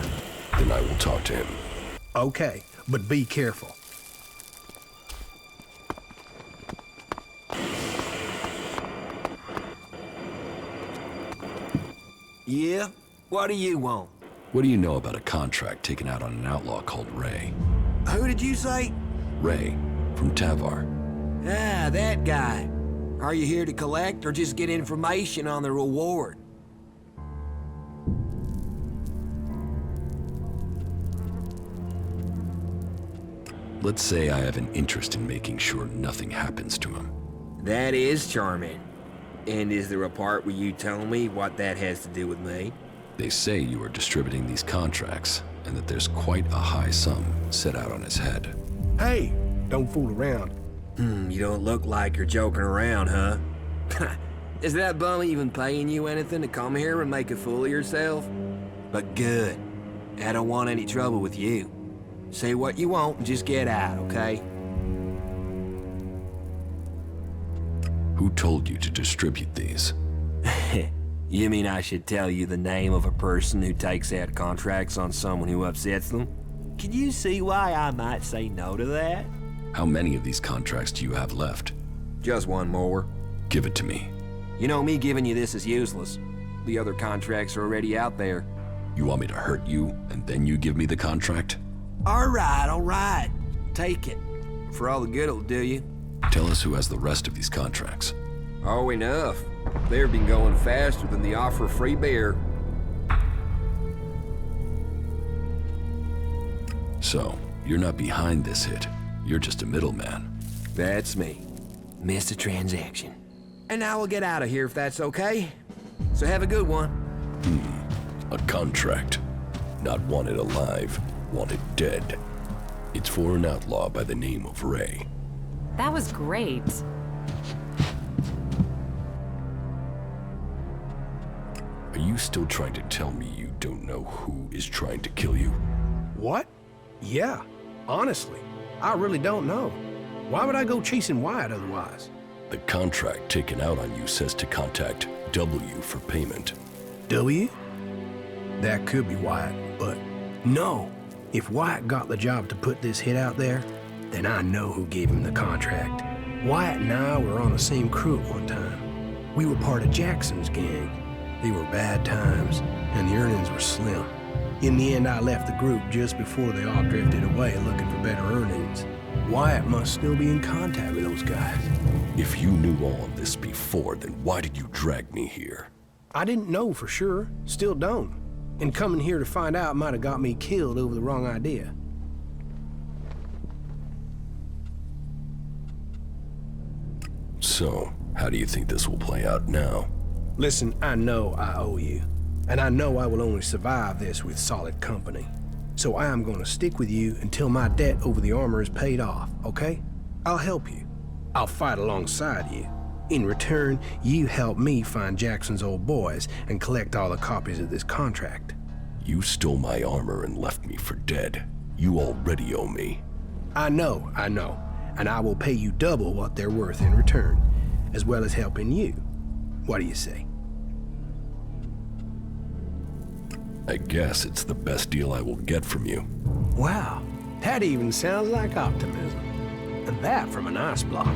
Then I will talk to him. Okay, but be careful. Yeah? What do you want? What do you know about a contract taken out on an outlaw called Ray? Who did you say? Ray, from Tavar. Ah, that guy. Are you here to collect or just get information on the reward? Let's say I have an interest in making sure nothing happens to him. That is charming. And is there a part where you tell me what that has to do with me? They say you are distributing these contracts, and that there's quite a high sum set out on his head. Hey, don't fool around. You don't look like you're joking around, huh? Is that bum even paying you anything to come here and make a fool of yourself? But good. I don't want any trouble with you. Say what you want and just get out, okay? Who told you to distribute these? You mean I should tell you the name of a person who takes out contracts on someone who upsets them? Can you see why I might say no to that? How many of these contracts do you have left? Just one more. Give it to me. You know, me giving you this is useless. The other contracts are already out there. You want me to hurt you, and then you give me the contract? All right. Take it. For all the good it'll do you. Tell us who has the rest of these contracts. Oh, enough. They've been going faster than the offer of free beer. So, you're not behind this hit. You're just a middleman. That's me. Missed a transaction. And now we'll get out of here if that's okay. So have a good one. A contract. Not wanted alive, wanted dead. It's for an outlaw by the name of Ray. That was great. Are you still trying to tell me you don't know who is trying to kill you? What? Yeah, honestly, I really don't know. Why would I go chasing Wyatt otherwise? The contract taken out on you says to contact W for payment. W? That could be Wyatt, but no. If Wyatt got the job to put this hit out there, then I know who gave him the contract. Wyatt and I were on the same crew at one time. We were part of Jackson's gang. They were bad times, and the earnings were slim. In the end, I left the group just before they all drifted away looking for better earnings. Wyatt must still be in contact with those guys. If you knew all of this before, then why did you drag me here? I didn't know for sure, still don't. And coming here to find out might have got me killed over the wrong idea. So, how do you think this will play out now? Listen, I know I owe you. And I know I will only survive this with solid company. So I am going to stick with you until my debt over the armor is paid off, okay? I'll help you. I'll fight alongside you. In return, you help me find Jackson's old boys and collect all the copies of this contract. You stole my armor and left me for dead. You already owe me. I know. And I will pay you double what they're worth in return, as well as helping you. What do you say? I guess it's the best deal I will get from you. Wow, that even sounds like optimism. And that from an ice block.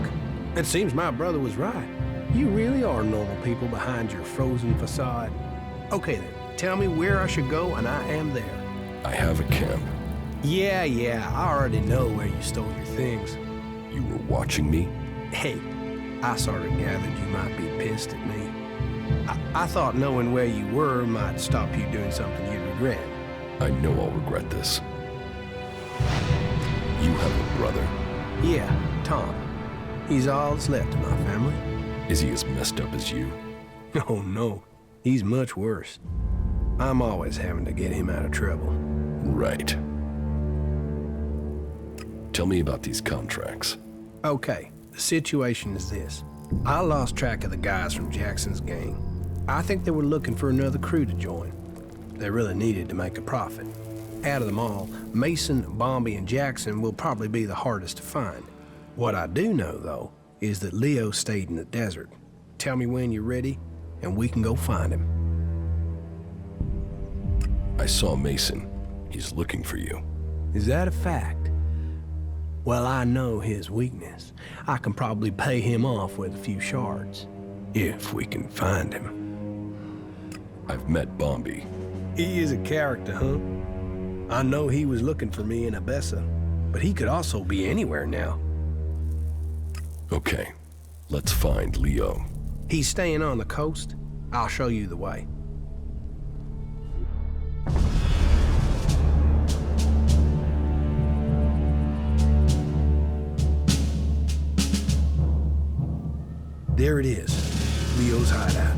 It seems my brother was right. You really are normal people behind your frozen facade. Okay then, tell me where I should go and I am there. I have a camp. Yeah, I already know where you stole your things. You were watching me? Hey, I sort of gathered you might be pissed at me. I thought knowing where you were might stop you doing something you'd regret. I know I'll regret this. You have a brother? Yeah, Tom. He's all that's left of my family. Is he as messed up as you? Oh no, he's much worse. I'm always having to get him out of trouble. Right. Tell me about these contracts. Okay, the situation is this. I lost track of the guys from Jackson's gang. I think they were looking for another crew to join. They really needed to make a profit. Out of them all, Mason, Bombi, and Jackson will probably be the hardest to find. What I do know, though, is that Leo stayed in the desert. Tell me when you're ready, and we can go find him. I saw Mason. He's looking for you. Is that a fact? Well, I know his weakness. I can probably pay him off with a few shards. If we can find him. I've met Bombi. He is a character, huh? I know he was looking for me in Abessa, but he could also be anywhere now. Okay, let's find Leo. He's staying on the coast. I'll show you the way. There it is, Leo's hideout.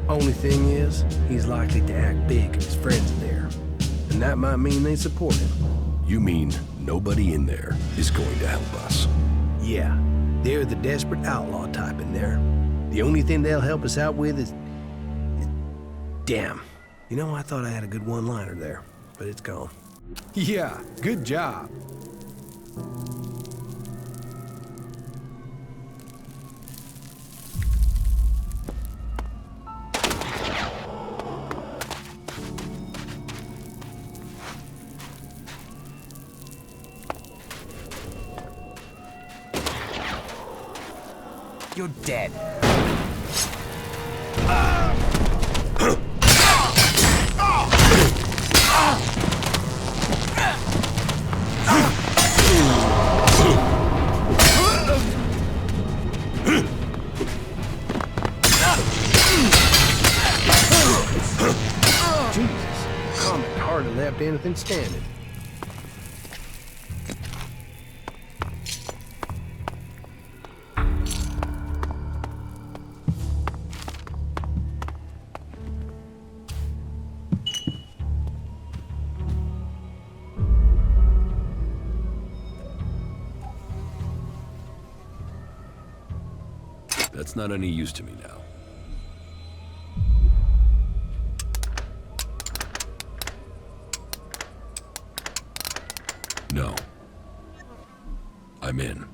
Only thing is, he's likely to act big if his friends are there. And that might mean they support him. You mean nobody in there is going to help us? Yeah, they're the desperate outlaw type in there. The only thing they'll help us out with is... Damn. You know, I thought I had a good one-liner there, but it's gone. Yeah, good job. You're dead. Jesus, Comet hardly left anything standing. That's not any use to me now. No. I'm in.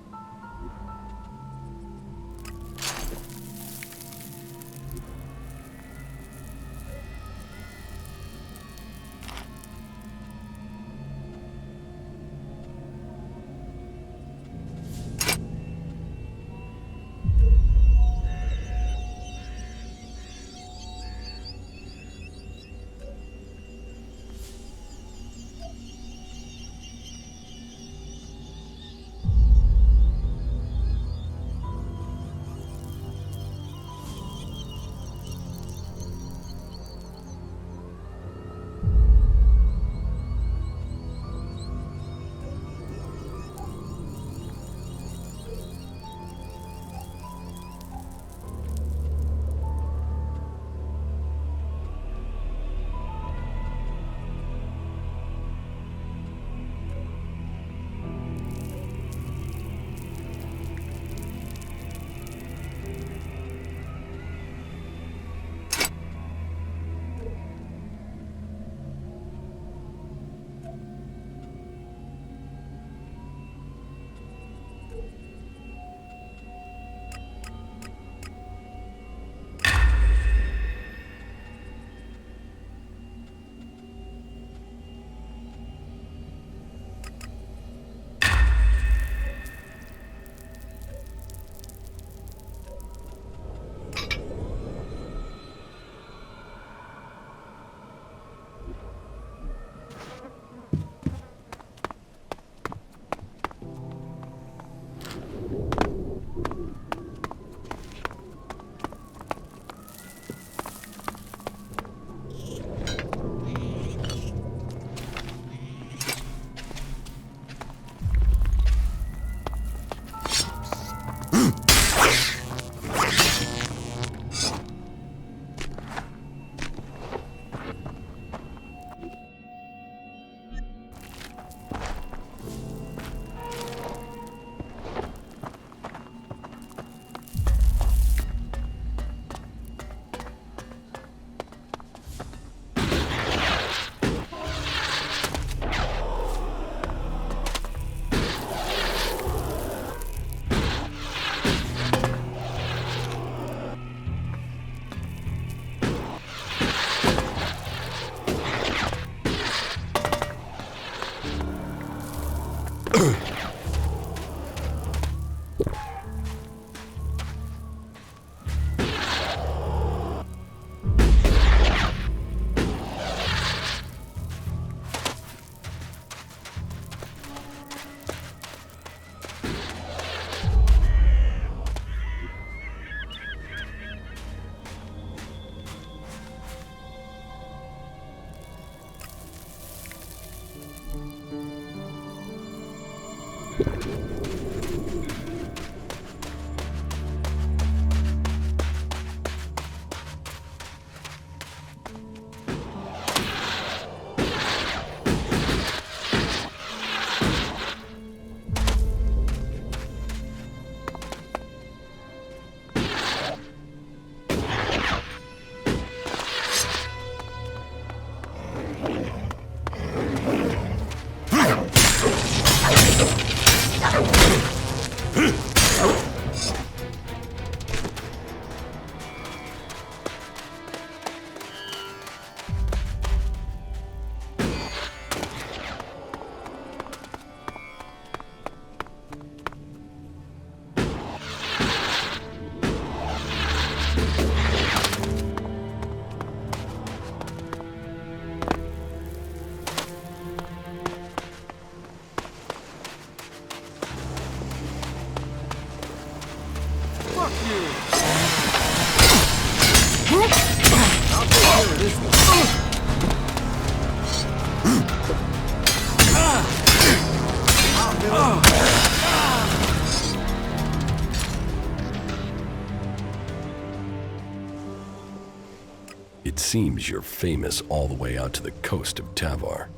It seems you're famous all the way out to the coast of Tavar.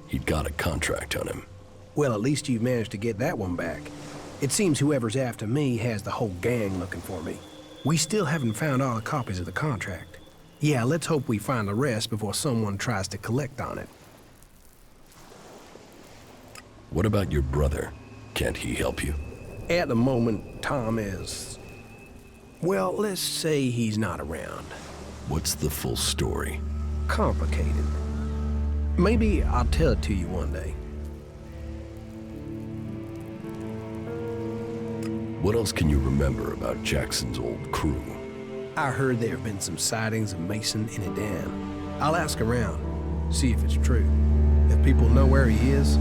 He'd got a contract on him. Well, at least you've managed to get that one back. It seems whoever's after me has the whole gang looking for me. We still haven't found all the copies of the contract. Yeah, let's hope we find the rest before someone tries to collect on it. What about your brother? Can't he help you? At the moment, Tom is... well, let's say he's not around. What's the full story? Complicated. Maybe I'll tell it to you one day. What else can you remember about Jackson's old crew? I heard there have been some sightings of Mason in a dam. I'll ask around, see if it's true. If people know where he is,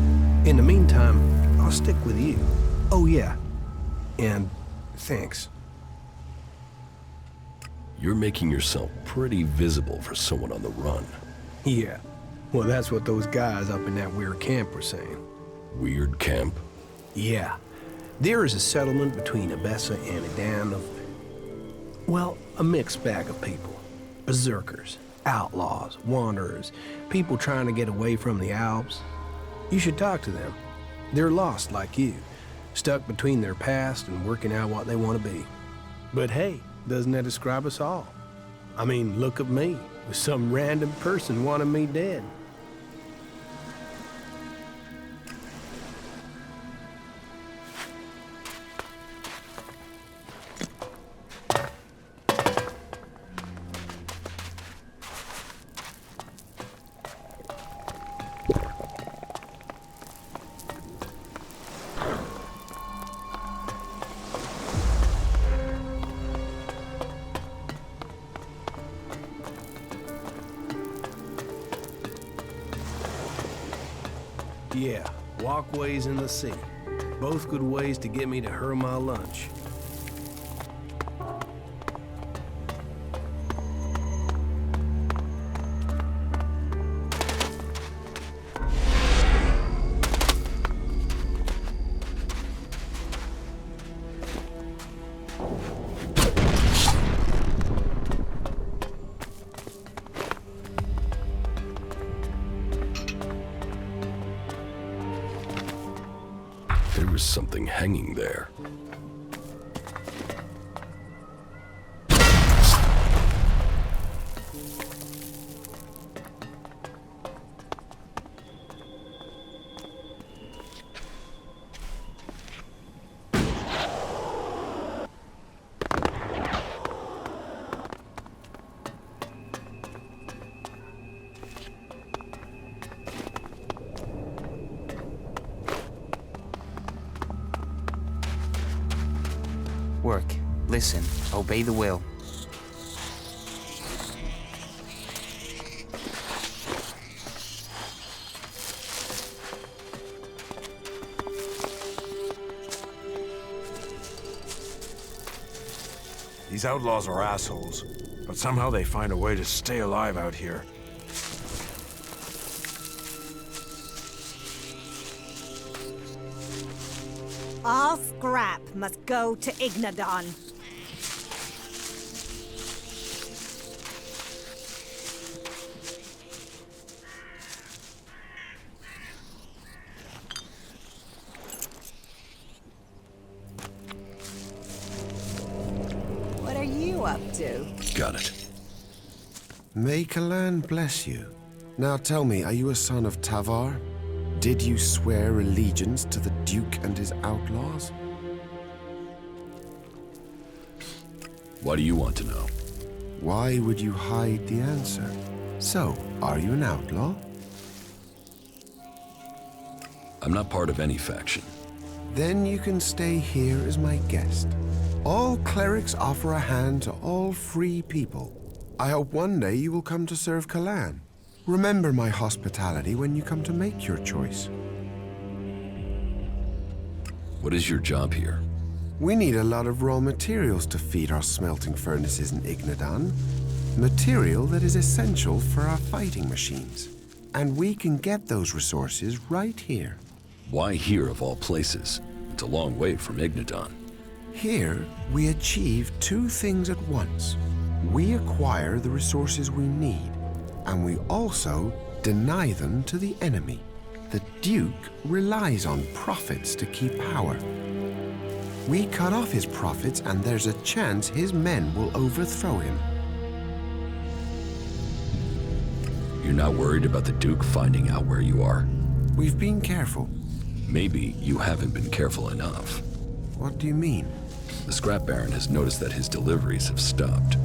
in the meantime, I'll stick with you. Oh yeah, and thanks. You're making yourself pretty visible for someone on the run. Yeah, well that's what those guys up in that weird camp were saying. Weird camp? Yeah. There is a settlement between Abessa and a dam of... well, a mixed bag of people. Berserkers, outlaws, wanderers, people trying to get away from the Alps. You should talk to them. They're lost like you, stuck between their past and working out what they want to be. But hey, doesn't that describe us all? I mean, look at me, with some random person wanting me dead. Yeah, walkways in the sea. Both good ways to get me to hurl my lunch. There was something hanging there. Work, listen, obey the will. These outlaws are assholes, but somehow they find a way to stay alive out here. All scrap must go to Ignadon. What are you up to? Got it. May Kalan bless you. Now tell me, are you a son of Tavar? Did you swear allegiance to the Duke and his outlaws? Why do you want to know? Why would you hide the answer? So, are you an outlaw? I'm not part of any faction. Then you can stay here as my guest. All clerics offer a hand to all free people. I hope one day you will come to serve Kalan. Remember my hospitality when you come to make your choice. What is your job here? We need a lot of raw materials to feed our smelting furnaces in Ignadon. Material that is essential for our fighting machines. And we can get those resources right here. Why here of all places? It's a long way from Ignadon. Here, we achieve two things at once. We acquire the resources we need, and we also deny them to the enemy. The Duke relies on profits to keep power. We cut off his profits, and there's a chance his men will overthrow him. You're not worried about the Duke finding out where you are? We've been careful. Maybe you haven't been careful enough. What do you mean? The Scrap Baron has noticed that his deliveries have stopped.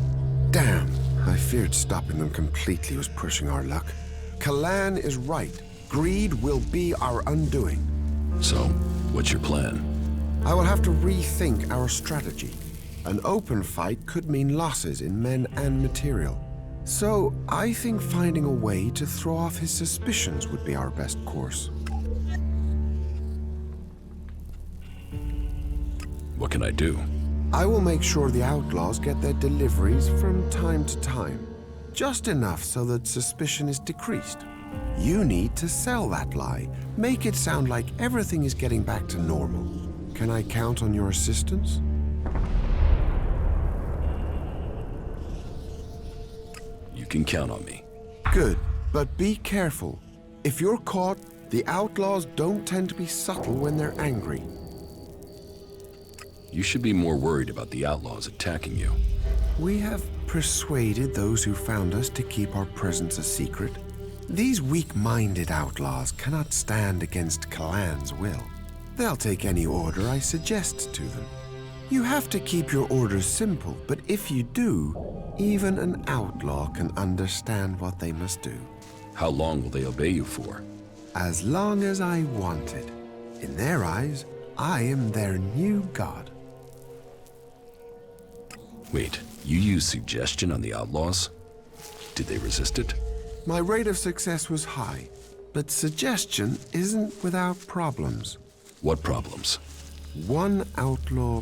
Damn, I feared stopping them completely was pushing our luck. Kalan is right. Greed will be our undoing. So, what's your plan? I will have to rethink our strategy. An open fight could mean losses in men and material. So, I think finding a way to throw off his suspicions would be our best course. What can I do? I will make sure the outlaws get their deliveries from time to time. Just enough so that suspicion is decreased. You need to sell that lie. Make it sound like everything is getting back to normal. Can I count on your assistance? You can count on me. Good, but be careful. If you're caught, the outlaws don't tend to be subtle when they're angry. You should be more worried about the outlaws attacking you. We have persuaded those who found us to keep our presence a secret. These weak-minded outlaws cannot stand against Kalan's will. They'll take any order I suggest to them. You have to keep your orders simple, but if you do, even an outlaw can understand what they must do. How long will they obey you for? As long as I want it. In their eyes, I am their new god. Wait, you used suggestion on the outlaws? Did they resist it? My rate of success was high, but suggestion isn't without problems. What problems? One outlaw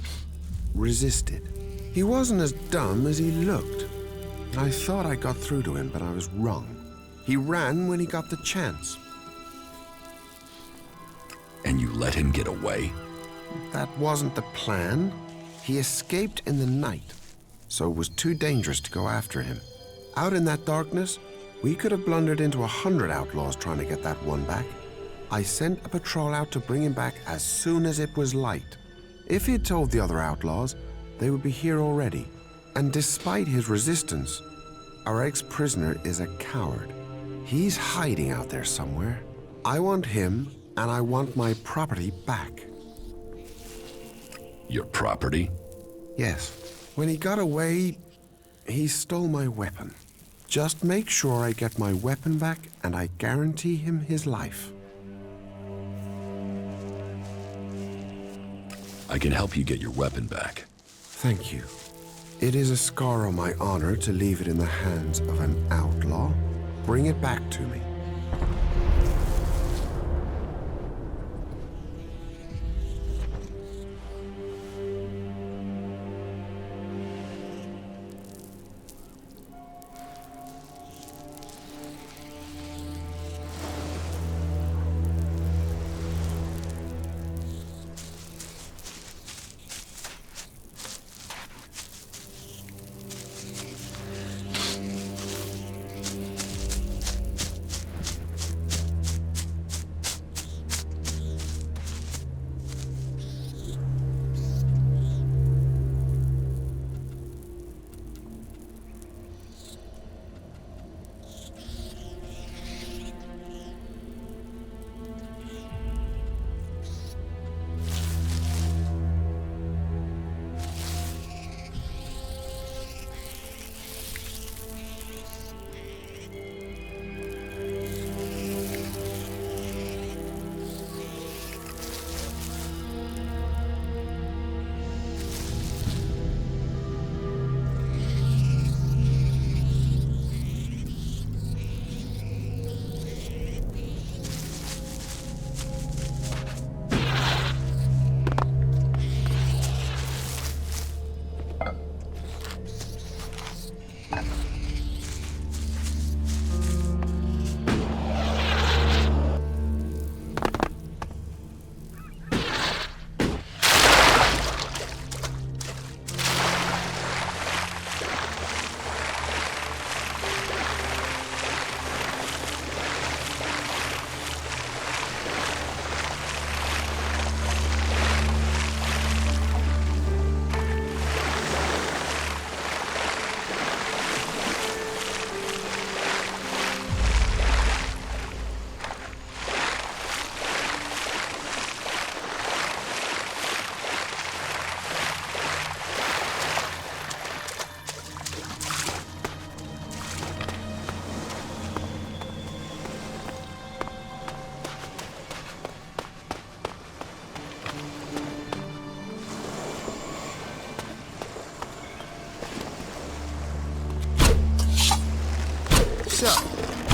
resisted. He wasn't as dumb as he looked. I thought I got through to him, but I was wrong. He ran when he got the chance. And you let him get away? That wasn't the plan. He escaped in the night, so it was too dangerous to go after him. Out in that darkness, we could have blundered into 100 outlaws trying to get that one back. I sent a patrol out to bring him back as soon as it was light. If he'd told the other outlaws, they would be here already. And despite his resistance, our ex-prisoner is a coward. He's hiding out there somewhere. I want him, and I want my property back. Your property? Yes. When he got away, he stole my weapon. Just make sure I get my weapon back, and I guarantee him his life. I can help you get your weapon back. Thank you. It is a scar on my honor to leave it in the hands of an outlaw. Bring it back to me.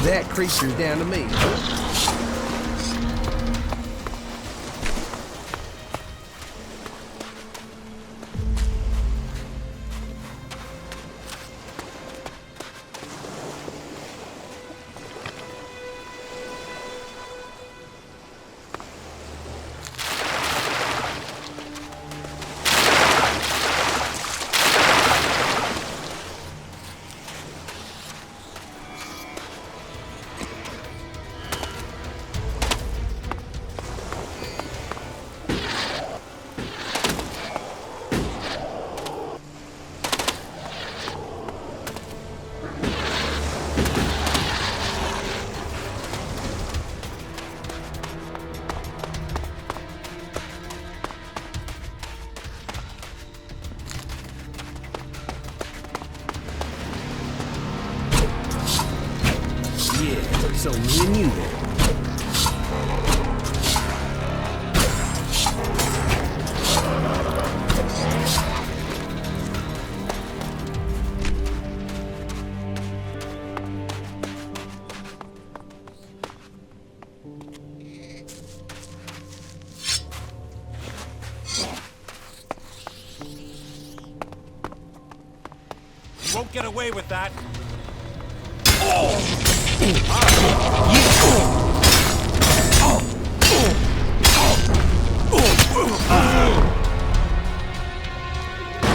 That creature's down to me. So me and you then. You won't get away with that.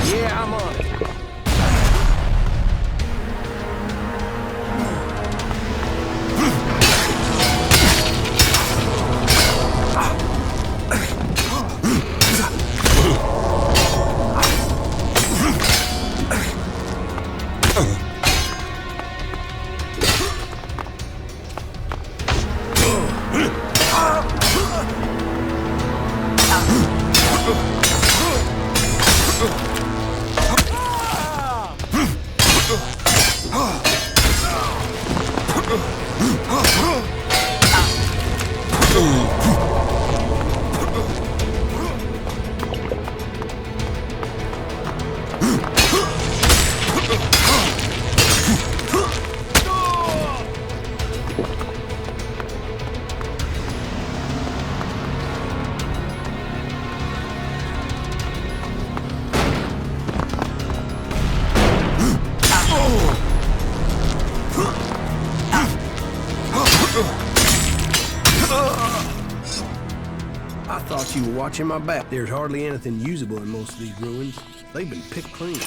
Yeah, I'm on it. I thought you were watching my back. There's hardly anything usable in most of these ruins. They've been picked clean.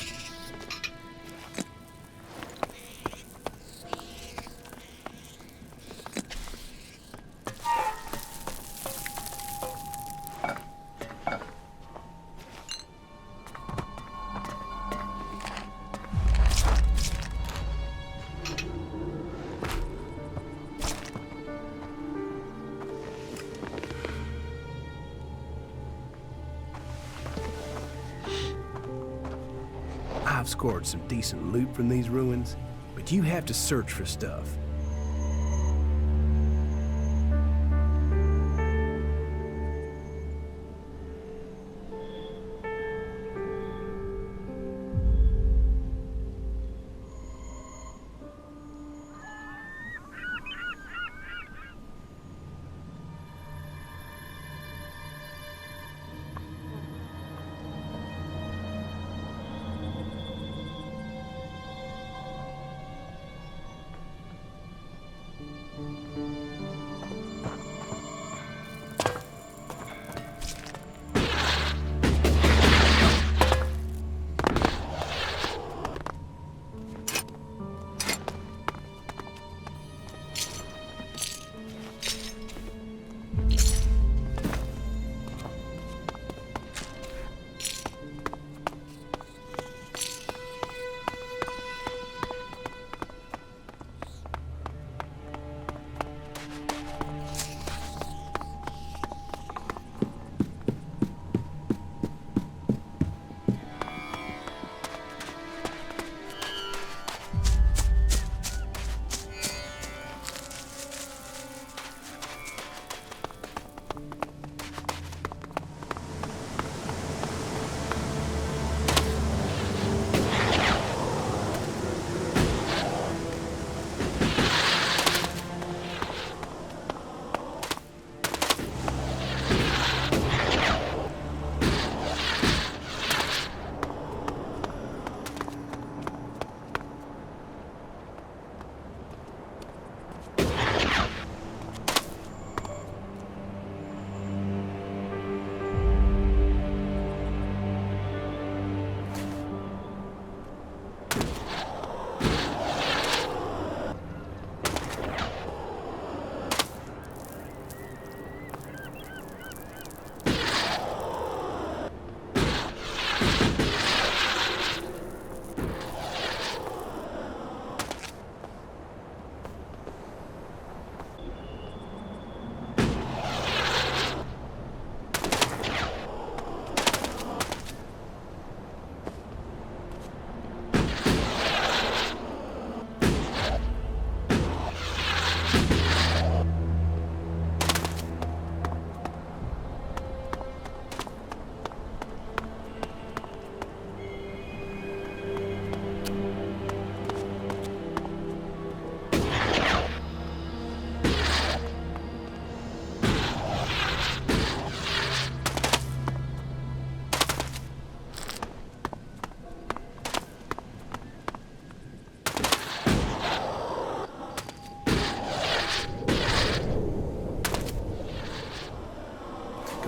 I've scored some decent loot from these ruins, but you have to search for stuff.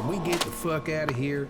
Can we get the fuck out of here?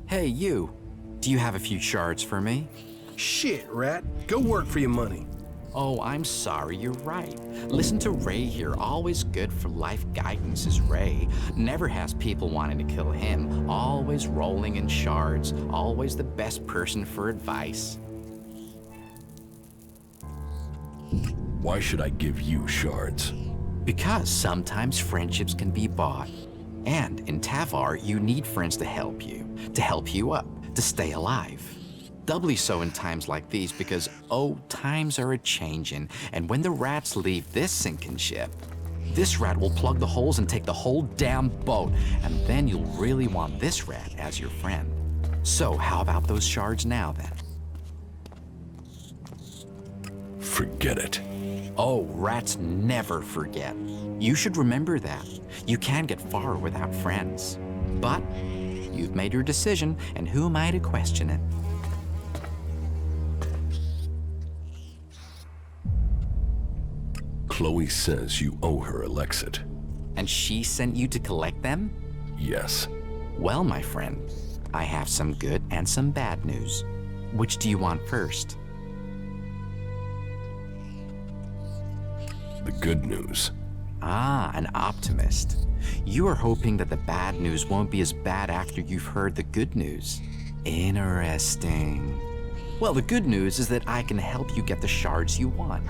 Hey, you. Do you have a few shards for me? Shit, Rat. Go work for your money. Oh, I'm sorry, you're right. Listen to Ray here. Always good for life guidance is Ray. Never has people wanting to kill him. Always rolling in shards. Always the best person for advice. Why should I give you shards? Because sometimes friendships can be bought. And in Tavar, you need friends to help you up, to stay alive. Doubly so in times like these because, oh, times are a-changin', and when the rats leave this sinking ship, this rat will plug the holes and take the whole damn boat, and then you'll really want this rat as your friend. So how about those shards now, then? Forget it. Oh, rats never forget. You should remember that. You can't get far without friends. But you've made your decision, and who am I to question it? Chloe says you owe her Elexit. And she sent you to collect them? Yes. Well, my friend, I have some good and some bad news. Which do you want first? The good news. Ah, an optimist. You are hoping that the bad news won't be as bad after you've heard the good news. Interesting. Well, the good news is that I can help you get the shards you want.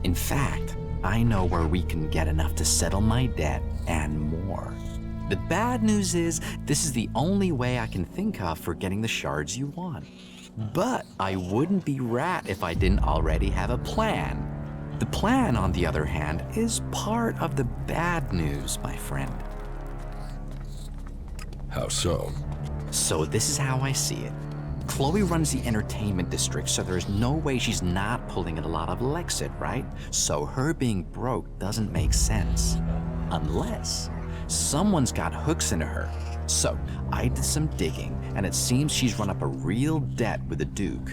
In fact, I know where we can get enough to settle my debt and more. The bad news is, this is the only way I can think of for getting the shards you want. But I wouldn't be Rat if I didn't already have a plan. The plan, on the other hand, is part of the bad news, my friend. How so? So this is how I see it. Chloe runs the entertainment district, so there's no way she's not pulling in a lot of Lexit, right? So her being broke doesn't make sense. Unless someone's got hooks into her. So I did some digging, and it seems she's run up a real debt with the Duke.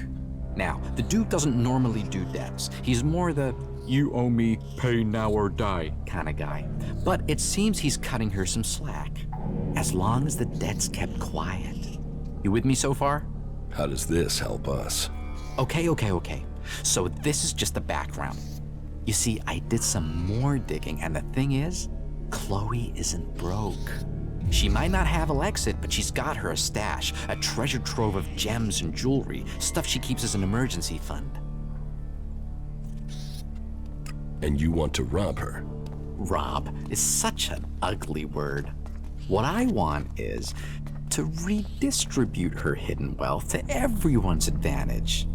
Now, the Duke doesn't normally do debts. He's more the, you owe me, pay now or die kind of guy. But it seems he's cutting her some slack, as long as the debt's kept quiet. You with me so far? How does this help us? Okay. So this is just the background. You see, I did some more digging, and the thing is, Chloe isn't broke. She might not have Alexit, but she's got her a stash, a treasure trove of gems and jewelry, stuff she keeps as an emergency fund. And you want to rob her? Rob is such an ugly word. What I want is to redistribute her hidden wealth to everyone's advantage.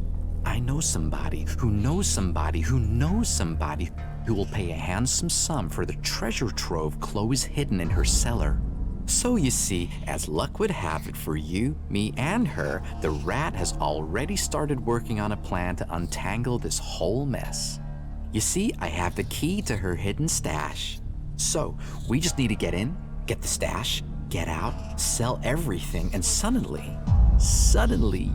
I know somebody who knows somebody who knows somebody who will pay a handsome sum for the treasure trove Chloe's hidden in her cellar. So you see, as luck would have it for you, me, and her, the Rat has already started working on a plan to untangle this whole mess. You see, I have the key to her hidden stash. So we just need to get in, get the stash, get out, sell everything, and suddenly,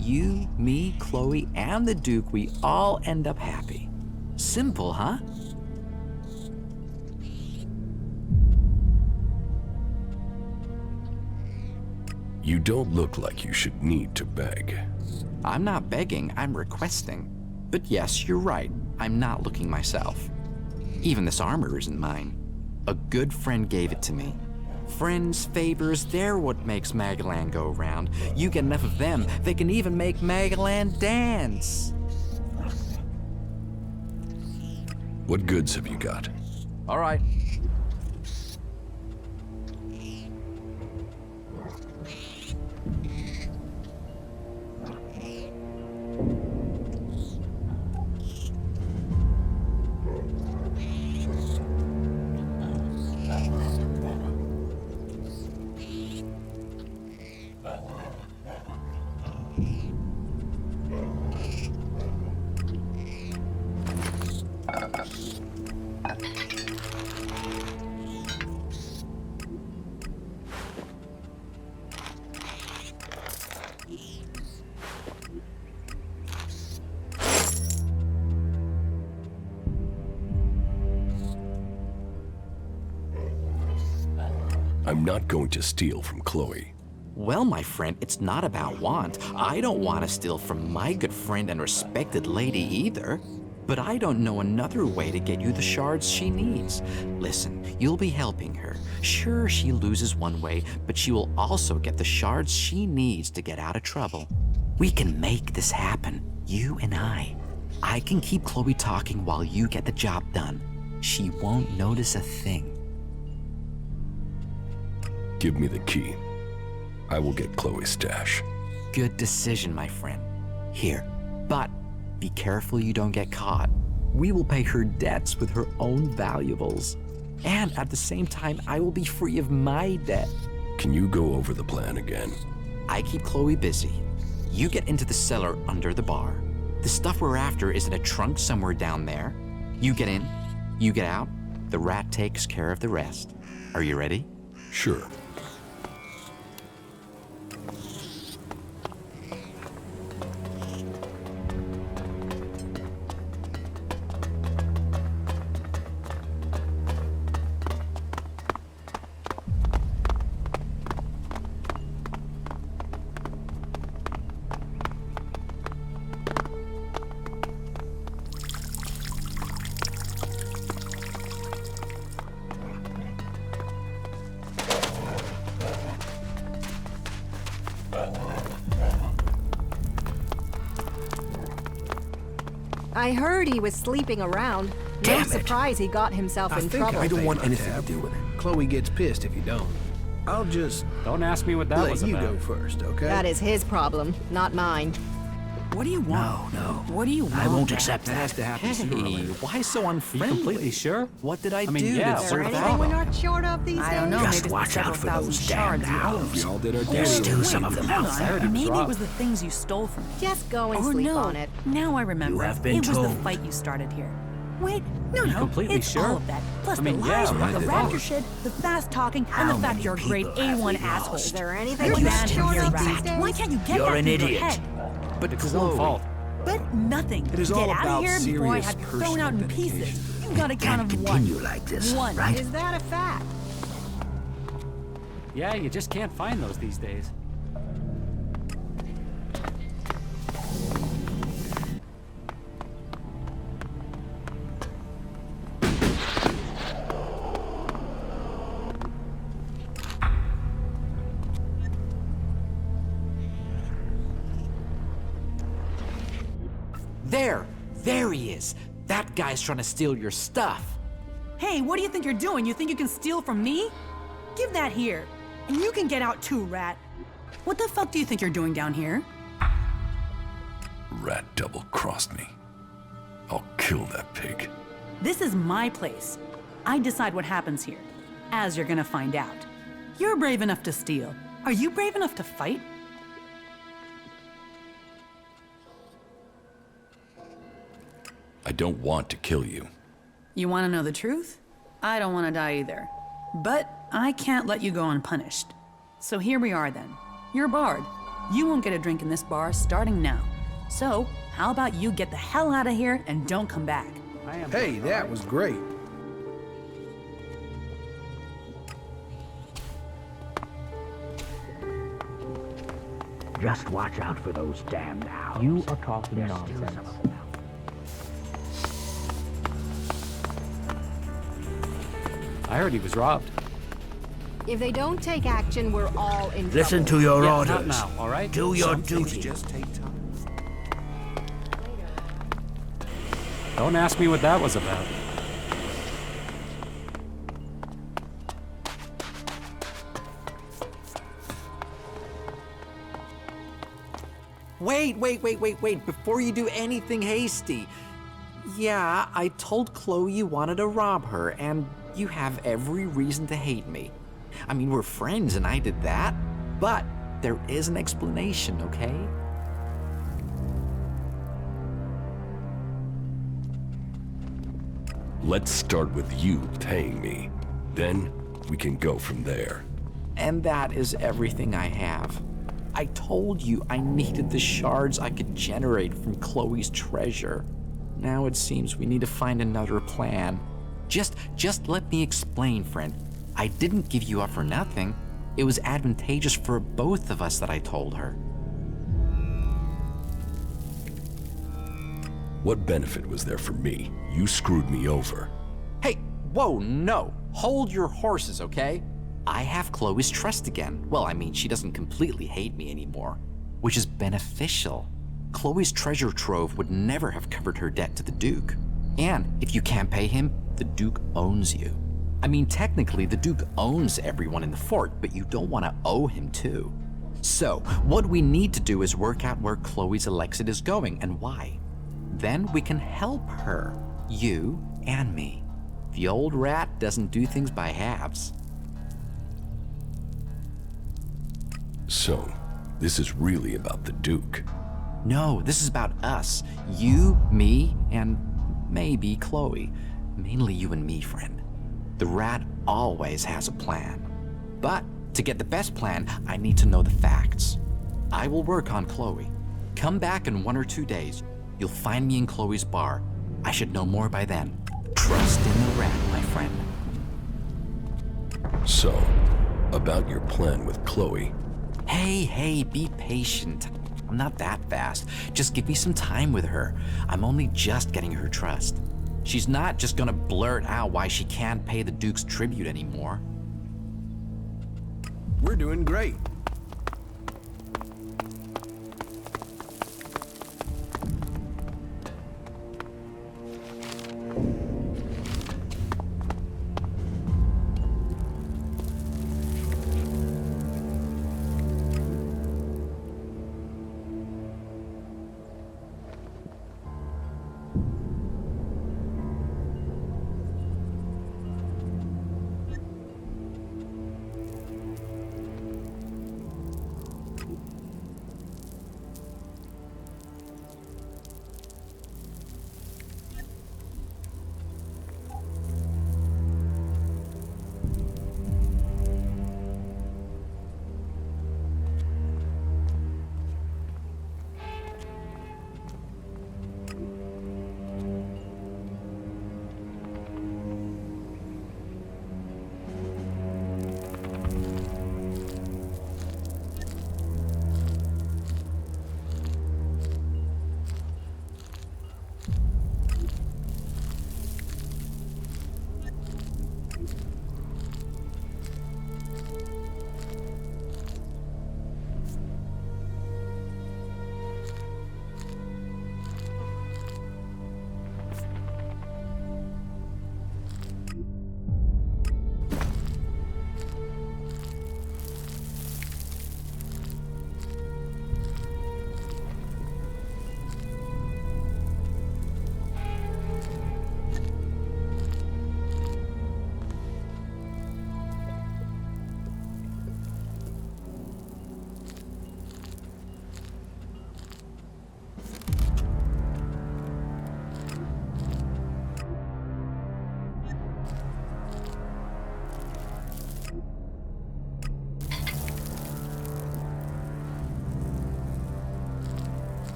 you, me, Chloe, and the Duke, we all end up happy. Simple, huh? You don't look like you should need to beg. I'm not begging, I'm requesting. But yes, you're right, I'm not looking myself. Even this armor isn't mine. A good friend gave it to me. Friends, favors, they're what makes Magalan go round. You get enough of them, they can even make Magalan dance. What goods have you got? All right. I'm not going to steal from Chloe. Well, my friend, it's not about want. I don't want to steal from my good friend and respected lady either. But I don't know another way to get you the shards she needs. Listen, you'll be helping her. Sure, she loses one way, but she will also get the shards she needs to get out of trouble. We can make this happen, you and I. I can keep Chloe talking while you get the job done. She won't notice a thing. Give me the key. I will get Chloe's stash. Good decision, my friend. Here, but be careful you don't get caught. We will pay her debts with her own valuables. And at the same time, I will be free of my debt. Can you go over the plan again? I keep Chloe busy. You get into the cellar under the bar. The stuff we're after is in a trunk somewhere down there. You get in, you get out, the Rat takes care of the rest. Are you ready? Sure. I heard he was sleeping around. Damn No it. surprise he got himself I in think trouble. I don't want anything to do with it. Chloe gets pissed if you don't. I'll just... Don't ask me what that was let you about. go first, okay? That is his problem, not mine. What do you want? No. What do you want? I won't Dad? accept that. has to happen sooner or Hey, later. why so unfriendly? You completely sure? What did I, mean, do yeah, to Is there deserve anything we're that? not short of these I don't know. days? Just maybe it's watch the several out for thousand those shards damn you owe. owls. We all did our We'll duty. steal some of them Hold out. on. Maybe it robbed. was the things you stole from me. Just go and Or sleep no. on it. Now I remember. You have been it was told. the fight you started here. Wait, no, completely it's sure? all of that. Plus I mean, the yeah, lies but about I the did raptor that. shit, the fast talking, How and the fact many you're a grade people have A1 we asshole. lost? Is there anything You're we're not banned from short here, of Rat. these days? Why can't you get You're that an through your idiot. head? But It's his own fault. But nothing. It is Get all out about of here before I serious have you thrown out in personal pieces. dedication. You got a count Can't of continue one. like this, One. right? Is that a fact? Yeah, you just can't find those these days. There he is. That guy's trying to steal your stuff. Hey, what do you think you're doing? You think you can steal from me? Give that here. And you can get out too, Rat. What the fuck do you think you're doing down here? Rat double-crossed me. I'll kill that pig. This is my place. I decide what happens here, as you're gonna find out. You're brave enough to steal. Are you brave enough to fight? I don't want to kill you. You wanna know the truth? I don't wanna die either. But I can't let you go unpunished. So here we are then. You're barred. You won't get a drink in this bar starting now. So, how about you get the hell out of here and don't come back? Hey, that was great. Just watch out for those damned owls. You are talking nonsense. I heard he was robbed. If they don't take action, we're all in Listen trouble. to your Yeah, orders. not now, all right? Do your Some things duty. just take time. Don't ask me what that was about. Wait. Before you do anything hasty. Yeah, I told Chloe you wanted to rob her, and you have every reason to hate me. I mean, we're friends and I did that, but there is an explanation, okay? Let's start with you paying me. Then we can go from there. And that is everything I have. I told you I needed the shards I could generate from Chloe's treasure. Now it seems we need to find another plan. Just let me explain, friend. I didn't give you up for nothing. It was advantageous for both of us that I told her. What benefit was there for me? You screwed me over. Hey, whoa, no. Hold your horses, okay? I have Chloe's trust again. Well, I mean, she doesn't completely hate me anymore, which is beneficial. Chloe's treasure trove would never have covered her debt to the Duke. And if you can't pay him, the Duke owns you. I mean, technically, the Duke owns everyone in the fort, but you don't want to owe him too. So, what we need to do is work out where Chloe's Elexit is going and why. Then we can help her, you and me. The old rat doesn't do things by halves. So, this is really about the Duke. No, this is about us. You, me, and maybe Chloe. Mainly you and me, friend. The rat always has a plan. But to get the best plan, I need to know the facts. I will work on Chloe. Come back in 1 or 2 days. You'll find me in Chloe's bar. I should know more by then. Trust in the rat, my friend. So, about your plan with Chloe. Hey, be patient. I'm not that fast. Just give me some time with her. I'm only just getting her trust. She's not just gonna blurt out why she can't pay the Duke's tribute anymore. We're doing great.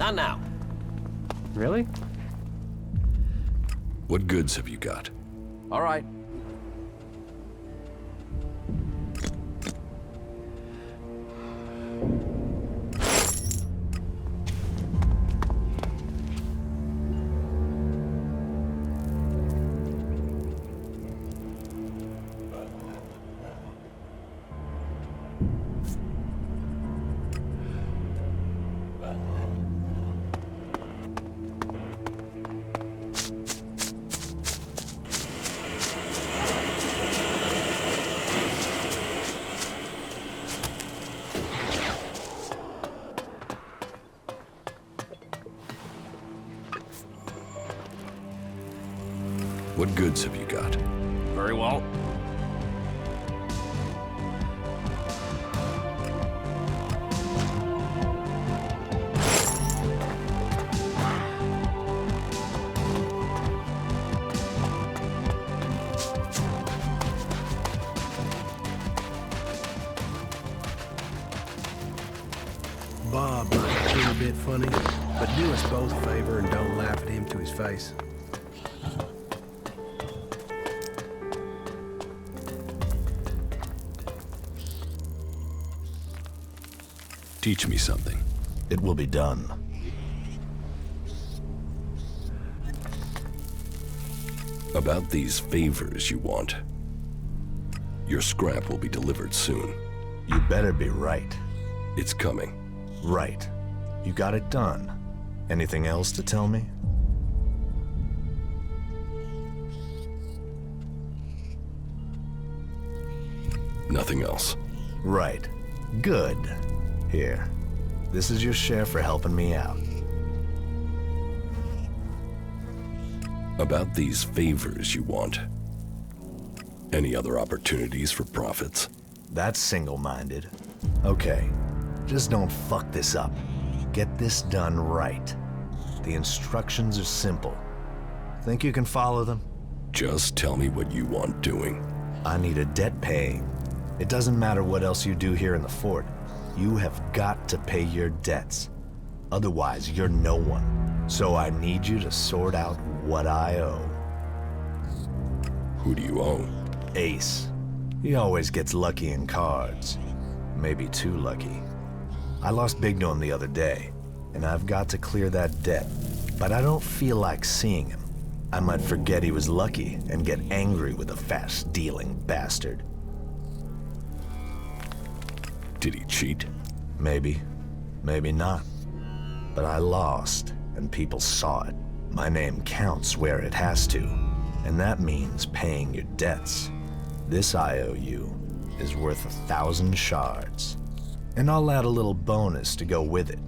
Not now. Really? What goods have you got? All right. What goods have you got? Very well. Bob might be a bit funny, but do us both a favor and don't laugh at him to his face. Teach me something. It will be done. About these favors you want. Your scrap will be delivered soon. You better be right. It's coming. Right. You got it done. Anything else to tell me? Nothing else. Right. Good. Here. This is your share for helping me out. About these favors you want. Any other opportunities for profits? That's single-minded. Okay. Just don't fuck this up. Get this done right. The instructions are simple. Think you can follow them? Just tell me what you want doing. I need a debt paying. It doesn't matter what else you do here in the fort. You have got to pay your debts. Otherwise, you're no one. So I need you to sort out what I owe. Who do you owe? Ace. He always gets lucky in cards. Maybe too lucky. I lost big to him the other day, and I've got to clear that debt. But I don't feel like seeing him. I might forget he was lucky and get angry with a fast-dealing bastard. Did he cheat? Maybe. Maybe not. But I lost, and people saw it. My name counts where it has to, and that means paying your debts. This IOU is worth 1,000 shards, and I'll add a little bonus to go with it.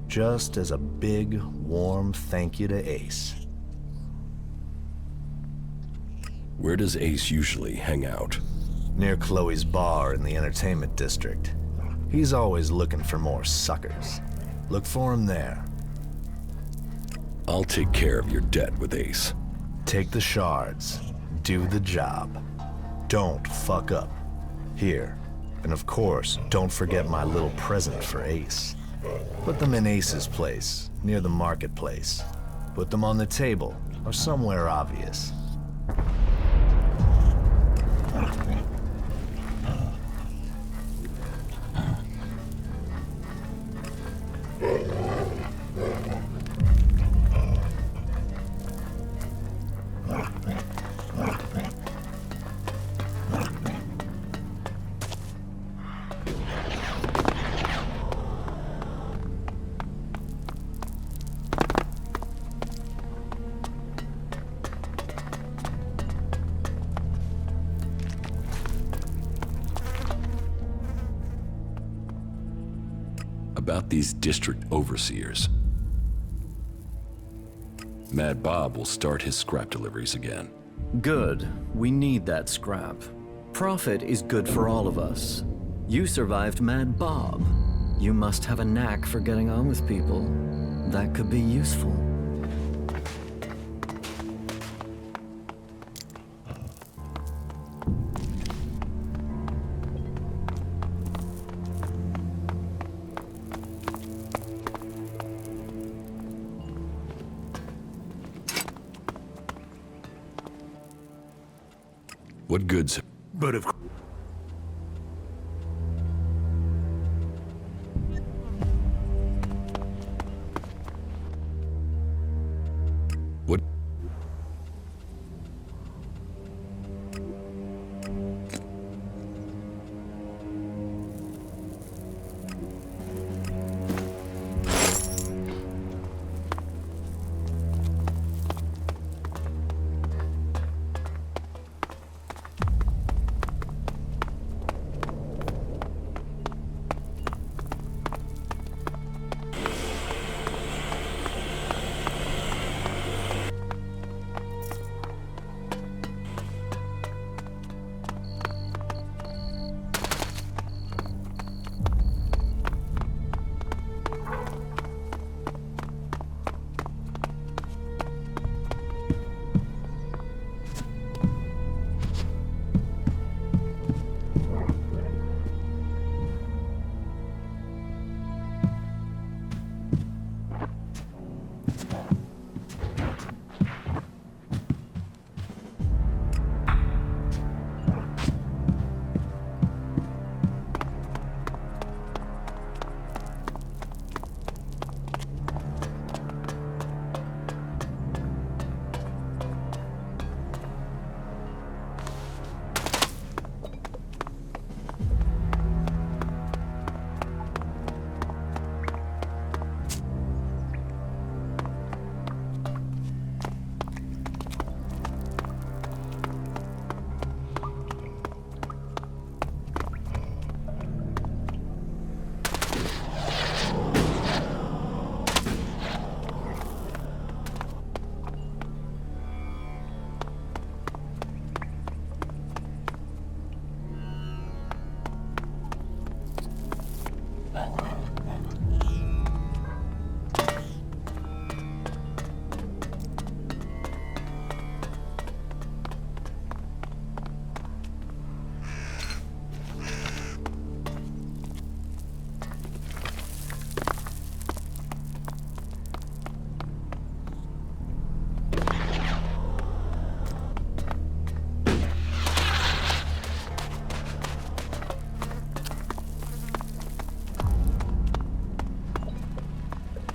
Just as a big, warm thank you to Ace. Where does Ace usually hang out? Near Chloe's bar in the entertainment district. He's always looking for more suckers. Look for him there. I'll take care of your debt with Ace. Take the shards. Do the job. Don't fuck up. Here. And of course, don't forget my little present for Ace. Put them in Ace's place, near the marketplace. Put them on the table, or somewhere obvious. About these district overseers. Mad Bob will start his scrap deliveries again. Good. We need that scrap. Profit is good for all of us. You survived Mad Bob. You must have a knack for getting on with people. That could be useful. What goods? But of What?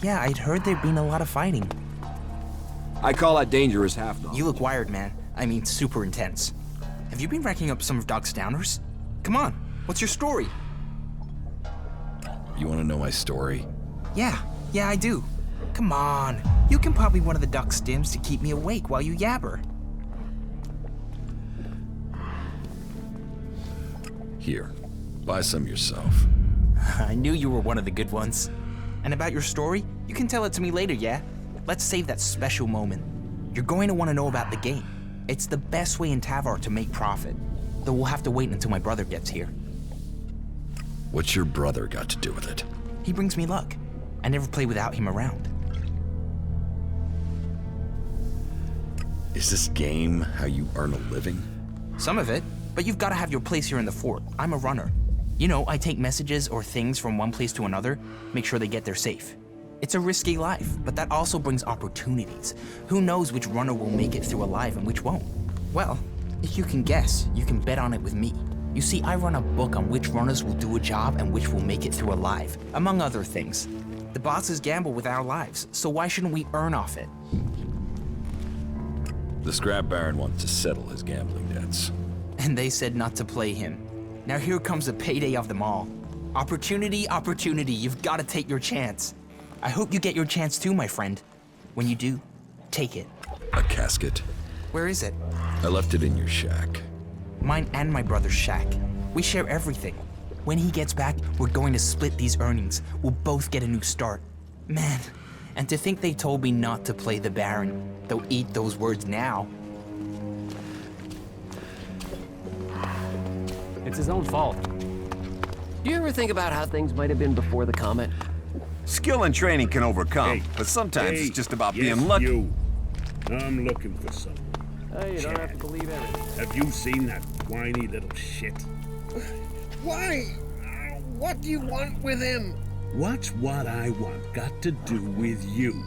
Yeah, I'd heard there'd been a lot of fighting. I call that dangerous half-knowledge. You look wired, man. I mean, super intense. Have you been racking up some of Doc's downers? Come on, what's your story? You want to know my story? Yeah, I do. Come on, you can pop me one of the Doc stims to keep me awake while you yabber. Here, buy some yourself. I knew you were one of the good ones. And about your story, you can tell it to me later, yeah? Let's save that special moment. You're going to want to know about the game. It's the best way in Tavar to make profit. Though we'll have to wait until my brother gets here. What's your brother got to do with it? He brings me luck. I never play without him around. Is this game how you earn a living? Some of it, but you've got to have your place here in the fort. I'm a runner. You know, I take messages or things from one place to another, make sure they get there safe. It's a risky life, but that also brings opportunities. Who knows which runner will make it through alive and which won't? Well, if you can guess, you can bet on it with me. You see, I run a book on which runners will do a job and which will make it through alive, among other things. The bosses gamble with our lives, so why shouldn't we earn off it? The Scrap Baron wants to settle his gambling debts. And they said not to play him. Now here comes the payday of them all. Opportunity, opportunity, you've got to take your chance. I hope you get your chance too, my friend. When you do, take it. A casket? Where is it? I left it in your shack. Mine and my brother's shack. We share everything. When he gets back, we're going to split these earnings. We'll both get a new start. Man, and to think they told me not to play the Baron. They'll eat those words now. It's his own fault. Do you ever think about how things might have been before the comet? Skill and training can overcome, but sometimes it's just about being lucky. You. I'm looking for someone. Hey, you don't have to believe everything. Have you seen that whiny little shit? Why? What do you want with him? What's what I want got to do with you?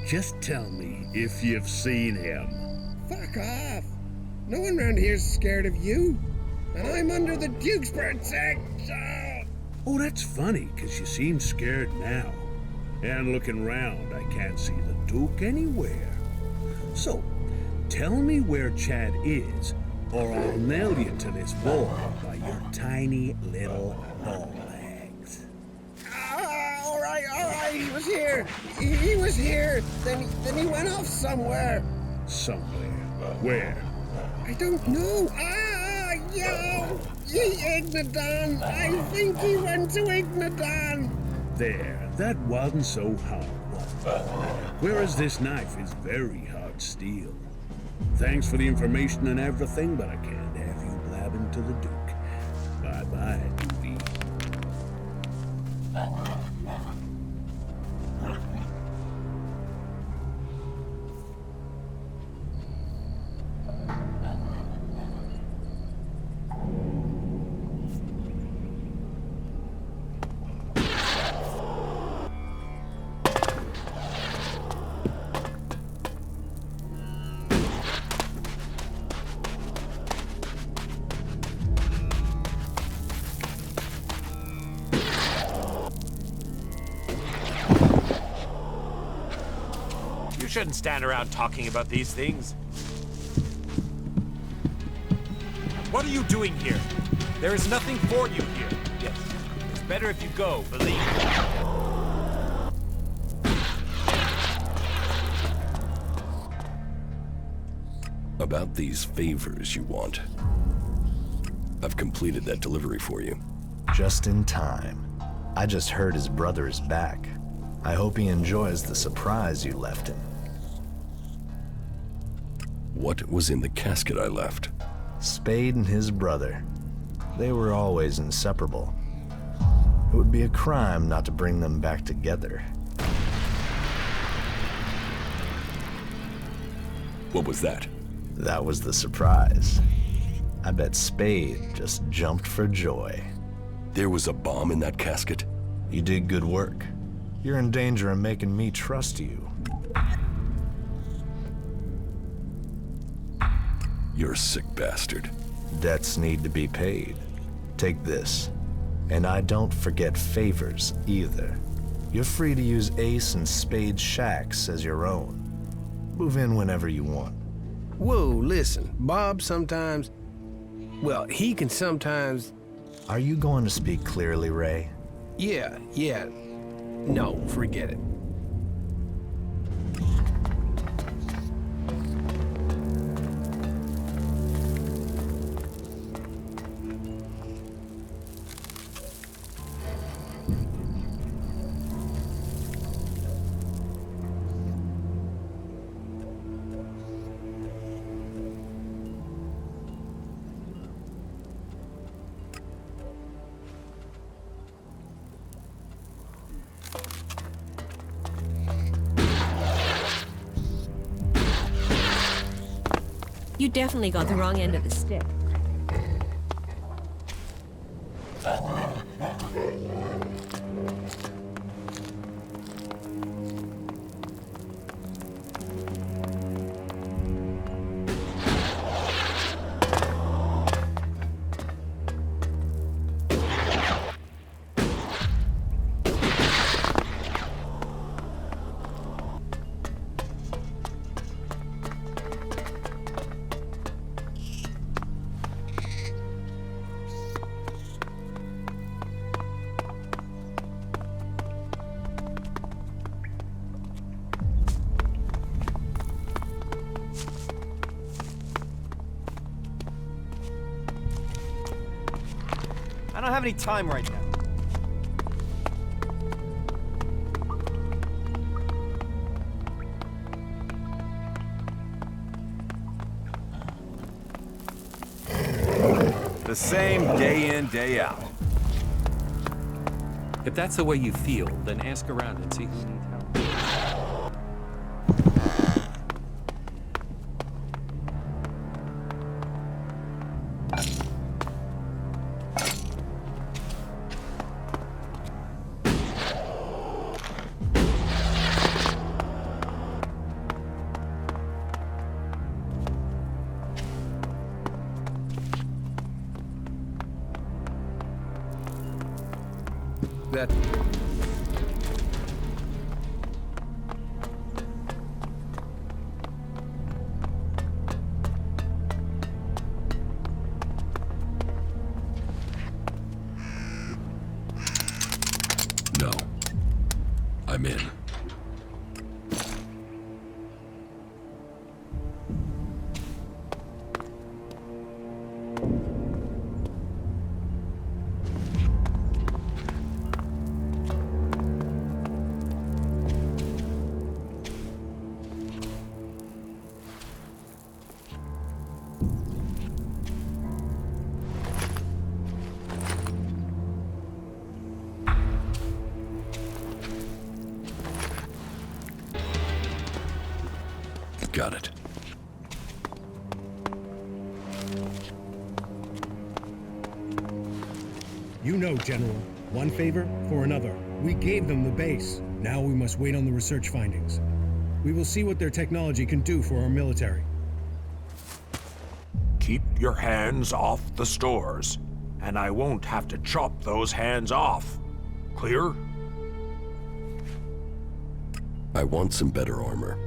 Just tell me if you've seen him. Fuck off. No one around here's scared of you. And I'm under the Duke's protection. Oh, that's funny, 'cause you seem scared now. And looking round, I can't see the Duke anywhere. So, tell me where Chad is, or I'll nail you to this wall by your tiny little ball legs. All right, he was here. He was here. Then he went off somewhere. Somewhere. Where? I don't know. Yo! Ignadon! I think he went to Ignadon! There, that wasn't so hard. Whereas this knife is very hard steel. Thanks for the information and everything, but I can't have you blabbing to the Duke. Bye-bye, Doobie. You shouldn't stand around talking about these things. What are you doing here? There is nothing for you here. Yes, it's better if you go, believe me. About these favors you want. I've completed that delivery for you. Just in time. I just heard his brother is back. I hope he enjoys the surprise you left him. What was in the casket I left? Spade and his brother. They were always inseparable. It would be a crime not to bring them back together. What was that? That was the surprise. I bet Spade just jumped for joy. There was a bomb in that casket? You did good work. You're in danger of making me trust you. You're a sick bastard. Debts need to be paid. Take this. And I don't forget favors either. You're free to use Ace and Spade's shacks as your own. Move in whenever you want. Whoa, listen. Bob sometimes... Well, he can sometimes... Are you going to speak clearly, Ray? Yeah. No, forget it. You definitely got the wrong end of the stick. I don't have any time right now. The same day in, day out. If that's the way you feel, then ask around and see who needs help. that. No. I'm in. Got it. You know, General. One favor for another. We gave them the base. Now we must wait on the research findings. We will see what their technology can do for our military. Keep your hands off the stores, and I won't have to chop those hands off. Clear? I want some better armor.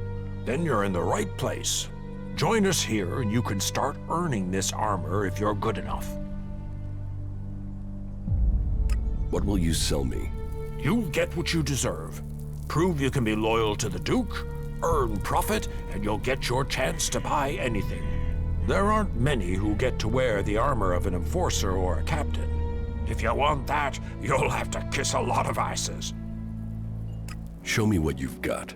Then you're in the right place. Join us here and you can start earning this armor if you're good enough. What will you sell me? You get what you deserve. Prove you can be loyal to the Duke, earn profit, and you'll get your chance to buy anything. There aren't many who get to wear the armor of an enforcer or a captain. If you want that, you'll have to kiss a lot of asses. Show me what you've got.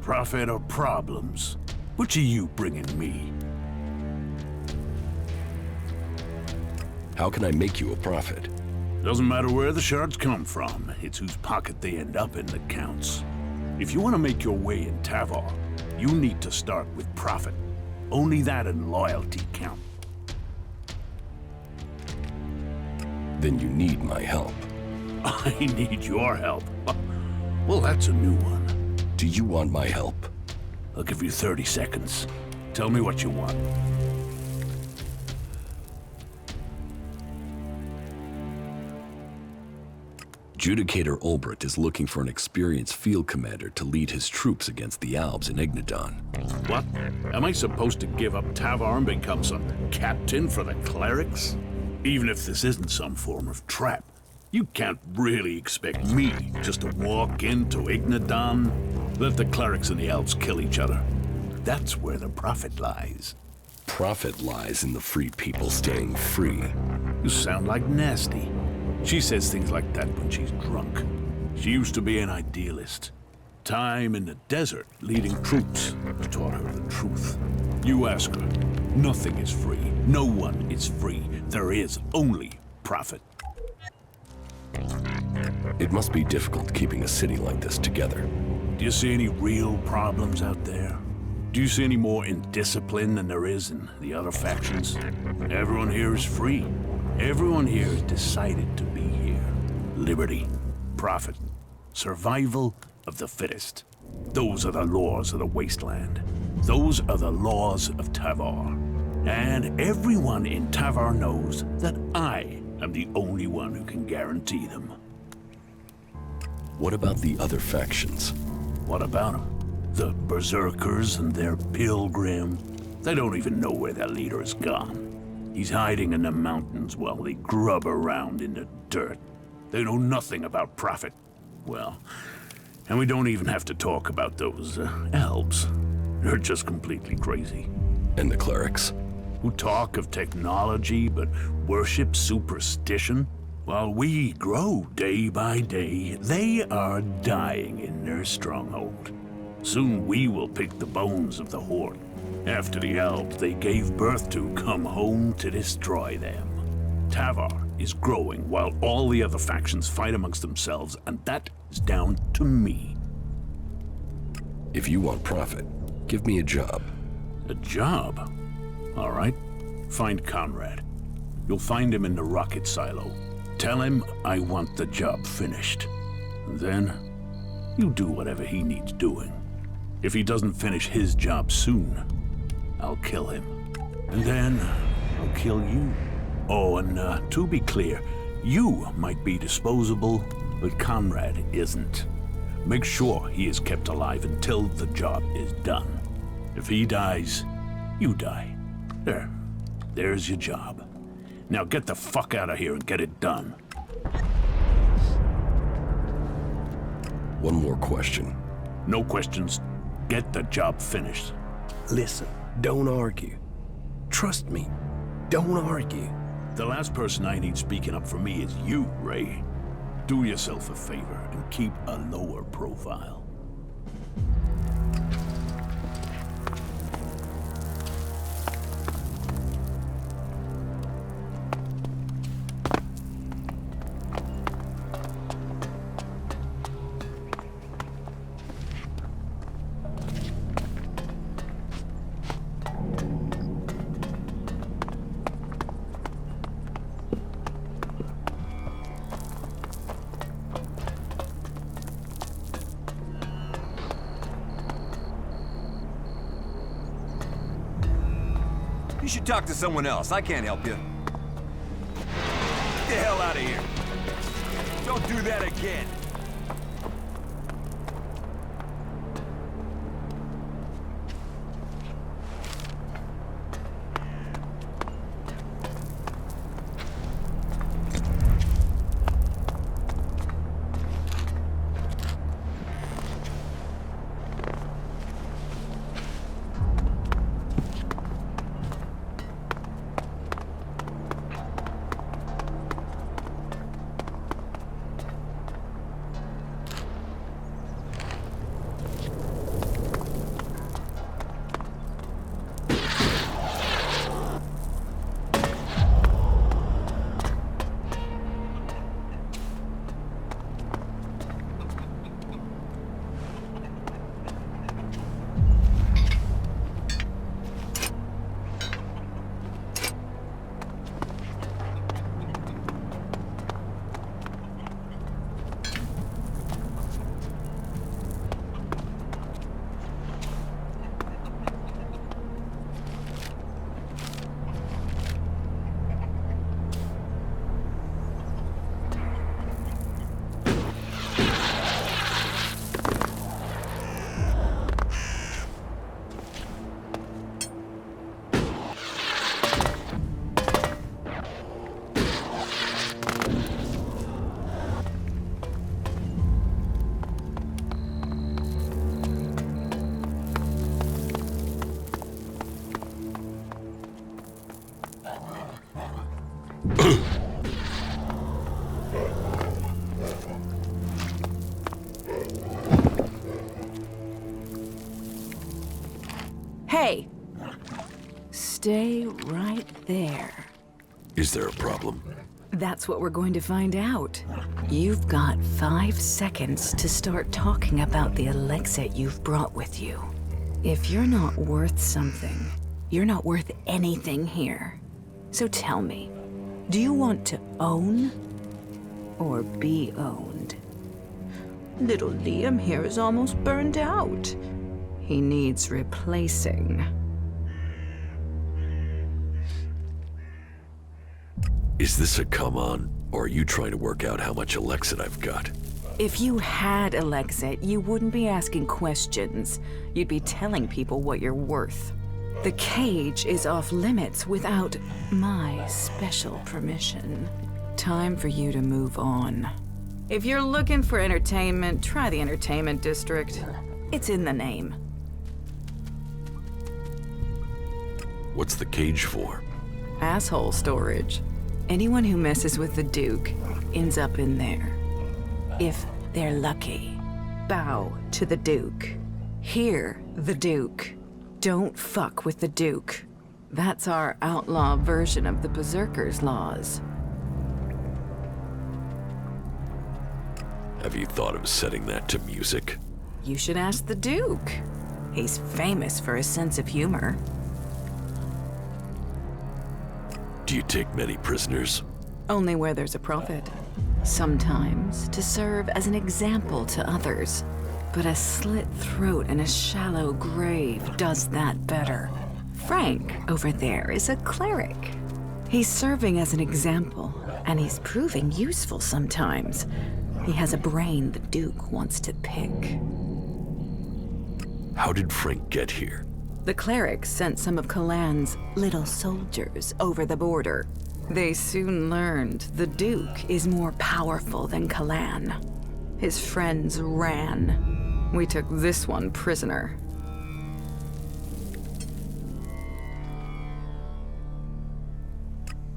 Profit or problems? Which are you bringing me? How can I make you a profit? Doesn't matter where the shards come from. It's whose pocket they end up in that counts. If you want to make your way in Tavar, you need to start with profit. Only that and loyalty count. Then you need my help. I need your help. Well, that's a new one. Do you want my help? I'll give you 30 seconds. Tell me what you want. Judicator Ulbricht is looking for an experienced field commander to lead his troops against the Albs in Ignadon. What? Am I supposed to give up Tavar and become some captain for the clerics? Even if this isn't some form of trap, you can't really expect me just to walk into Ignadon, let the clerics and the elves kill each other. That's where the profit lies. Profit lies in the free people staying free. You sound like Nasty. She says things like that when she's drunk. She used to be an idealist. Time in the desert, leading troops, taught her the truth. You ask her, nothing is free. No one is free. There is only profit. It must be difficult keeping a city like this together. Do you see any real problems out there? Do you see any more indiscipline than there is in the other factions? Everyone here is free. Everyone here has decided to be here. Liberty, profit, survival of the fittest. Those are the laws of the wasteland. Those are the laws of Tavar. And everyone in Tavar knows that I am the only one who can guarantee them. What about the other factions? What about them? The Berserkers and their Pilgrim. They don't even know where their leader has gone. He's hiding in the mountains while they grub around in the dirt. They know nothing about profit. Well, and we don't even have to talk about those elves. They're just completely crazy. And the clerics? who talk of technology but worship superstition. While we grow day by day, they are dying in their stronghold. Soon we will pick the bones of the Horde. After the elves they gave birth to come home to destroy them. Tavar is growing while all the other factions fight amongst themselves, and that is down to me. If you want profit, give me a job. A job? All right. Find Conrad. You'll find him in the rocket silo. Tell him I want the job finished. And then, you do whatever he needs doing. If he doesn't finish his job soon, I'll kill him. And then, I'll kill you. Oh, and to be clear, you might be disposable, but Conrad isn't. Make sure he is kept alive until the job is done. If he dies, you die. There's your job. Now get the fuck out of here and get it done. One more question. No questions. Get the job finished. Listen, don't argue. Trust me, don't argue. The last person I need speaking up for me is you, Ray. Do yourself a favor and keep a lower profile. You should talk to someone else. I can't help you. Get the hell out of here. Don't do that again. Hey! Stay right there. Is there a problem? That's what we're going to find out. You've got 5 seconds to start talking about the ELEX you've brought with you. If you're not worth something, you're not worth anything here. So tell me, do you want to own or be owned? Little Liam here is almost burned out. He needs replacing. Is this a come on, or are you trying to work out how much Elexit I've got? If you had Elexit, you wouldn't be asking questions. You'd be telling people what you're worth. The cage is off limits without my special permission. Time for you to move on. If you're looking for entertainment, try the entertainment district. It's in the name. What's the cage for? Asshole storage. Anyone who messes with the Duke ends up in there. If they're lucky. Bow to the Duke. Hear the Duke. Don't fuck with the Duke. That's our outlaw version of the Berserker's laws. Have you thought of setting that to music? You should ask the Duke. He's famous for his sense of humor. Do you take many prisoners? Only where there's a prophet. Sometimes to serve as an example to others. But a slit throat and a shallow grave does that better. Frank, over there, is a cleric. He's serving as an example, and he's proving useful sometimes. He has a brain the Duke wants to pick. How did Frank get here? The cleric sent some of Kalan's little soldiers over the border. They soon learned the Duke is more powerful than Kalan. His friends ran. We took this one prisoner.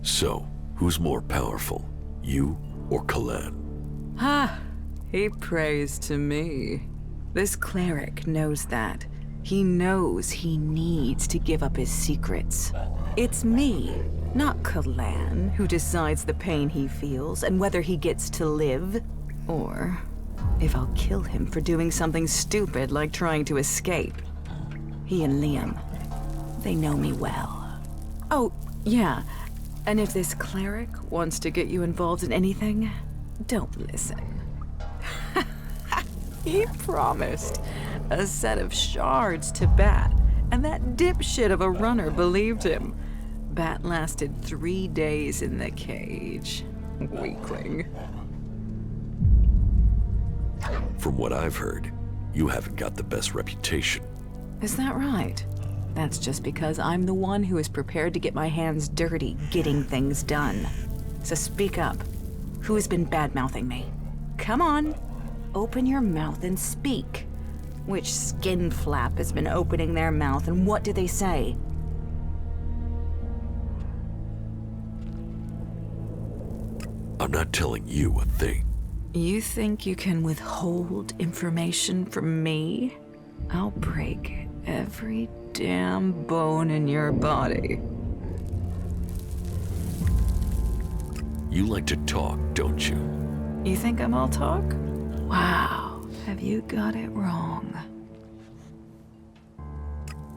So, who's more powerful, you or Kalan? Ha! He prays to me. This cleric knows that. He knows he needs to give up his secrets. It's me, not Kalan, who decides the pain he feels and whether he gets to live, or if I'll kill him for doing something stupid like trying to escape. He and Liam, they know me well. Oh, yeah, and if this cleric wants to get you involved in anything, don't listen. He promised a set of shards to Bat, and that dipshit of a runner believed him. Bat lasted 3 days in the cage. Weakling. From what I've heard, you haven't got the best reputation. Is that right? That's just because I'm the one who is prepared to get my hands dirty getting things done. So speak up. Who has been bad-mouthing me? Come on. Open your mouth and speak. Which skin flap has been opening their mouth, and what do they say? I'm not telling you a thing. You think you can withhold information from me? I'll break every damn bone in your body. You like to talk, don't you? You think I'm all talk? Wow, have you got it wrong?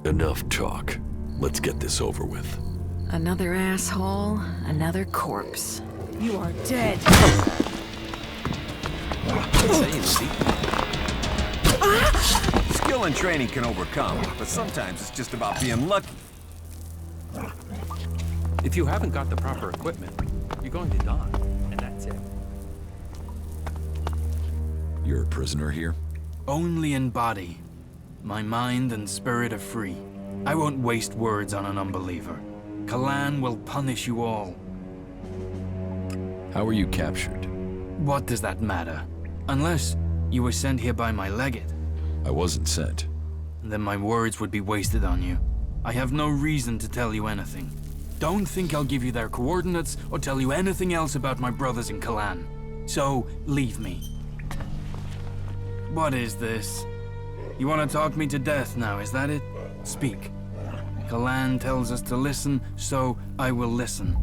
Enough talk. Let's get this over with. Another asshole, another corpse. You are dead. Skill and training can overcome, but sometimes it's just about being lucky. If you haven't got the proper equipment, you're going to die, and that's it. You're a prisoner here? Only in body. My mind and spirit are free. I won't waste words on an unbeliever. Kalan will punish you all. How were you captured? What does that matter? Unless you were sent here by my legate. I wasn't sent. Then my words would be wasted on you. I have no reason to tell you anything. Don't think I'll give you their coordinates or tell you anything else about my brothers in Kalan. So, leave me. What is this? You want to talk me to death now, is that it? Speak. Kalan tells us to listen, so I will listen.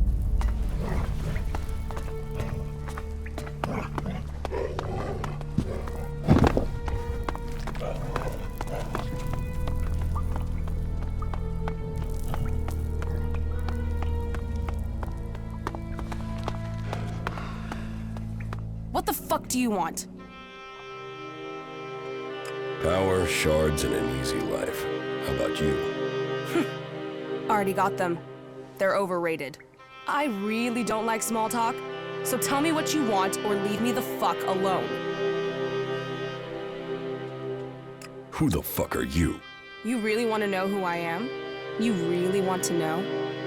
What the fuck do you want? Power, shards, and an easy life. How about you? Already got them. They're overrated. I really don't like small talk, so tell me what you want or leave me the fuck alone. Who the fuck are you? You really want to know who I am? You really want to know?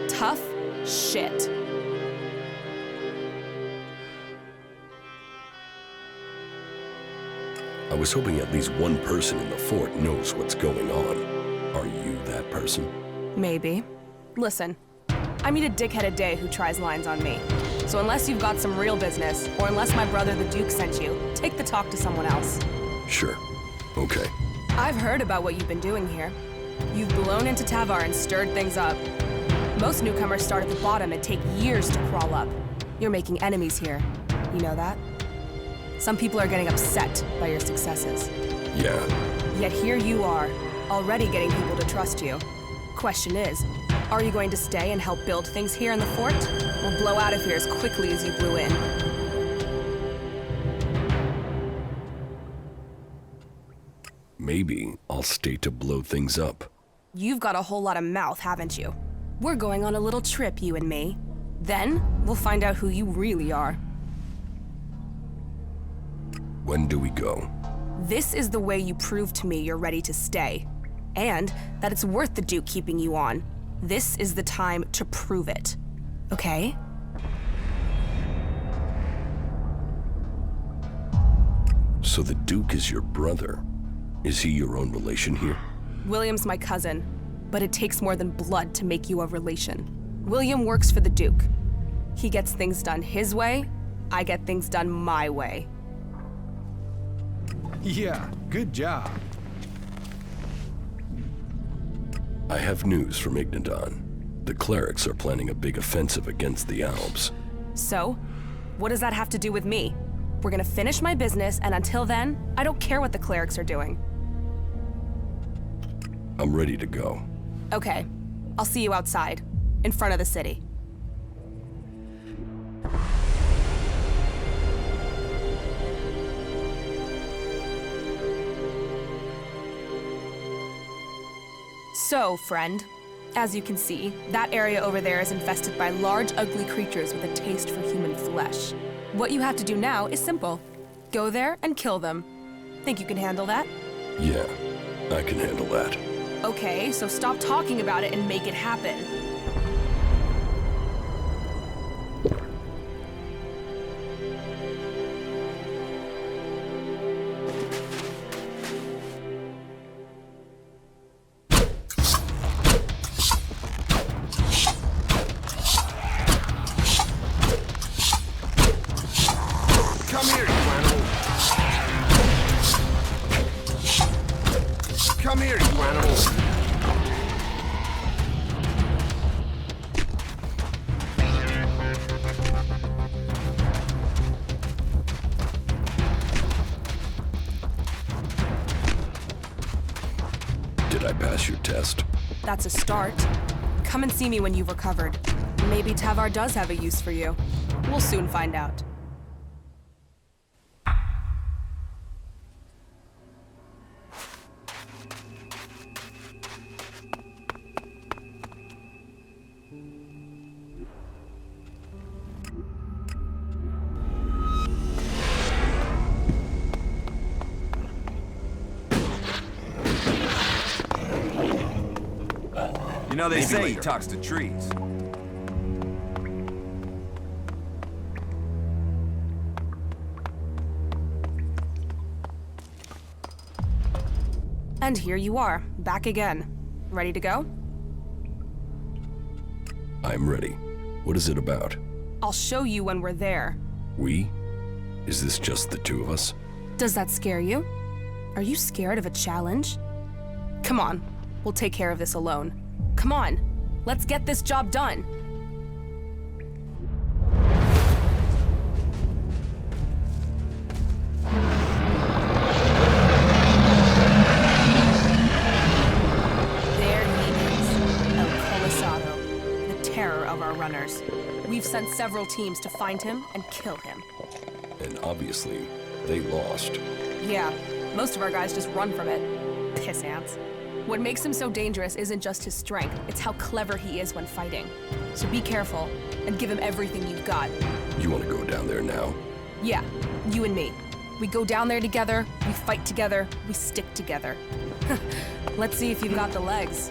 Tough shit. I was hoping at least one person in the fort knows what's going on. Are you that person? Maybe. Listen, I meet a dickhead a day who tries lines on me. So unless you've got some real business, or unless my brother the Duke sent you, take the talk to someone else. Sure. Okay. I've heard about what you've been doing here. You've blown into Tavar and stirred things up. Most newcomers start at the bottom and take years to crawl up. You're making enemies here. You know that? Some people are getting upset by your successes. Yeah. Yet here you are, already getting people to trust you. Question is, are you going to stay and help build things here in the fort? Or blow out of here as quickly as you blew in? Maybe I'll stay to blow things up. You've got a whole lot of mouth, haven't you? We're going on a little trip, you and me. Then, we'll find out who you really are. When do we go? This is the way you prove to me you're ready to stay. And that it's worth the Duke keeping you on. This is the time to prove it. Okay? So the Duke is your brother. Is he your own relation here? William's my cousin, but it takes more than blood to make you a relation. William works for the Duke. He gets things done his way, I get things done my way. Yeah, good job. I have news from Ignadon. The clerics are planning a big offensive against the Alps. So, what does that have to do with me? We're gonna finish my business, and until then, I don't care what the clerics are doing. I'm ready to go. Okay, I'll see you outside, in front of the city. So, friend, as you can see, that area over there is infested by large, ugly creatures with a taste for human flesh. What you have to do now is simple. Go there and kill them. Think you can handle that? Yeah, I can handle that. Okay, so stop talking about it and make it happen. Come here, you animal. Come here, you animal. Did I pass your test? That's a start. Come and see me when you've recovered. Maybe Tavar does have a use for you. We'll soon find out. You know, they Maybe say he later. talks to trees. And here you are, back again. Ready to go? I'm ready. What is it about? I'll show you when we're there. We? Is this just the two of us? Does that scare you? Are you scared of a challenge? Come on, we'll take care of this alone. Come on, let's get this job done. There he is, El Colisado, the terror of our runners. We've sent several teams to find him and kill him. And obviously, they lost. Yeah, most of our guys just run from it. Piss ants. What makes him so dangerous isn't just his strength, it's how clever he is when fighting. So be careful, and give him everything you've got. You want to go down there now? Yeah, you and me. We go down there together, we fight together, we stick together. Let's see if you've got the legs.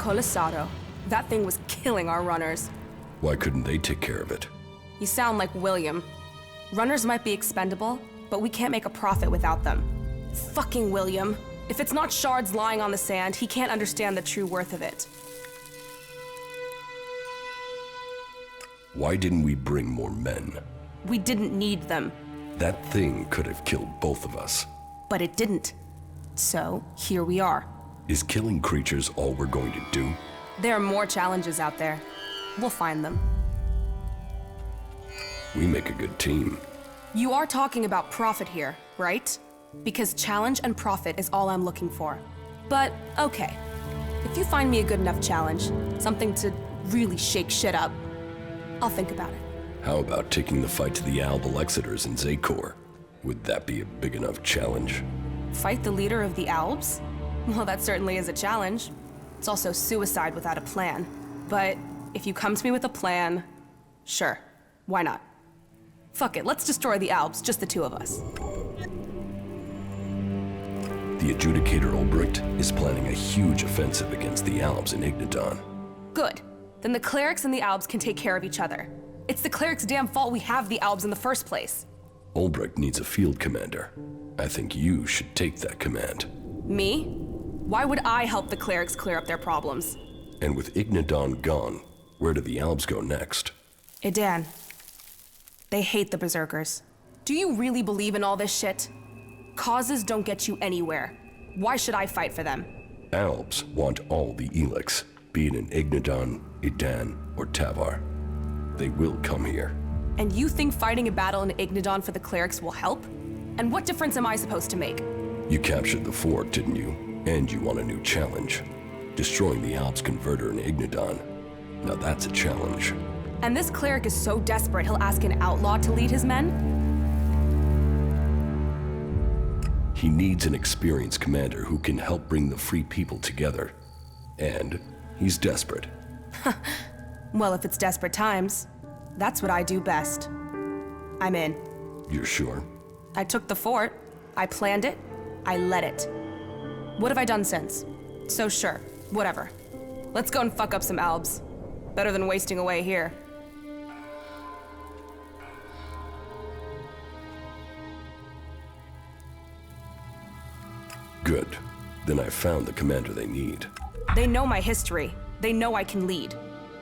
Colosado. That thing was killing our runners. Why couldn't they take care of it? You sound like William. Runners might be expendable, but we can't make a profit without them. Fucking William. If it's not shards lying on the sand, he can't understand the true worth of it. Why didn't we bring more men? We didn't need them, That thing could have killed both of us. but it didn't. So, here we are. Is killing creatures all we're going to do? There are more challenges out there. We'll find them. We make a good team. You are talking about profit here, right? Because challenge and profit is all I'm looking for. But, okay. If you find me a good enough challenge, something to really shake shit up, I'll think about it. How about taking the fight to the Albalexiters in Zakor? Would that be a big enough challenge? Fight the leader of the Albs? Well, that certainly is a challenge. It's also suicide without a plan. But if you come to me with a plan, sure, why not? Fuck it, let's destroy the Albs, just the two of us. The Adjudicator Ulbricht is planning a huge offensive against the Albs in Ignadon. Good. Then the clerics and the Albs can take care of each other. It's the clerics' damn fault we have the Albs in the first place. Ulbricht needs a field commander. I think you should take that command. Me? Why would I help the clerics clear up their problems? And with Ignadon gone, where do the Albs go next? Idan. They hate the Berserkers. Do you really believe in all this shit? Causes don't get you anywhere. Why should I fight for them? Albs want all the ELEX, be it in Ignadon, Idan, or Tavar. They will come here. And you think fighting a battle in Ignadon for the clerics will help? And what difference am I supposed to make? You captured the fort, didn't you? And you want a new challenge. Destroying the Albs converter in Ignadon. Now that's a challenge. And this cleric is so desperate he'll ask an outlaw to lead his men? He needs an experienced commander who can help bring the free people together. And he's desperate. Well, if it's desperate times, that's what I do best. I'm in. You're sure? I took the fort, I planned it, I led it. What have I done since? So sure, whatever. Let's go and fuck up some Albs. Better than wasting away here. Good. Then I found the commander they need. They know my history. They know I can lead.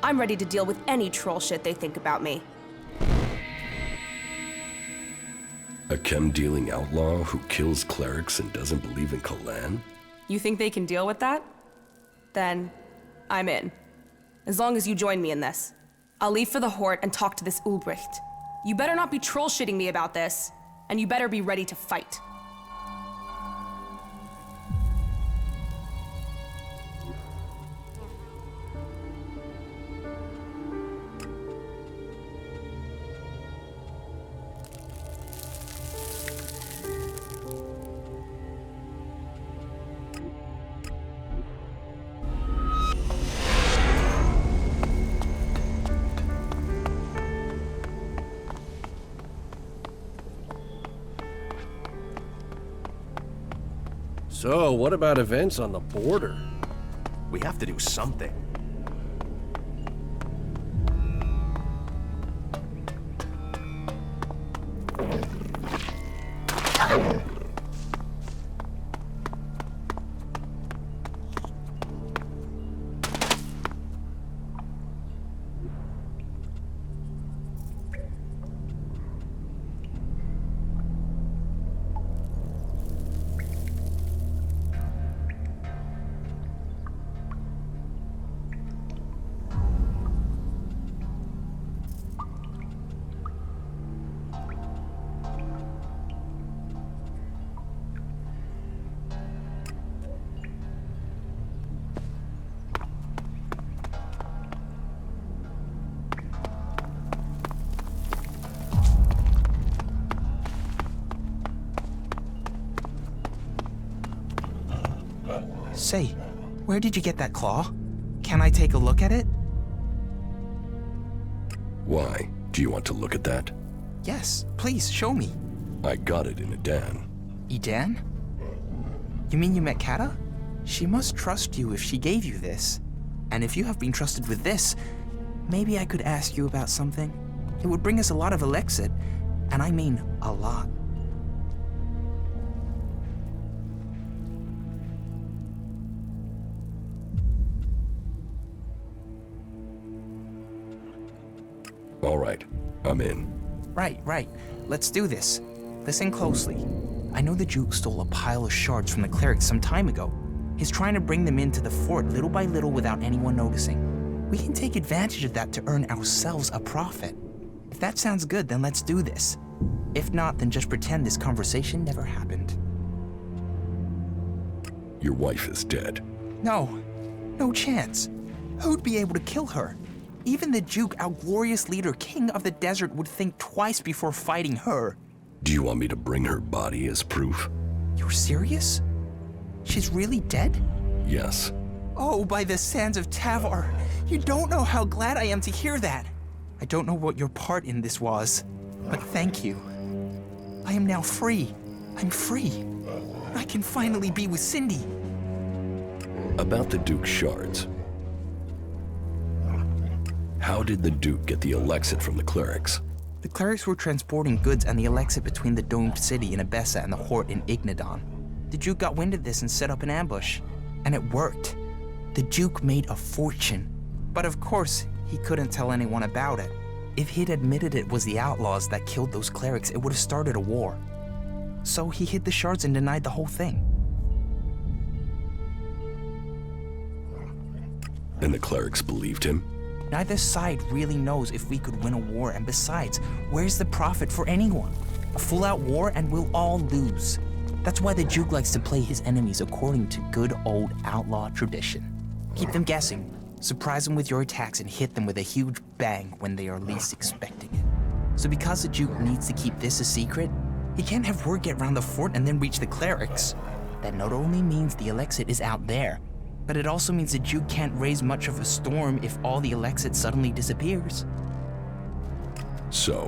I'm ready to deal with any troll shit they think about me. A chem-dealing outlaw who kills clerics and doesn't believe in Kalan? You think they can deal with that? Then, I'm in. As long as you join me in this. I'll leave for the Hort and talk to this Ulbricht. You better not be troll-shitting me about this, and you better be ready to fight. So, what about events on the border? We have to do something. Say, where did you get that claw? Can I take a look at it? Why? Do you want to look at that? Yes, please, show me. I got it in Idan. Idan? You mean you met Kata? She must trust you if she gave you this. And if you have been trusted with this, maybe I could ask you about something. It would bring us a lot of elixir, and I mean a lot. All right, I'm in. Right. Let's do this. Listen closely. I know the Duke stole a pile of shards from the clerics some time ago. He's trying to bring them into the fort little by little without anyone noticing. We can take advantage of that to earn ourselves a profit. If that sounds good, then let's do this. If not, then just pretend this conversation never happened. Your wife is dead. No chance. Who'd be able to kill her? Even the Duke, our glorious leader, king of the desert, would think twice before fighting her. Do you want me to bring her body as proof? You're serious? She's really dead? Yes. Oh, by the sands of Tavar. You don't know how glad I am to hear that. I don't know what your part in this was, but thank you. I am now free. I'm free. I can finally be with Cindy. About the Duke's shards. How did the Duke get the elixir from the clerics? The clerics were transporting goods and the elixir between the domed city in Abessa and the Hort in Ignadon. The Duke got wind of this and set up an ambush. And it worked. The Duke made a fortune. But of course, he couldn't tell anyone about it. If he'd admitted it was the outlaws that killed those clerics, it would have started a war. So he hid the shards and denied the whole thing. And the clerics believed him? Neither side really knows if we could win a war, and besides, where's the profit for anyone? A full-out war and we'll all lose. That's why the Duke likes to play his enemies according to good old outlaw tradition. Keep them guessing, surprise them with your attacks, and hit them with a huge bang when they are least expecting it. So because the Duke needs to keep this a secret, he can't have word get around the fort and then reach the clerics. That not only means the elixir is out there, but it also means the Duke can't raise much of a storm if all the elixir suddenly disappears. So,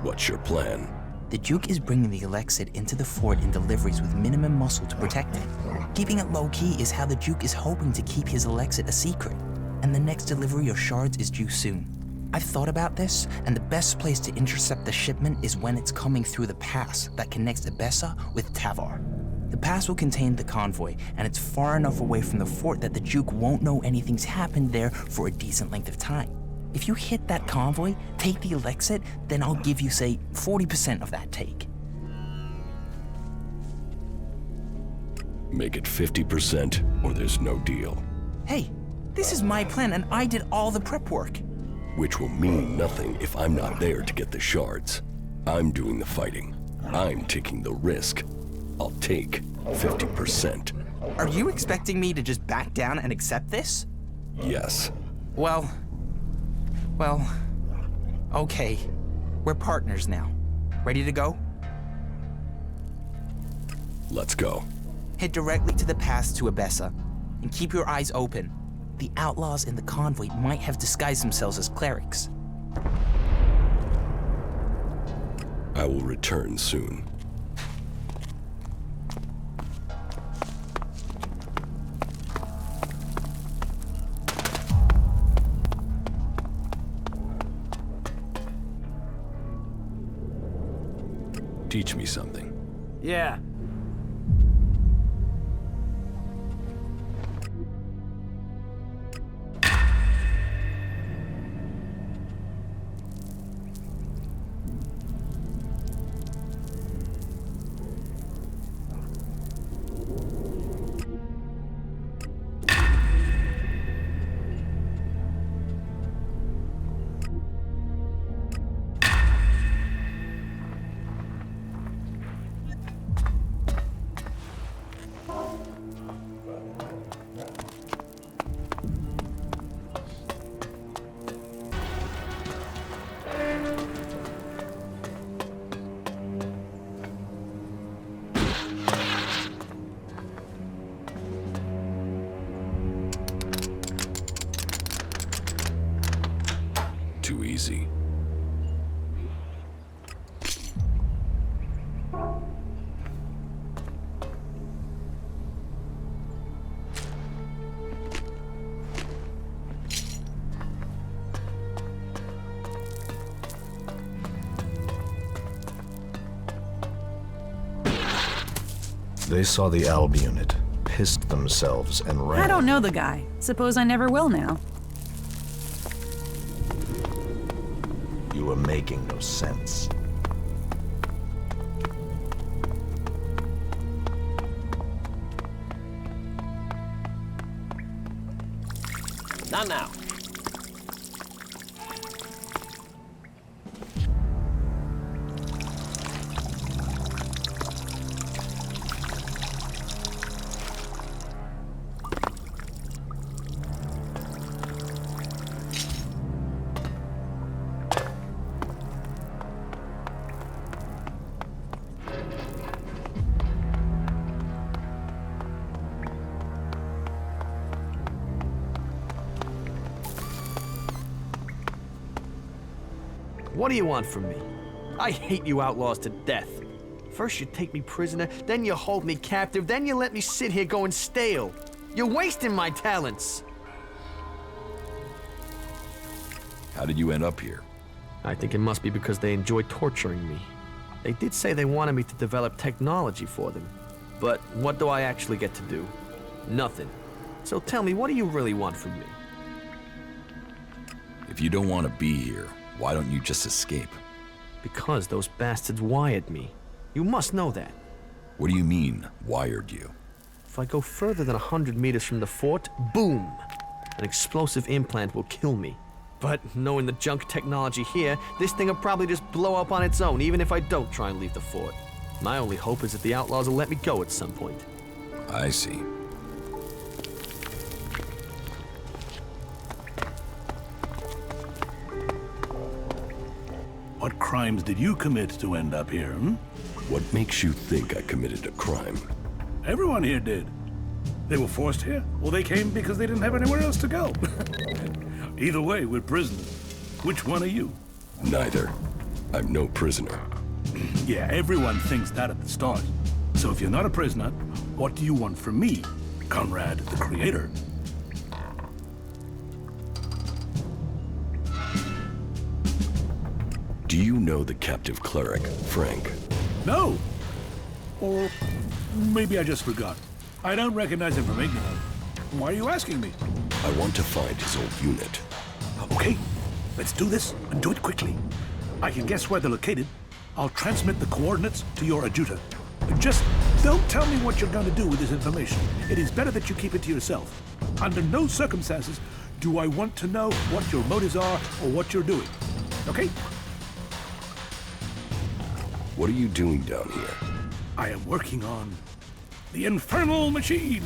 what's your plan? The Duke is bringing the elixir into the fort in deliveries with minimum muscle to protect it. Keeping it low-key is how the Duke is hoping to keep his elixir a secret, and the next delivery of shards is due soon. I've thought about this, and the best place to intercept the shipment is when it's coming through the pass that connects Abessa with Tavar. The pass will contain the convoy, and it's far enough away from the fort that the Duke won't know anything's happened there for a decent length of time. If you hit that convoy, take the elixir, then I'll give you, say, 40% of that take. Make it 50% or there's no deal. Hey, this is my plan and I did all the prep work. Which will mean nothing if I'm not there to get the shards. I'm doing the fighting. I'm taking the risk. I'll take 50%. Are you expecting me to just back down and accept this? Yes. Well, okay. We're partners now. Ready to go? Let's go. Head directly to the pass to Abessa, and keep your eyes open. The outlaws in the convoy might have disguised themselves as clerics. I will return soon. Teach me something. Yeah. Too easy. They saw the Alb unit, pissed themselves, and ran. I don't know the guy. Suppose I never will now. You were making no sense. Not now. What do you want from me? I hate you outlaws to death. First you take me prisoner, then you hold me captive, then you let me sit here going stale. You're wasting my talents. How did you end up here? I think it must be because they enjoy torturing me. They did say they wanted me to develop technology for them. But what do I actually get to do? Nothing. So tell me, what do you really want from me? If you don't want to be here, why don't you just escape? Because those bastards wired me. You must know that. What do you mean, wired you? If I go further than 100 meters from the fort, boom! An explosive implant will kill me. But knowing the junk technology here, this thing will probably just blow up on its own, even if I don't try and leave the fort. My only hope is that the outlaws will let me go at some point. I see. What crimes did you commit to end up here, hmm? What makes you think I committed a crime? Everyone here did. They were forced here, or they came because they didn't have anywhere else to go. Either way, we're prisoners. Which one are you? Neither. I'm no prisoner. Yeah, everyone thinks that at the start. So if you're not a prisoner, what do you want from me, Conrad the Creator? Do you know the captive cleric, Frank? No. Or maybe I just forgot. I don't recognize him from Igniton. Why are you asking me? I want to find his old unit. Okay, let's do this and do it quickly. I can guess where they're located. I'll transmit the coordinates to your adjutor. Just don't tell me what you're going to do with this information. It is better that you keep it to yourself. Under no circumstances do I want to know what your motives are or what you're doing. Okay? What are you doing down here? I am working on the infernal machine.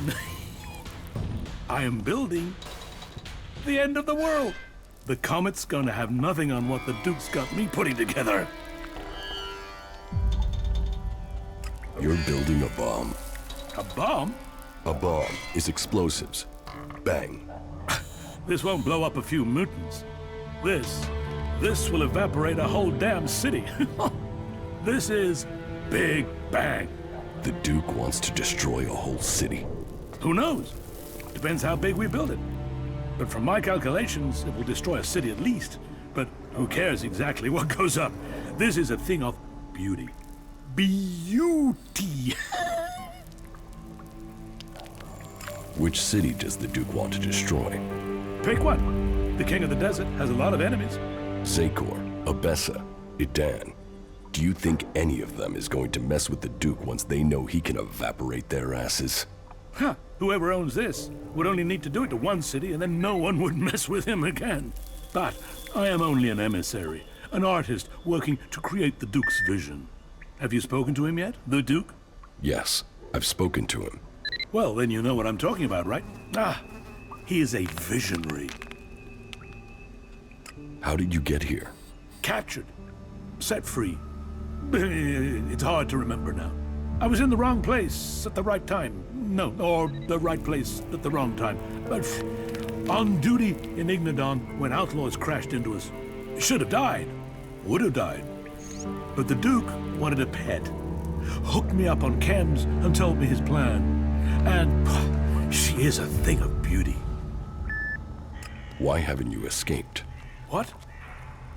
I am building the end of the world. The comet's gonna have nothing on what the Duke's got me putting together. You're building a bomb. A bomb? A bomb is explosives. Bang. This won't blow up a few mutants. This will evaporate a whole damn city. This is Big Bang. The Duke wants to destroy a whole city. Who knows? Depends how big we build it. But from my calculations, it will destroy a city at least. But who cares exactly what goes up? This is a thing of beauty. Beauty! Which city does the Duke want to destroy? Pick one. The King of the Desert has a lot of enemies. Zakor, Abessa, Idan. Do you think any of them is going to mess with the Duke once they know he can evaporate their asses? Huh. Whoever owns this would only need to do it to one city and then no one would mess with him again. But I am only an emissary, an artist working to create the Duke's vision. Have you spoken to him yet, the Duke? Yes, I've spoken to him. Well, then you know what I'm talking about, right? Ah, he is a visionary. How did you get here? Captured. Set free. It's hard to remember now. I was in the wrong place at the right time. No, or the right place at the wrong time. But on duty in Ignadon when outlaws crashed into us. Should have died. Would have died. But the Duke wanted a pet. Hooked me up on chems and told me his plan. And she is a thing of beauty. Why haven't you escaped? What?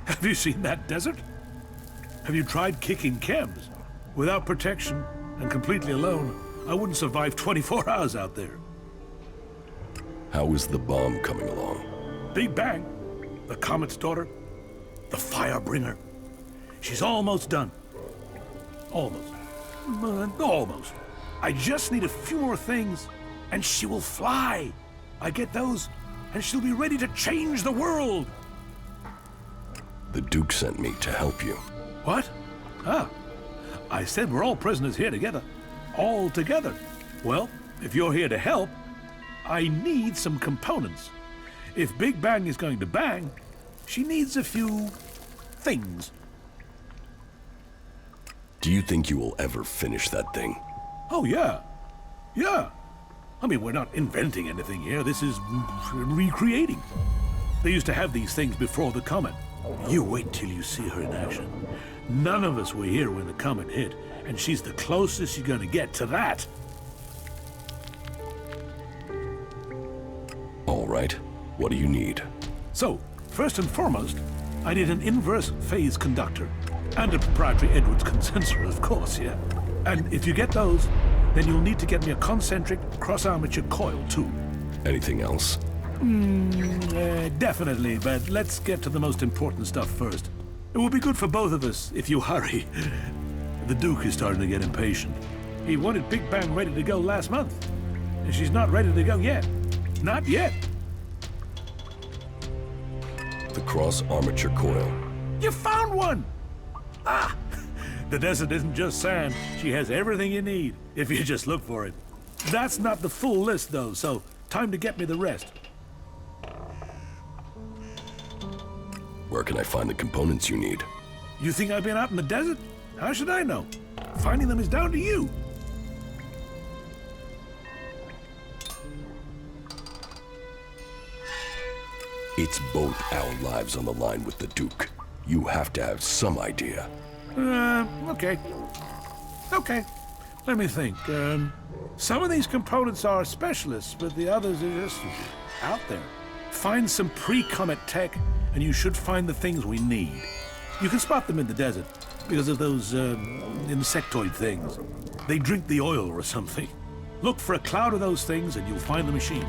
Have you seen that desert? Have you tried kicking chems? Without protection and completely alone, I wouldn't survive 24 hours out there. How is the bomb coming along? Big Bang, the Comet's daughter, the Firebringer. She's almost done. Almost. Almost. I just need a few more things, and she will fly. I get those, and she'll be ready to change the world. The Duke sent me to help you. What? Ah, I said we're all prisoners here together. All together. Well, if you're here to help, I need some components. If Big Bang is going to bang, she needs a few things. Do you think you will ever finish that thing? Oh, yeah. Yeah. I mean, we're not inventing anything here. This is recreating. They used to have these things before the comet. You wait till you see her in action. None of us were here when the comet hit, and she's the closest you're gonna get to that. All right. What do you need? So, first and foremost, I need an inverse phase conductor. And a proprietary Edwards condenser, of course, yeah. And if you get those, then you'll need to get me a concentric cross-armature coil, too. Anything else? Definitely, but let's get to the most important stuff first. It will be good for both of us if you hurry. The Duke is starting to get impatient. He wanted Big Bang ready to go last month, and she's not ready to go yet. Not yet. The cross-armature coil. You found one! Ah! The desert isn't just sand. She has everything you need, if you just look for it. That's not the full list, though, so time to get me the rest. Where can I find the components you need? You think I've been out in the desert? How should I know? Finding them is down to you. It's both our lives on the line with the Duke. You have to have some idea. Okay. Okay. Let me think. Some of these components are specialists, but the others are just out there. Find some pre-comet tech, and you should find the things we need. You can spot them in the desert because of those insectoid things. They drink the oil or something. Look for a cloud of those things, and you'll find the machine.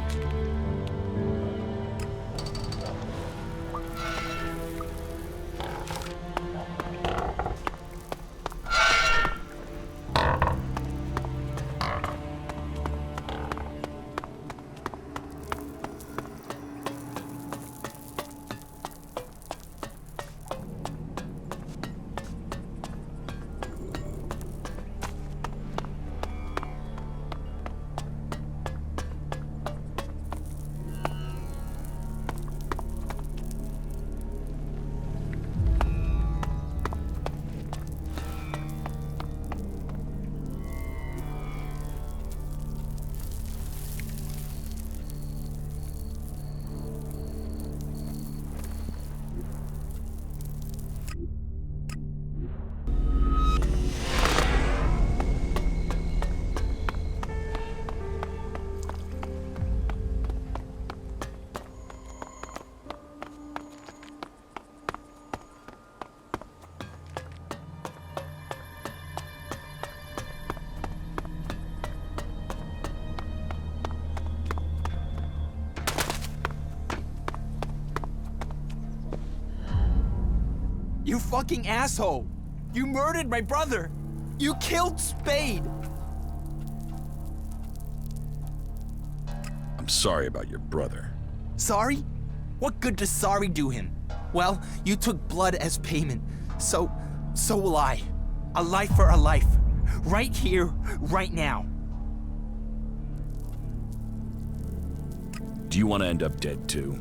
You fucking asshole! You murdered my brother! You killed Spade! I'm sorry about your brother. Sorry? What good does sorry do him? Well, you took blood as payment, so will I. A life for a life. Right here, right now. Do you want to end up dead too?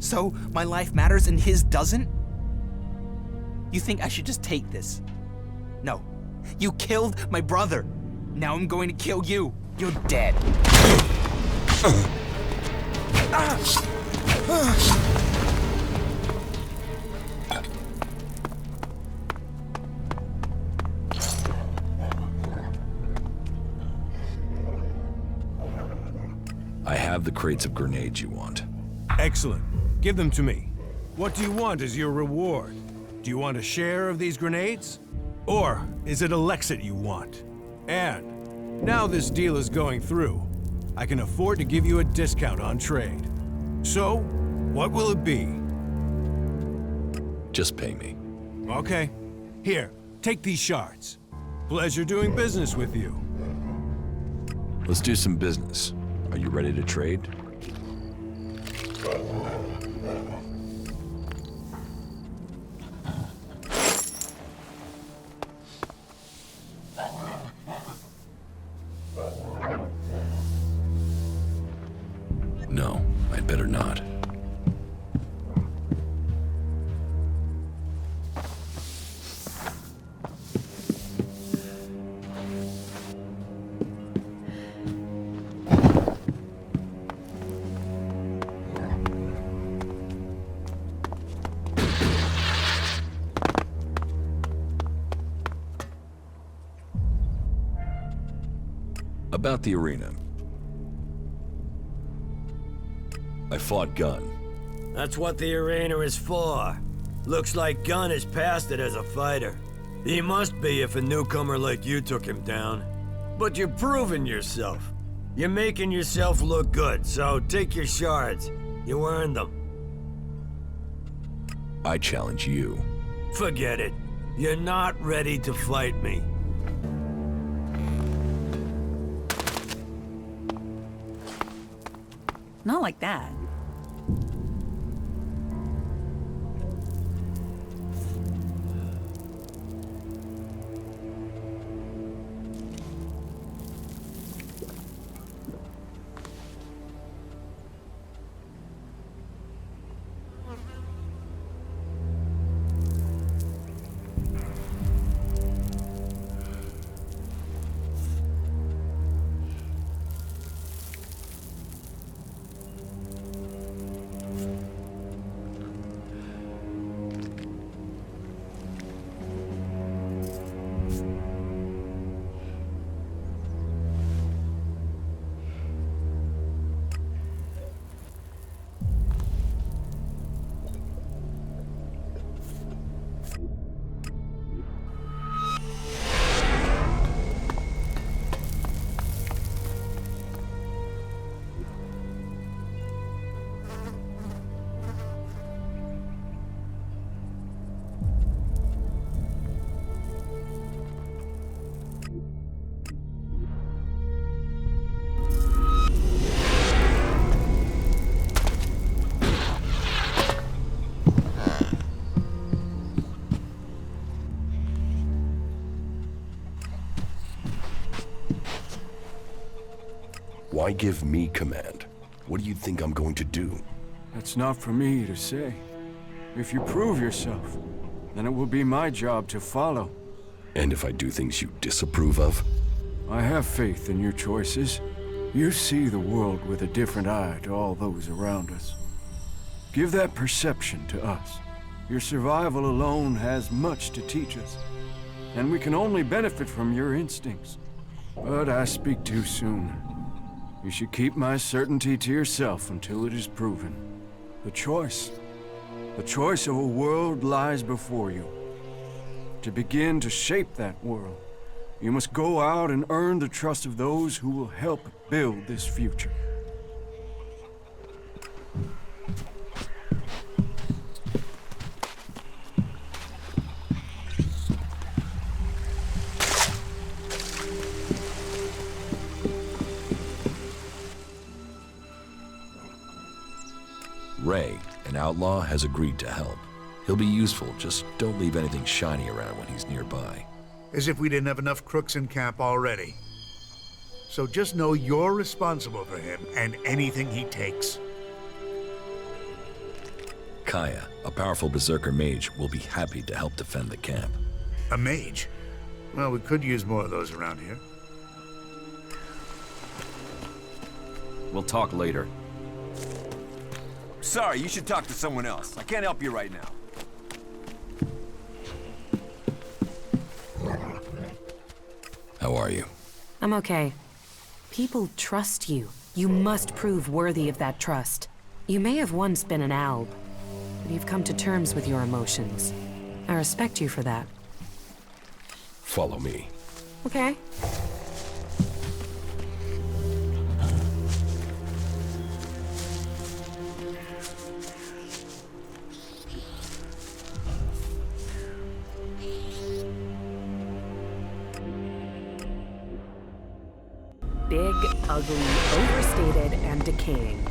So, my life matters and his doesn't? You think I should just take this? No. You killed my brother. Now I'm going to kill you. You're dead. I have the crates of grenades you want. Excellent. Give them to me. What do you want as your reward? Do you want a share of these grenades? Or is it ELEX you want? And Now this deal is going through, I can afford to give you a discount on trade. So, what will it be? Just pay me. Okay. Here, take these shards. Pleasure doing business with you. Let's do some business. Are you ready to trade? No, I'd better not. About the arena. I fought Gunn. That's what the arena is for. Looks like Gunn is past it as a fighter. He must be if a newcomer like you took him down. But you're proving yourself. You're making yourself look good, so take your shards. You earned them. I challenge you. Forget it. You're not ready to fight me. Not like that. Why give me command? What do you think I'm going to do? That's not for me to say. If you prove yourself, then it will be my job to follow. And if I do things you disapprove of? I have faith in your choices. You see the world with a different eye to all those around us. Give that perception to us. Your survival alone has much to teach us, and we can only benefit from your instincts. But I speak too soon. You should keep my certainty to yourself until it is proven. The choice of a world lies before you. To begin to shape that world, you must go out and earn the trust of those who will help build this future. Ray, an outlaw, has agreed to help. He'll be useful, just don't leave anything shiny around when he's nearby. As if we didn't have enough crooks in camp already. So just know you're responsible for him and anything he takes. Kaya, a powerful berserker mage, will be happy to help defend the camp. A mage? Well, we could use more of those around here. We'll talk later. Sorry, you should talk to someone else. I can't help you right now. How are you? I'm okay. People trust you. You must prove worthy of that trust. You may have once been an alb, but you've come to terms with your emotions. I respect you for that. Follow me. Okay. Big, ugly, overstated, and decaying.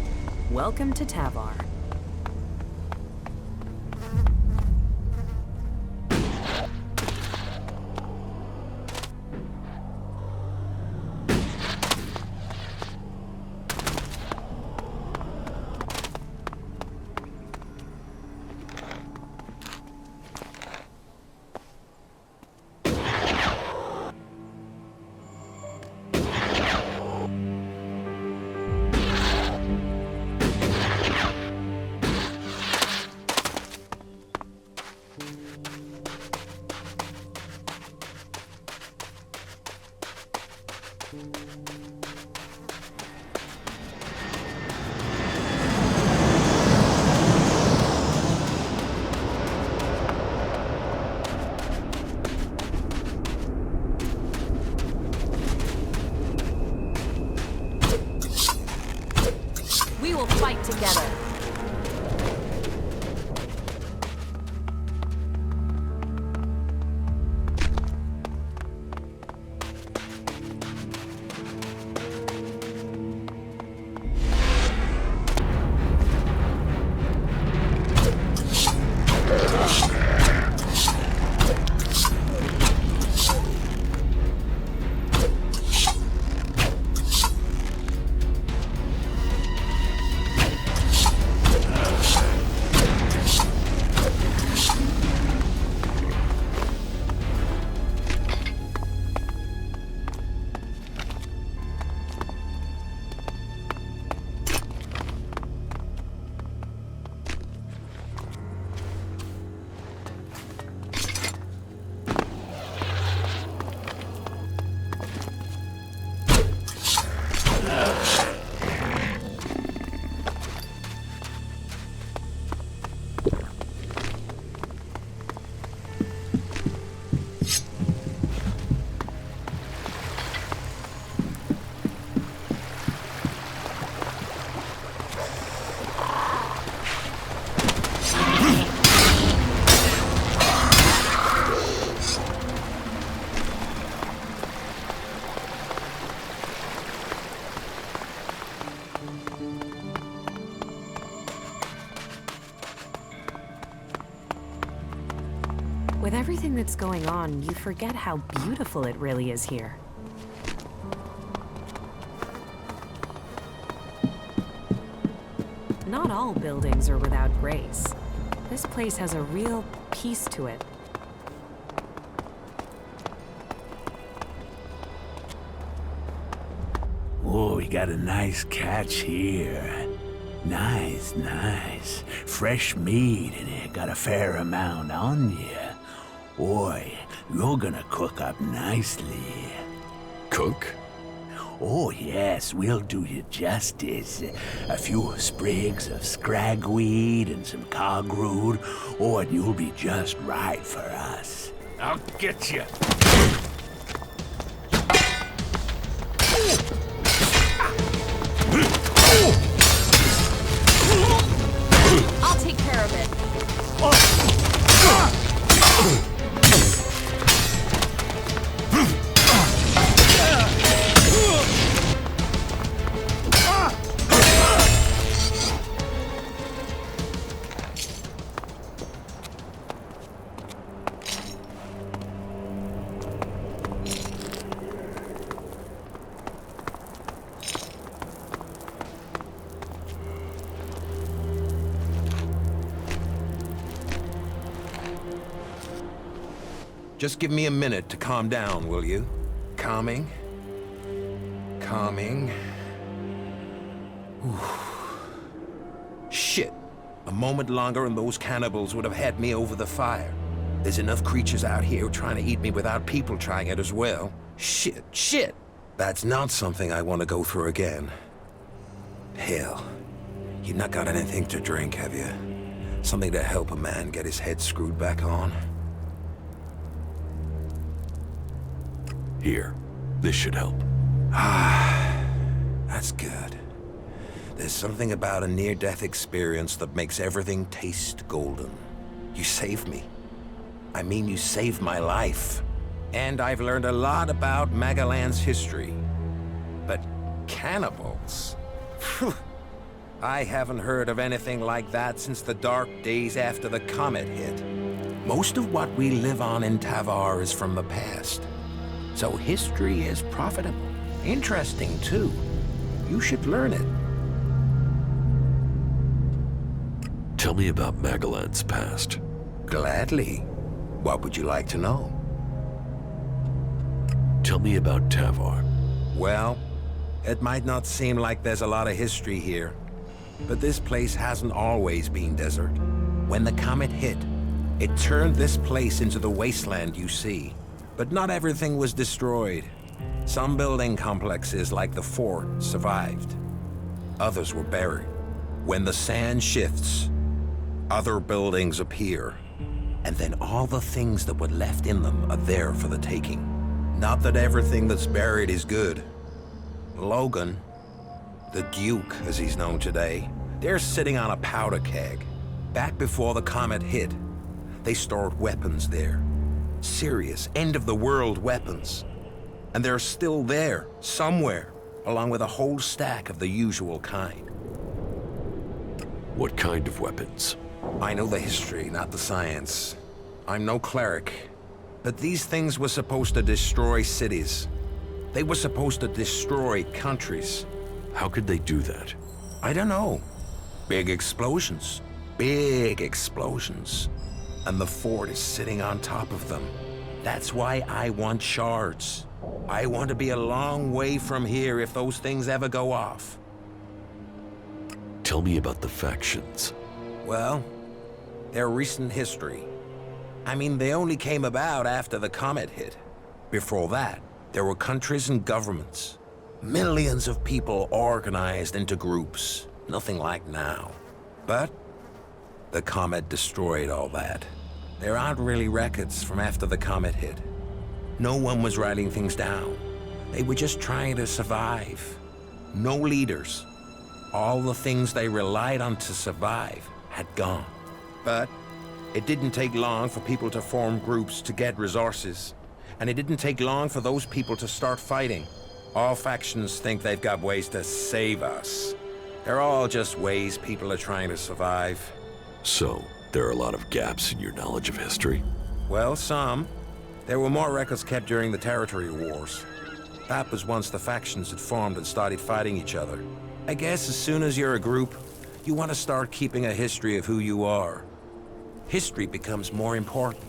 Welcome to Tavar. We will fight together. With everything that's going on, you forget how beautiful it really is here. Not all buildings are without grace. This place has a real peace to it. Oh, we got a nice catch here. Nice, nice. Fresh meat, and it got a fair amount on you. Boy, you're gonna cook up nicely. Cook? Oh, yes, we'll do you justice. A few sprigs of scragweed and some cogroot. Oh, and you'll be just right for us. I'll get you. I'll take care of it. Just give me a minute to calm down, will you? Calming. Calming. Whew. Shit. A moment longer and those cannibals would have had me over the fire. There's enough creatures out here trying to eat me without people trying it as well. Shit. That's not something I want to go through again. Hell. You've not got anything to drink, have you? Something to help a man get his head screwed back on? Here. This should help. Ah, that's good. There's something about a near-death experience that makes everything taste golden. You saved me. I mean, you saved my life. And I've learned a lot about Magalan's history. But cannibals? Phew. I haven't heard of anything like that since the dark days after the comet hit. Most of what we live on in Tavar is from the past. So history is profitable. Interesting, too. You should learn it. Tell me about Magellan's past. Gladly. What would you like to know? Tell me about Tavar. Well, it might not seem like there's a lot of history here, but this place hasn't always been desert. When the comet hit, it turned this place into the wasteland you see. But not everything was destroyed. Some building complexes, like the fort, survived. Others were buried. When the sand shifts, other buildings appear. And then all the things that were left in them are there for the taking. Not that everything that's buried is good. Logan, the Duke, as he's known today, they're sitting on a powder keg. Back before the comet hit, they stored weapons there. Serious, end-of-the-world weapons. And they're still there, somewhere, along with a whole stack of the usual kind. What kind of weapons? I know the history, not the science. I'm no cleric. But these things were supposed to destroy cities. They were supposed to destroy countries. How could they do that? I don't know. Big explosions. Big explosions. And the fort is sitting on top of them. That's why I want shards. I want to be a long way from here if those things ever go off. Tell me about the factions. Well, they're recent history. I mean, they only came about after the comet hit. Before that, there were countries and governments. Millions of people organized into groups. Nothing like now. But the comet destroyed all that. There aren't really records from after the comet hit. No one was writing things down. They were just trying to survive. No leaders. All the things they relied on to survive had gone. But it didn't take long for people to form groups to get resources. And it didn't take long for those people to start fighting. All factions think they've got ways to save us. They're all just ways people are trying to survive. So, there are a lot of gaps in your knowledge of history? Well, some. There were more records kept during the territory wars. That was once the factions had formed and started fighting each other. I guess as soon as you're a group, you want to start keeping a history of who you are. History becomes more important.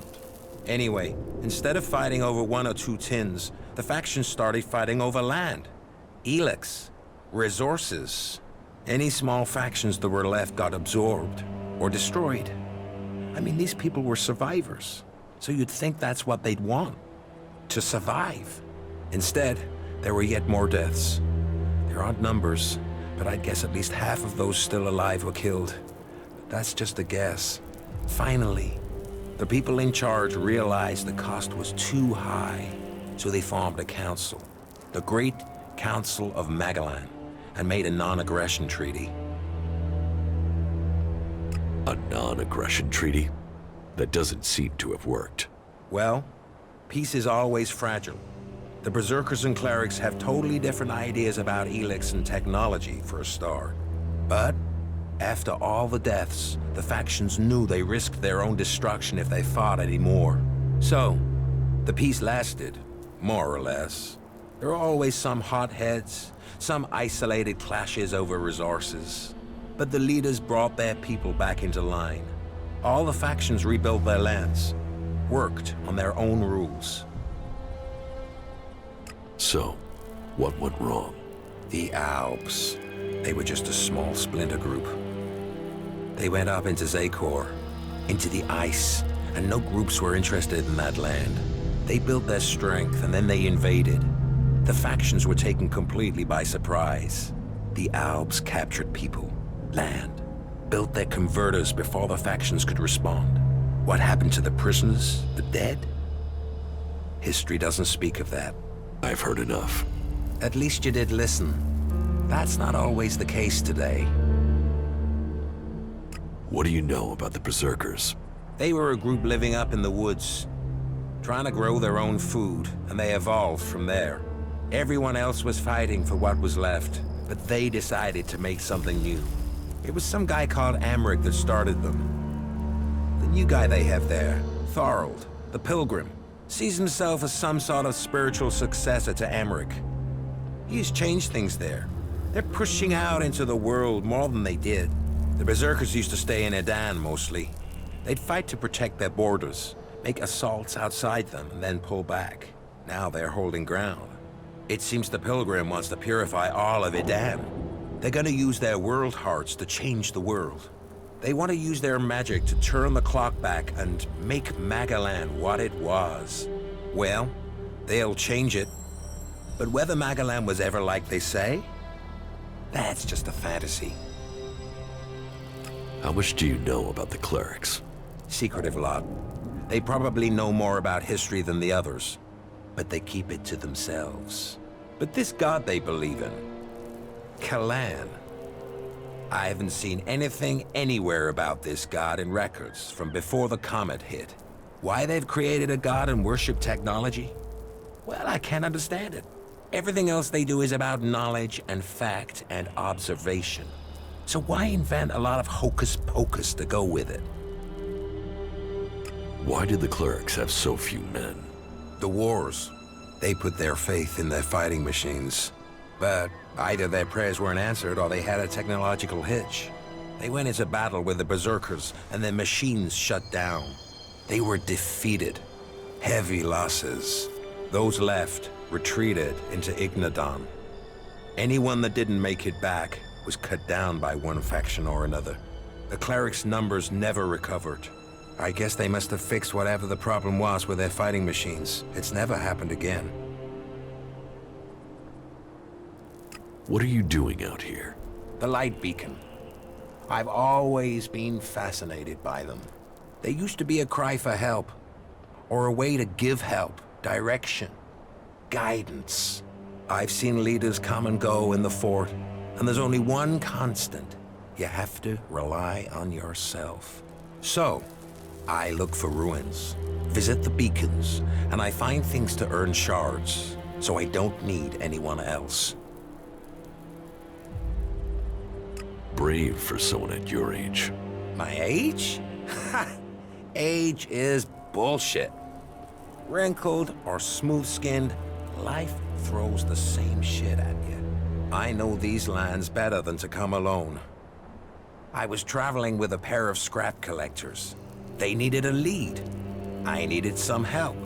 Anyway, instead of fighting over 1 or 2 tins, the factions started fighting over land. ELEX. Resources. Any small factions that were left got absorbed or destroyed. I mean, these people were survivors, so you'd think that's what they'd want, to survive. Instead, there were yet more deaths. There aren't numbers, but I'd guess at least half of those still alive were killed. But that's just a guess. Finally, the people in charge realized the cost was too high, so they formed a council, the Great Council of Magellan, and made a non-aggression treaty. A non-aggression treaty? That doesn't seem to have worked. Well, peace is always fragile. The Berserkers and Clerics have totally different ideas about ELEX and technology, for a start. But after all the deaths, the factions knew they risked their own destruction if they fought anymore. So, the peace lasted, more or less. There are always some hotheads, some isolated clashes over resources. But the leaders brought their people back into line. All the factions rebuilt their lands, worked on their own rules. So, what went wrong? The Alps. They were just a small splinter group. They went up into Zakor, into the ice, and no groups were interested in that land. They built their strength, and then they invaded. The factions were taken completely by surprise. The Alps captured people, land, built their converters before the factions could respond. What happened to the prisoners, the dead? History doesn't speak of that. I've heard enough. At least you did listen. That's not always the case today. What do you know about the Berserkers? They were a group living up in the woods, trying to grow their own food, and they evolved from there. Everyone else was fighting for what was left, but they decided to make something new. It was some guy called Amric that started them. The new guy they have there, Thorold, the Pilgrim, sees himself as some sort of spiritual successor to Amric. He's changed things there. They're pushing out into the world more than they did. The Berserkers used to stay in Edan mostly. They'd fight to protect their borders, make assaults outside them, and then pull back. Now they're holding ground. It seems the Pilgrim wants to purify all of Edan. They're gonna use their world hearts to change the world. They want to use their magic to turn the clock back and make Magalan what it was. Well, they'll change it. But whether Magalan was ever like they say, that's just a fantasy. How much do you know about the clerics? Secretive lot. They probably know more about history than the others, but they keep it to themselves. But this god they believe in, Kalan, I haven't seen anything anywhere about this god in records from before the comet hit. Why they've created a god and worship technology? Well, I can't understand it. Everything else they do is about knowledge and fact and observation. So why invent a lot of hocus pocus to go with it? Why did the clerics have so few men? The wars. They put their faith in their fighting machines. But either their prayers weren't answered or they had a technological hitch. They went into battle with the Berserkers and their machines shut down. They were defeated. Heavy losses. Those left retreated into Ignadon. Anyone that didn't make it back was cut down by one faction or another. The clerics' numbers never recovered. I guess they must have fixed whatever the problem was with their fighting machines. It's never happened again. What are you doing out here? The light beacon. I've always been fascinated by them. They used to be a cry for help, or a way to give help, direction, guidance. I've seen leaders come and go in the fort, and there's only one constant. You have to rely on yourself. So, I look for ruins, visit the beacons, and I find things to earn shards, so I don't need anyone else. Brave for someone at your age. My age? Age is bullshit. Wrinkled or smooth-skinned, life throws the same shit at you. I know these lands better than to come alone. I was traveling with a pair of scrap collectors. They needed a lead. I needed some help.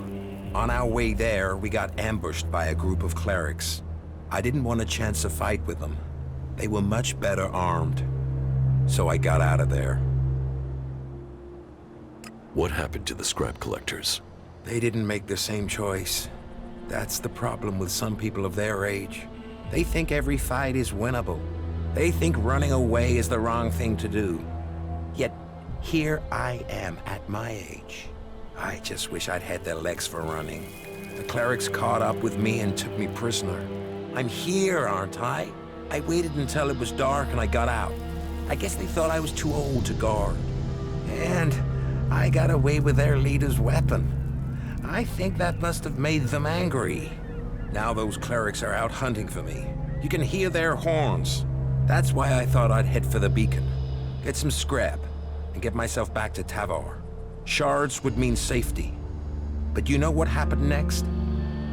On our way there, we got ambushed by a group of clerics. I didn't want a chance to fight with them. They were much better armed. So I got out of there. What happened to the scrap collectors? They didn't make the same choice. That's the problem with some people of their age. They think every fight is winnable. They think running away is the wrong thing to do. Yet, here I am at my age. I just wish I'd had their legs for running. The clerics caught up with me and took me prisoner. I'm here, aren't I? I waited until it was dark and I got out. I guess they thought I was too old to guard. And I got away with their leader's weapon. I think that must have made them angry. Now those clerics are out hunting for me. You can hear their horns. That's why I thought I'd head for the beacon. Get some scrap, and get myself back to Tavar. Shards would mean safety. But you know what happened next?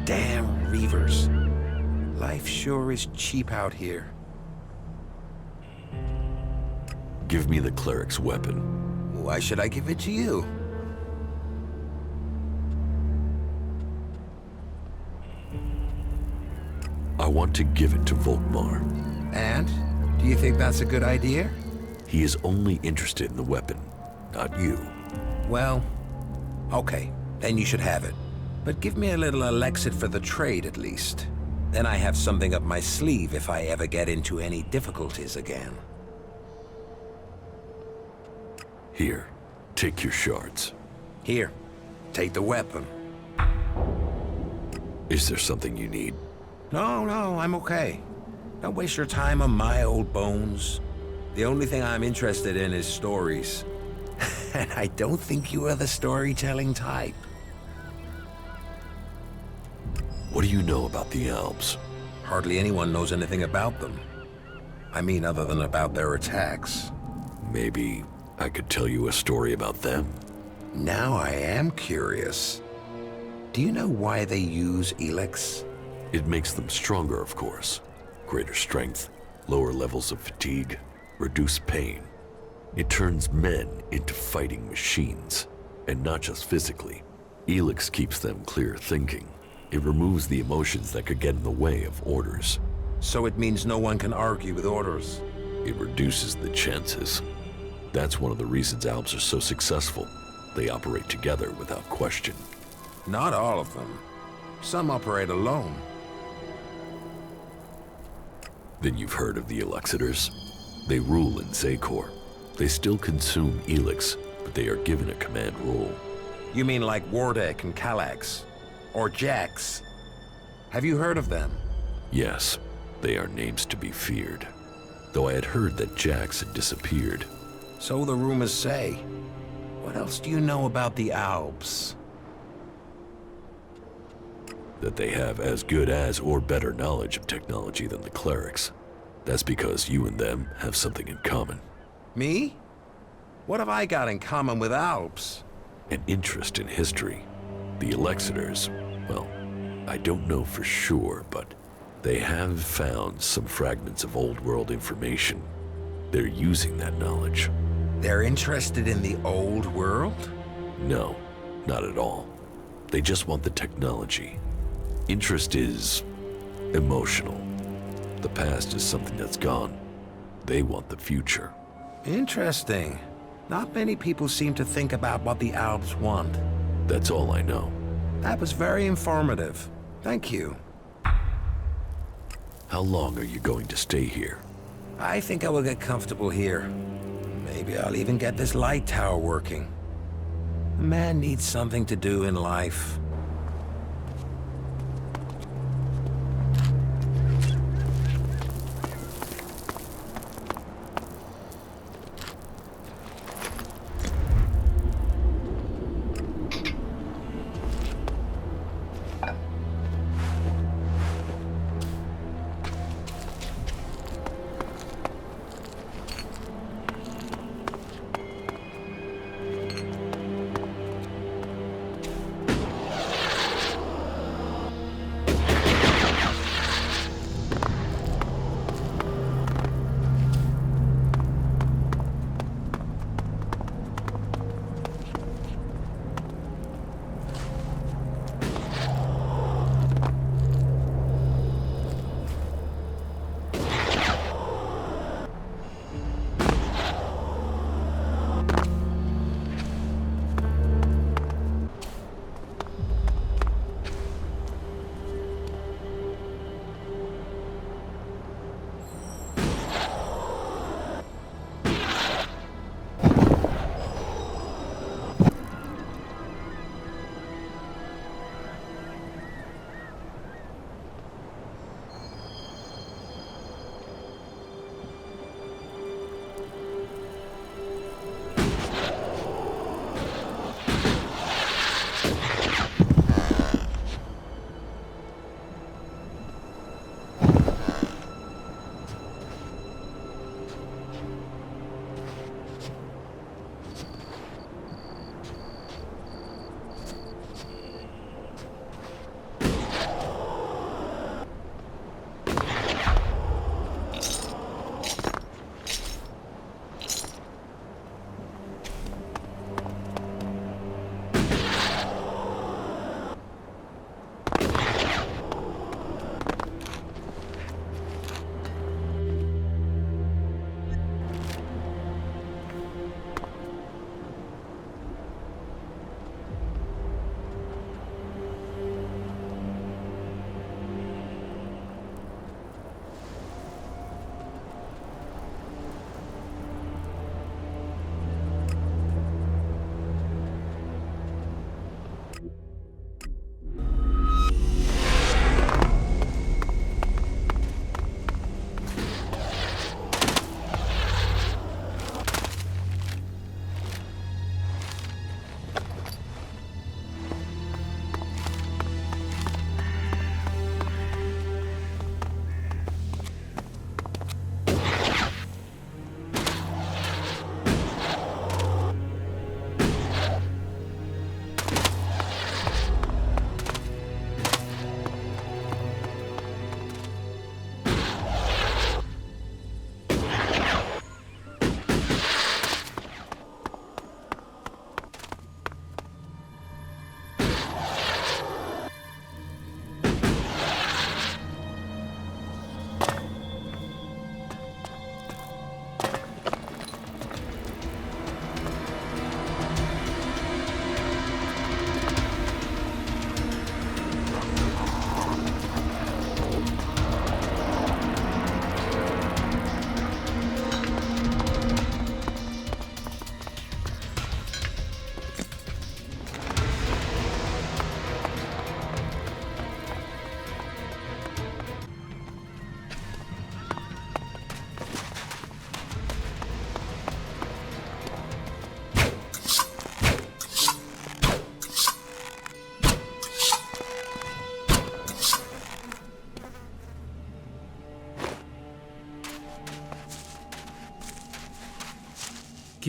Damn Reavers. Life sure is cheap out here. Give me the cleric's weapon. Why should I give it to you? I want to give it to Volkmar. And? Do you think that's a good idea? He is only interested in the weapon, not you. Well, okay, then you should have it. But give me a little elixir for the trade at least. Then I have something up my sleeve if I ever get into any difficulties again. Here, take your shards. Here, take the weapon. Is there something you need? No, I'm okay. Don't waste your time on my old bones. The only thing I'm interested in is stories. And I don't think you are the storytelling type. What do you know about the Alps? Hardly anyone knows anything about them. I mean, other than about their attacks. Maybe I could tell you a story about them. Now I am curious. Do you know why they use ELEX? It makes them stronger, of course. Greater strength, lower levels of fatigue, reduced pain. It turns men into fighting machines, and not just physically. ELEX keeps them clear thinking. It removes the emotions that could get in the way of orders. So it means no one can argue with orders? It reduces the chances. That's one of the reasons Alps are so successful. They operate together without question. Not all of them. Some operate alone. Then you've heard of the Elexitors? They rule in Zakor. They still consume ELEX, but they are given a command role. You mean like Wardek and Kallax? Or Jax? Have you heard of them? Yes, they are names to be feared. Though I had heard that Jax had disappeared. So the rumors say. What else do you know about the Alps? That they have as good as or better knowledge of technology than the clerics. That's because you and them have something in common. Me? What have I got in common with Alps? An interest in history. The Elexitors, well, I don't know for sure, but they have found some fragments of old world information. They're using that knowledge. They're interested in the old world? No, not at all. They just want the technology. Interest is emotional. The past is something that's gone. They want the future. Interesting. Not many people seem to think about what the Alps want. That's all I know. That was very informative. Thank you. How long are you going to stay here? I think I will get comfortable here. Maybe I'll even get this light tower working. A man needs something to do in life.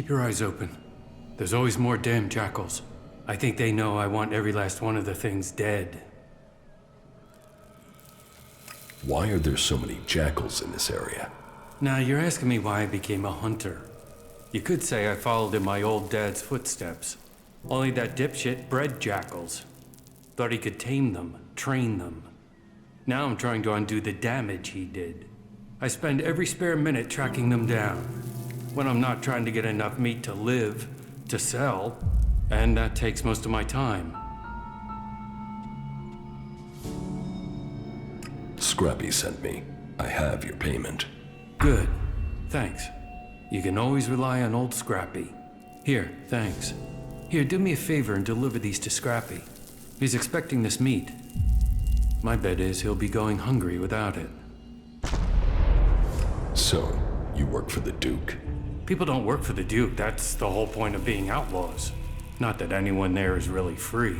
keep your eyes open. There's always more damn jackals. I think they know I want every last one of the things dead. Why are there so many jackals in this area? Now, you're asking me why I became a hunter. You could say I followed in my old dad's footsteps. Only that dipshit bred jackals. Thought he could tame them, train them. Now I'm trying to undo the damage he did. I spend every spare minute tracking them down. When I'm not trying to get enough meat to live, to sell, and that takes most of my time. Scrappy sent me. I have your payment. Good. Thanks. You can always rely on old Scrappy. Here, thanks. Here, do me a favor and deliver these to Scrappy. He's expecting this meat. My bet is he'll be going hungry without it. So, you work for the Duke? People don't work for the Duke. That's the whole point of being outlaws. Not that anyone there is really free.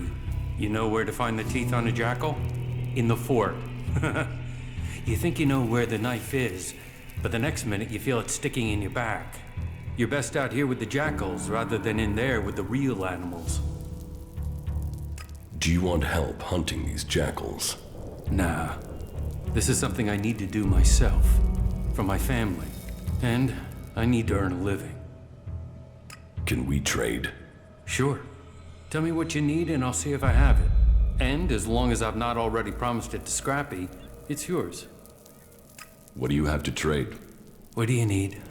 You know where to find the teeth on a jackal? In the fort. You think you know where the knife is, but the next minute you feel it sticking in your back. You're best out here with the jackals rather than in there with the real animals. Do you want help hunting these jackals? Nah. This is something I need to do myself. For my family. And I need to earn a living. Can we trade? Sure. Tell me what you need and I'll see if I have it. And as long as I've not already promised it to Scrappy, it's yours. What do you have to trade? What do you need?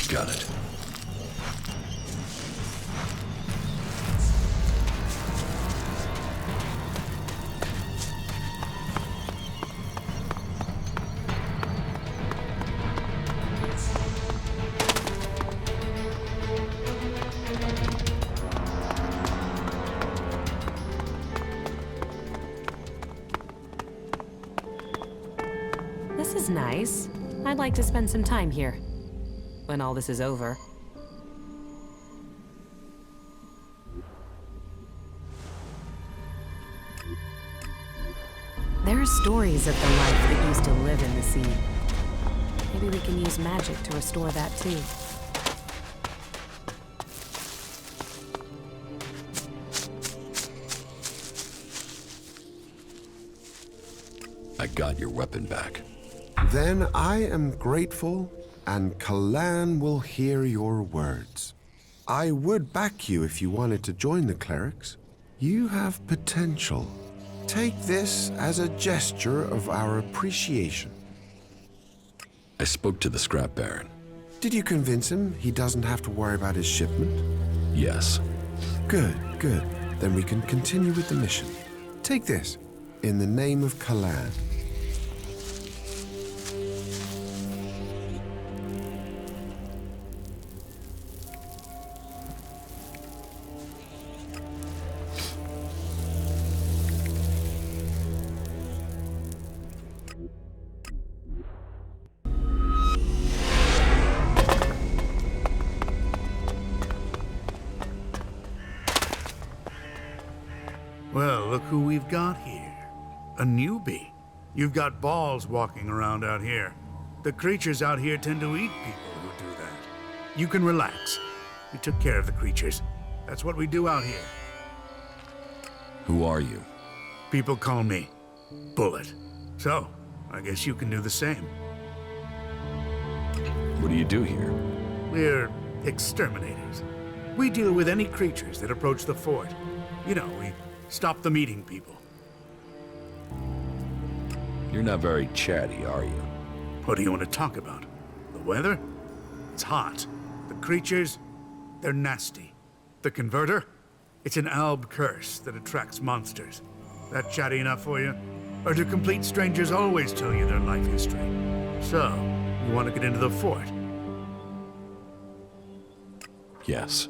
Got it. This is nice. I'd like to spend some time here. When all this is over. There are stories of the life that used to live in the sea. Maybe we can use magic to restore that too. I got your weapon back. Then I am grateful, and Kalan will hear your words. I would back you if you wanted to join the clerics. You have potential. Take this as a gesture of our appreciation. I spoke to the scrap baron. Did you convince him he doesn't have to worry about his shipment? Yes. Good, good. Then we can continue with the mission. Take this, in the name of Kalan. Well, look who we've got here. A newbie. You've got balls walking around out here. The creatures out here tend to eat people who do that. You can relax. We took care of the creatures. That's what we do out here. Who are you? People call me Bullet. So, I guess you can do the same. What do you do here? We're exterminators. We deal with any creatures that approach the fort. You know, we stop them eating people. You're not very chatty, are you? What do you want to talk about? The weather? It's hot. The creatures? They're nasty. The converter? It's an alb curse that attracts monsters. That chatty enough for you? Or do complete strangers always tell you their life history? So, you want to get into the fort? Yes.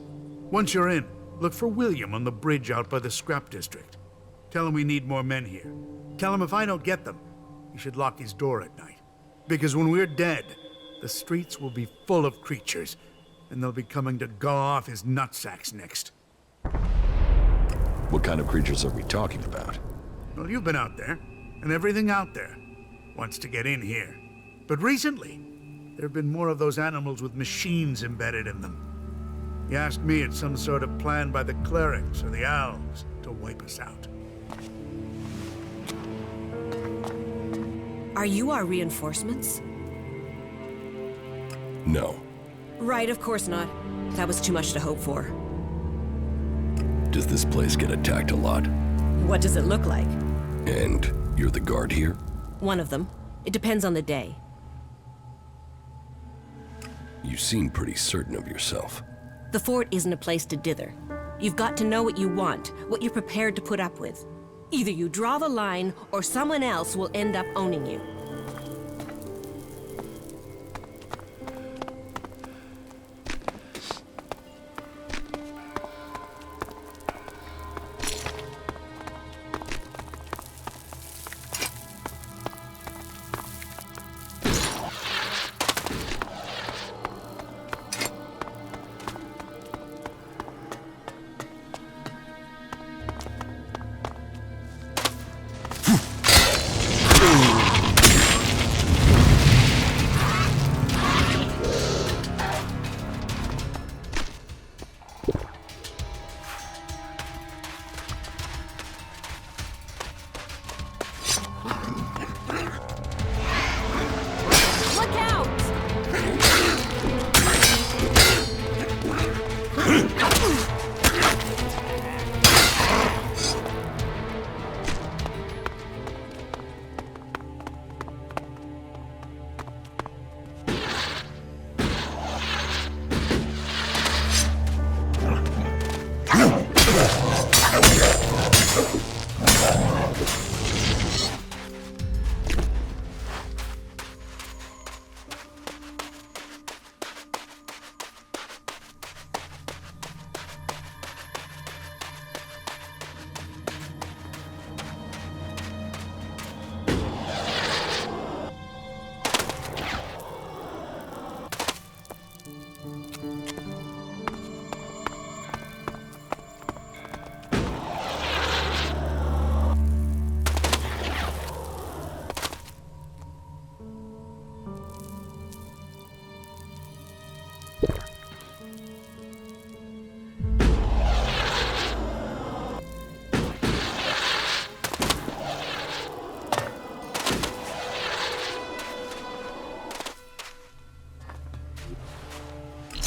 Once you're in, look for William on the bridge out by the scrap district. Tell him we need more men here. Tell him if I don't get them, he should lock his door at night. Because when we're dead, the streets will be full of creatures, and they'll be coming to gnaw off his nutsacks next. What kind of creatures are we talking about? Well, you've been out there, and everything out there wants to get in here. But recently, there have been more of those animals with machines embedded in them. You ask me, it's some sort of plan by the clerics or the elves to wipe us out. Are you our reinforcements? No. Right, of course not. That was too much to hope for. Does this place get attacked a lot? What does it look like? And you're the guard here? One of them. It depends on the day. You seem pretty certain of yourself. The fort isn't a place to dither. You've got to know what you want, what you're prepared to put up with. Either you draw the line, or someone else will end up owning you.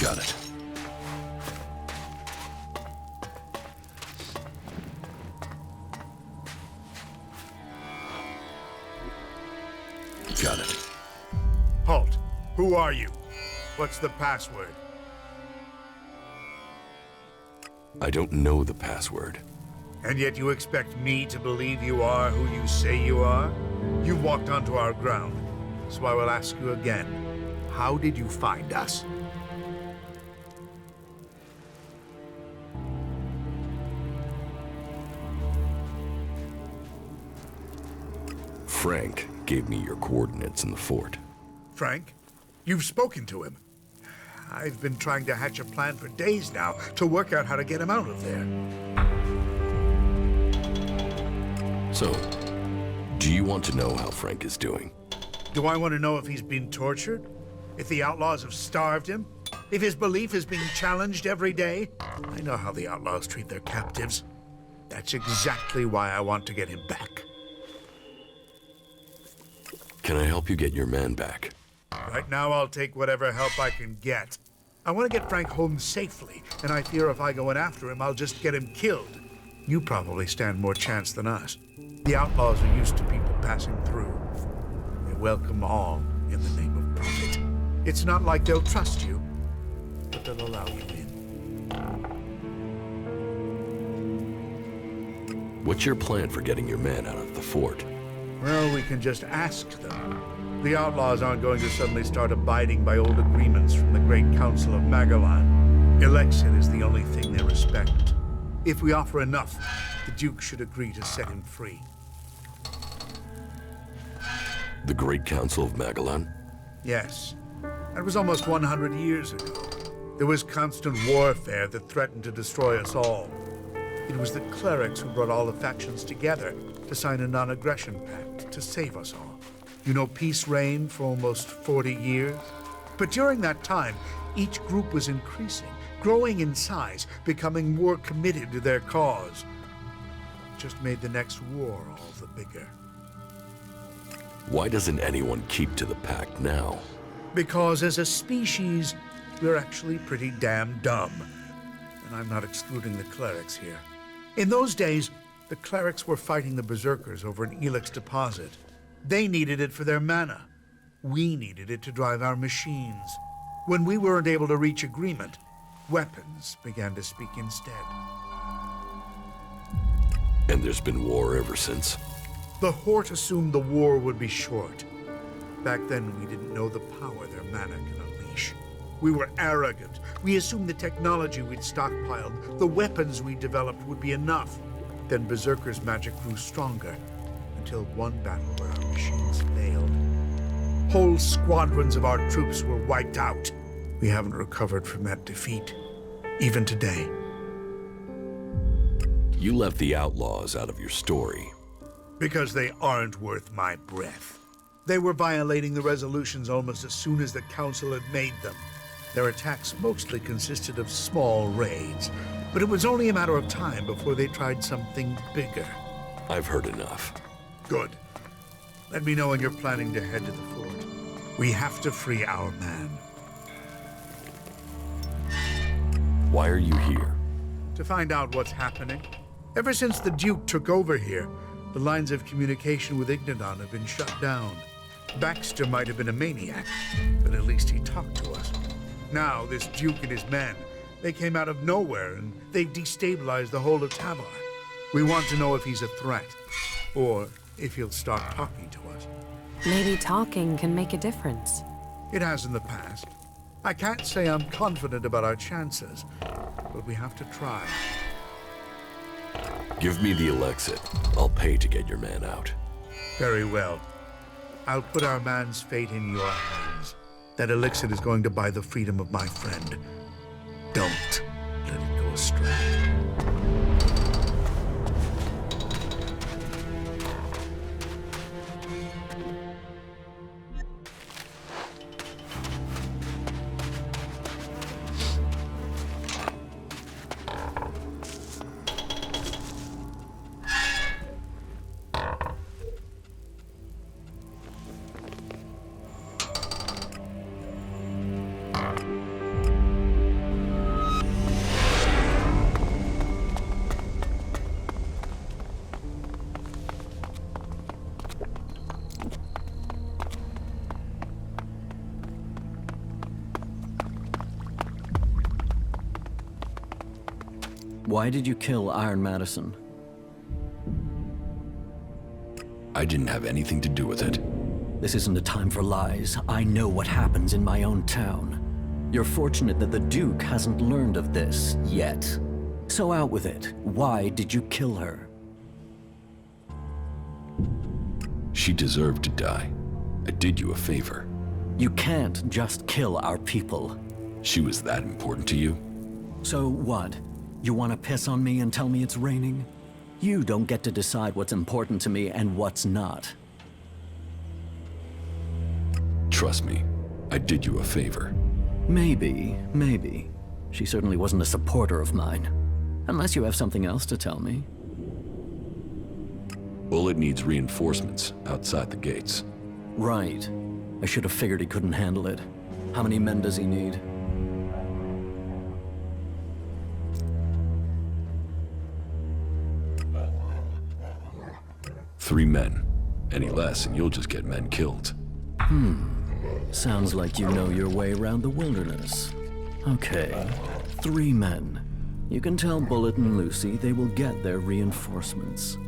Got it. Got it. Halt! Who are you? What's the password? I don't know the password. And yet you expect me to believe you are who you say you are? You walked onto our ground, so I will ask you again. How did you find us? Frank gave me your coordinates in the fort. Frank? You've spoken to him. I've been trying to hatch a plan for days now to work out how to get him out of there. So, do you want to know how Frank is doing? Do I want to know if he's been tortured? If the outlaws have starved him? If his belief is being challenged every day? I know how the outlaws treat their captives. That's exactly why I want to get him back. Can I help you get your man back? Right now, I'll take whatever help I can get. I want to get Frank home safely, and I fear if I go in after him, I'll just get him killed. You probably stand more chance than us. The outlaws are used to people passing through. They welcome all in the name of profit. It's not like they'll trust you, but they'll allow you in. What's your plan for getting your man out of the fort? Well, we can just ask them. The outlaws aren't going to suddenly start abiding by old agreements from the Great Council of Magellan. ELEX is the only thing they respect. If we offer enough, the Duke should agree to set him free. The Great Council of Magellan? Yes. That was almost 100 years ago. There was constant warfare that threatened to destroy us all. It was the clerics who brought all the factions together to sign a non-aggression pact to save us all. You know, peace reigned for almost 40 years. But during that time, each group was increasing, growing in size, becoming more committed to their cause. It just made the next war all the bigger. Why doesn't anyone keep to the pact now? Because as a species, we're actually pretty damn dumb. And I'm not excluding the clerics here. In those days, the clerics were fighting the berserkers over an ELEX deposit. They needed it for their mana. We needed it to drive our machines. When we weren't able to reach agreement, weapons began to speak instead. And there's been war ever since? The Horde assumed the war would be short. Back then, we didn't know the power their mana can unleash. We were arrogant. We assumed the technology we'd stockpiled, the weapons we developed would be enough. Then Berserker's magic grew stronger, until one battle where our machines failed. Whole squadrons of our troops were wiped out. We haven't recovered from that defeat, even today. You left the outlaws out of your story. Because they aren't worth my breath. They were violating the resolutions almost as soon as the Council had made them. Their attacks mostly consisted of small raids, but it was only a matter of time before they tried something bigger. I've heard enough. Good. Let me know when you're planning to head to the fort. We have to free our man. Why are you here? To find out what's happening. Ever since the Duke took over here, the lines of communication with Ignodon have been shut down. Baxter might have been a maniac, but at least he talked to us. Now, this Duke and his men, they came out of nowhere and they've destabilized the whole of Tavar. We want to know if he's a threat, or if he'll start talking to us. Maybe talking can make a difference. It has in the past. I can't say I'm confident about our chances, but we have to try. Give me the Elexit. I'll pay to get your man out. Very well. I'll put our man's fate in your hands. That elixir is going to buy the freedom of my friend. Don't let it go astray. Why did you kill Iron Madison? I didn't have anything to do with it. This isn't a time for lies. I know what happens in my own town. You're fortunate that the Duke hasn't learned of this yet. So out with it. Why did you kill her? She deserved to die. I did you a favor. You can't just kill our people. She was that important to you? So what? You want to piss on me and tell me it's raining? You don't get to decide what's important to me and what's not. Trust me, I did you a favor. Maybe. She certainly wasn't a supporter of mine. Unless you have something else to tell me. Bullet needs reinforcements outside the gates. Right. I should have figured he couldn't handle it. How many men does he need? Three men. Any less and you'll just get men killed. Sounds like you know your way around the wilderness. Okay, 3 men. You can tell Bullet and Lucy they will get their reinforcements.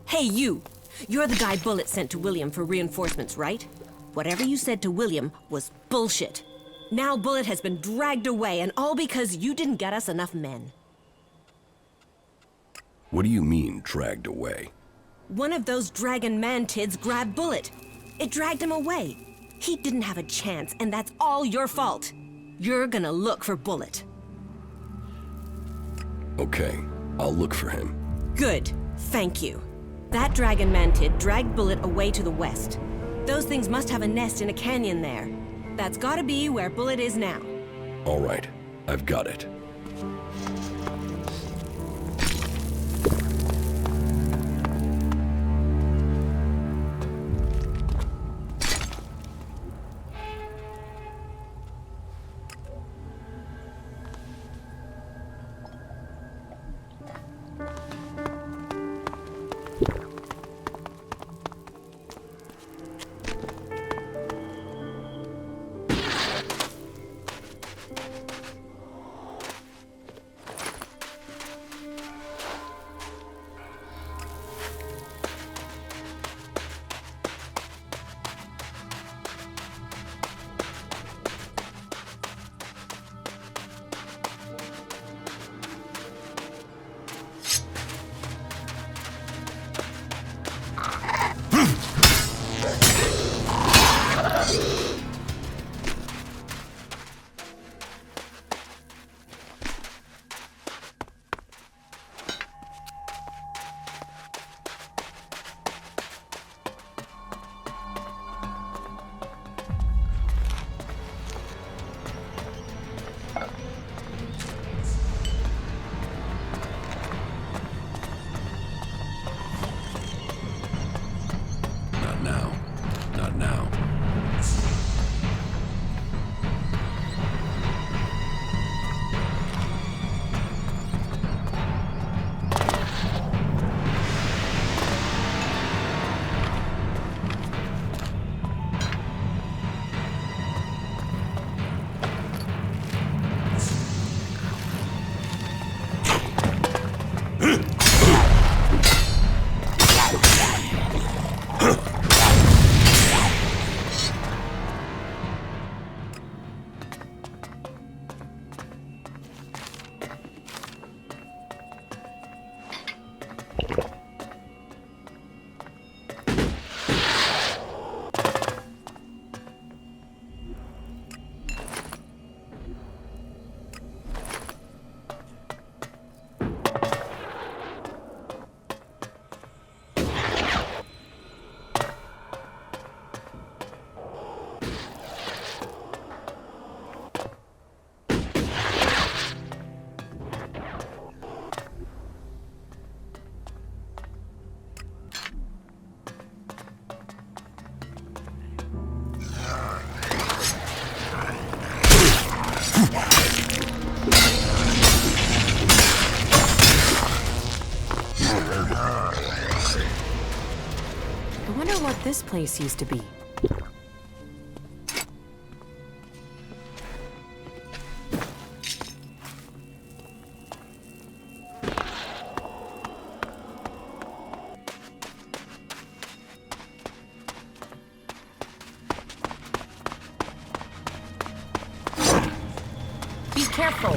Hey, you! You're the guy Bullet sent to William for reinforcements, right? Whatever you said to William was bullshit. Now Bullet has been dragged away, and all because you didn't get us enough men. What do you mean, dragged away? One of those dragon mantids grabbed Bullet. It dragged him away. He didn't have a chance, and that's all your fault. You're gonna look for Bullet. Okay, I'll look for him. Good. Thank you. That dragon mantid dragged Bullet away to the west. Those things must have a nest in a canyon there. That's gotta be where Bullet is now. All right, I've got it. I wonder what this place used to be. Be careful.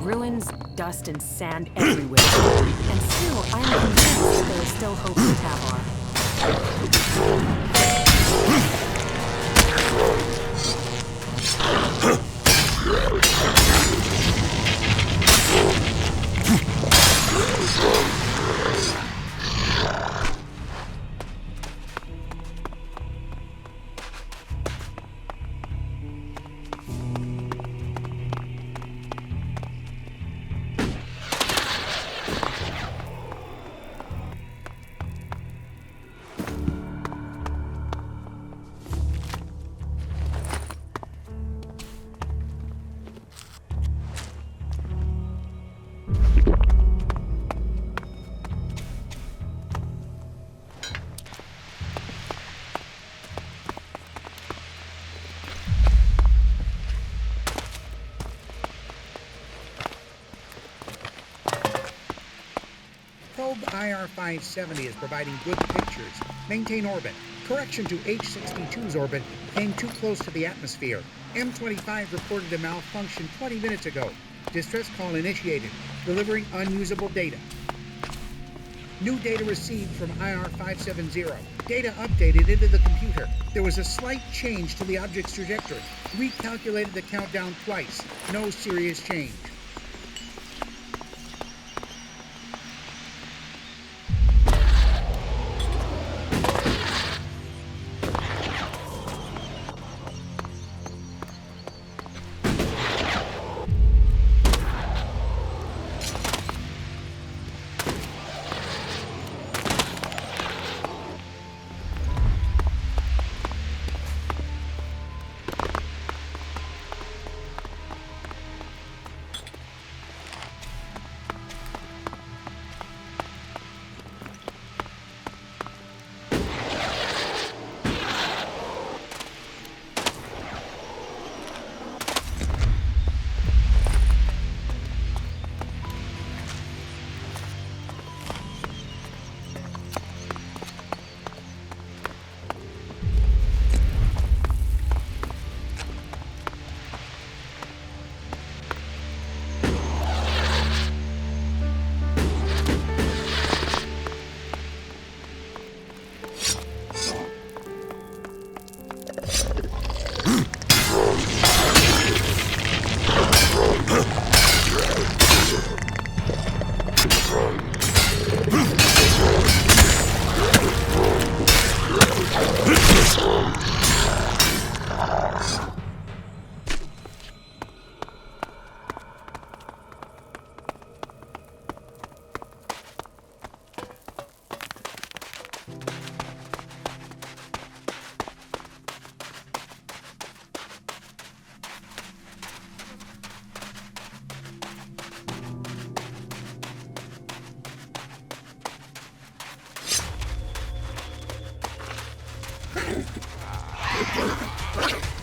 ruins, dust, and sand everywhere. And still, I am convinced there is still hope for Tavar. Probe IR-570 is providing good pictures. Maintain orbit. Correction to H-62's orbit came too close to the atmosphere. M-25 reported a malfunction 20 minutes ago. Distress call initiated. Delivering unusable data. New data received from IR-570. Data updated into the computer. There was a slight change to the object's trajectory. Recalculated the countdown twice. No serious change.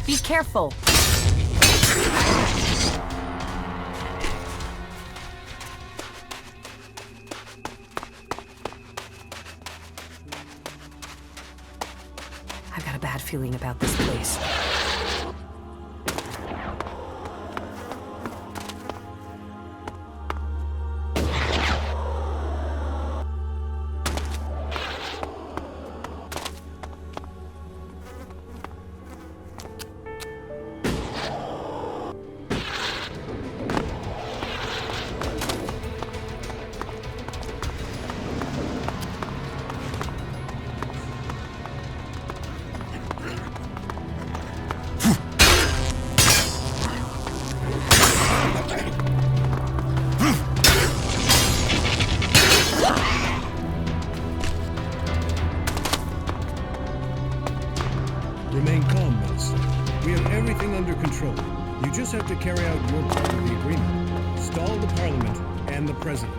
Be careful. I've got a bad feeling about this place. Remain calm, Minister. We have everything under control. You just have to carry out your part of the agreement. Stall the Parliament and the President.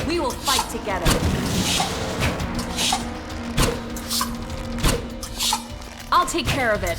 We will fight together. I'll take care of it.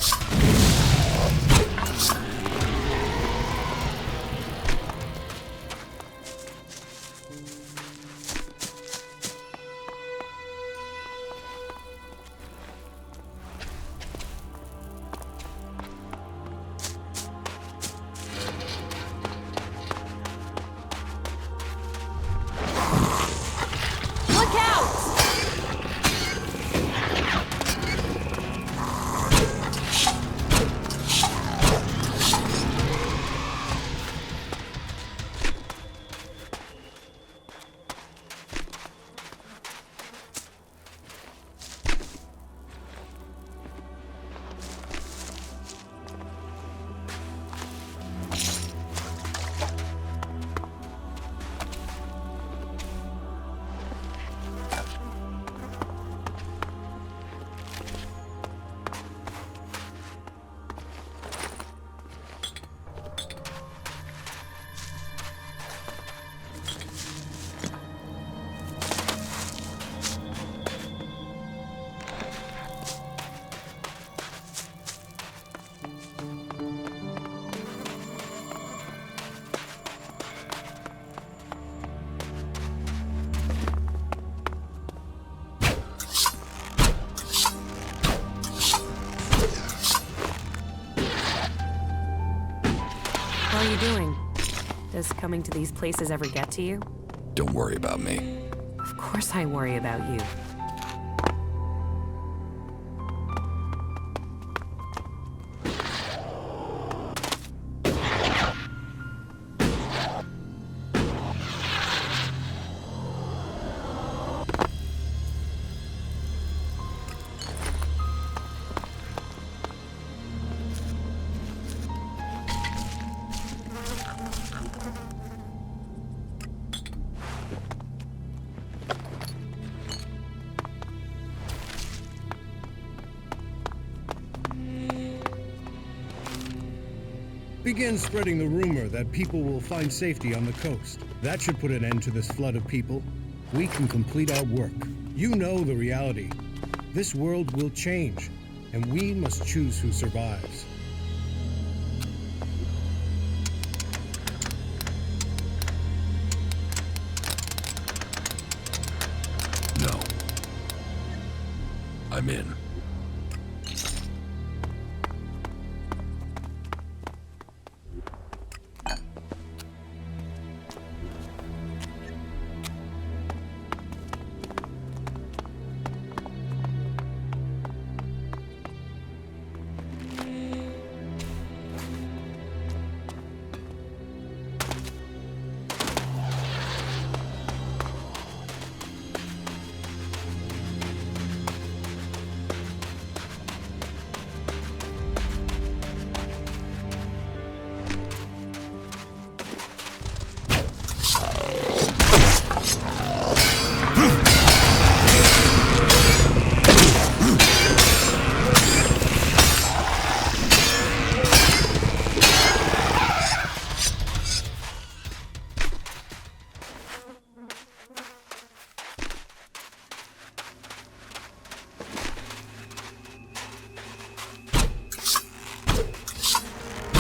How are you doing? Does coming to these places ever get to you? Don't worry about me. Of course I worry about you. Begin spreading the rumor that people will find safety on the coast. That should put an end to this flood of people. We can complete our work. You know the reality. This world will change, and we must choose who survives. No. I'm in.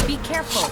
Be careful.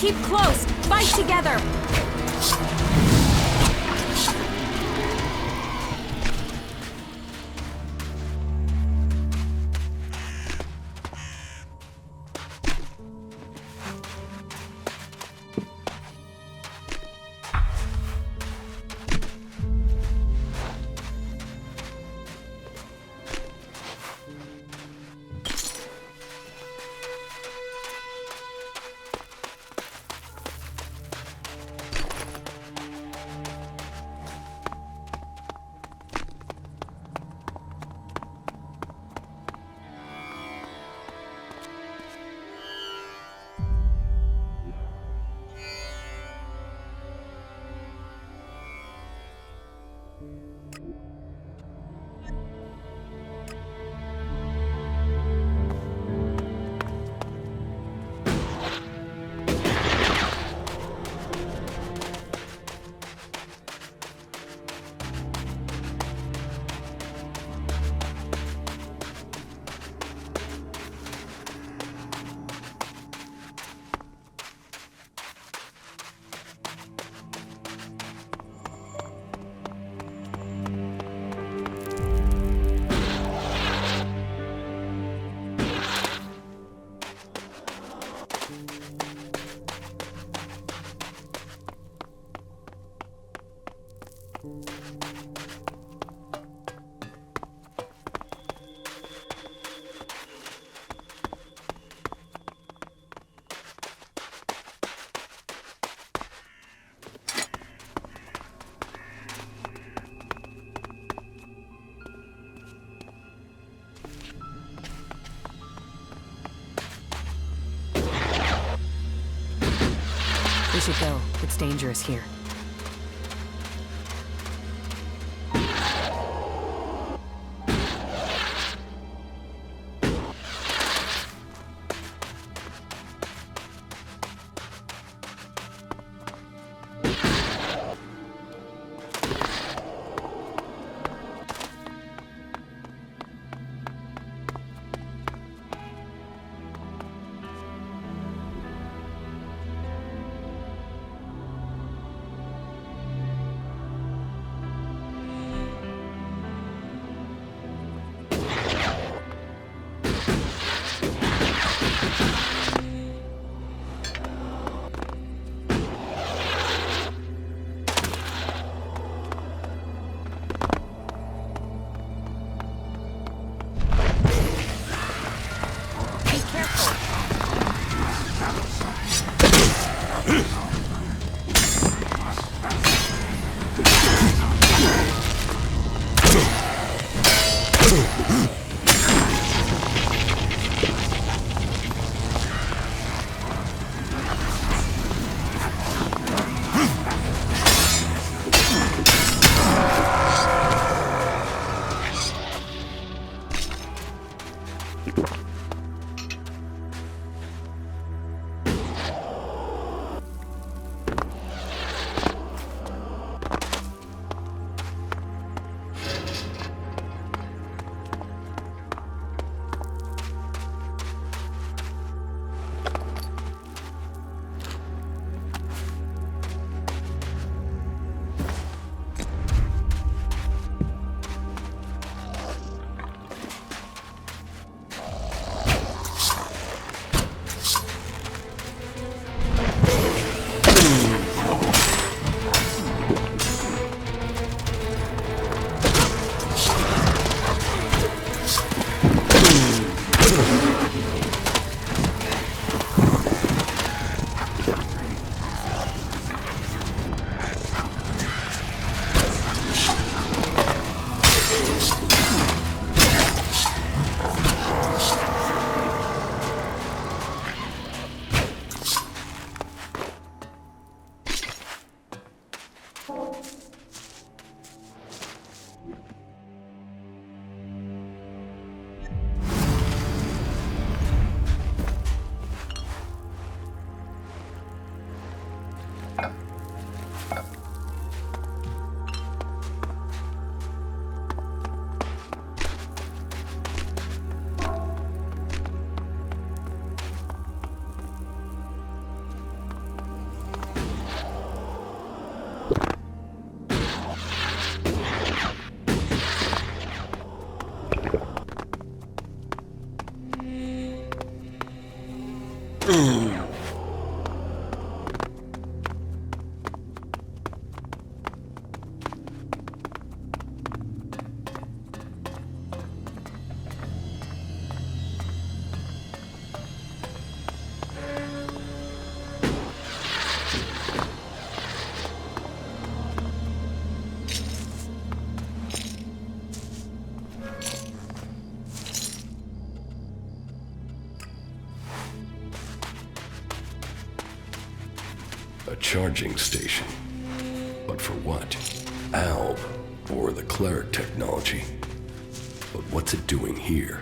Keep close! Fight together! We should go. It's dangerous here. A charging station. But for what? Alb, or the cleric technology. But what's it doing here?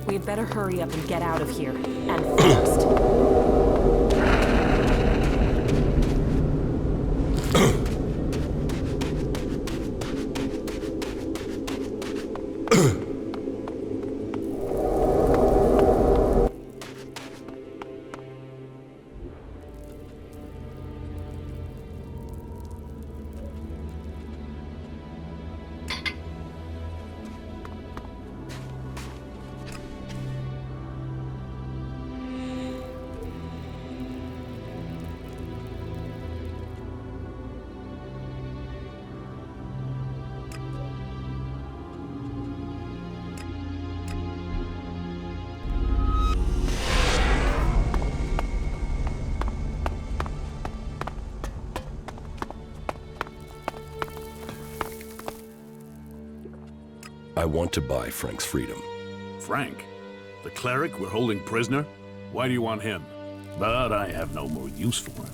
We'd better hurry up and get out of here. And fast. I want to buy Frank's freedom. Frank? The cleric we're holding prisoner? Why do you want him? But I have no more use for him.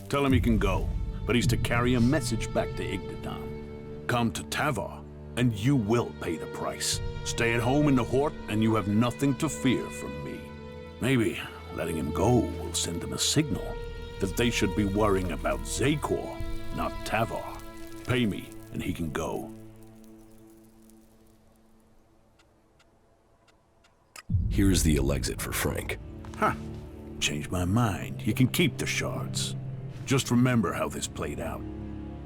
Tell him he can go, but he's to carry a message back to Igdadan. Come to Tavar, and you will pay the price. Stay at home in the Hort, and you have nothing to fear from me. Maybe letting him go will send them a signal that they should be worrying about Zakor, not Tavar. Pay me, and he can go. Here's the exit for Frank. Huh. Changed my mind. You can keep the shards. Just remember how this played out.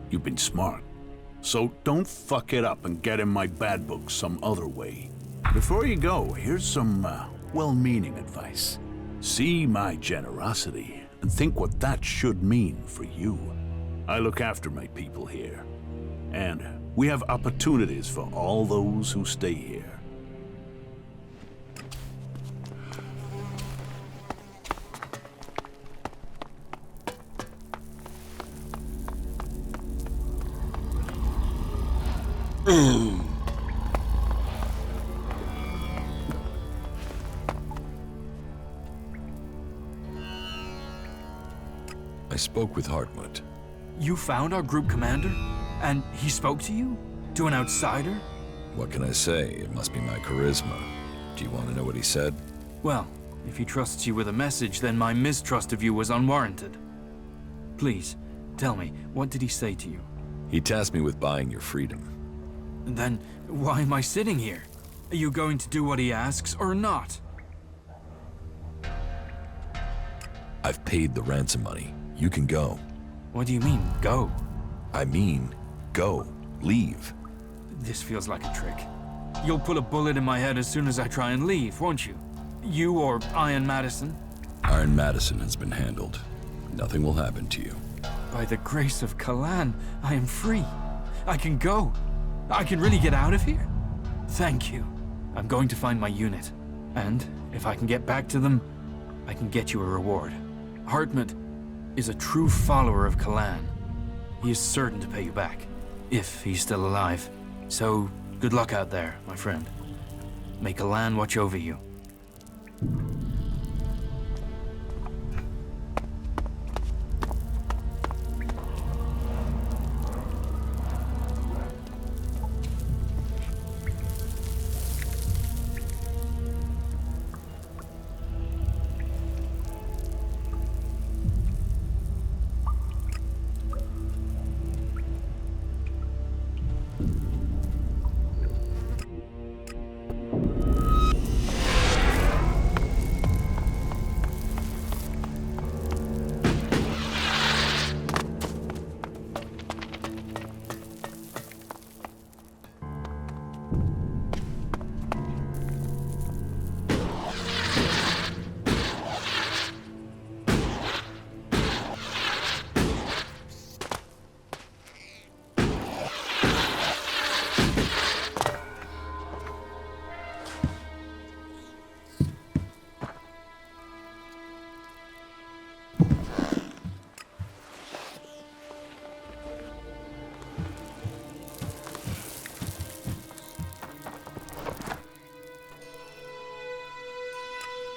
You've been smart. So don't fuck it up and get in my bad book some other way. Before you go, here's some well-meaning advice. See my generosity and think what that should mean for you. I look after my people here. And we have opportunities for all those who stay here. I spoke with Hartmut. You found our group commander? And he spoke to you? To an outsider? What can I say? It must be my charisma. Do you want to know what he said? Well, if he trusts you with a message, then my mistrust of you was unwarranted. Please, tell me, what did he say to you? He tasked me with buying your freedom. Then, why am I sitting here? Are you going to do what he asks, or not? I've paid the ransom money. You can go. What do you mean, go? I mean, go. Leave. This feels like a trick. You'll put a bullet in my head as soon as I try and leave, won't you? You or Iron Madison? Iron Madison has been handled. Nothing will happen to you. By the grace of Kalan, I am free. I can go. I can really get out of here. Thank you. I'm going to find my unit. And if I can get back to them, I can get you a reward. Hartmut is a true follower of Kalan. He is certain to pay you back, if he's still alive. So, good luck out there, my friend. May Kalan watch over you.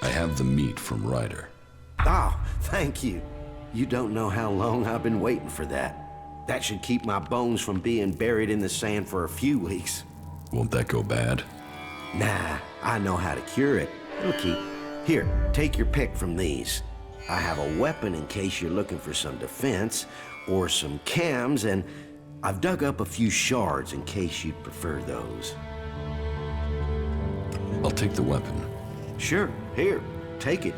I have the meat from Ryder. Oh, thank you. You don't know how long I've been waiting for that. That should keep my bones from being buried in the sand for a few weeks. Won't that go bad? Nah, I know how to cure it. It'll keep. Here, take your pick from these. I have a weapon in case you're looking for some defense, or some cams, and I've dug up a few shards in case you'd prefer those. I'll take the weapon. Sure, here, take it.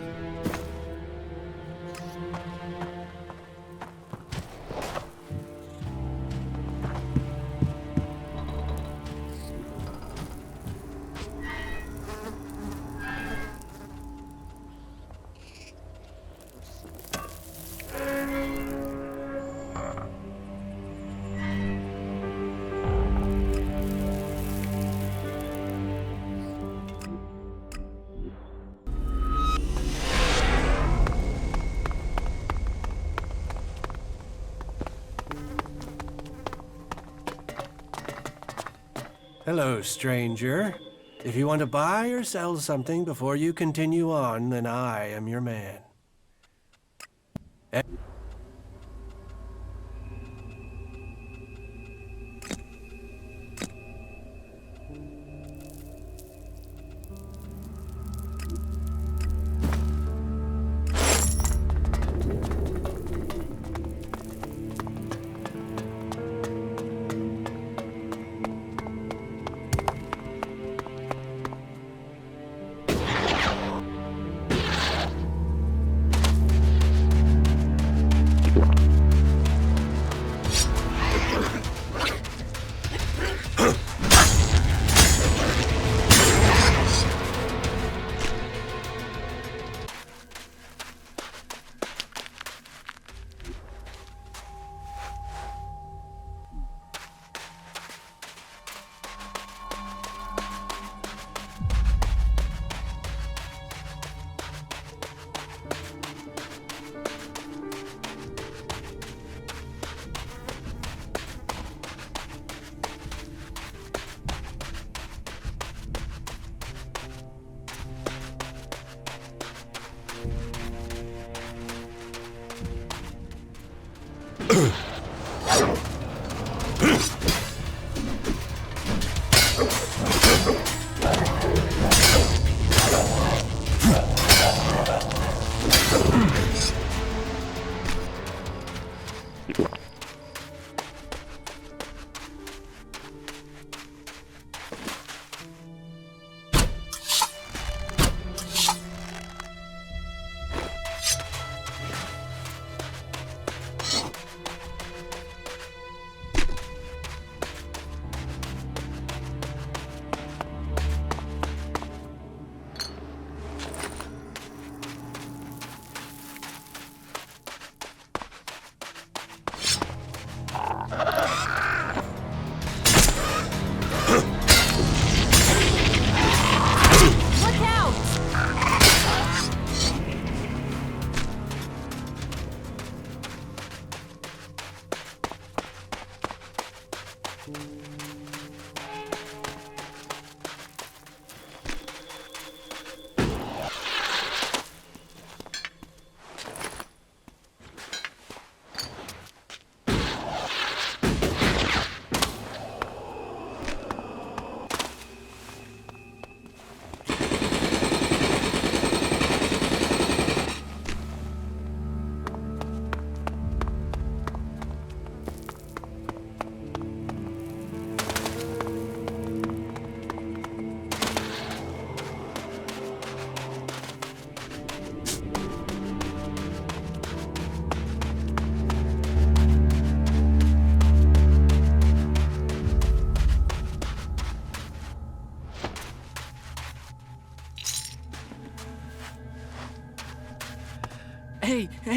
Hello, stranger. If you want to buy or sell something before you continue on, then I am your man.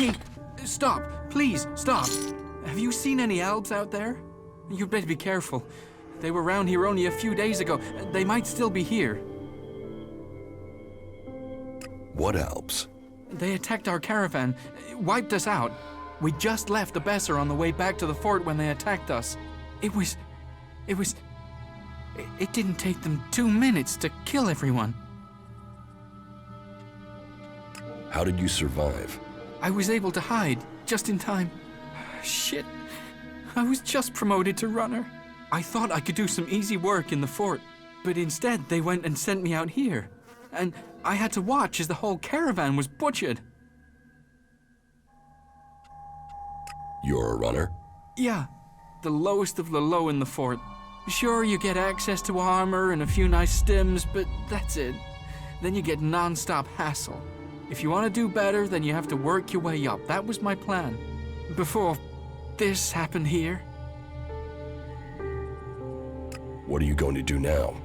Hey, stop. Please, stop. Have you seen any elves out there? You'd better be careful. They were around here only a few days ago. They might still be here. What elves? They attacked our caravan, wiped us out. We just left the Besser on the way back to the fort when they attacked us. It didn't take them 2 minutes to kill everyone. How did you survive? I was able to hide, just in time. Shit. I was just promoted to runner. I thought I could do some easy work in the fort, but instead they went and sent me out here. And I had to watch as the whole caravan was butchered. You're a runner? Yeah, the lowest of the low in the fort. Sure, you get access to armor and a few nice stims, but that's it. Then you get non-stop hassle. If you want to do better, then you have to work your way up. That was my plan. Before this happened here. What are you going to do now?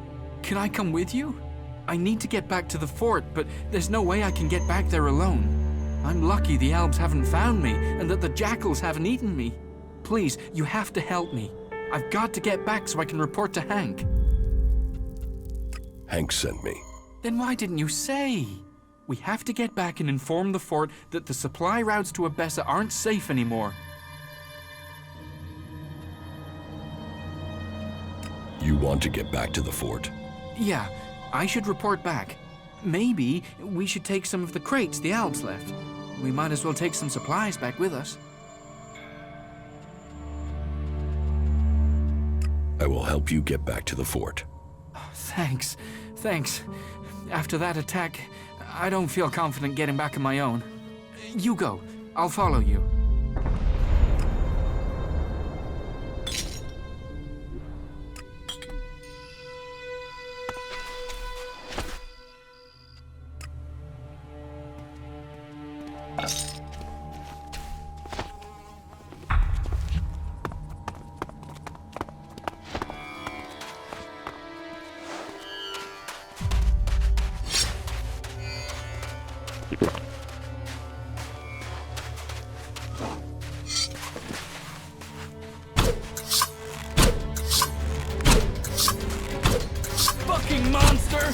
Can I come with you? I need to get back to the fort, but there's no way I can get back there alone. I'm lucky the elves haven't found me, and that the jackals haven't eaten me. Please, you have to help me. I've got to get back so I can report to Hank. Hank sent me. Then why didn't you say? We have to get back and inform the fort that the supply routes to Abessa aren't safe anymore. You want to get back to the fort? Yeah, I should report back. Maybe we should take some of the crates the elves left. We might as well take some supplies back with us. I will help you get back to the fort. Thanks. After that attack, I don't feel confident getting back on my own. You go. I'll follow you. Fucking monster!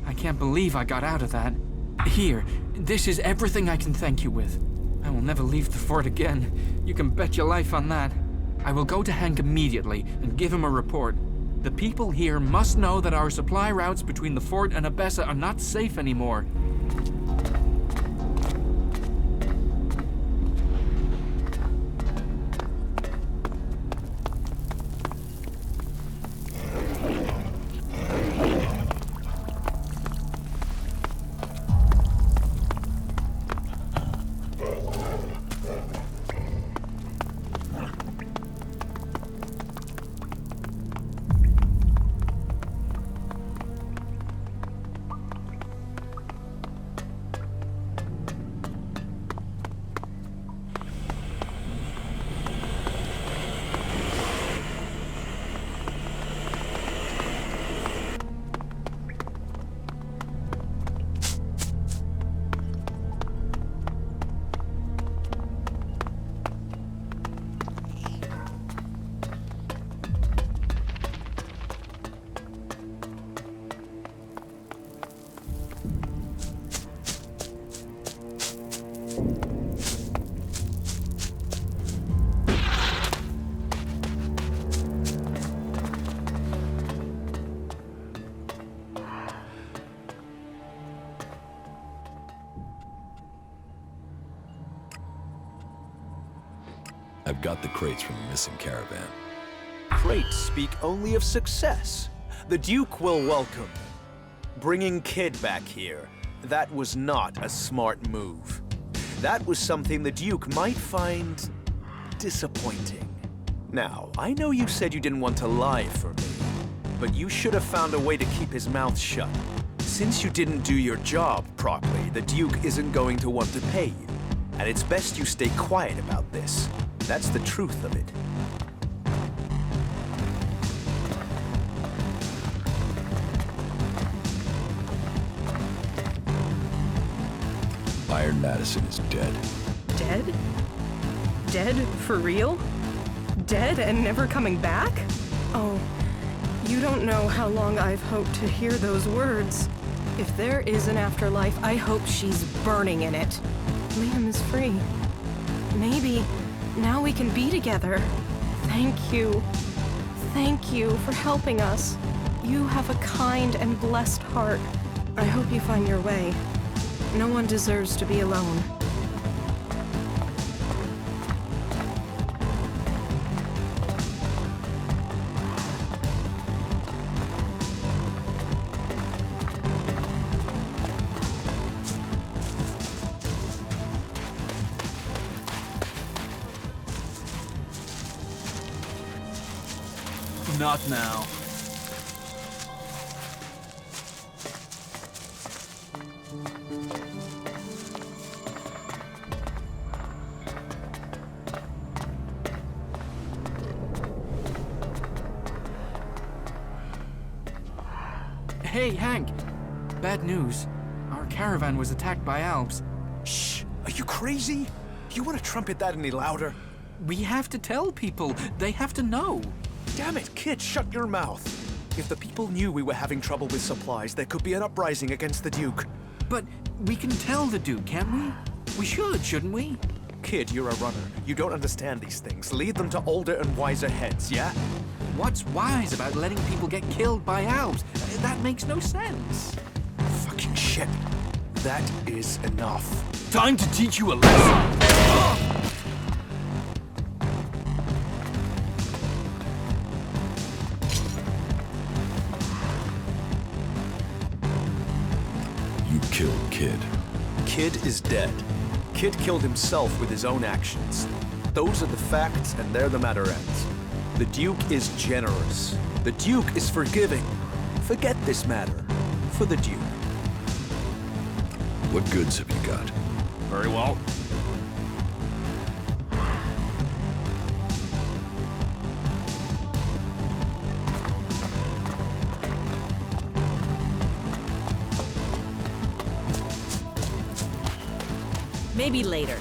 I can't believe I got out of that. Here, this is everything I can thank you with. I will never leave the fort again. You can bet your life on that. I will go to Hank immediately and give him a report. The people here must know that our supply routes between the fort and Abessa are not safe anymore. I've got the crates from the missing caravan. Crates speak only of success. The Duke will welcome. Bringing Kid back here, that was not a smart move. That was something the Duke might find disappointing. Now, I know you said you didn't want to lie for me, but you should have found a way to keep his mouth shut. Since you didn't do your job properly, the Duke isn't going to want to pay you. And it's best you stay quiet about this. That's the truth of it. Iron Madison is dead. Dead? Dead for real? Dead and never coming back? Oh, you don't know how long I've hoped to hear those words. If there is an afterlife, I hope she's burning in it. Liam is free. Maybe now we can be together. Thank you. Thank you for helping us. You have a kind and blessed heart. I hope you find your way. No one deserves to be alone. Not now. Hey, Hank. Bad news. Our caravan was attacked by Alps. Shh! Are you crazy? You want to trumpet that any louder? We have to tell people. They have to know. Damn it, kid, shut your mouth. If the people knew we were having trouble with supplies, there could be an uprising against the Duke. But we can tell the Duke, can't we? We should, shouldn't we? Kid, you're a runner. You don't understand these things. Lead them to older and wiser heads, yeah? What's wise about letting people get killed by Alps? That makes no sense. Fucking shit. That is enough. Time to teach you a lesson. You killed Kid. Kid is dead. Kid killed himself with his own actions. Those are the facts, and there the matter ends. The Duke is generous. The Duke is forgiving. Forget this matter. For the Duke. What goods have you got? Very well. Maybe later.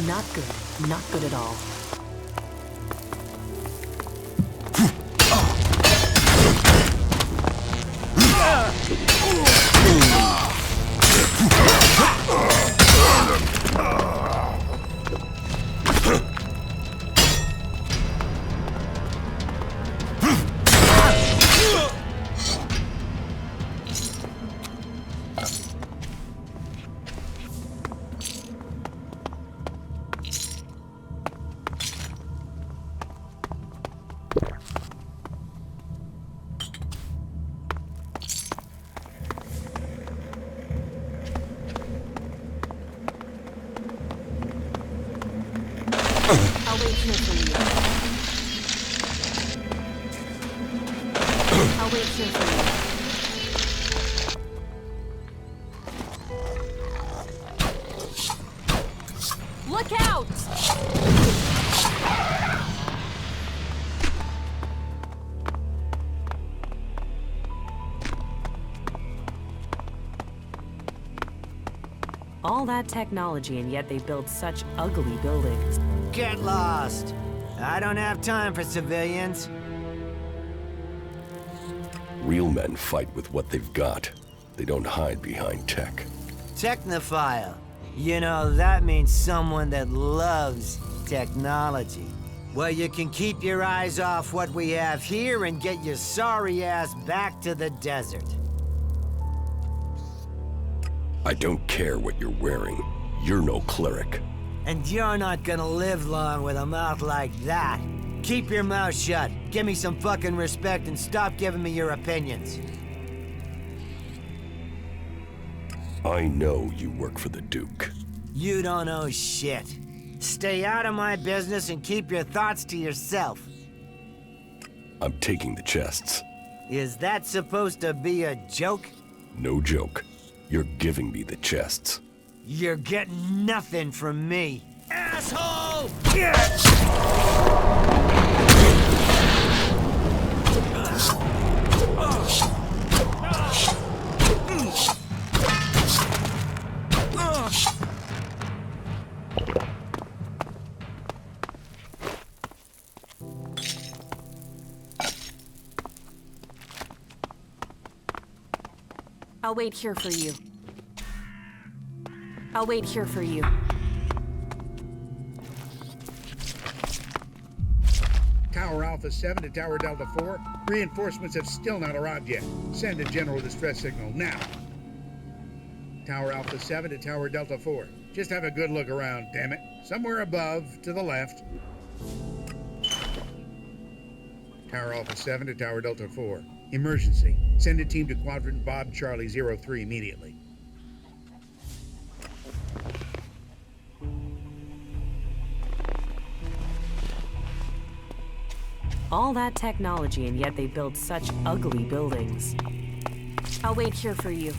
Not good. Not good at all. I'll wait here for you. I'll wait here for you. Look out! All that technology, and yet they build such ugly buildings. Get lost! I don't have time for civilians. Real men fight with what they've got. They don't hide behind tech. Technophile. You know, that means someone that loves technology. Well, you can keep your eyes off what we have here and get your sorry ass back to the desert. I don't care what you're wearing. You're no cleric. And you're not gonna live long with a mouth like that. Keep your mouth shut. Give me some fucking respect and stop giving me your opinions. I know you work for the Duke. You don't know shit. Stay out of my business and keep your thoughts to yourself. I'm taking the chests. Is that supposed to be a joke? No joke. You're giving me the chests. You're getting nothing from me. Asshole! I'll wait here for you. I'll wait here for you. Tower Alpha 7 to Tower Delta 4. Reinforcements have still not arrived yet. Send a general distress signal now. Tower Alpha 7 to Tower Delta 4. Just have a good look around, damn it. Somewhere above, to the left. Tower Alpha 7 to Tower Delta 4. Emergency. Send a team to Quadrant Bob Charlie 03 immediately. All that technology, and yet they build such ugly buildings. I'll wait here for you.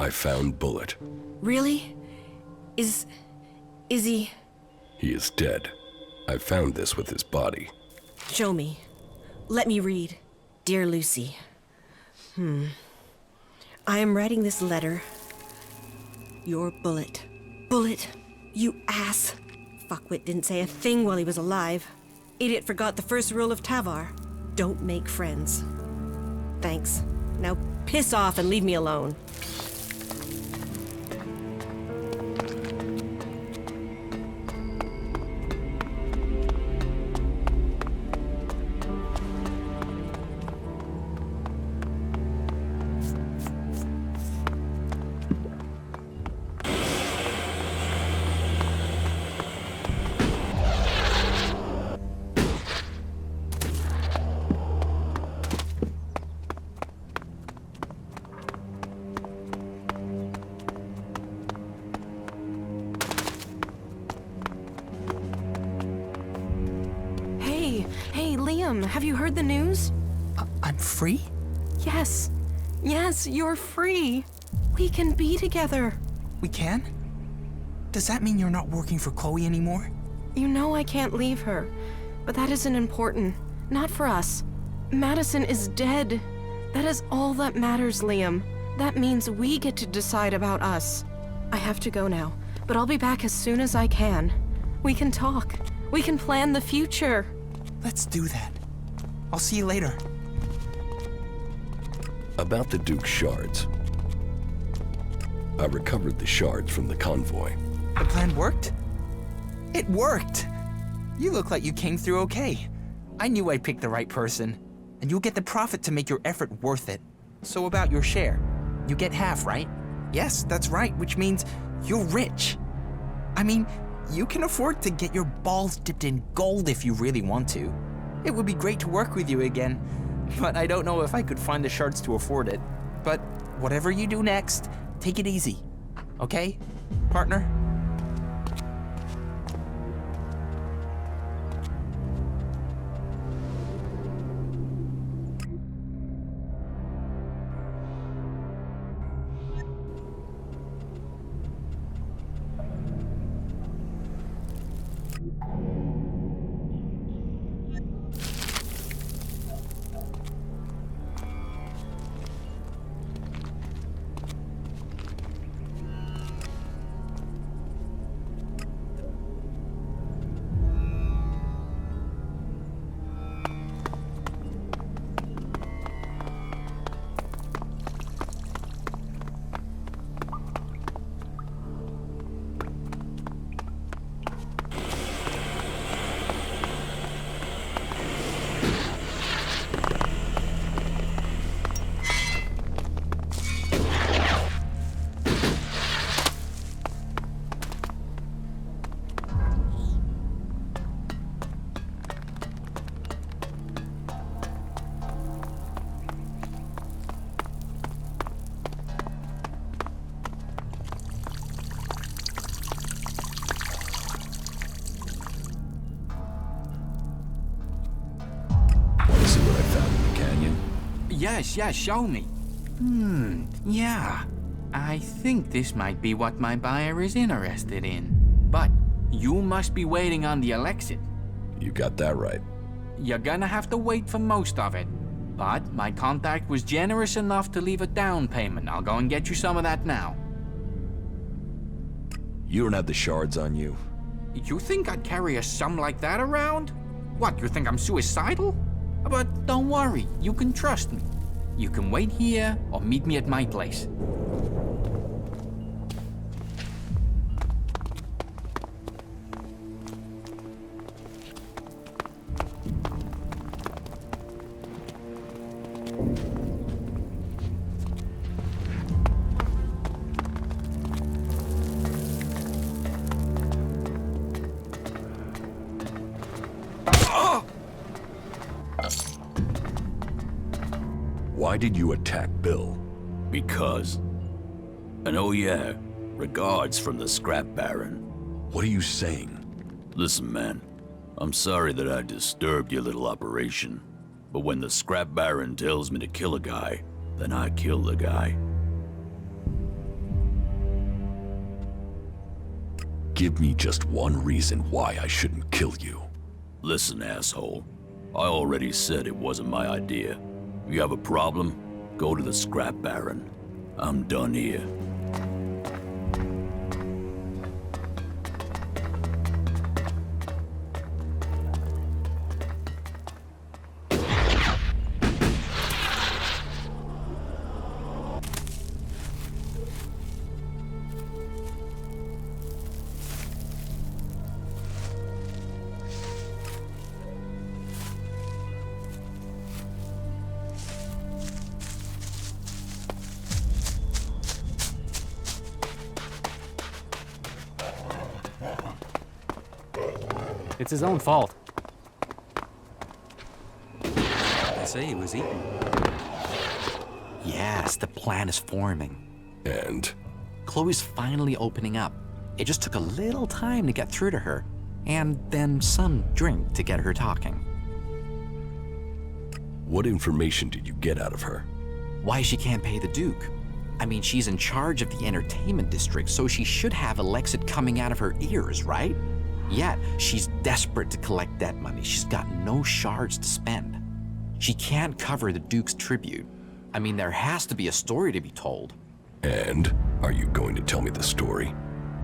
I found Bullet. Really? Is he... He is dead. I found this with his body. Show me. Let me read. Dear Lucy. I am writing this letter. Your Bullet. Bullet, you ass. Fuckwit didn't say a thing while he was alive. Idiot forgot the first rule of Tavar. Don't make friends. Thanks. Now piss off and leave me alone. Hey, Liam, have you heard the news? I'm free? Yes. Yes, you're free. We can be together. We can? Does that mean you're not working for Chloe anymore? You know I can't leave her, but that isn't important. Not for us. Madison is dead. That is all that matters, Liam. That means we get to decide about us. I have to go now, but I'll be back as soon as I can. We can talk. We can plan the future. Let's do that. I'll see you later. About the Duke's shards. I recovered the shards from the convoy. The plan worked? It worked! You look like you came through okay. I knew I'd pick the right person. And you'll get the profit to make your effort worth it. So about your share. You get half, right? Yes, that's right, which means you're rich. I mean, you can afford to get your balls dipped in gold if you really want to. It would be great to work with you again, but I don't know if I could find the shards to afford it. But whatever you do next, take it easy. Okay, partner? Want to see what I found in the canyon? Yes, show me. Yeah. I think this might be what my buyer is interested in. But you must be waiting on the ELEX. You got that right. You're gonna have to wait for most of it. But my contact was generous enough to leave a down payment. I'll go and get you some of that now. You don't have the shards on you? You think I'd carry a sum like that around? What, you think I'm suicidal? But don't worry, you can trust me. You can wait here or meet me at my place. Why did you attack Bill? Because. And oh yeah, regards from the Scrap Baron. What are you saying? Listen, man. I'm sorry that I disturbed your little operation. But when the Scrap Baron tells me to kill a guy, then I kill the guy. Give me just one reason why I shouldn't kill you. Listen, asshole. I already said it wasn't my idea. If you have a problem, go to the Scrap Baron. I'm done here. It's his own fault. They say he was eaten. Yes, the plan is forming. And? Chloe's finally opening up. It just took a little time to get through to her, and then some drink to get her talking. What information did you get out of her? Why she can't pay the Duke. I mean, she's in charge of the entertainment district, so she should have Alexid coming out of her ears, right? Yet, she's desperate to collect that money. She's got no shards to spend. She can't cover the Duke's tribute. I mean, there has to be a story to be told. And? Are you going to tell me the story?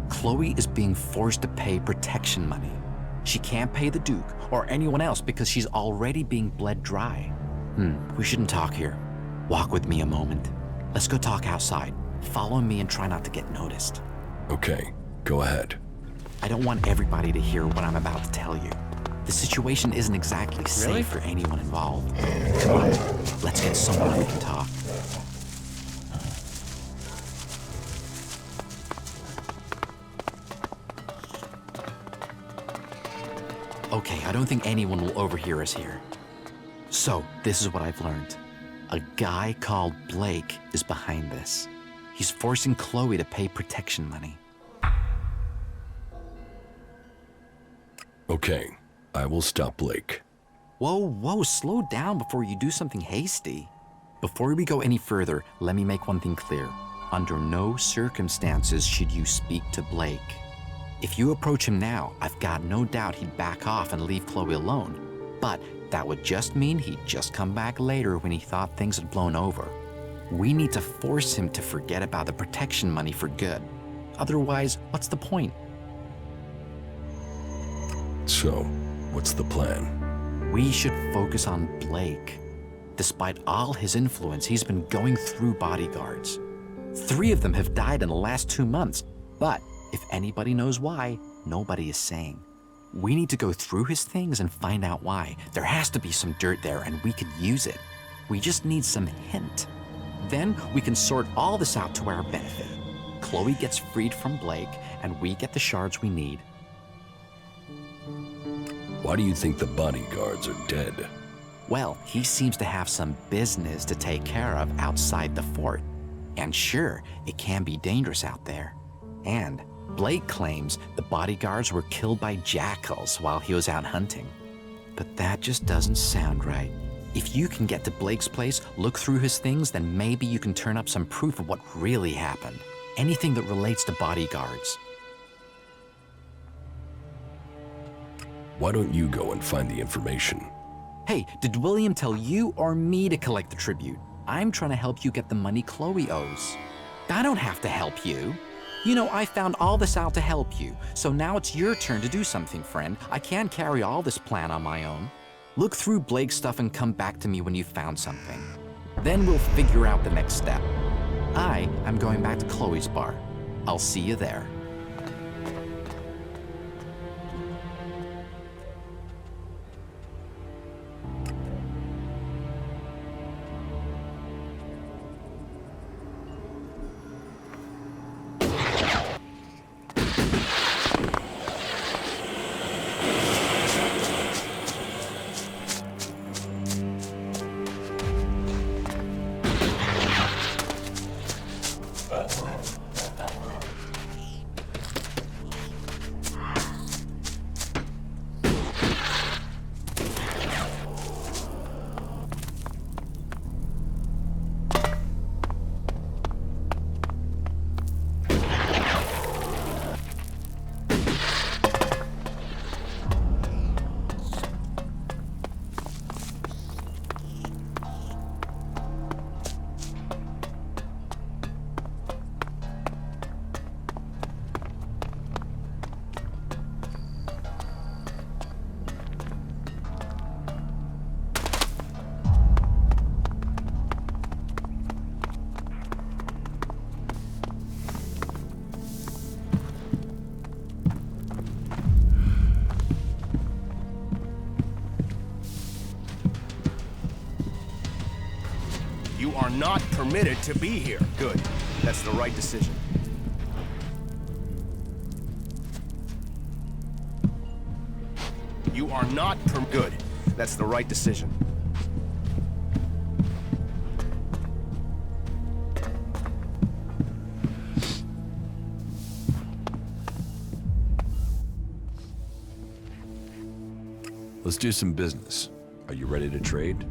Chloe is being forced to pay protection money. She can't pay the Duke or anyone else because she's already being bled dry. We shouldn't talk here. Walk with me a moment. Let's go talk outside. Follow me and try not to get noticed. Okay, go ahead. I don't want everybody to hear what I'm about to tell you. The situation isn't exactly safe for anyone involved. Come on, let's get somewhere we can talk. Okay, I don't think anyone will overhear us here. So, this is what I've learned. A guy called Blake is behind this. He's forcing Chloe to pay protection money. Okay, I will stop Blake. Whoa, slow down before you do something hasty. Before we go any further, let me make one thing clear. Under no circumstances should you speak to Blake. If you approach him now, I've got no doubt he'd back off and leave Chloe alone. But that would just mean he'd just come back later when he thought things had blown over. We need to force him to forget about the protection money for good. Otherwise, what's the point? So, what's the plan? We should focus on Blake. Despite all his influence, he's been going through bodyguards. 3 of them have died in the last 2 months, but if anybody knows why, nobody is saying. We need to go through his things and find out why. There has to be some dirt there and we could use it. We just need some hint. Then we can sort all this out to our benefit. Chloe gets freed from Blake and we get the shards we need. Why do you think the bodyguards are dead? Well, he seems to have some business to take care of outside the fort. And sure, it can be dangerous out there. And Blake claims the bodyguards were killed by jackals while he was out hunting. But that just doesn't sound right. If you can get to Blake's place, look through his things, then maybe you can turn up some proof of what really happened. Anything that relates to bodyguards. Why don't you go and find the information? Hey, did William tell you or me to collect the tribute? I'm trying to help you get the money Chloe owes. I don't have to help you. You know, I found all this out to help you, so now it's your turn to do something, friend. I can't carry all this plan on my own. Look through Blake's stuff and come back to me when you've found something. Then we'll figure out the next step. I am going back to Chloe's bar. I'll see you there. You are not permitted to be here. Good. That's the right decision. You are not good. That's the right decision. Let's do some business. Are you ready to trade?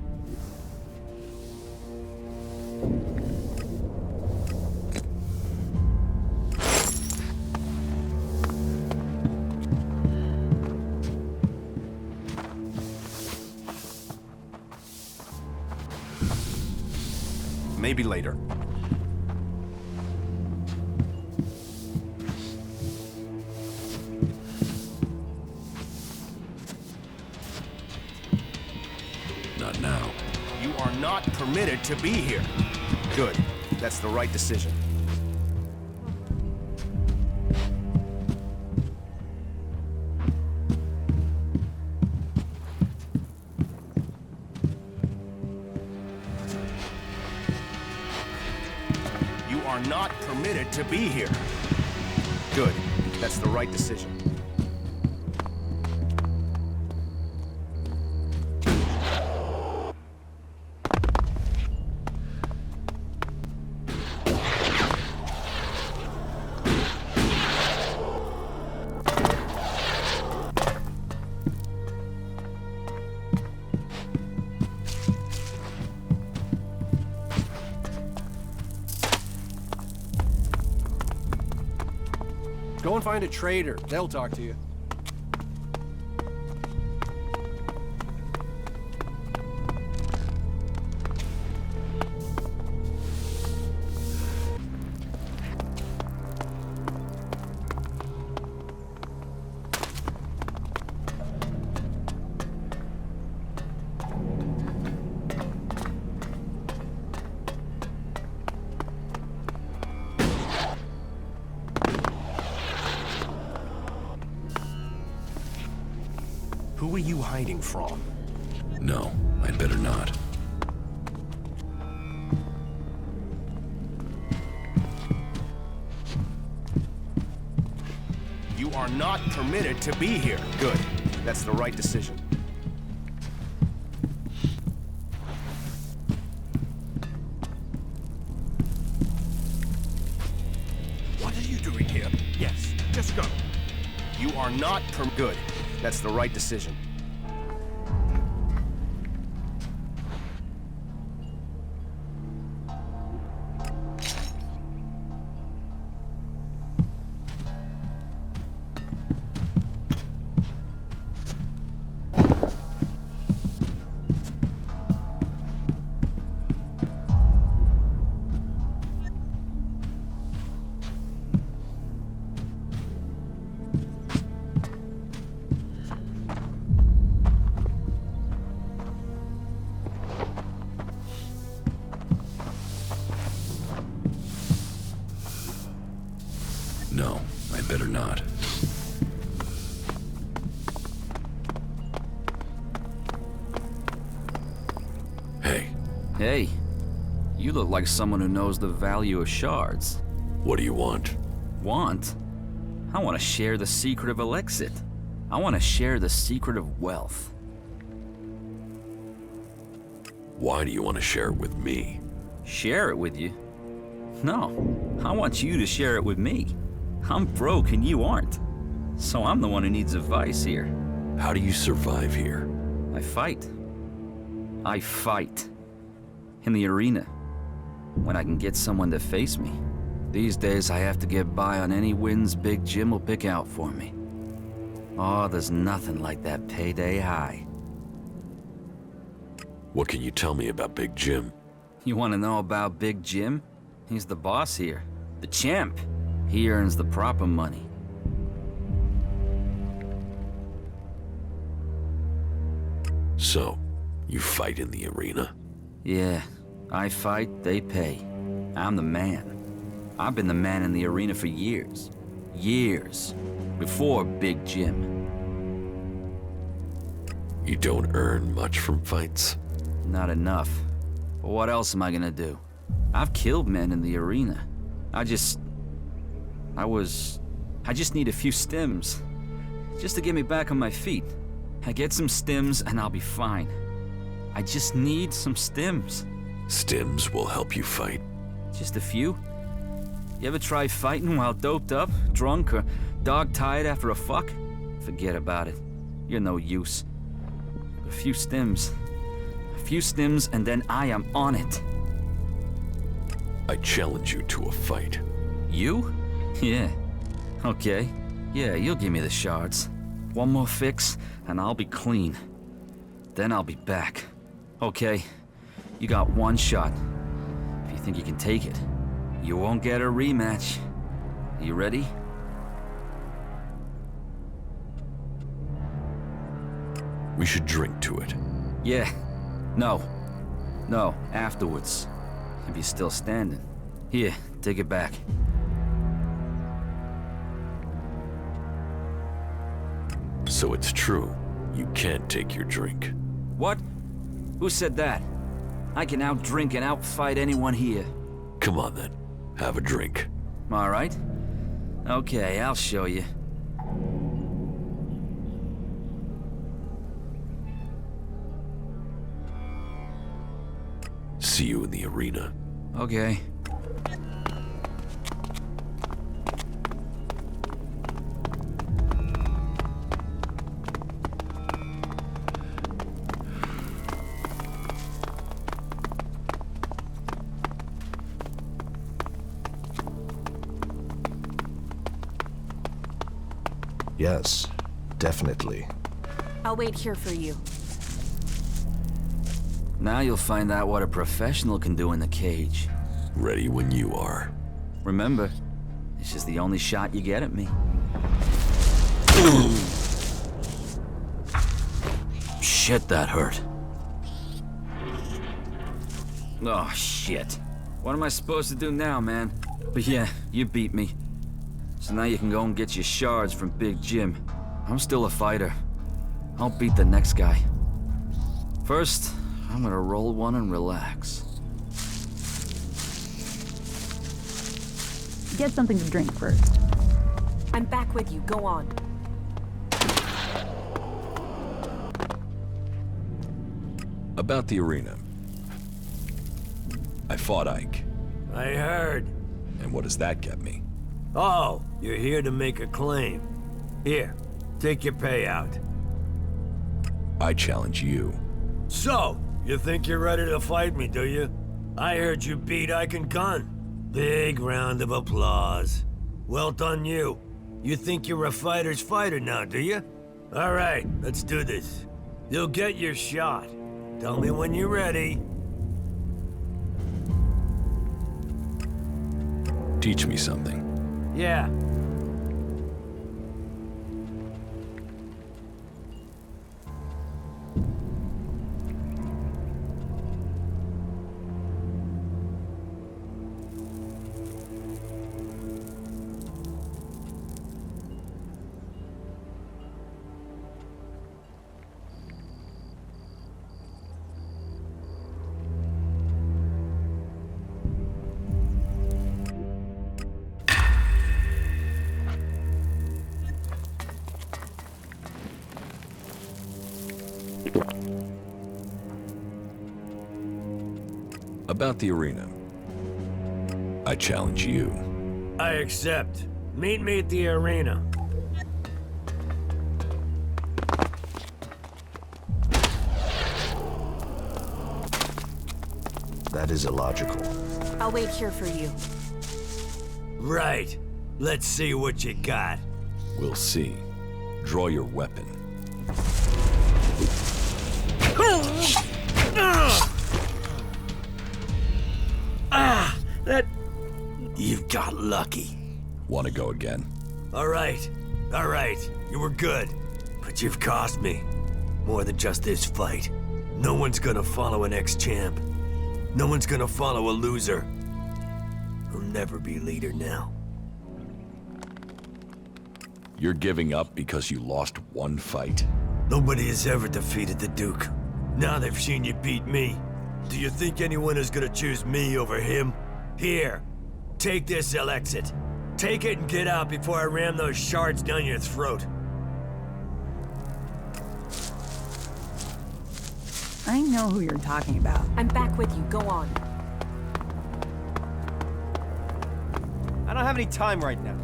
Maybe later. Not now. You are not permitted to be here. Good. That's the right decision. You are not permitted to be here. Good. That's the right decision. Go and find a trader. They'll talk to you. Who are you hiding from? No, I'd better not. You are not permitted to be here. Good. That's the right decision. What are you doing here? Yes, just go. You are not good. That's the right decision. not. Hey. Hey. You look like someone who knows the value of shards. What do you want? Want? I want to share the secret of Elexit. I want to share the secret of wealth. Why do you want to share it with me? Share it with you? No, I want you to share it with me. I'm broke and you aren't. So I'm the one who needs advice here. How do you survive here? I fight. I fight. In the arena. When I can get someone to face me. These days I have to get by on any wins Big Jim will pick out for me. Oh, there's nothing like that payday high. What can you tell me about Big Jim? You want to know about Big Jim? He's the boss here. The champ. He earns the proper money. So, you fight in the arena? Yeah, I fight, they pay. I'm the man. I've been the man in the arena for years. Years. Before Big Jim. You don't earn much from fights? Not enough. But what else am I gonna do? I've killed men in the arena. I just need a few stims. Just to get me back on my feet. I get some stims and I'll be fine. I just need some stims. Stims will help you fight? Just a few? You ever try fighting while doped up, drunk, or dog-tired after a fuck? Forget about it. You're no use. A few stims. A few stims and then I am on it. I challenge you to a fight. You? Yeah. Okay. Yeah, you'll give me the shards. One more fix, and I'll be clean. Then I'll be back. Okay. You got one shot. If you think you can take it, you won't get a rematch. You ready? We should drink to it. Yeah. No. No, afterwards. If you're still standing. Here, take it back. So it's true. You can't take your drink. What? Who said that? I can outdrink and outfight anyone here. Come on then. Have a drink. All right. Okay, I'll show you. See you in the arena. Okay. Yes, definitely. I'll wait here for you. Now you'll find out what a professional can do in the cage. Ready when you are. Remember, this is the only shot you get at me. Shit, that hurt. Oh, shit. What am I supposed to do now, man? But yeah, you beat me. So now you can go and get your shards from Big Jim. I'm still a fighter. I'll beat the next guy. First, I'm gonna roll one and relax. Get something to drink first. I'm back with you. Go on. About the arena. I fought Ike. I heard. And what does that get me? Oh, you're here to make a claim. Here, take your payout. I challenge you. So, you think you're ready to fight me, do you? I heard you beat Ike and Gunn. Big round of applause. Well done you. You think you're a fighter's fighter now, do you? All right, let's do this. You'll get your shot. Tell me when you're ready. Teach me something. Yeah. About the arena. I challenge you. I accept. Meet me at the arena. That is illogical. I'll wait here for you. Right. Let's see what you got. We'll see. Draw your weapon. That... You've got lucky. Want to go again? All right. You were good. But you've cost me. More than just this fight. No one's gonna follow an ex-champ. No one's gonna follow a loser. I'll never be leader now. You're giving up because you lost one fight? Nobody has ever defeated the Duke. Now they've seen you beat me. Do you think anyone is gonna choose me over him? Here, take this ELEX. Take it and get out before I ram those shards down your throat. I know who you're talking about. I'm back with you. Go on. I don't have any time right now.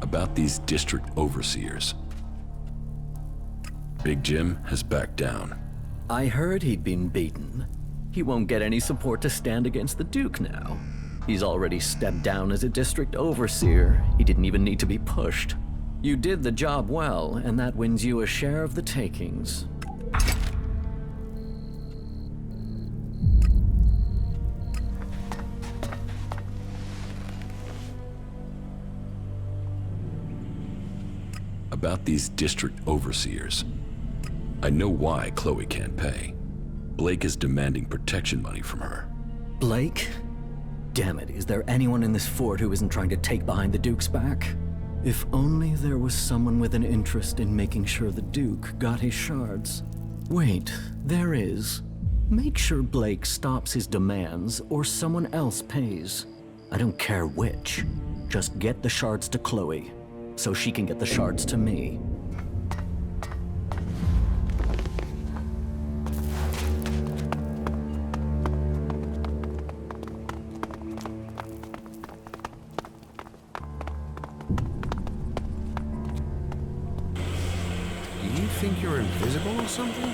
About these district overseers. Big Jim has backed down. I heard he'd been beaten. He won't get any support to stand against the Duke now. He's already stepped down as a district overseer. He didn't even need to be pushed. You did the job well, and that wins you a share of the takings. About these district overseers. I know why Chloe can't pay. Blake is demanding protection money from her. Blake? Damn it, is there anyone in this fort who isn't trying to take behind the Duke's back? If only there was someone with an interest in making sure the Duke got his shards. Wait, there is. Make sure Blake stops his demands or someone else pays. I don't care which. Just get the shards to Chloe, so she can get the shards to me. Do you think you're invisible or something?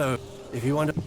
Hello. If you want to...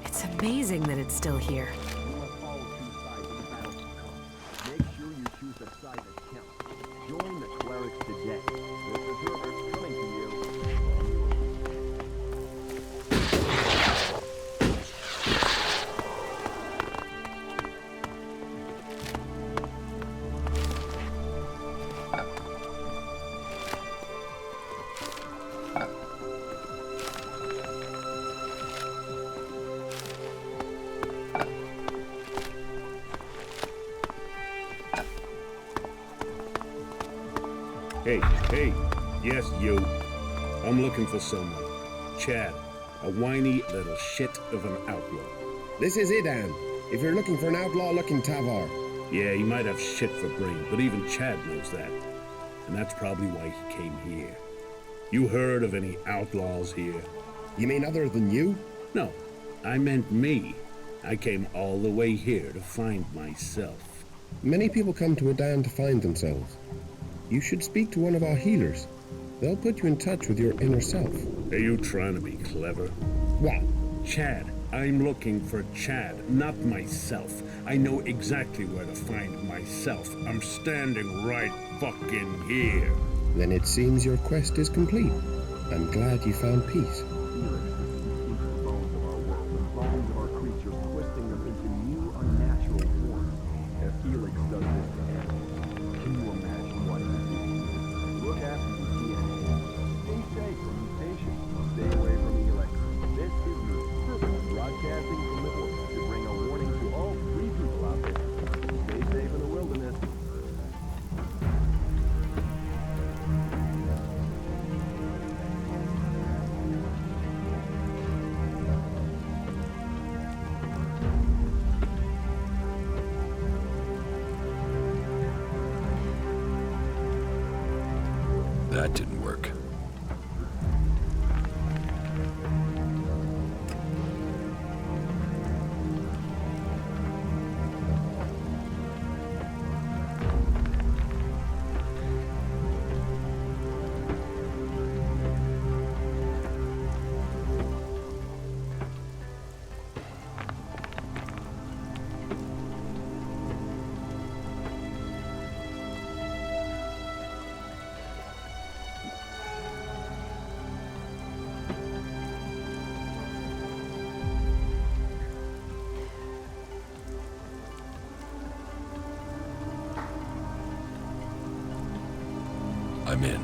It's amazing that it's still here. Make sure you choose a side that counts. Join the clerics today. Mr. Herbert's coming to you. Hey, yes, you. I'm looking for someone. Chad, a whiny little shit of an outlaw. This is Idan. If you're looking for an outlaw, look in Tavar. Yeah, he might have shit for brain, but even Chad knows that. And that's probably why he came here. You heard of any outlaws here? You mean other than you? No, I meant me. I came all the way here to find myself. Many people come to Idan to find themselves. You should speak to one of our healers. They'll put you in touch with your inner self. Are you trying to be clever? What? Chad. I'm looking for Chad, not myself. I know exactly where to find myself. I'm standing right fucking here. Then it seems your quest is complete. I'm glad you found peace. Broadcasting from the port to bring a warning to all three people out there. Stay safe in the wilderness. That didn't work. I'm in.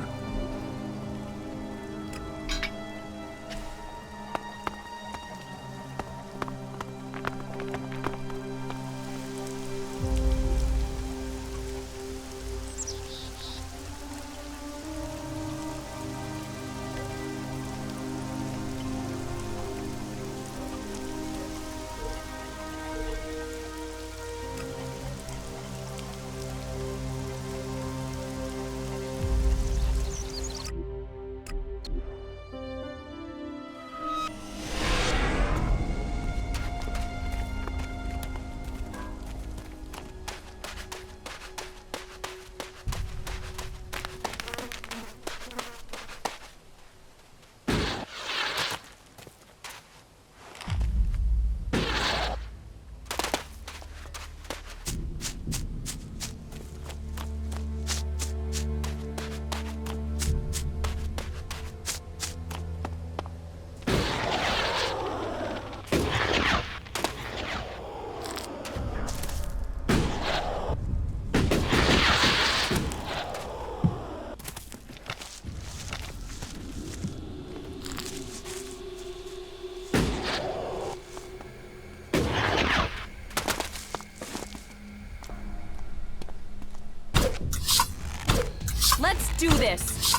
do this!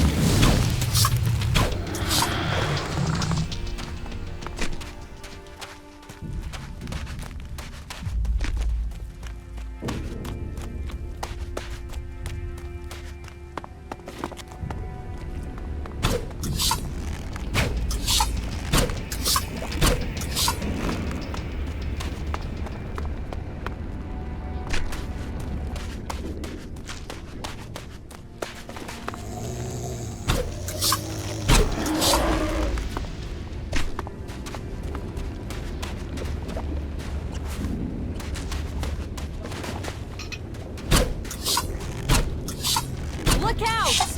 Look out!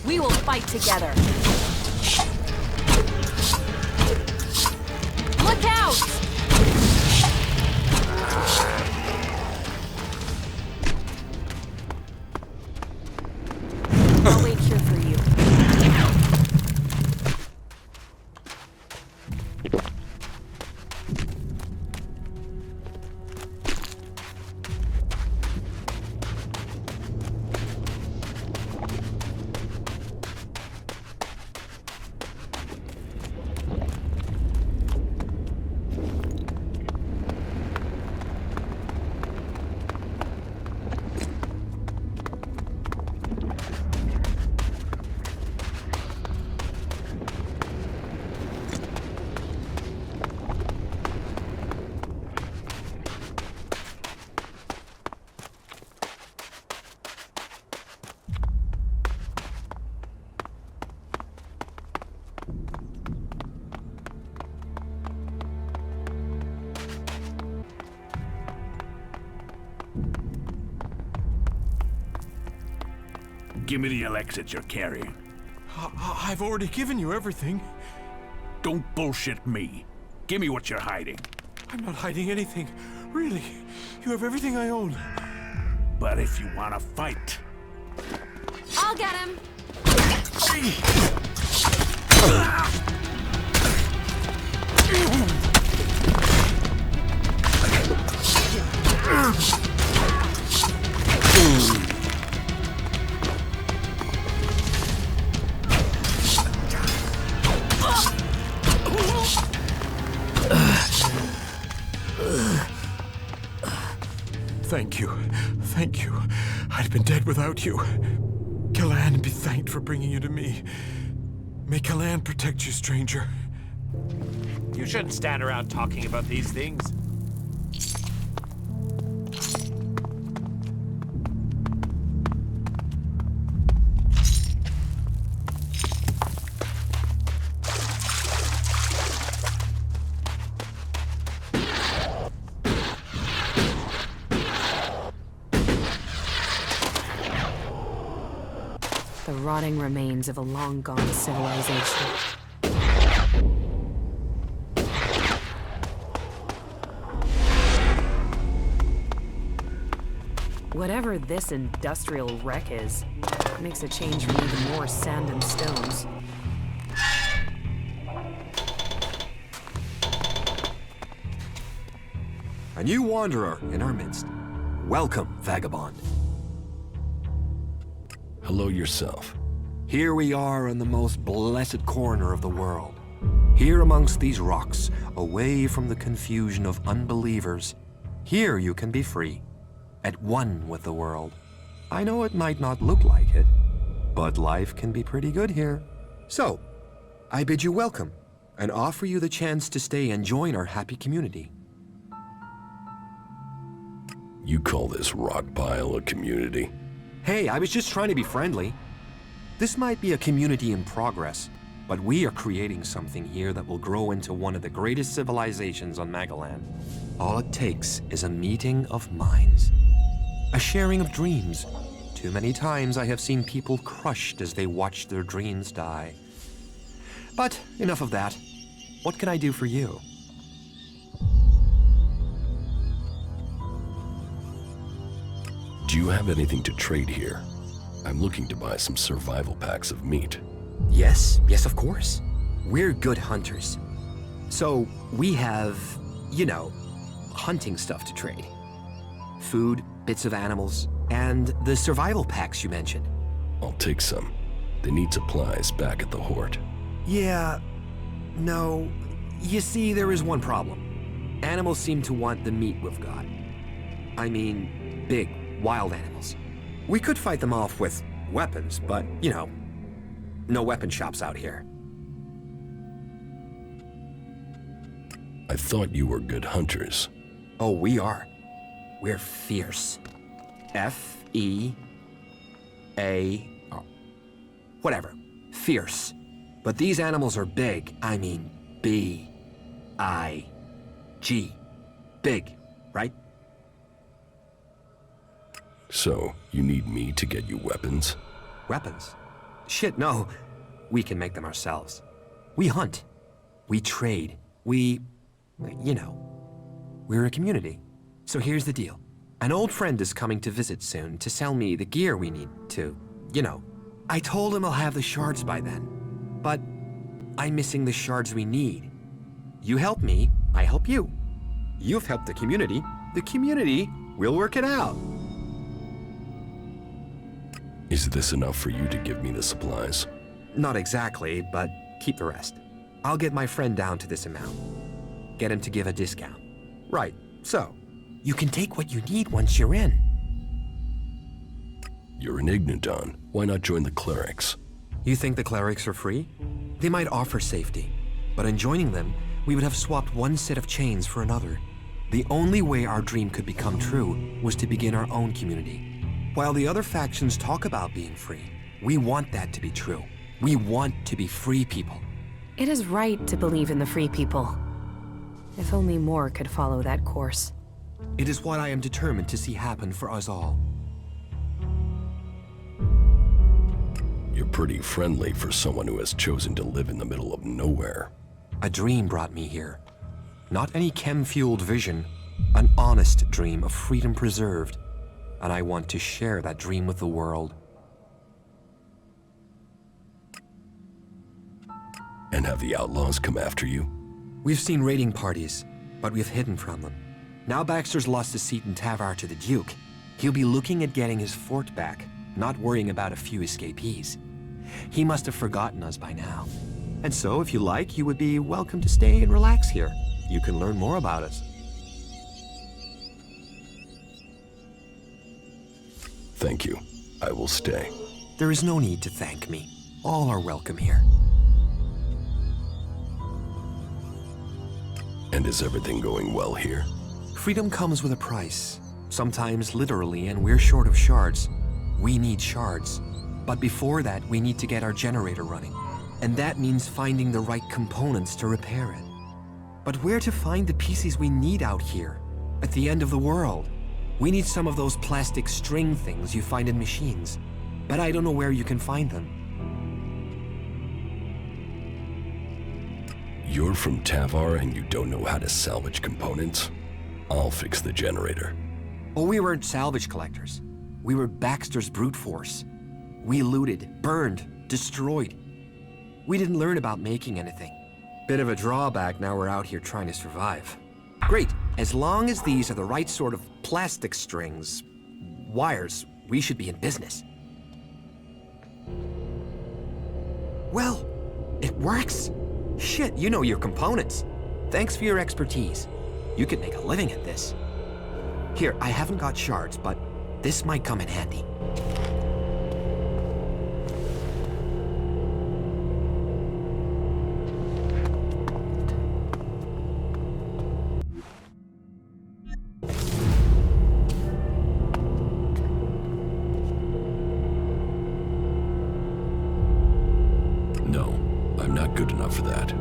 We will fight together. Look out! I'll wait here for you. Give me the ELEX that you're carrying. I've already given you everything. Don't bullshit me. Give me what you're hiding. I'm not hiding anything. Really. You have everything I own. But if you want to fight... I'll get him! Thank you. Thank you. I'd been dead without you. Kalan be thanked for bringing you to me. May Kalan protect you, stranger. You shouldn't stand around talking about these things. The rotting remains of a long-gone civilization. Whatever this industrial wreck is, makes a change from even more sand and stones. A new wanderer in our midst. Welcome, vagabond. Hello yourself. Here we are in the most blessed corner of the world. Here amongst these rocks, away from the confusion of unbelievers. Here you can be free, at one with the world. I know it might not look like it, but life can be pretty good here. So, I bid you welcome, and offer you the chance to stay and join our happy community. You call this rock pile a community? Hey, I was just trying to be friendly. This might be a community in progress, but we are creating something here that will grow into one of the greatest civilizations on Magalan. All it takes is a meeting of minds, a sharing of dreams. Too many times I have seen people crushed as they watch their dreams die. But enough of that. What can I do for you? Do you have anything to trade here? I'm looking to buy some survival packs of meat. Yes, of course. We're good hunters. So we have, hunting stuff to trade. Food, bits of animals, and the survival packs you mentioned. I'll take some. They need supplies back at the Hort. Yeah, no. You see, there is one problem. Animals seem to want the meat we've got. I mean, big, wild animals. We could fight them off with weapons, but, no weapon shops out here. I thought you were good hunters. Oh, we are. We're fierce. F-E-A... oh, whatever. Fierce. But these animals are big. I mean, B-I-G. Big, right? So, you need me to get you weapons? Weapons? Shit, no. We can make them ourselves. We hunt. We trade. We're a community. So here's the deal. An old friend is coming to visit soon to sell me the gear we need to, I told him I'll have the shards by then. But I'm missing the shards we need. You help me, I help you. You've helped the community will work it out. Is this enough for you to give me the supplies? Not exactly, but keep the rest. I'll get my friend down to this amount. Get him to give a discount. Right, so, you can take what you need once you're in. You're an Igniton. Why not join the clerics? You think the clerics are free? They might offer safety, but in joining them, we would have swapped one set of chains for another. The only way our dream could become true was to begin our own community. While the other factions talk about being free, we want that to be true. We want to be free people. It is right to believe in the free people. If only more could follow that course. It is what I am determined to see happen for us all. You're pretty friendly for someone who has chosen to live in the middle of nowhere. A dream brought me here. Not any chem-fueled vision, an honest dream of freedom preserved. And I want to share that dream with the world. And have the outlaws come after you? We've seen raiding parties, but we've hidden from them. Now Baxter's lost his seat in Tavar to the Duke. He'll be looking at getting his fort back, not worrying about a few escapees. He must have forgotten us by now. And so, if you like, you would be welcome to stay and relax here. You can learn more about us. Thank you. I will stay. There is no need to thank me. All are welcome here. And is everything going well here? Freedom comes with a price. Sometimes literally, and we're short of shards. We need shards. But before that, we need to get our generator running. And that means finding the right components to repair it. But where to find the pieces we need out here? At the end of the world? We need some of those plastic string things you find in machines. but I don't know where you can find them. You're from Tavar and you don't know how to salvage components? I'll fix the generator. Oh, we weren't salvage collectors. We were Baxter's brute force. We looted, burned, destroyed. We didn't learn about making anything. Bit of a drawback now we're out here trying to survive. Great, as long as these are the right sort of plastic strings, wires, we should be in business. Well, it works. Shit, you know your components. Thanks for your expertise. You could make a living at this. Here, I haven't got shards, but this might come in handy. No, I'm not good enough for that.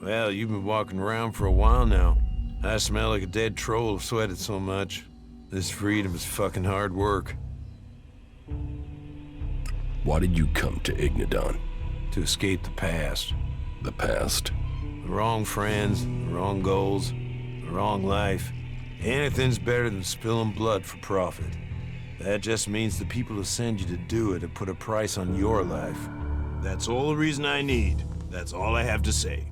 Well, you've been walking around for a while now. I smell like a dead troll. I've sweated so much. This freedom is fucking hard work. Why did you come to Ignadon? To escape the past. The past? The wrong friends, the wrong goals, the wrong life. Anything's better than spilling blood for profit. That just means the people who send you to do it have put a price on your life. That's all the reason I need. That's all I have to say.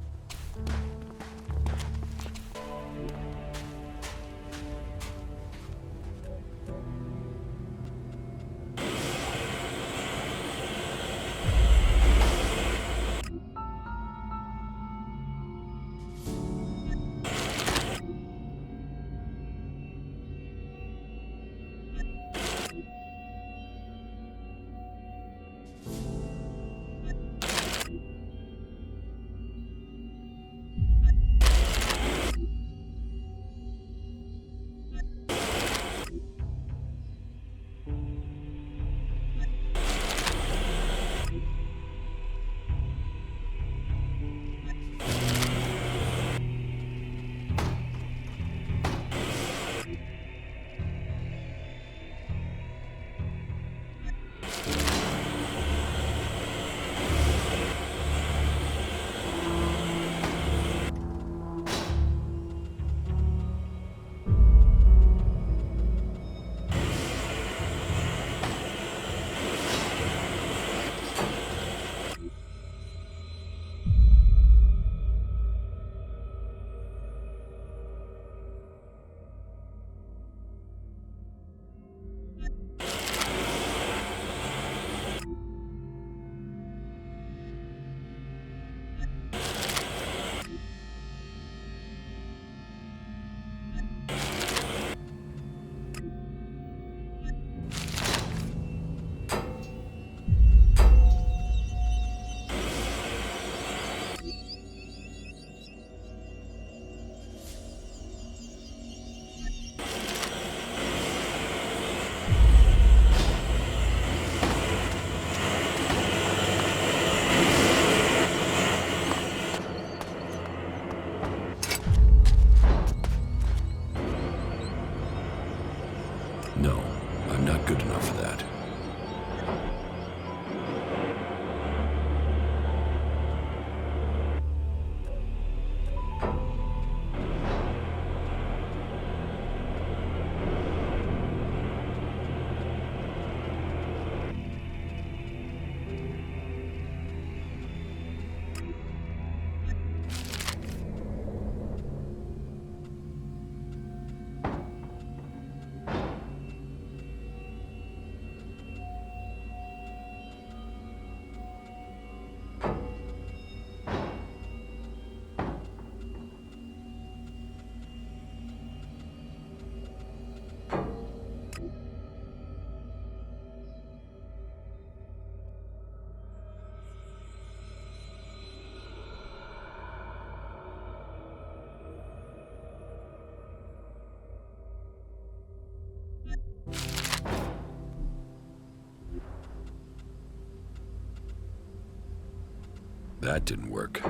That didn't work.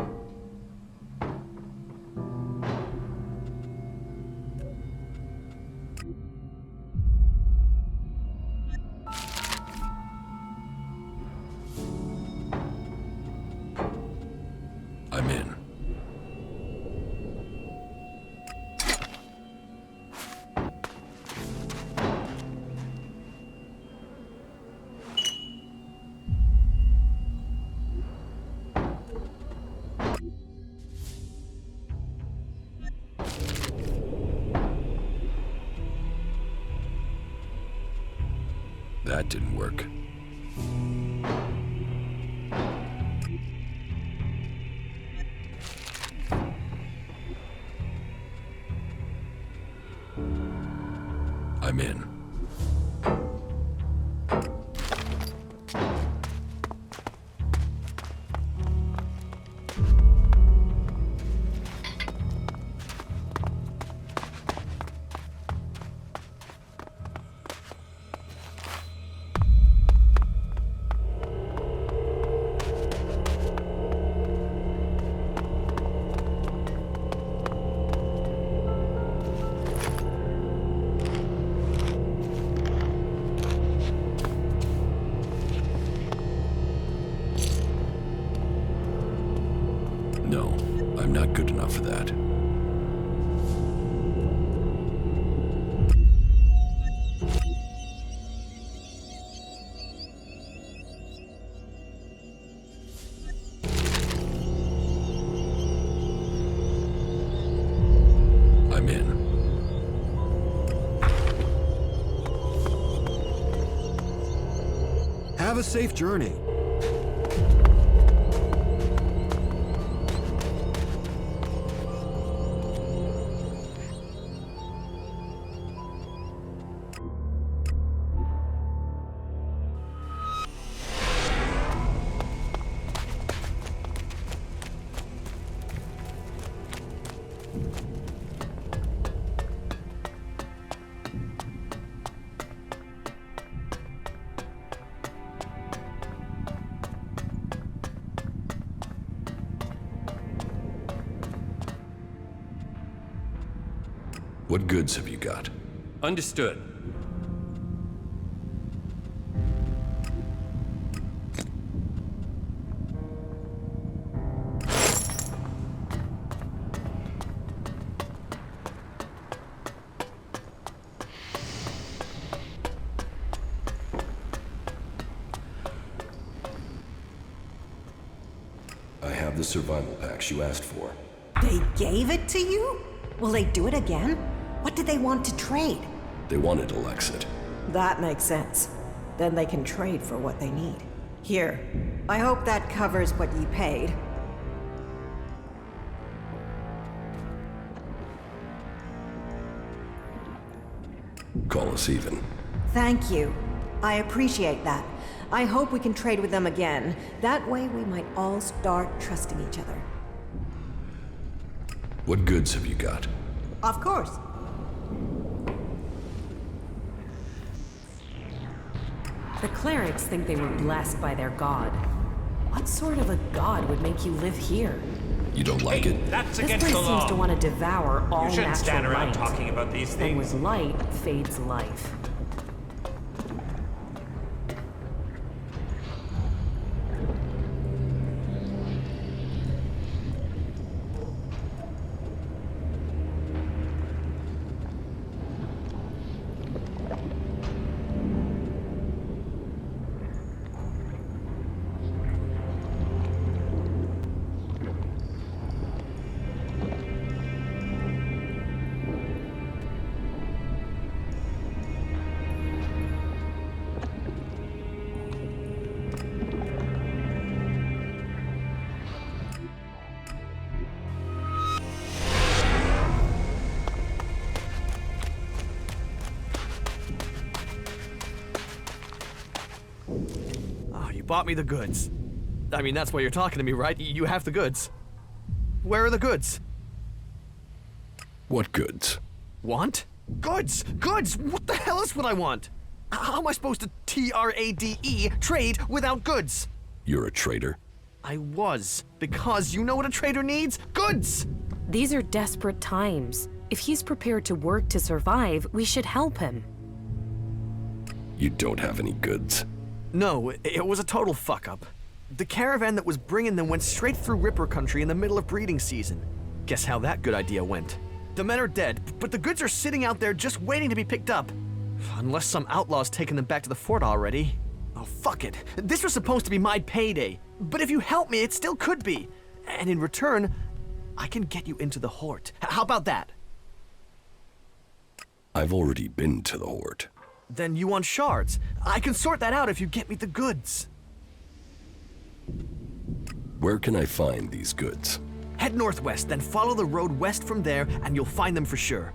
I'm in. That didn't work. I'm in. No, I'm not good enough for that. I'm in. Have a safe journey. What goods have you got? Understood. I have the survival packs you asked for. They gave it to you? Will they do it again? What did they want to trade? They wanted ELEX it. That makes sense. Then they can trade for what they need. Here, I hope that covers what you paid. Call us even. Thank you. I appreciate that. I hope we can trade with them again. That way we might all start trusting each other. What goods have you got? Of course. The clerics think they were blessed by their god. What sort of a god would make you live here? You don't like it? That's This against place the law. seems to want to devour all You shouldn't natural stand around light. talking about these And things. with light fades life. Oh, you bought me the goods. I mean, that's why you're talking to me, right? You have the goods. Where are the goods? What goods? Want? Goods! Goods! What the hell is what I want? How am I supposed to TRADE trade without goods? You're a traitor. I was. Because you know what a trader needs? Goods! These are desperate times. If he's prepared to work to survive, we should help him. You don't have any goods. No, it was a total fuck-up. The caravan that was bringing them went straight through Ripper country in the middle of breeding season. Guess how that good idea went. The men are dead, but the goods are sitting out there just waiting to be picked up. Unless some outlaw's taken them back to the fort already. Oh, fuck it. This was supposed to be my payday. But if you help me, it still could be. And in return, I can get you into the Hort. How about that? I've already been to the Hort. Then you want shards. I can sort that out if you get me the goods. Where can I find these goods? Head northwest, then follow the road west from there, and you'll find them for sure.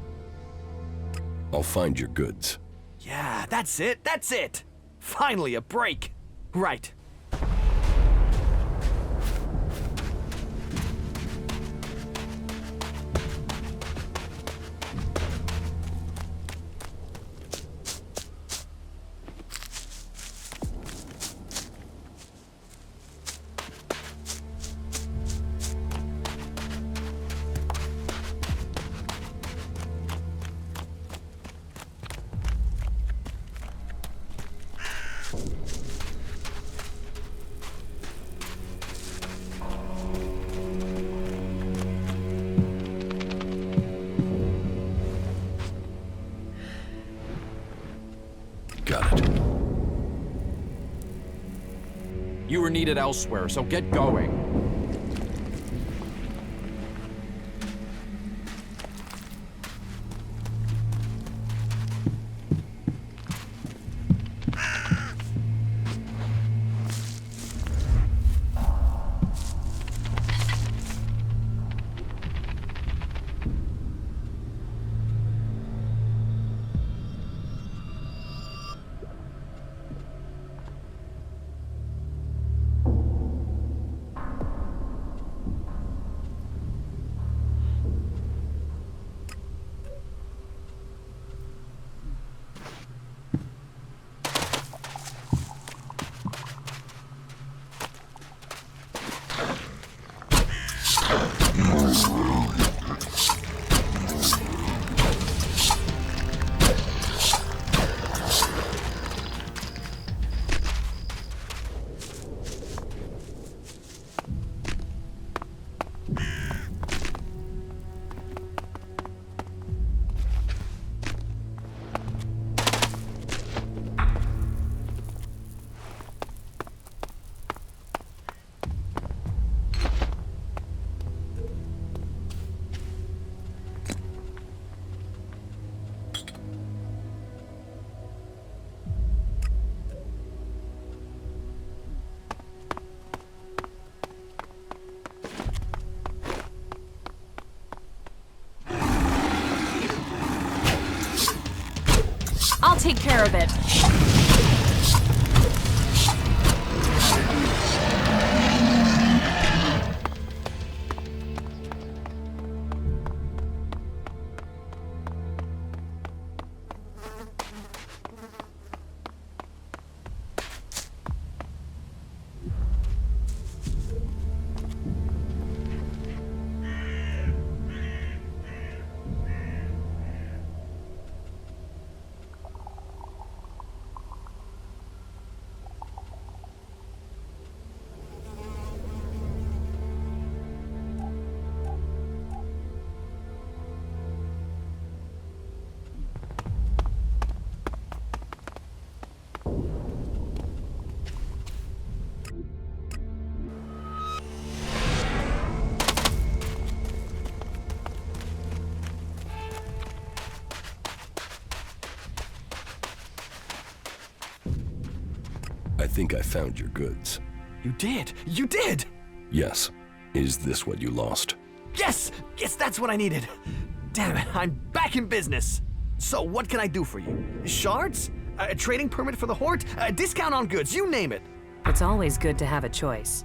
I'll find your goods. Yeah, that's it, that's it! Finally, a break! Right. Got it. You were needed elsewhere, so get going. I'll take care of it. I think I found your goods. You did! You did! Yes. Is this what you lost? Yes! Yes, that's what I needed! Damn it, I'm back in business! So, what can I do for you? Shards? A trading permit for the Hort? A discount on goods, you name it! It's always good to have a choice.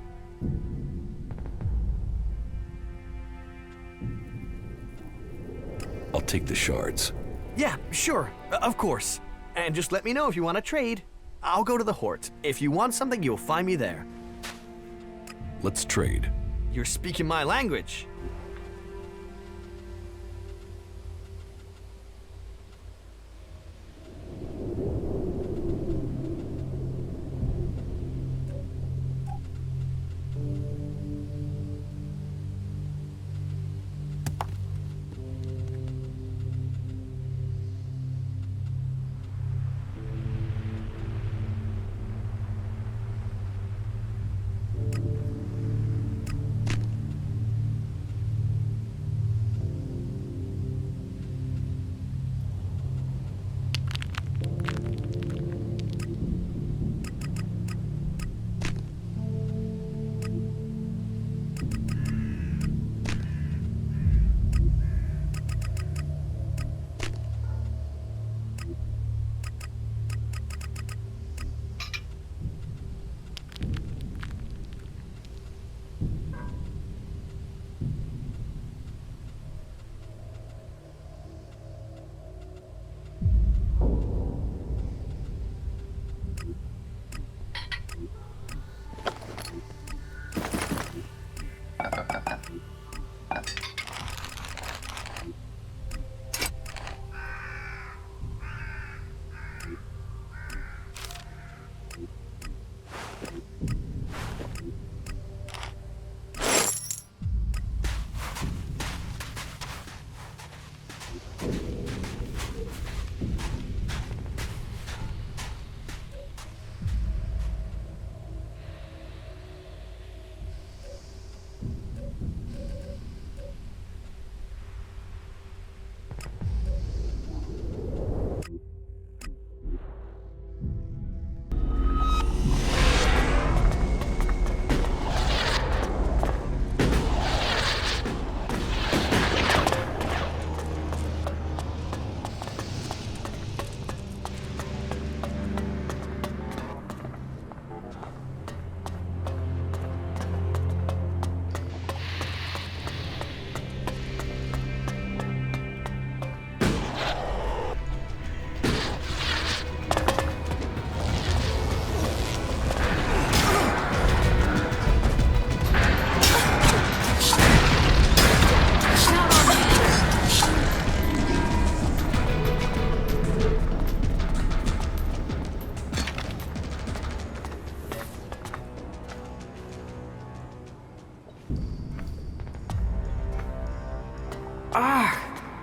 I'll take the shards. Yeah, sure, of course. And just let me know if you want to trade. I'll go to the Hort. If you want something, you'll find me there. Let's trade. You're speaking my language.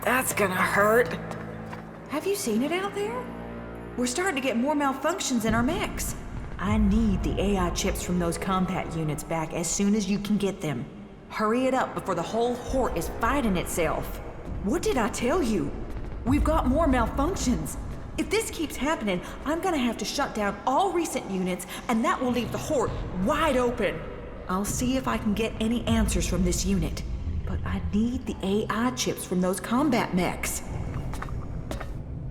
That's gonna hurt. Have you seen it out there? We're starting to get more malfunctions in our mechs. I need the AI chips from those combat units back as soon as you can get them. Hurry it up before the whole horde is fighting itself. What did I tell you? We've got more malfunctions. If this keeps happening, I'm gonna have to shut down all recent units, and that will leave the horde wide open. I'll see if I can get any answers from this unit. But I need the AI chips from those combat mechs.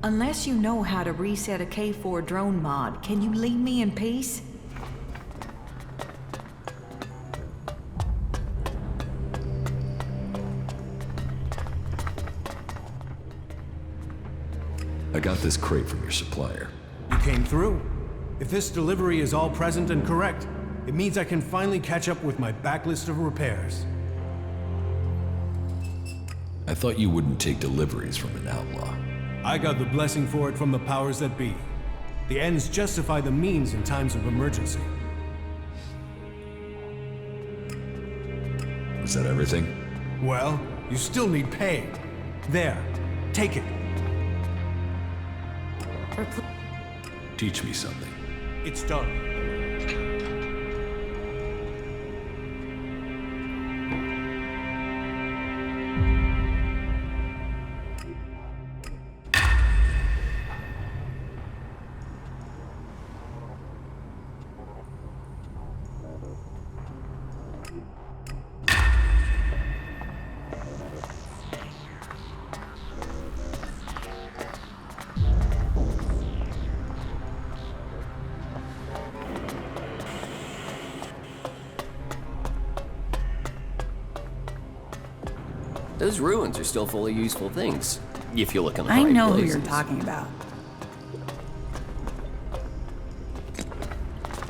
Unless you know how to reset a K4 drone mod, can you leave me in peace? I got this crate from your supplier. You came through. If this delivery is all present and correct, it means I can finally catch up with my backlist of repairs. I thought you wouldn't take deliveries from an outlaw. I got the blessing for it from the powers that be. The ends justify the means in times of emergency. Was that everything? Well, you still need pay. There, take it. Teach me something. It's done. Those ruins are still full of useful things, if you look in the I right know places. who you're talking about.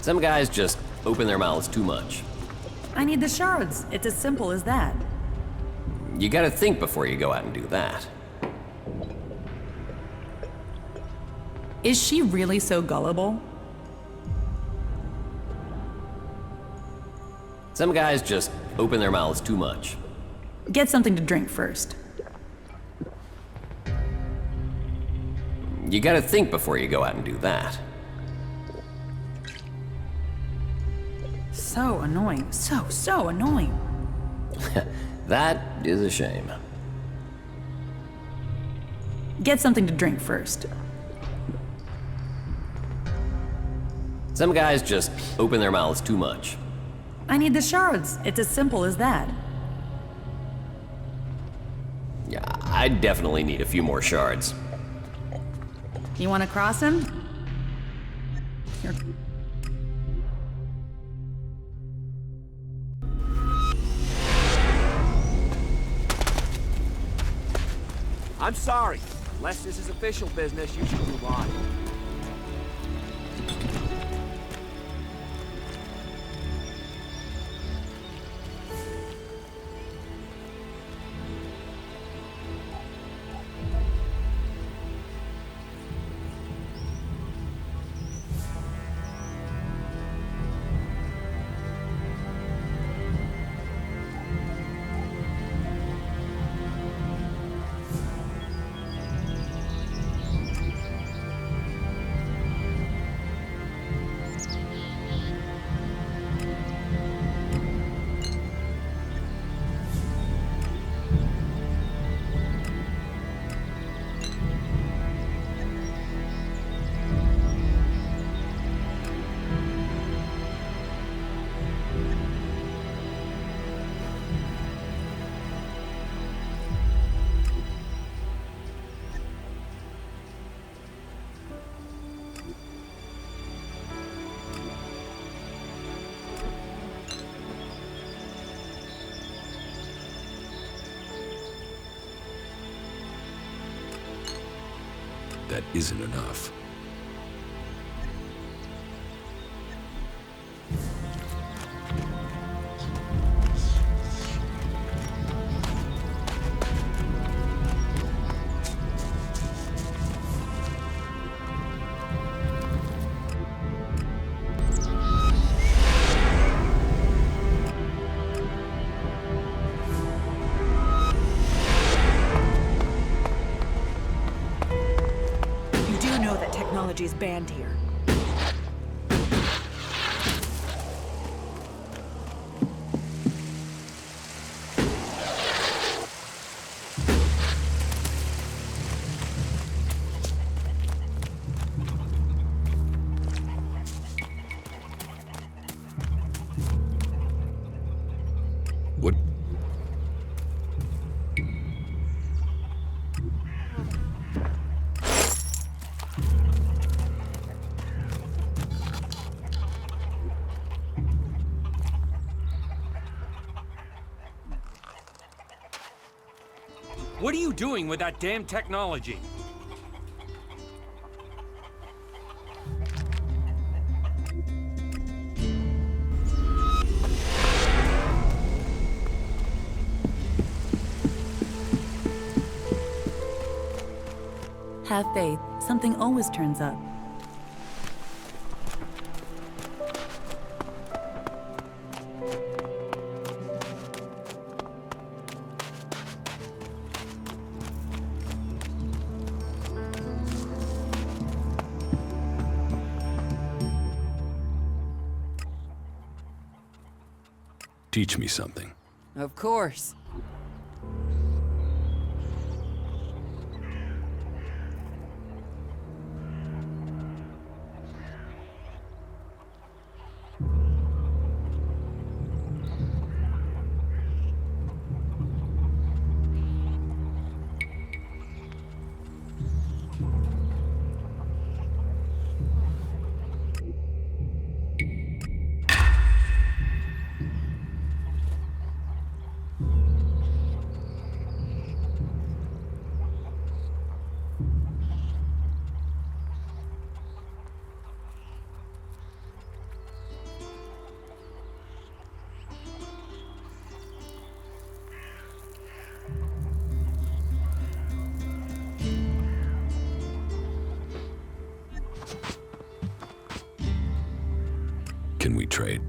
Some guys just open their mouths too much. I need the shards. It's as simple as that. You gotta think before you go out and do that. Is she really so gullible? Some guys just open their mouths too much. Get something to drink first. You gotta think before you go out and do that. So annoying. So annoying. That is a shame. Get something to drink first. Some guys just open their mouths too much. I need the shards. It's as simple as that. Yeah, I definitely need a few more shards. You want to cross him? Here. I'm sorry. Unless this is official business, you should move on. That isn't enough. Technology is banned here. What? What are you doing with that damn technology? Have faith. Something always turns up. Teach me something. Of course. Can we trade?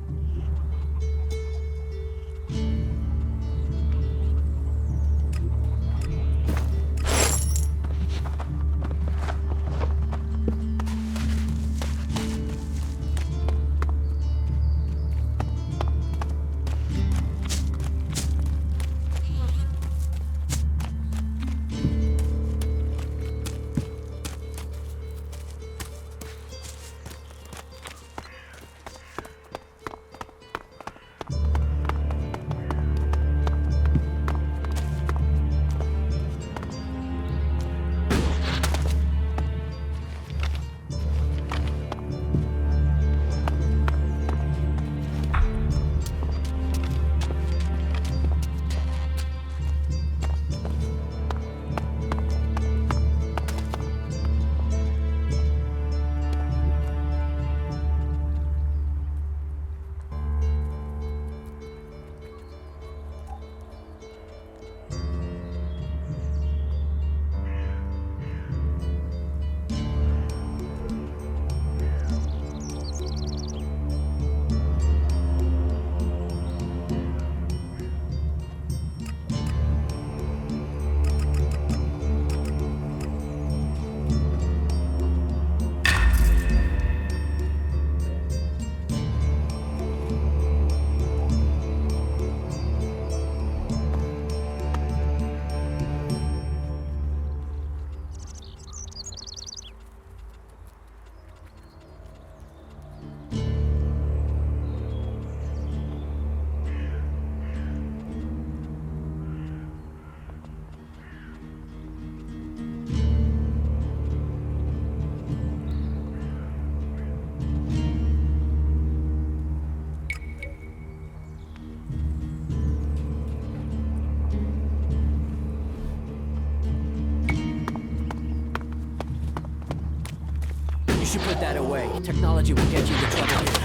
You should put that away. Technology will get you into trouble here.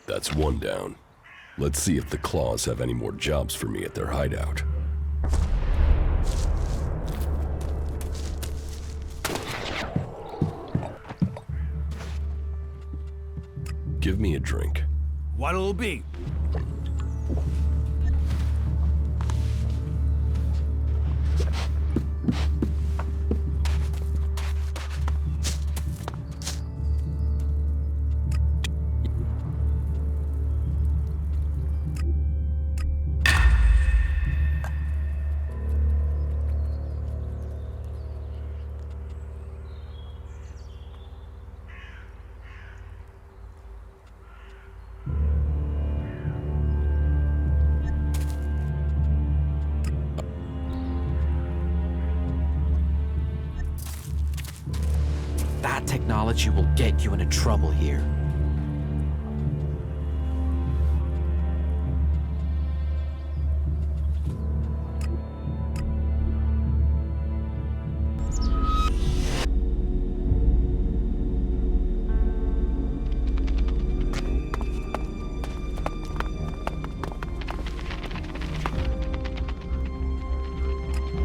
That's one down. Let's see if the Claws have any more jobs for me at their hideout. Give me a drink. What'll it be? That technology will get you into trouble here.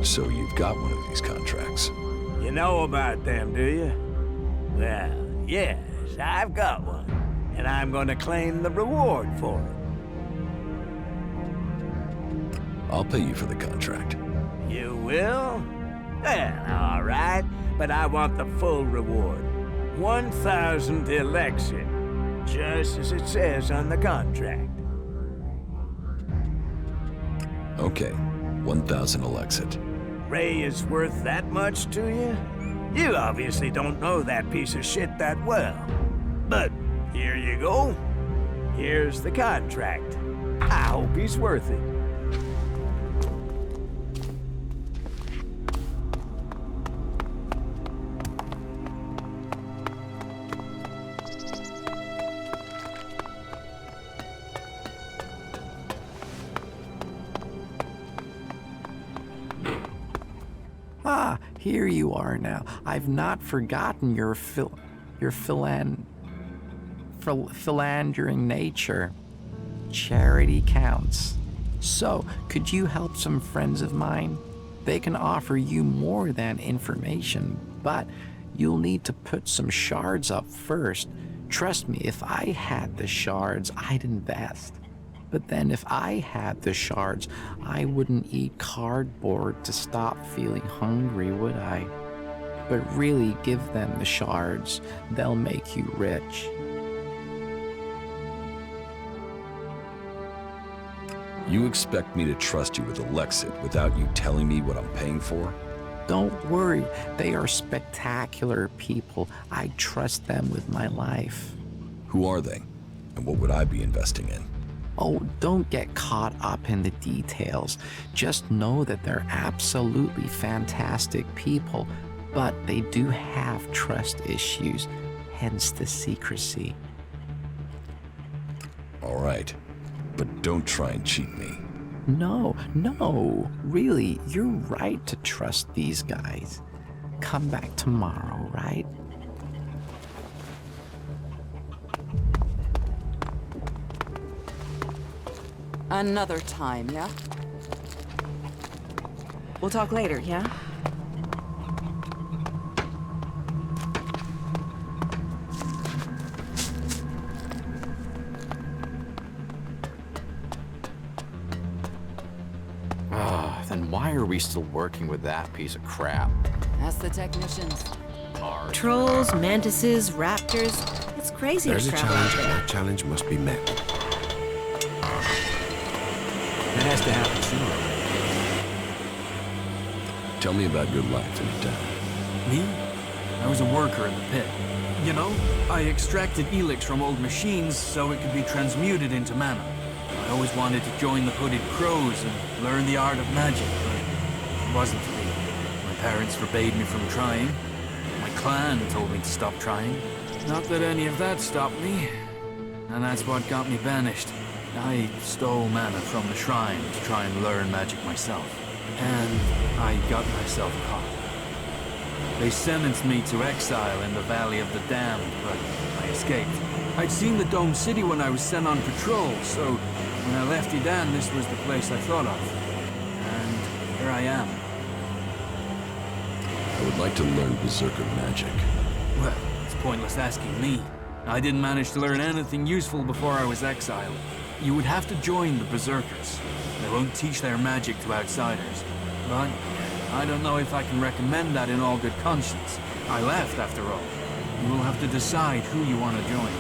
So you've got one of these contracts. You know about them, do you? Well, yes, I've got one. And I'm going to claim the reward for it. I'll pay you for the contract. You will? Well, all right. But I want the full reward. 1,000 ELEX, just as it says on the contract. Okay, 1,000 ELEX. Ray is worth that much to you? You obviously don't know that piece of shit that well. But here you go. Here's the contract. I hope he's worth it. Ah, here you are now. I've not forgotten your philandering nature. Charity counts. So, could you help some friends of mine? They can offer you more than information, but you'll need to put some shards up first. Trust me, if I had the shards, I'd invest. But then if I had the shards, I wouldn't eat cardboard to stop feeling hungry, would I? But really, give them the shards. They'll make you rich. You expect me to trust you with Elexit without you telling me what I'm paying for? Don't worry, they are spectacular people. I trust them with my life. Who are they? And what would I be investing in? Oh, don't get caught up in the details. Just know that they're absolutely fantastic people, but they do have trust issues, hence the secrecy. All right, but don't try and cheat me. No, really, you're right to trust these guys. Come back tomorrow, right? Another time, yeah? We'll talk later, yeah? Then why are we still working with that piece of crap? Ask the technicians. Trolls, mantises, raptors. It's crazy There's to a travel challenge, out and there. that challenge must be met. That has to happen sooner. Tell me about your life in the town. Me? I was a worker in the pit. You know, I extracted ELEX from old machines so it could be transmuted into mana. I always wanted to join the Hooded Crows and learn the art of magic, but it wasn't to be. My parents forbade me from trying. My clan told me to stop trying. Not that any of that stopped me. And that's what got me banished. I stole mana from the shrine to try and learn magic myself. And I got myself caught. They sentenced me to exile in the Valley of the Damned, but I escaped. I'd seen the Dome City when I was sent on patrol, so when I left Edan, this was the place I thought of. And here I am. I would like to learn Berserker magic. Well, it's pointless asking me. I didn't manage to learn anything useful before I was exiled. You would have to join the Berserkers. They won't teach their magic to outsiders. But I don't know if I can recommend that in all good conscience. I left, after all. You will have to decide who you want to join.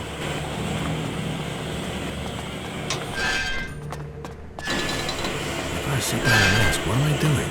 If I sit down and ask, what am I doing?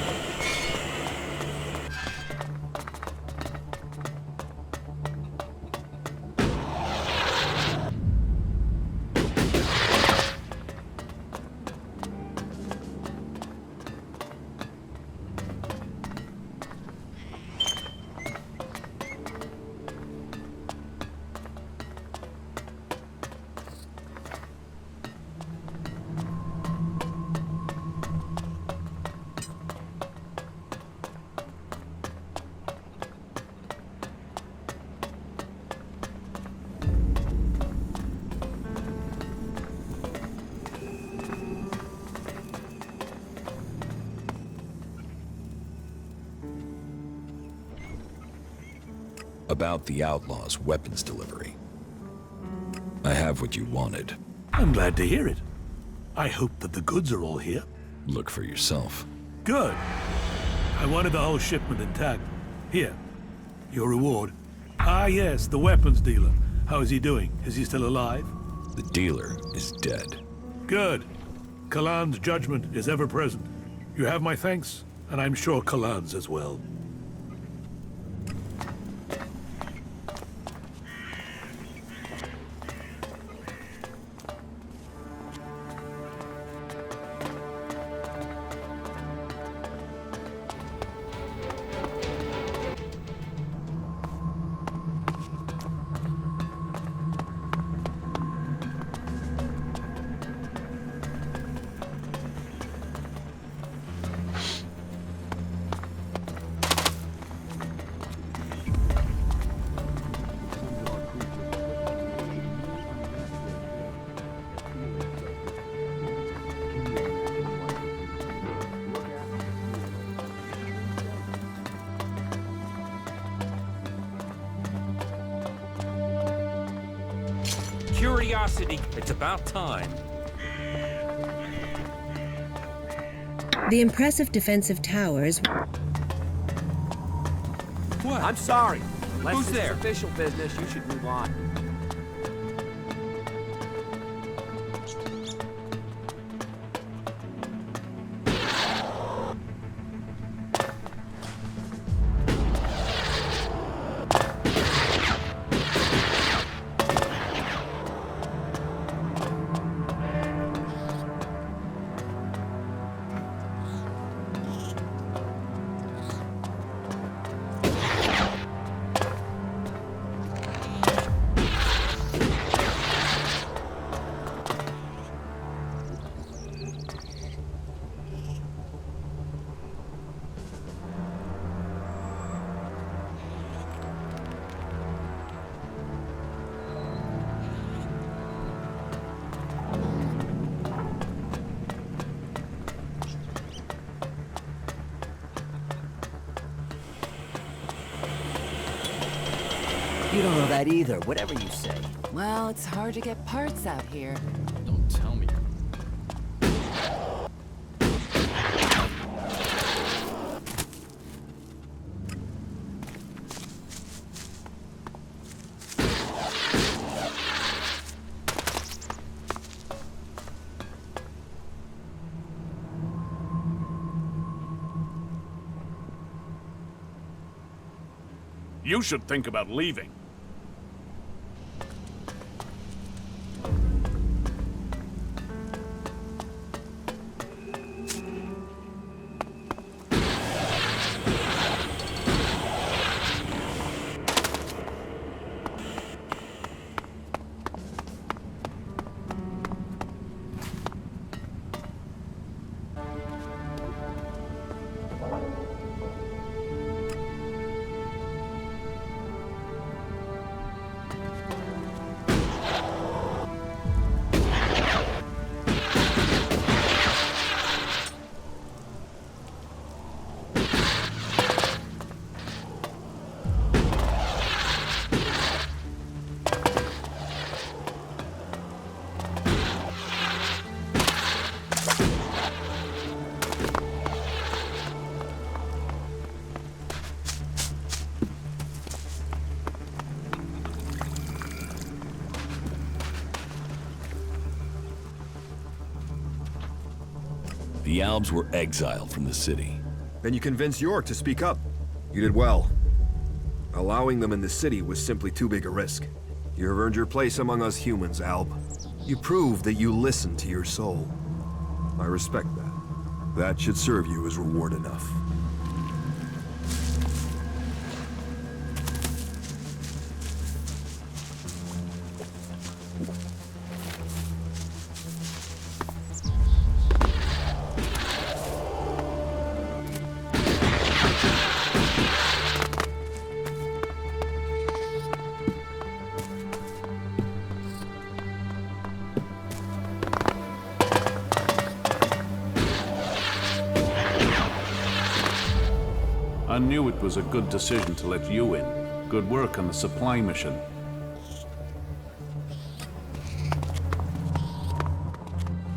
About the Outlaws' weapons delivery. I have what you wanted. I'm glad to hear it. I hope that the goods are all here. Look for yourself. Good. I wanted the whole shipment intact. Here, your reward. Ah, yes, the weapons dealer. How is he doing? Is he still alive? The dealer is dead. Good. Kalan's judgment is ever present. You have my thanks, and I'm sure Kalan's as well. curiosity. It's about time. The impressive defensive towers. What? I'm sorry. Unless Who's this is there? official business, you should move on. You don't know that either, whatever you say. Well, it's hard to get parts out here. Don't tell me. You should think about leaving. The Albs were exiled from the city. Then you convinced York to speak up. You did well. Allowing them in the city was simply too big a risk. You have earned your place among us humans, Alb. You proved that you listen to your soul. I respect that. That should serve you as reward enough. I knew it was a good decision to let you in. Good work on the supply mission.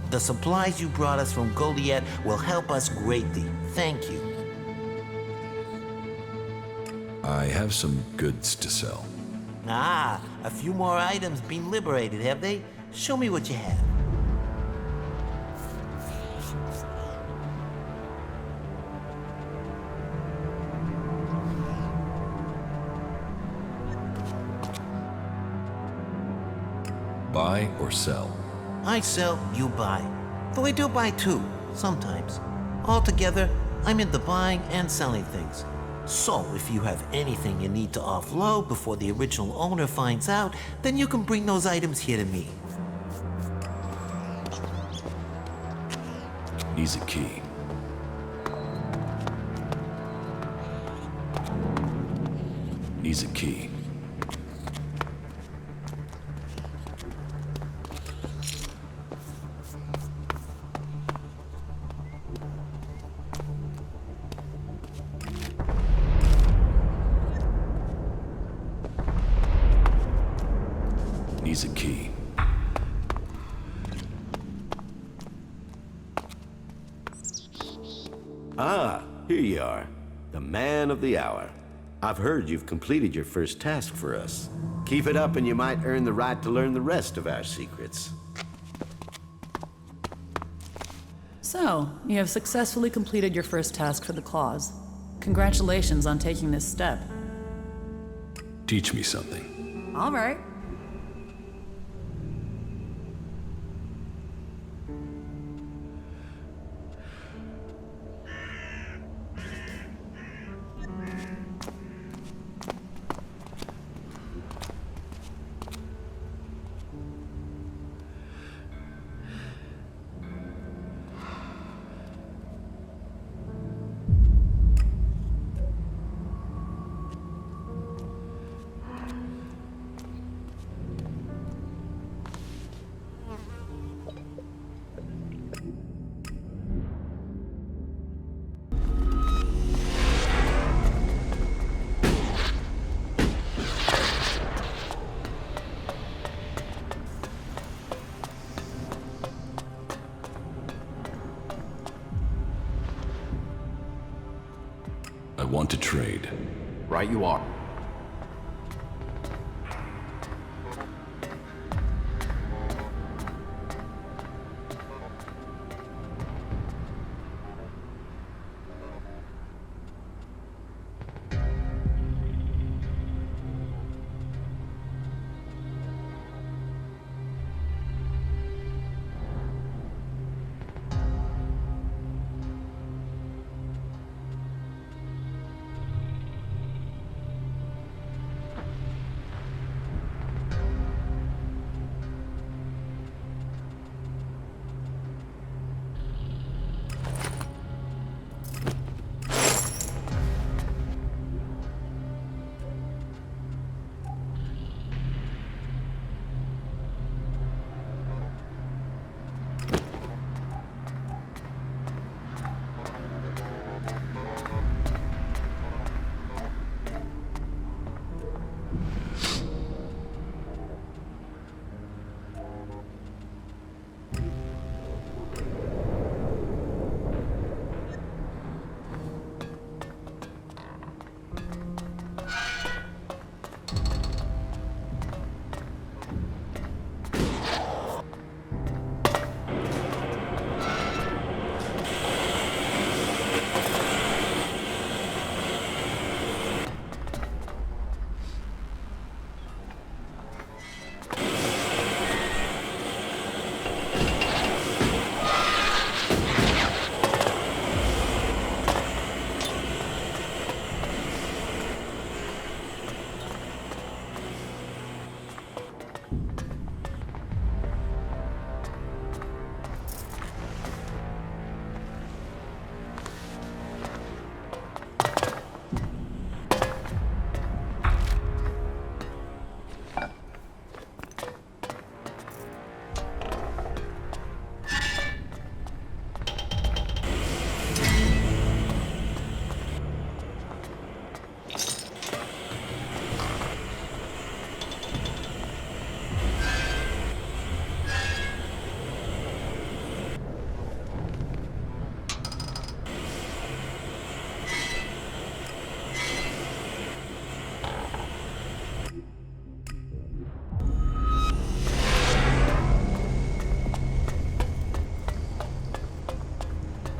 The supplies you brought us from Goliath will help us greatly. Thank you. I have some goods to sell. Ah, a few more items been liberated, have they? Show me what you have. Buy or sell? I sell, you buy. Though I do buy too, sometimes. Altogether, I'm into buying and selling things. So, if you have anything you need to offload before the original owner finds out, then you can bring those items here to me. Needs a key. Needs a key. Needs a key. Ah, here you are. The man of the hour. I've heard you've completed your first task for us. Keep it up and you might earn the right to learn the rest of our secrets. So, you have successfully completed your first task for the Claws. Congratulations on taking this step. Teach me something. All right. I want to trade. Right you are.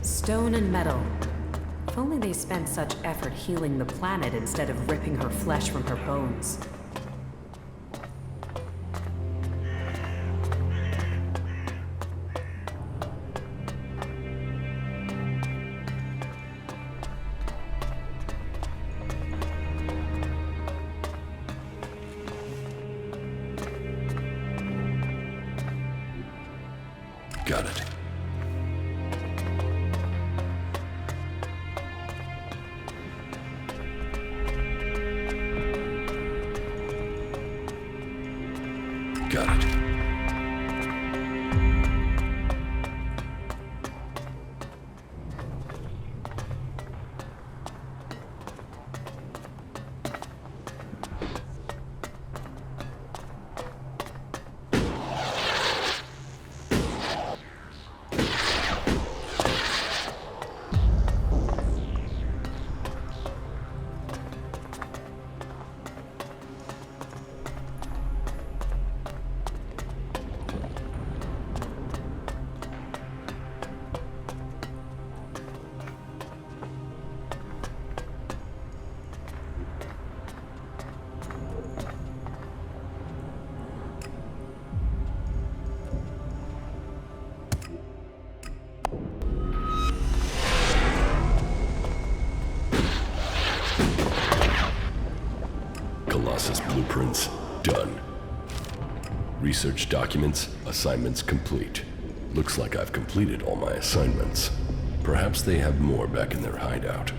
Stone and metal. If only they spent such effort healing the planet instead of ripping her flesh from her bones. Got it. Got it. Blueprints done. Research documents, assignments complete. Looks like I've completed all my assignments. Perhaps they have more back in their hideout.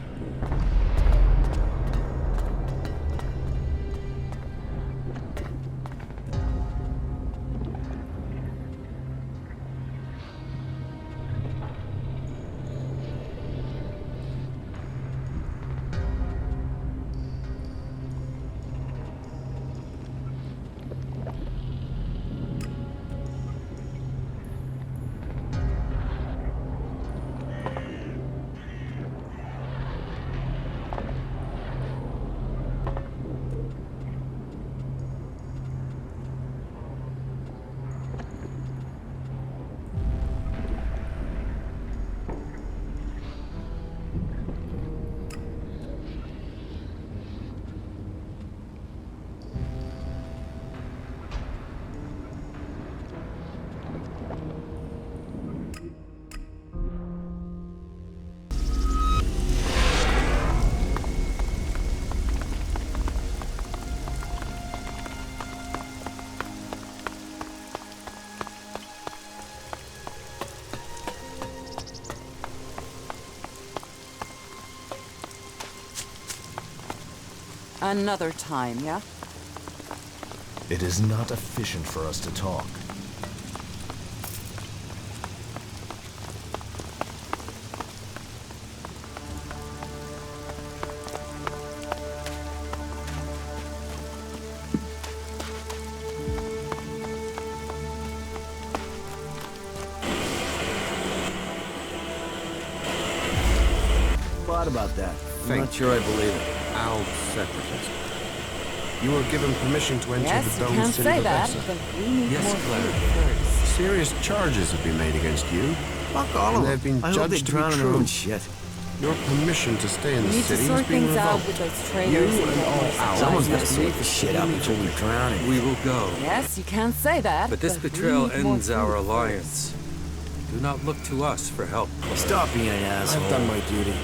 Another time, yeah? It is not efficient for us to talk. Thought about that. I'm not sure I believe it. Al separatist. You were given permission to enter Yes, the you Dome can City say of that, Odessa. but we need Yes, more Clara. food first. Serious charges have been made against you. Fuck all and of they've them. been I hope they judged to be drown in their true. own shit. Your permission to stay in We the need to city sort is being things out revoked. with those You traitors and all supplies Someone's that gonna sort this shit out before we drown in it. We will go. Yes, you can say that. But this we betrayal need more ends food our first. alliance. Do not look to us for help. Stop being an asshole. I've done my duty.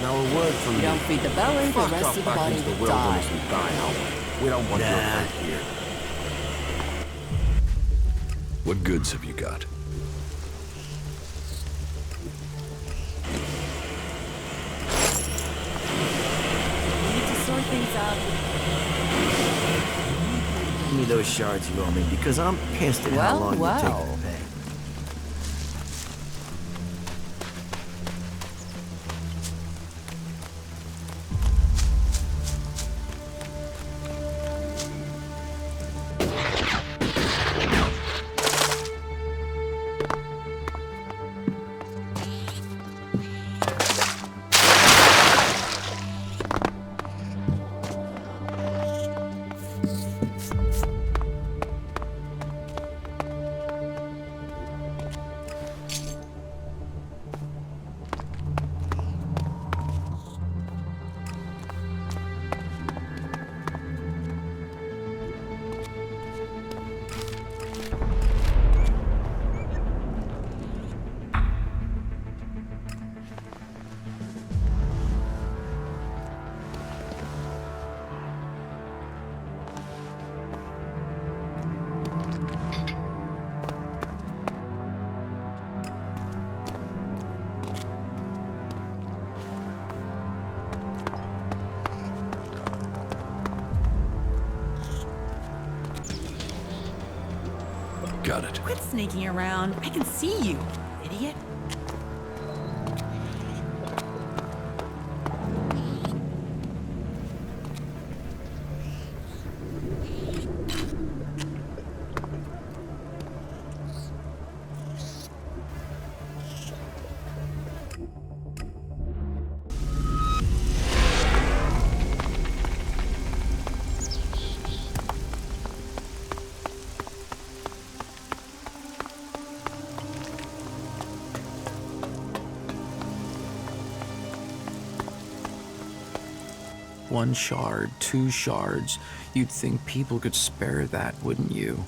Now a word from You you. don't feed the belly, the Fuck rest off of the back body into the will die. wilderness and die out. We don't want your help here. What goods have you got? We need to sort things out. Give me those shards you owe me, because I'm pissed at how long you take to pay. Got it. Quit sneaking around. I can see you, idiot. One shard, 2 shards. You'd think people could spare that, wouldn't you?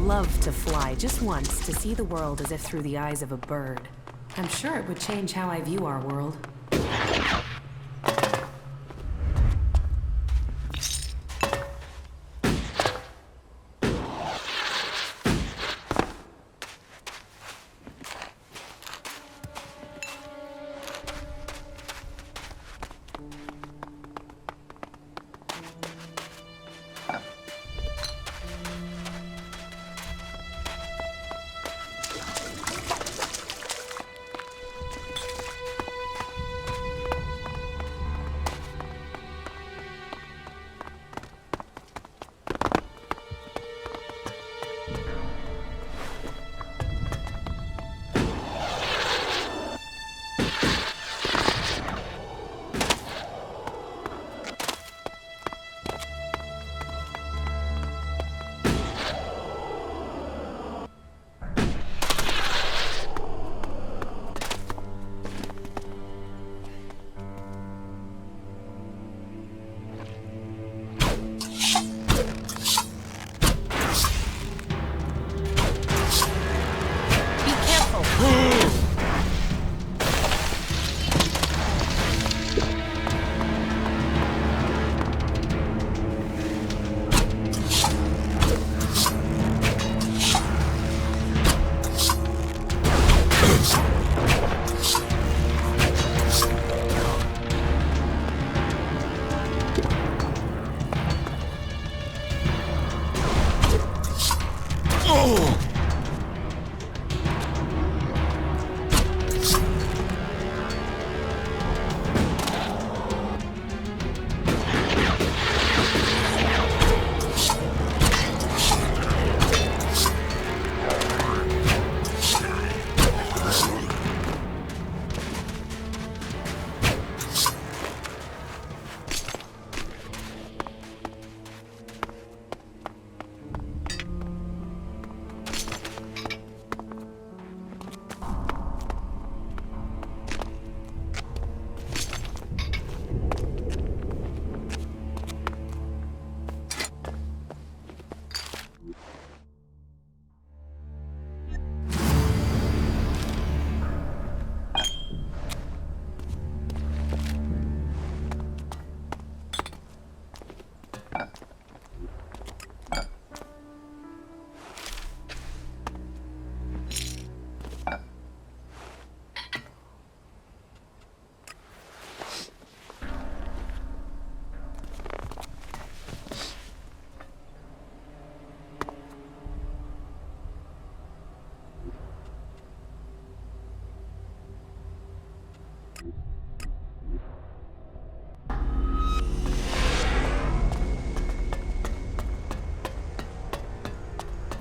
Love to fly just once to see the world as if through the eyes of a bird. I'm sure it would change how I view our world.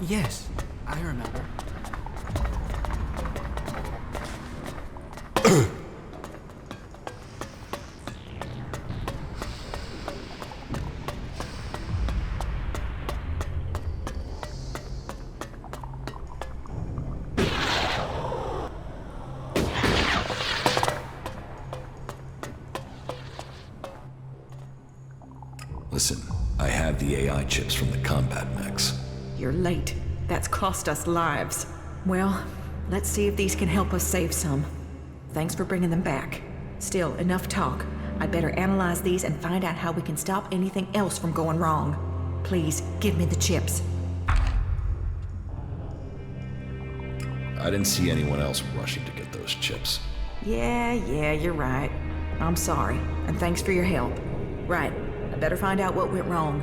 Yes, I remember. Listen, I have the AI chips from the combat mechs. You're late. That's cost us lives. Well, let's see if these can help us save some. Thanks for bringing them back. Still, enough talk. I'd better analyze these and find out how we can stop anything else from going wrong. Please, give me the chips. I didn't see anyone else rushing to get those chips. Yeah, you're right. I'm sorry, and thanks for your help. Right, I better find out what went wrong.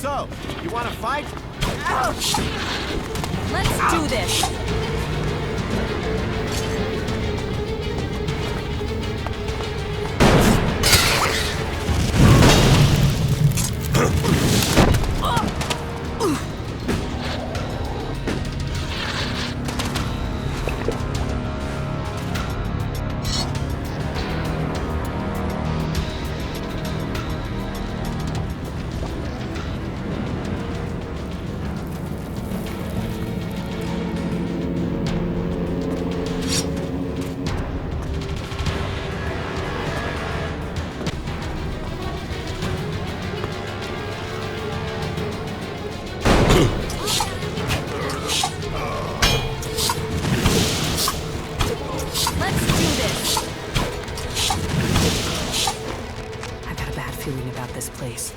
So, you want to fight? Ouch! Let's do this! place.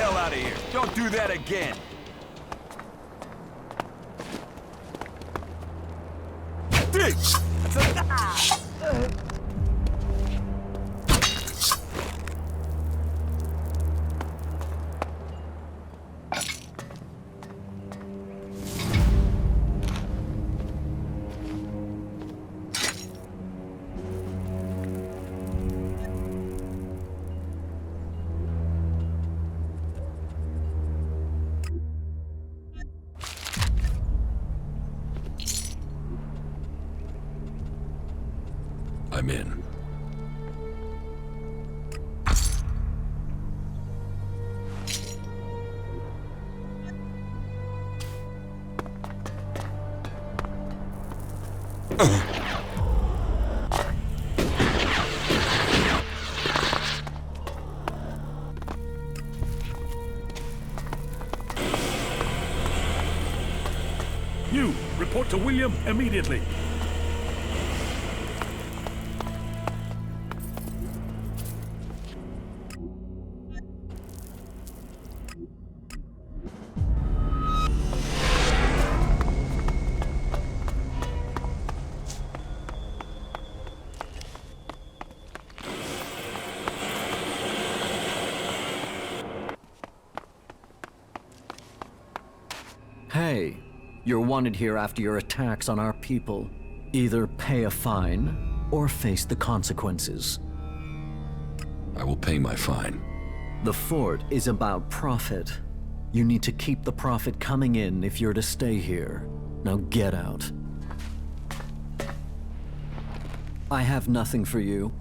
hell out of here. Don't do that again. I'm in. You, report to William immediately. Hey, you're wanted here after your attacks on our people. Either pay a fine, or face the consequences. I will pay my fine. The fort is about profit. You need to keep the profit coming in if you're to stay here. Now get out. I have nothing for you.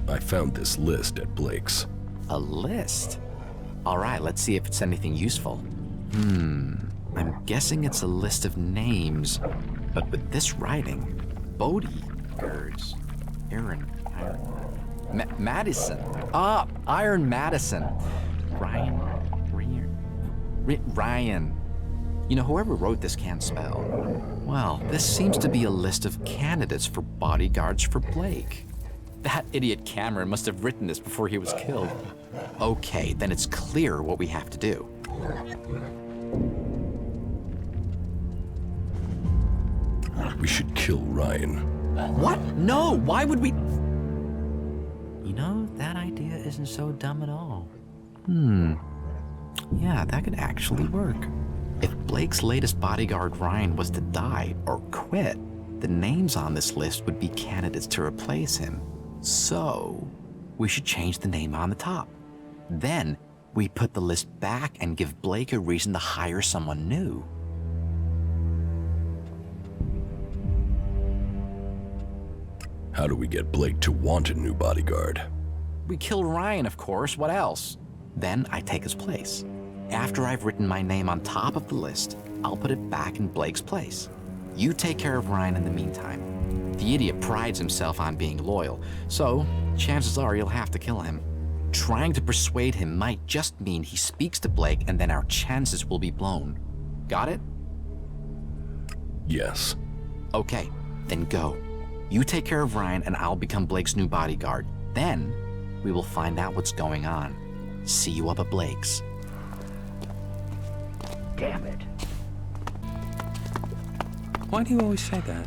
I found this list at Blake's. A list? All right, let's see if it's anything useful. I'm guessing it's a list of names, but with this writing, bodyguards, Madison. Iron Madison. Ryan. You know, whoever wrote this can't spell. Well, this seems to be a list of candidates for bodyguards for Blake. That idiot Cameron must have written this before he was killed. Okay, then it's clear what we have to do. We should kill Ryan. What? No, why would we? You know, that idea isn't so dumb at all. Yeah, that could actually work. If Blake's latest bodyguard Ryan was to die or quit, the names on this list would be candidates to replace him. So, we should change the name on the top. Then, we put the list back and give Blake a reason to hire someone new. How do we get Blake to want a new bodyguard? We kill Ryan, of course. What else? Then I take his place. After I've written my name on top of the list, I'll put it back in Blake's place. You take care of Ryan in the meantime. The idiot prides himself on being loyal, so chances are you'll have to kill him. Trying to persuade him might just mean he speaks to Blake and then our chances will be blown. Got it? Yes. Okay, then go. You take care of Ryan and I'll become Blake's new bodyguard. Then, we will find out what's going on. See you up at Blake's. Damn it. Why do you always say that?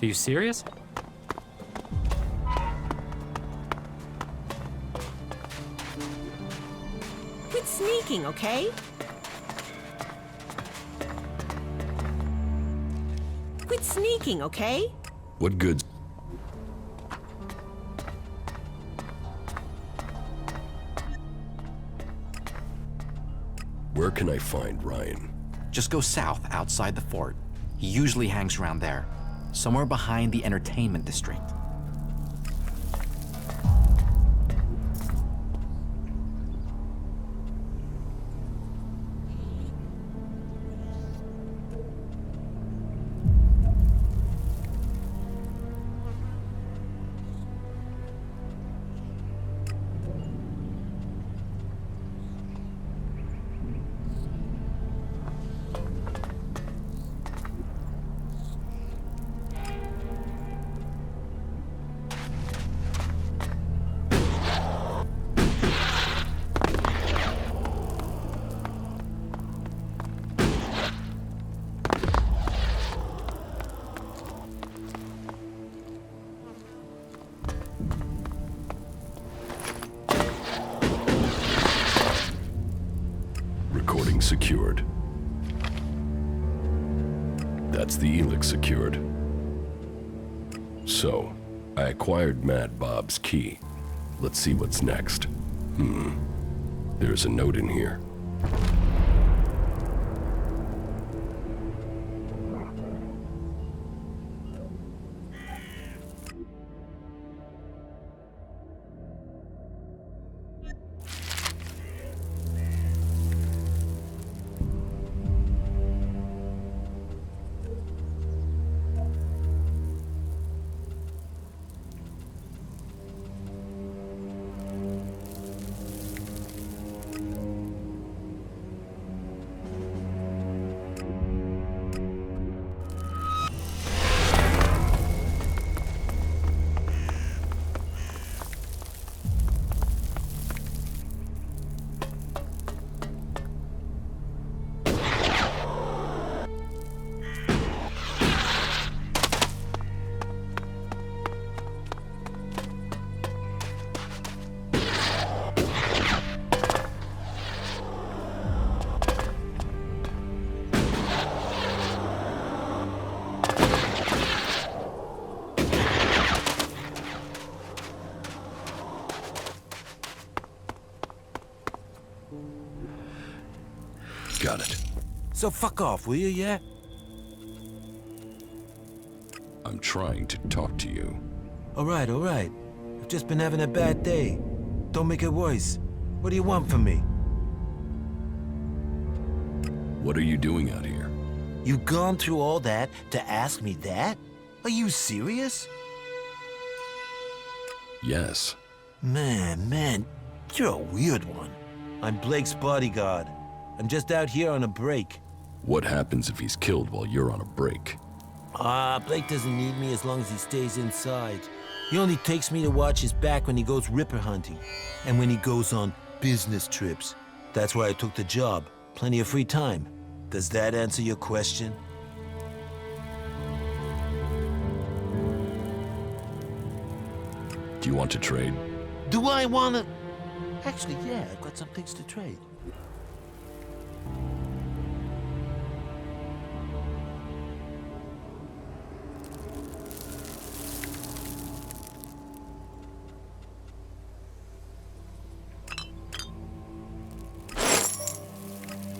Are you serious? Quit sneaking, okay? Quit sneaking, okay? What goods? Where can I find Ryan? Just go south outside the fort. He usually hangs around there, somewhere behind the entertainment district. Recording secured. That's the ELEX secured. So, I acquired Mad Bob's key. Let's see what's next. There's a note in here. Got it. So fuck off, will you, yeah? I'm trying to talk to you. All right. I've just been having a bad day. Don't make it worse. What do you want from me? What are you doing out here? You gone through all that to ask me that? Are you serious? Yes. Man, you're a weird one. I'm Blake's bodyguard. I'm just out here on a break. What happens if he's killed while you're on a break? Blake doesn't need me as long as he stays inside. He only takes me to watch his back when he goes ripper hunting, and when he goes on business trips. That's why I took the job. Plenty of free time. Does that answer your question? Do you want to trade? Do I want to? Actually, yeah, I've got some things to trade.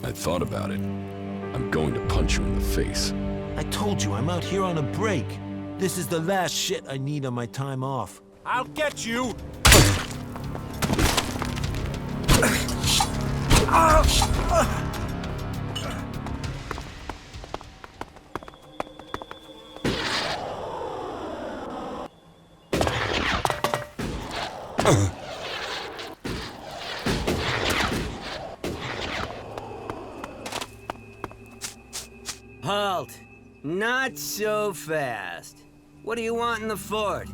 I thought about it. I'm going to punch you in the face. I told you, I'm out here on a break. This is the last shit I need on my time off. I'll get you! Halt! Not so fast. What do you want in the fort?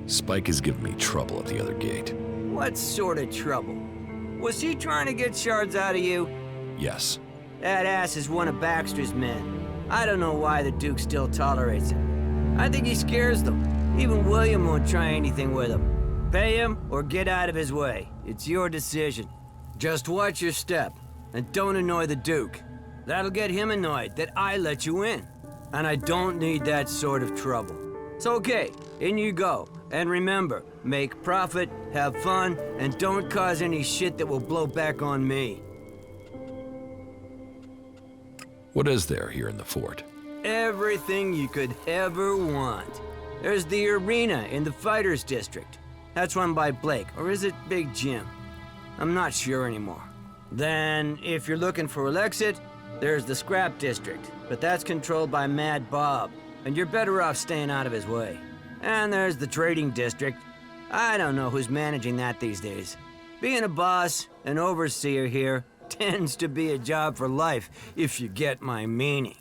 Spike has given me trouble at the other gate. What sort of trouble? Was he trying to get shards out of you? Yes. That ass is one of Baxter's men. I don't know why the Duke still tolerates him. I think he scares them. Even William won't try anything with him. Pay him or get out of his way. It's your decision. Just watch your step, and don't annoy the Duke. That'll get him annoyed that I let you in. And I don't need that sort of trouble. So okay, in you go. And remember, make profit, have fun, and don't cause any shit that will blow back on me. What is there here in the fort? Everything you could ever want. There's the arena in the Fighters District. That's run by Blake, or is it Big Jim? I'm not sure anymore. Then, if you're looking for Elexit, there's the Scrap District, but that's controlled by Mad Bob, and you're better off staying out of his way. And there's the Trading District. I don't know who's managing that these days. Being a boss, an overseer here, tends to be a job for life, if you get my meaning.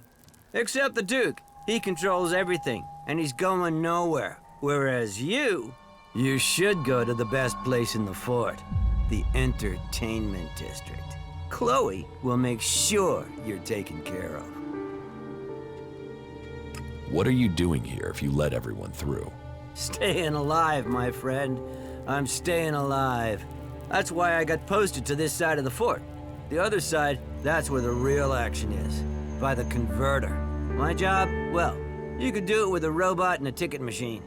Except the Duke. He controls everything, and he's going nowhere. Whereas you should go to the best place in the fort, the Entertainment District. Chloe will make sure you're taken care of. What are you doing here if you let everyone through? Staying alive, my friend. I'm staying alive. That's why I got posted to this side of the fort. The other side, that's where the real action is. By the converter. My job? Well, you could do it with a robot and a ticket machine.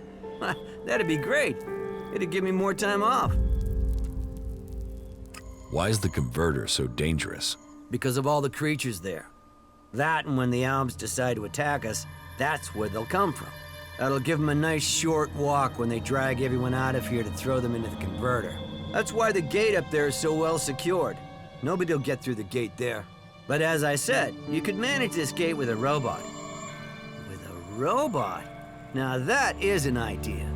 That'd be great. It'd give me more time off. Why is the converter so dangerous? Because of all the creatures there. That, and when the Alms decide to attack us, that's where they'll come from. That'll give them a nice short walk when they drag everyone out of here to throw them into the converter. That's why the gate up there is so well secured. Nobody'll get through the gate there. But as I said, you could manage this gate with a robot. With a robot? Now that is an idea.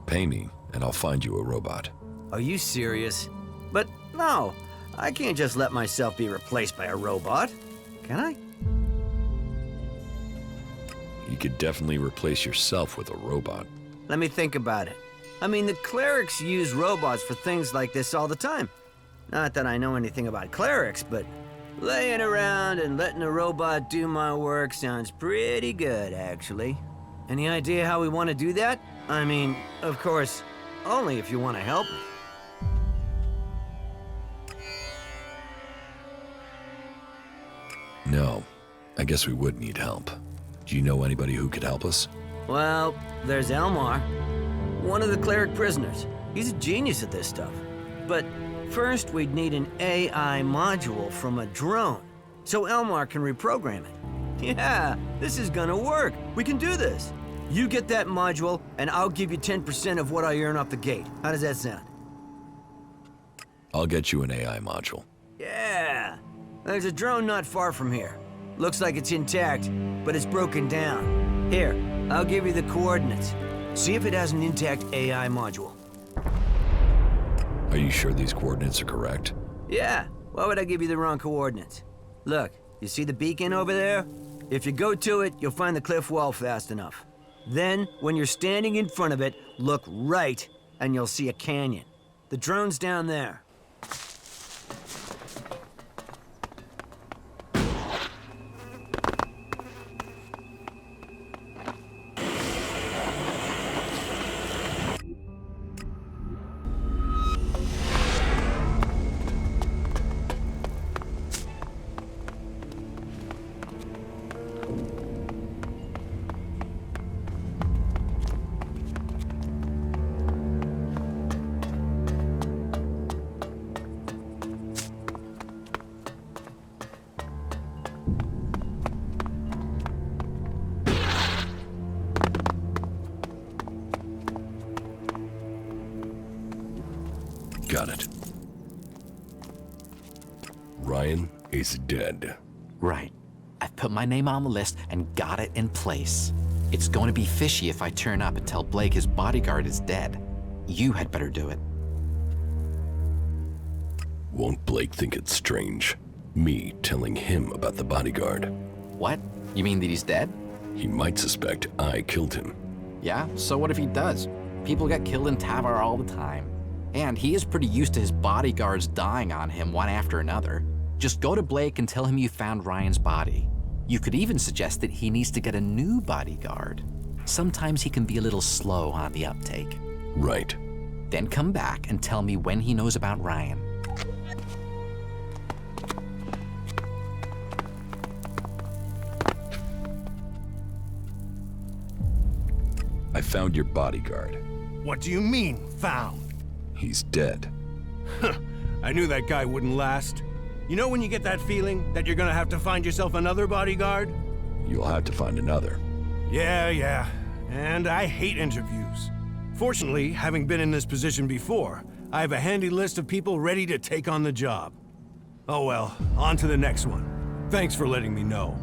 Pay me, and I'll find you a robot. Are you serious? But no, I can't just let myself be replaced by a robot. Can I? You could definitely replace yourself with a robot. Let me think about it. I mean, the clerics use robots for things like this all the time. Not that I know anything about clerics, but laying around and letting a robot do my work sounds pretty good, actually. Any idea how we want to do that? I mean, of course, only if you want to help me. No, I guess we would need help. Do you know anybody who could help us? Well, there's Elmar, one of the cleric prisoners. He's a genius at this stuff. But first, we'd need an AI module from a drone, so Elmar can reprogram it. Yeah, this is gonna work. We can do this. You get that module, and I'll give you 10% of what I earn off the gate. How does that sound? I'll get you an AI module. Yeah. There's a drone not far from here. Looks like it's intact, but it's broken down. Here, I'll give you the coordinates. See if it has an intact AI module. Are you sure these coordinates are correct? Yeah, why would I give you the wrong coordinates? Look, you see the beacon over there? If you go to it, you'll find the cliff wall fast enough. Then, when you're standing in front of it, look right, and you'll see a canyon. The drone's down there. Got it. Ryan is dead. Right. I've put my name on the list and got it in place. It's going to be fishy if I turn up and tell Blake his bodyguard is dead. You had better do it. Won't Blake think it's strange? Me telling him about the bodyguard. What? You mean that he's dead? He might suspect I killed him. Yeah, so what if he does? People get killed in Tavar all the time. And he is pretty used to his bodyguards dying on him one after another. Just go to Blake and tell him you found Ryan's body. You could even suggest that he needs to get a new bodyguard. Sometimes he can be a little slow on the uptake. Right. Then come back and tell me when he knows about Ryan. I found your bodyguard. What do you mean, found? He's dead. I knew that guy wouldn't last. You know when you get that feeling that you're gonna have to find yourself another bodyguard? You'll have to find another. Yeah. And I hate interviews. Fortunately, having been in this position before, I have a handy list of people ready to take on the job. Oh well, on to the next one. Thanks for letting me know.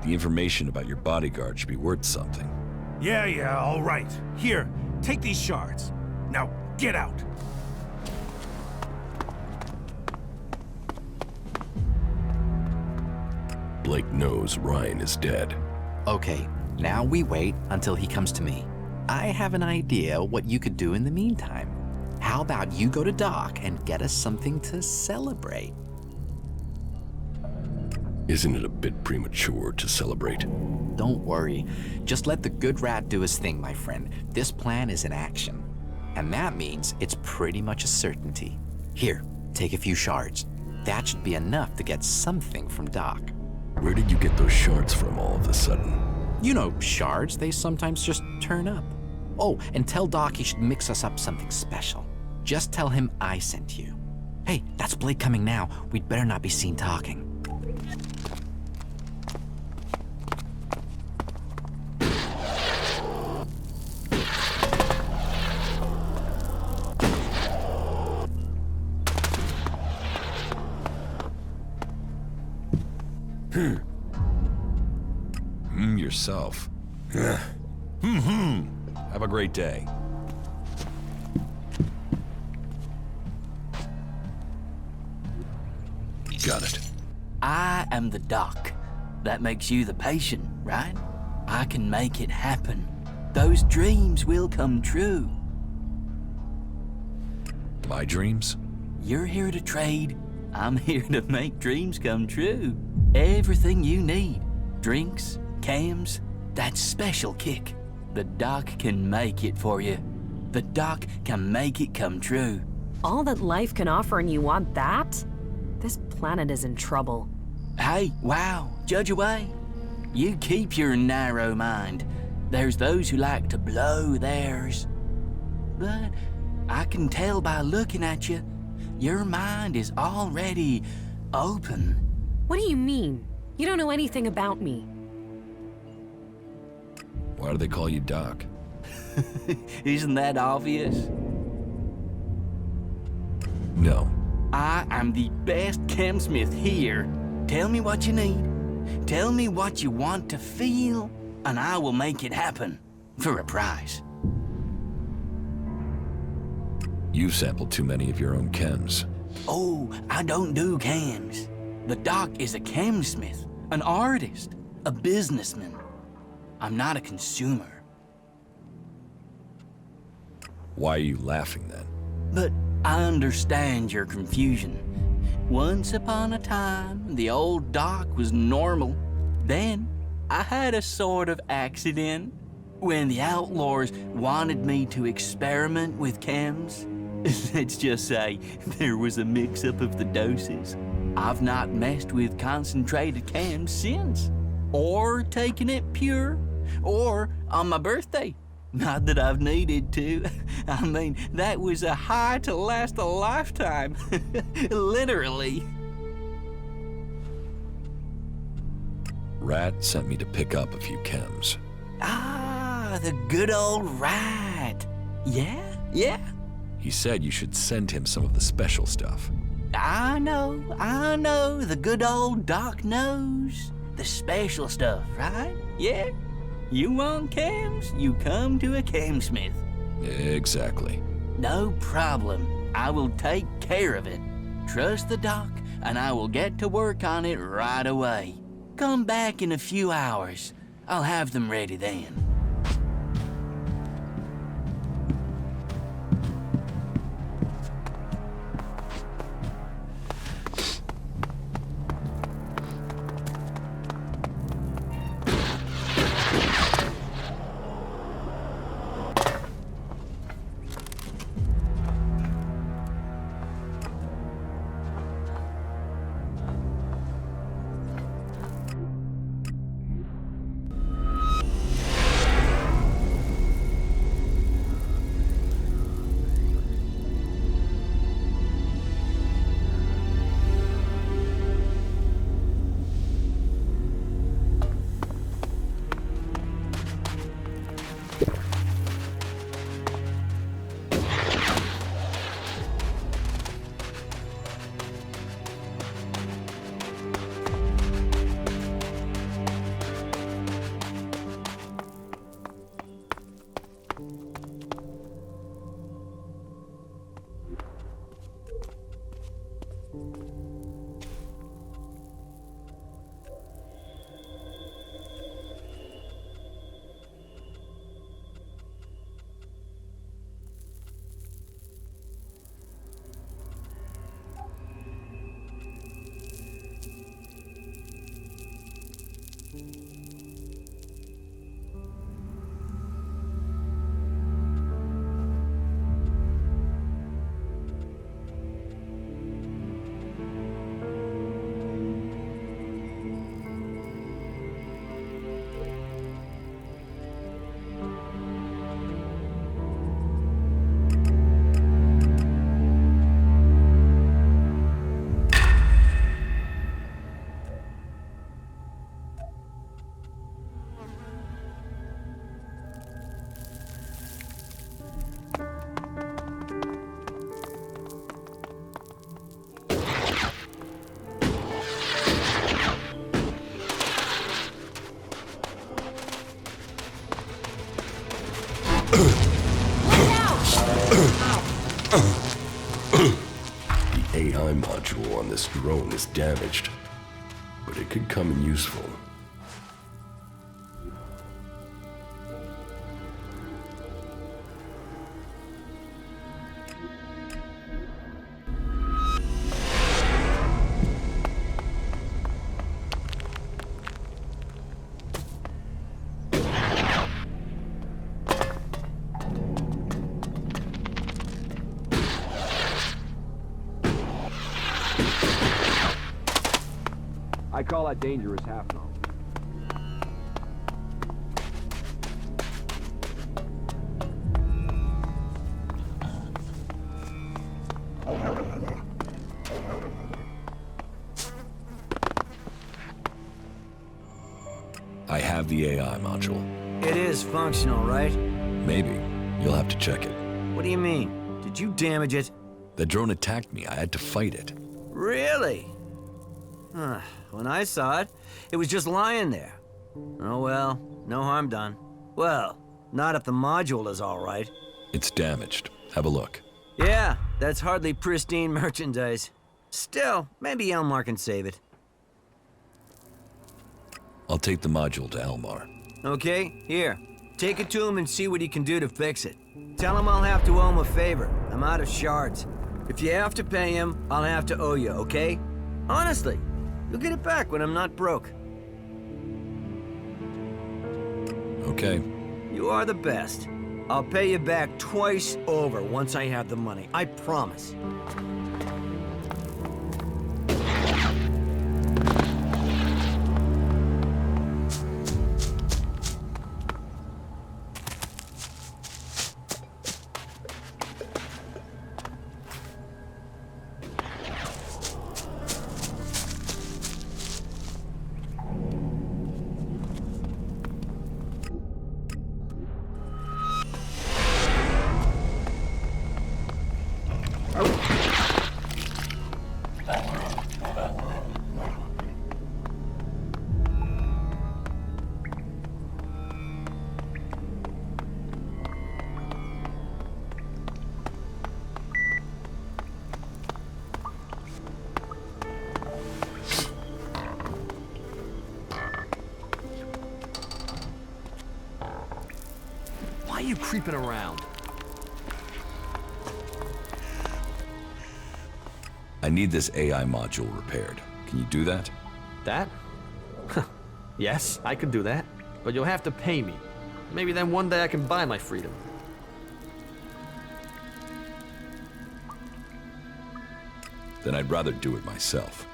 The information about your bodyguard should be worth something. Yeah, all right. Here, take these shards. Now, get out. Blake knows Ryan is dead. Okay, now we wait until he comes to me. I have an idea what you could do in the meantime. How about you go to Doc and get us something to celebrate? Isn't it a bit premature to celebrate? Don't worry. Just let the good rat do his thing, my friend. This plan is in action. And that means it's pretty much a certainty. Here, take a few shards. That should be enough to get something from Doc. Where did you get those shards from all of a sudden? You know, shards, they sometimes just turn up. Oh, and tell Doc he should mix us up something special. Just tell him I sent you. Hey, that's Blake coming now. We'd better not be seen talking. Yourself. Have a great day. Got it. I am the doc. That makes you the patient, right? I can make it happen. Those dreams will come true. My dreams? You're here to trade. I'm here to make dreams come true. Everything you need. Drinks, cams, that special kick. The doc can make it for you. The doc can make it come true. All that life can offer and you want that? This planet is in trouble. Hey, wow, judge away. You keep your narrow mind. There's those who like to blow theirs. But I can tell by looking at you, your mind is already open. What do you mean? You don't know anything about me. Why do they call you Doc? Isn't that obvious? No. I am the best chemsmith here. Tell me what you need. Tell me what you want to feel, and I will make it happen. For a price. You've sampled too many of your own chems. Oh, I don't do chems. The doc is a chemsmith, an artist, a businessman. I'm not a consumer. Why are you laughing then? But I understand your confusion. Once upon a time, the old doc was normal. Then, I had a sort of accident when the outlaws wanted me to experiment with chems. Let's just say there was a mix-up of the doses. I've not messed with concentrated chems since, or taken it pure, or on my birthday. Not that I've needed to. I mean, that was a high to last a lifetime. Literally. Rat sent me to pick up a few chems. Ah, the good old Rat. Yeah? He said you should send him some of the special stuff. I know, the good old doc knows. The special stuff, right? Yeah? You want chems, you come to a chemsmith. Exactly. No problem. I will take care of it. Trust the doc, and I will get to work on it right away. Come back in a few hours. I'll have them ready then. The AI module on this drone is damaged, but it could come in useful. I call that dangerous half-known. I have the AI module. It is functional, right? Maybe. You'll have to check it. What do you mean? Did you damage it? The drone attacked me. I had to fight it. Really? When I saw it, it was just lying there. Oh well, no harm done. Well, not if the module is all right. It's damaged. Have a look. Yeah, that's hardly pristine merchandise. Still, maybe Elmar can save it. I'll take the module to Elmar. Okay, here. Take it to him and see what he can do to fix it. Tell him I'll have to owe him a favor. I'm out of shards. If you have to pay him, I'll have to owe you, okay? Honestly, you'll get it back when I'm not broke. Okay. You are the best. I'll pay you back twice over once I have the money. I promise. Why are you creeping around? I need this AI module repaired. Can you do that? That? Yes, I can do that. But you'll have to pay me. Maybe then one day I can buy my freedom. Then I'd rather do it myself.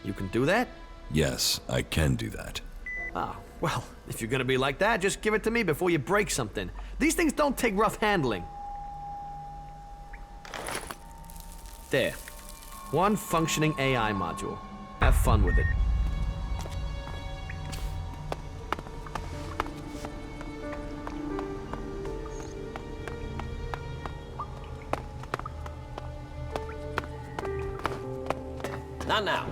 You can do that? Yes, I can do that. Ah, well, if you're gonna be like that, just give it to me before you break something. These things don't take rough handling. There. One functioning AI module. Have fun with it. Not now.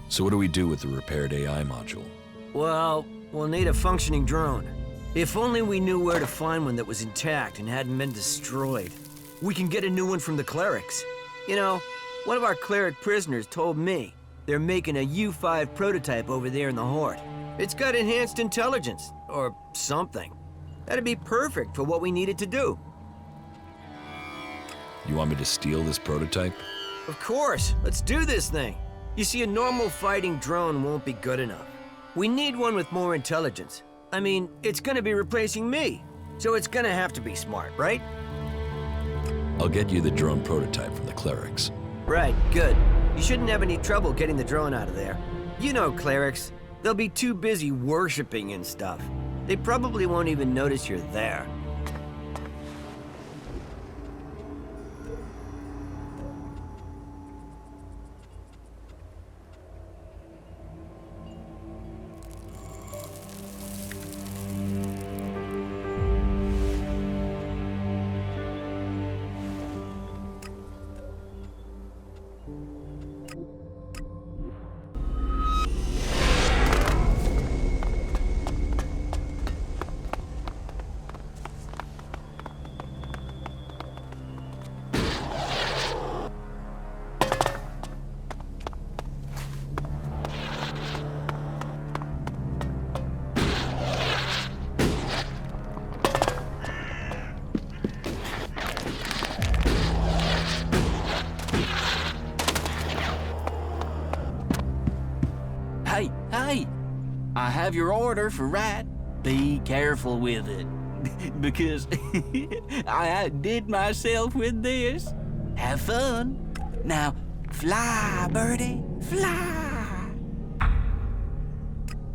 So what do we do with the repaired AI module? Well, we'll need a functioning drone. If only we knew where to find one that was intact and hadn't been destroyed. We can get a new one from the clerics. You know, one of our cleric prisoners told me they're making a U5 prototype over there in the Horde. It's got enhanced intelligence, or something. That'd be perfect for what we needed to do. You want me to steal this prototype? Of course, let's do this thing. You see, a normal fighting drone won't be good enough. We need one with more intelligence. I mean, it's gonna be replacing me, so it's gonna have to be smart, right? I'll get you the drone prototype from the clerics. Right, good. You shouldn't have any trouble getting the drone out of there. You know clerics. They'll be too busy worshipping and stuff. They probably won't even notice you're there. Hey, I have your order for Rat. Be careful with it, because I outdid myself with this. Have fun. Now, fly, birdie, fly.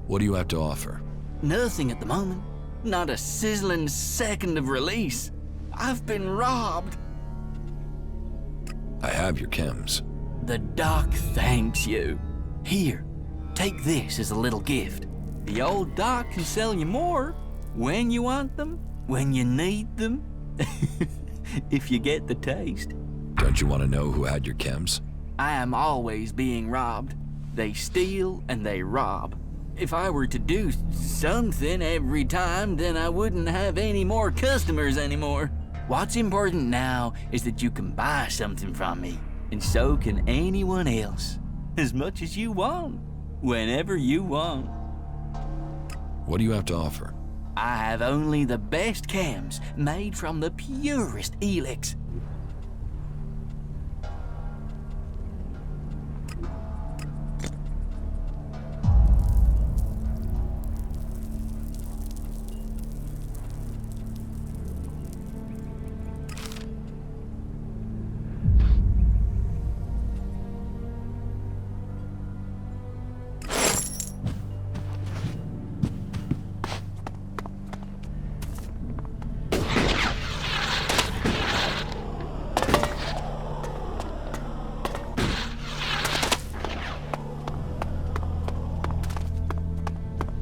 What do you have to offer? Nothing at the moment. Not a sizzling second of release. I've been robbed. I have your chems. The doc thanks you. Here, take this as a little gift. The old doc can sell you more when you want them, when you need them, if you get the taste. Don't you want to know who had your chems? I am always being robbed. They steal and they rob. If I were to do something every time, then I wouldn't have any more customers anymore. What's important now is that you can buy something from me, and so can anyone else, as much as you want, whenever you want. What do you have to offer? I have only the best cams made from the purest ELEX.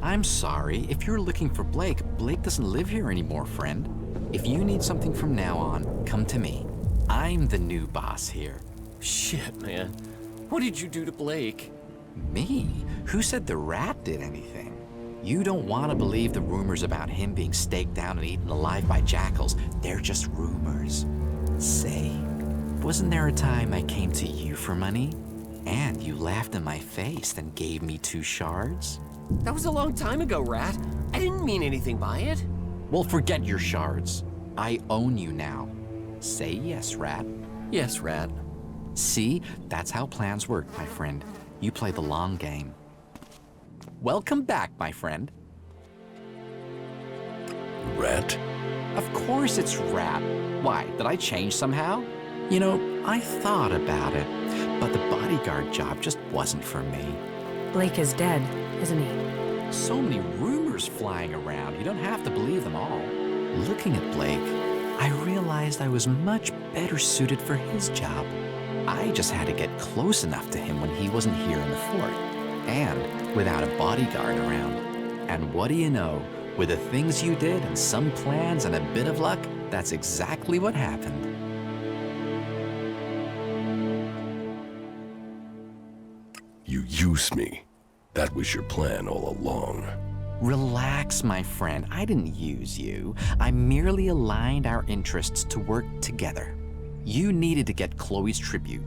I'm sorry. If you're looking for Blake, Blake doesn't live here anymore, friend. If you need something from now on, come to me. I'm the new boss here. Shit, man. What did you do to Blake? Me? Who said the rat did anything? You don't want to believe the rumors about him being staked down and eaten alive by jackals. They're just rumors. Say, wasn't there a time I came to you for money? And you laughed in my face, then gave me 2 shards? That was a long time ago, Rat. I didn't mean anything by it. Well, forget your shards. I own you now. Say yes, Rat. Yes, Rat. See? That's how plans work, my friend. You play the long game. Welcome back, my friend. Rat? Of course it's Rat. Why, did I change somehow? You know, I thought about it, but the bodyguard job just wasn't for me. Blake is dead, isn't he? So many rumors flying around, you don't have to believe them all. Looking at Blake, I realized I was much better suited for his job. I just had to get close enough to him when he wasn't here in the fort, and without a bodyguard around. And what do you know? With the things you did and some plans and a bit of luck, that's exactly what happened. You used me. That was your plan all along. Relax, my friend. I didn't use you. I merely aligned our interests to work together. You needed to get Chloe's tribute.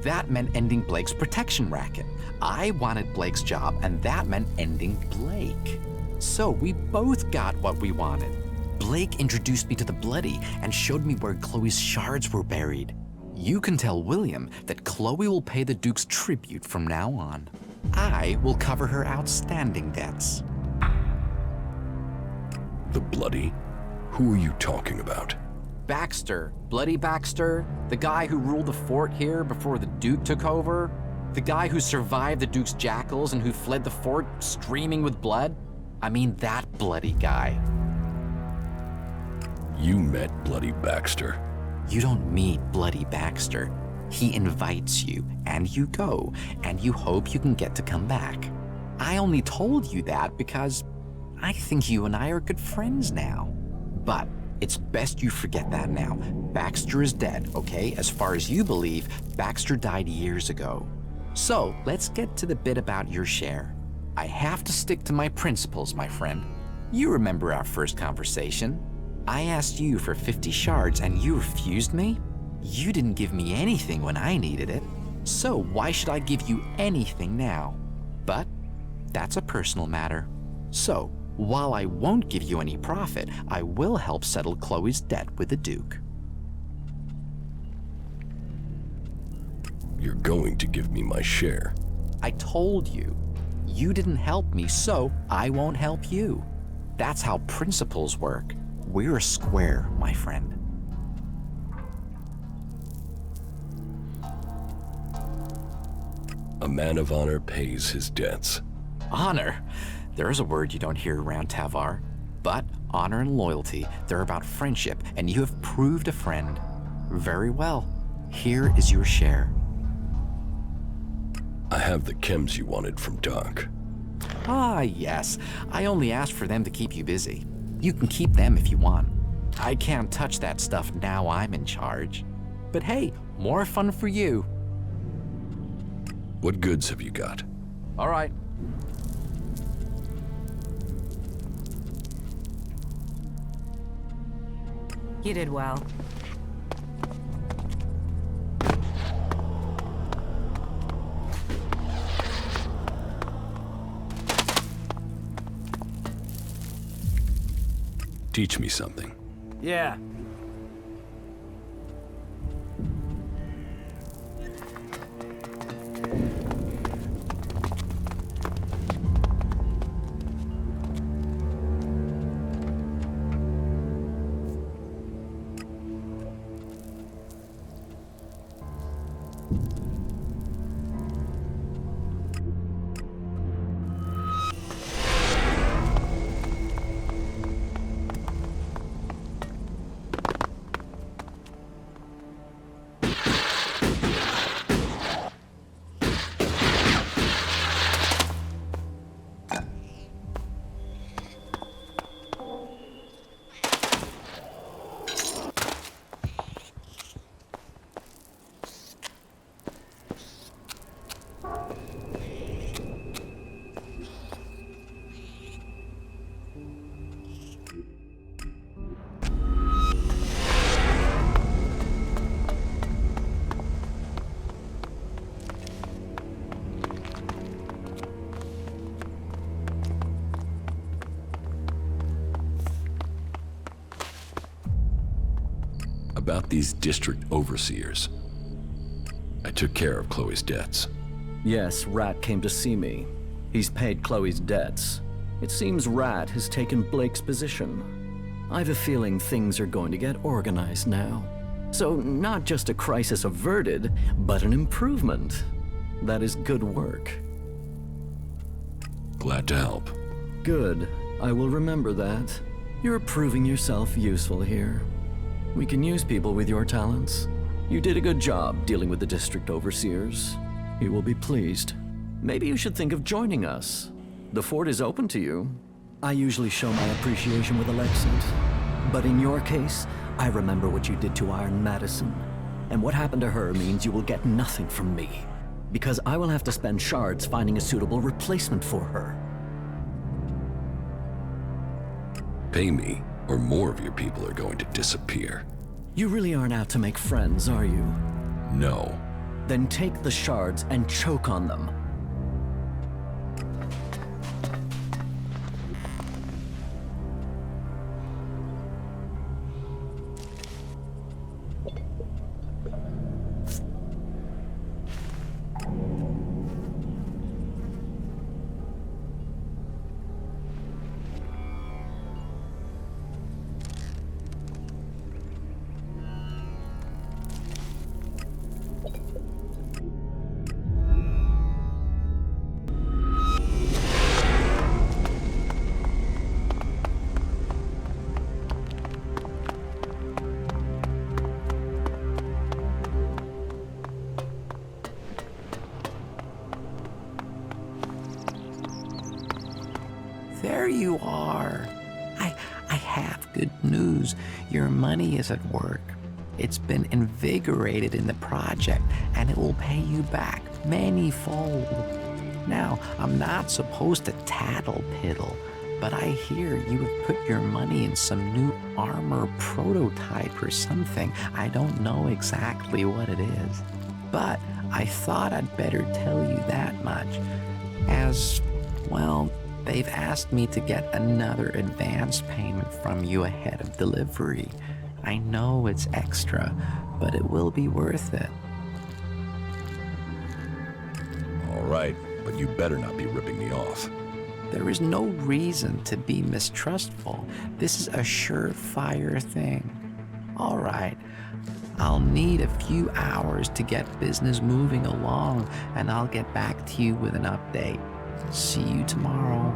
That meant ending Blake's protection racket. I wanted Blake's job, and that meant ending Blake. So we both got what we wanted. Blake introduced me to the Bloody and showed me where Chloe's shards were buried. You can tell William that Chloe will pay the Duke's tribute from now on. I will cover her outstanding debts. The Bloody? Who are you talking about? Baxter, Bloody Baxter, the guy who ruled the fort here before the Duke took over, the guy who survived the Duke's jackals and who fled the fort streaming with blood. I mean, that bloody guy. You met Bloody Baxter. You don't meet Bloody Baxter. He invites you, and you go, and you hope you can get to come back. I only told you that because I think you and I are good friends now. But it's best you forget that now. Baxter is dead, okay? As far as you believe, Baxter died years ago. So let's get to the bit about your share. I have to stick to my principles, my friend. You remember our first conversation. I asked you for 50 shards and you refused me? You didn't give me anything when I needed it. So why should I give you anything now? But that's a personal matter. So, while I won't give you any profit, I will help settle Chloe's debt with the Duke. You're going to give me my share. I told you. You didn't help me, so I won't help you. That's how principles work. We're a square, my friend. A man of honor pays his debts. Honor? There's a word you don't hear around Tavar. But honor and loyalty, they're about friendship, and you have proved a friend. Very well. Here is your share. I have the chems you wanted from Doc. Ah, yes. I only asked for them to keep you busy. You can keep them if you want. I can't touch that stuff now I'm in charge. But hey, more fun for you. What goods have you got? All right. You did well. Teach me something. Yeah. About these district overseers. I took care of Chloe's debts. Yes, Rat came to see me. He's paid Chloe's debts. It seems Rat has taken Blake's position. I've a feeling things are going to get organized now. So not just a crisis averted, but an improvement. That is good work. Glad to help. Good. I will remember that. You're proving yourself useful here. We can use people with your talents. You did a good job dealing with the district overseers. He will be pleased. Maybe you should think of joining us. The fort is open to you. I usually show my appreciation with ELEX, but in your case, I remember what you did to Iron Madison. And what happened to her means you will get nothing from me, because I will have to spend shards finding a suitable replacement for her. Pay me, or more of your people are going to disappear. You really aren't out to make friends, are you? No. Then take the shards and choke on them. there you are. I have good news. Your money is at work. It's been invigorated in the project, and it will pay you back many-fold. Now, I'm not supposed to tattle-piddle, but I hear you have put your money in some new armor prototype or something. I don't know exactly what it is, but I thought I'd better tell you that much, as, well, they've asked me to get another advance payment from you ahead of delivery. I know it's extra, but it will be worth it. All right, but you better not be ripping me off. There is no reason to be mistrustful. This is a surefire thing. All right, I'll need a few hours to get business moving along, and I'll get back to you with an update. See you tomorrow.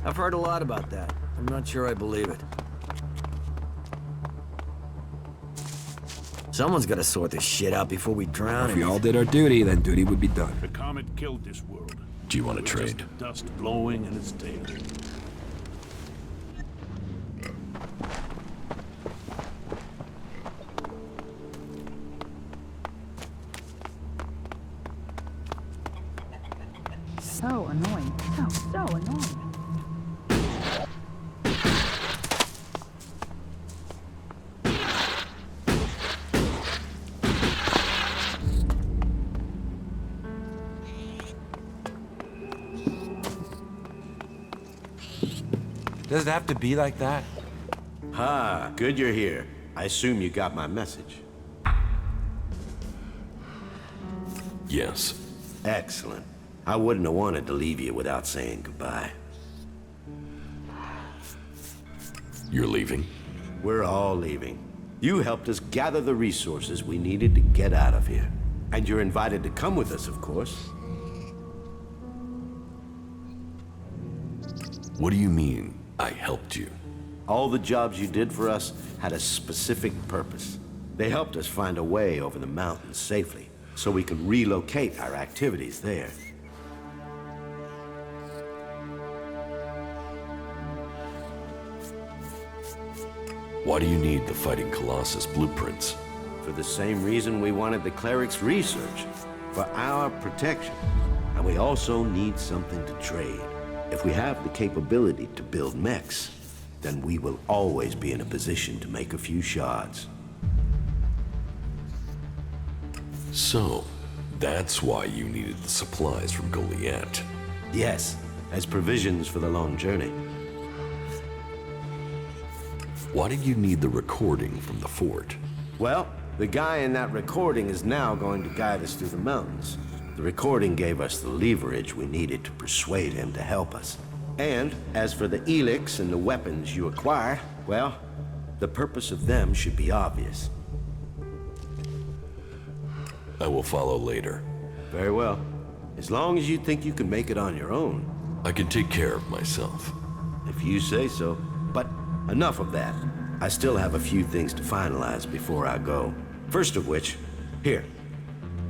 I've heard a lot about that. I'm not sure I believe it. Someone's gotta sort this shit out before we drown. If we all did our duty, then duty would be done. The comet killed this world. Do you want to trade? Just dust blowing in its tail. So annoying. So annoying. Does it have to be like that? Ha, good you're here. I assume you got my message. Yes. Excellent. I wouldn't have wanted to leave you without saying goodbye. You're leaving? We're all leaving. You helped us gather the resources we needed to get out of here. And you're invited to come with us, of course. What do you mean, I helped you? All the jobs you did for us had a specific purpose. They helped us find a way over the mountains safely, so we could relocate our activities there. Why do you need the Fighting Colossus blueprints? For the same reason we wanted the cleric's research, for our protection. And we also need something to trade. If we have the capability to build mechs, then we will always be in a position to make a few shards. So, that's why you needed the supplies from Goliath. Yes, as provisions for the long journey. Why did you need the recording from the fort? Well, the guy in that recording is now going to guide us through the mountains. The recording gave us the leverage we needed to persuade him to help us. And as for the ELEX and the weapons you acquired, well, the purpose of them should be obvious. I will follow later. Very well. As long as you think you can make it on your own. I can take care of myself. If you say so. But enough of that. I still have a few things to finalize before I go. First of which, here,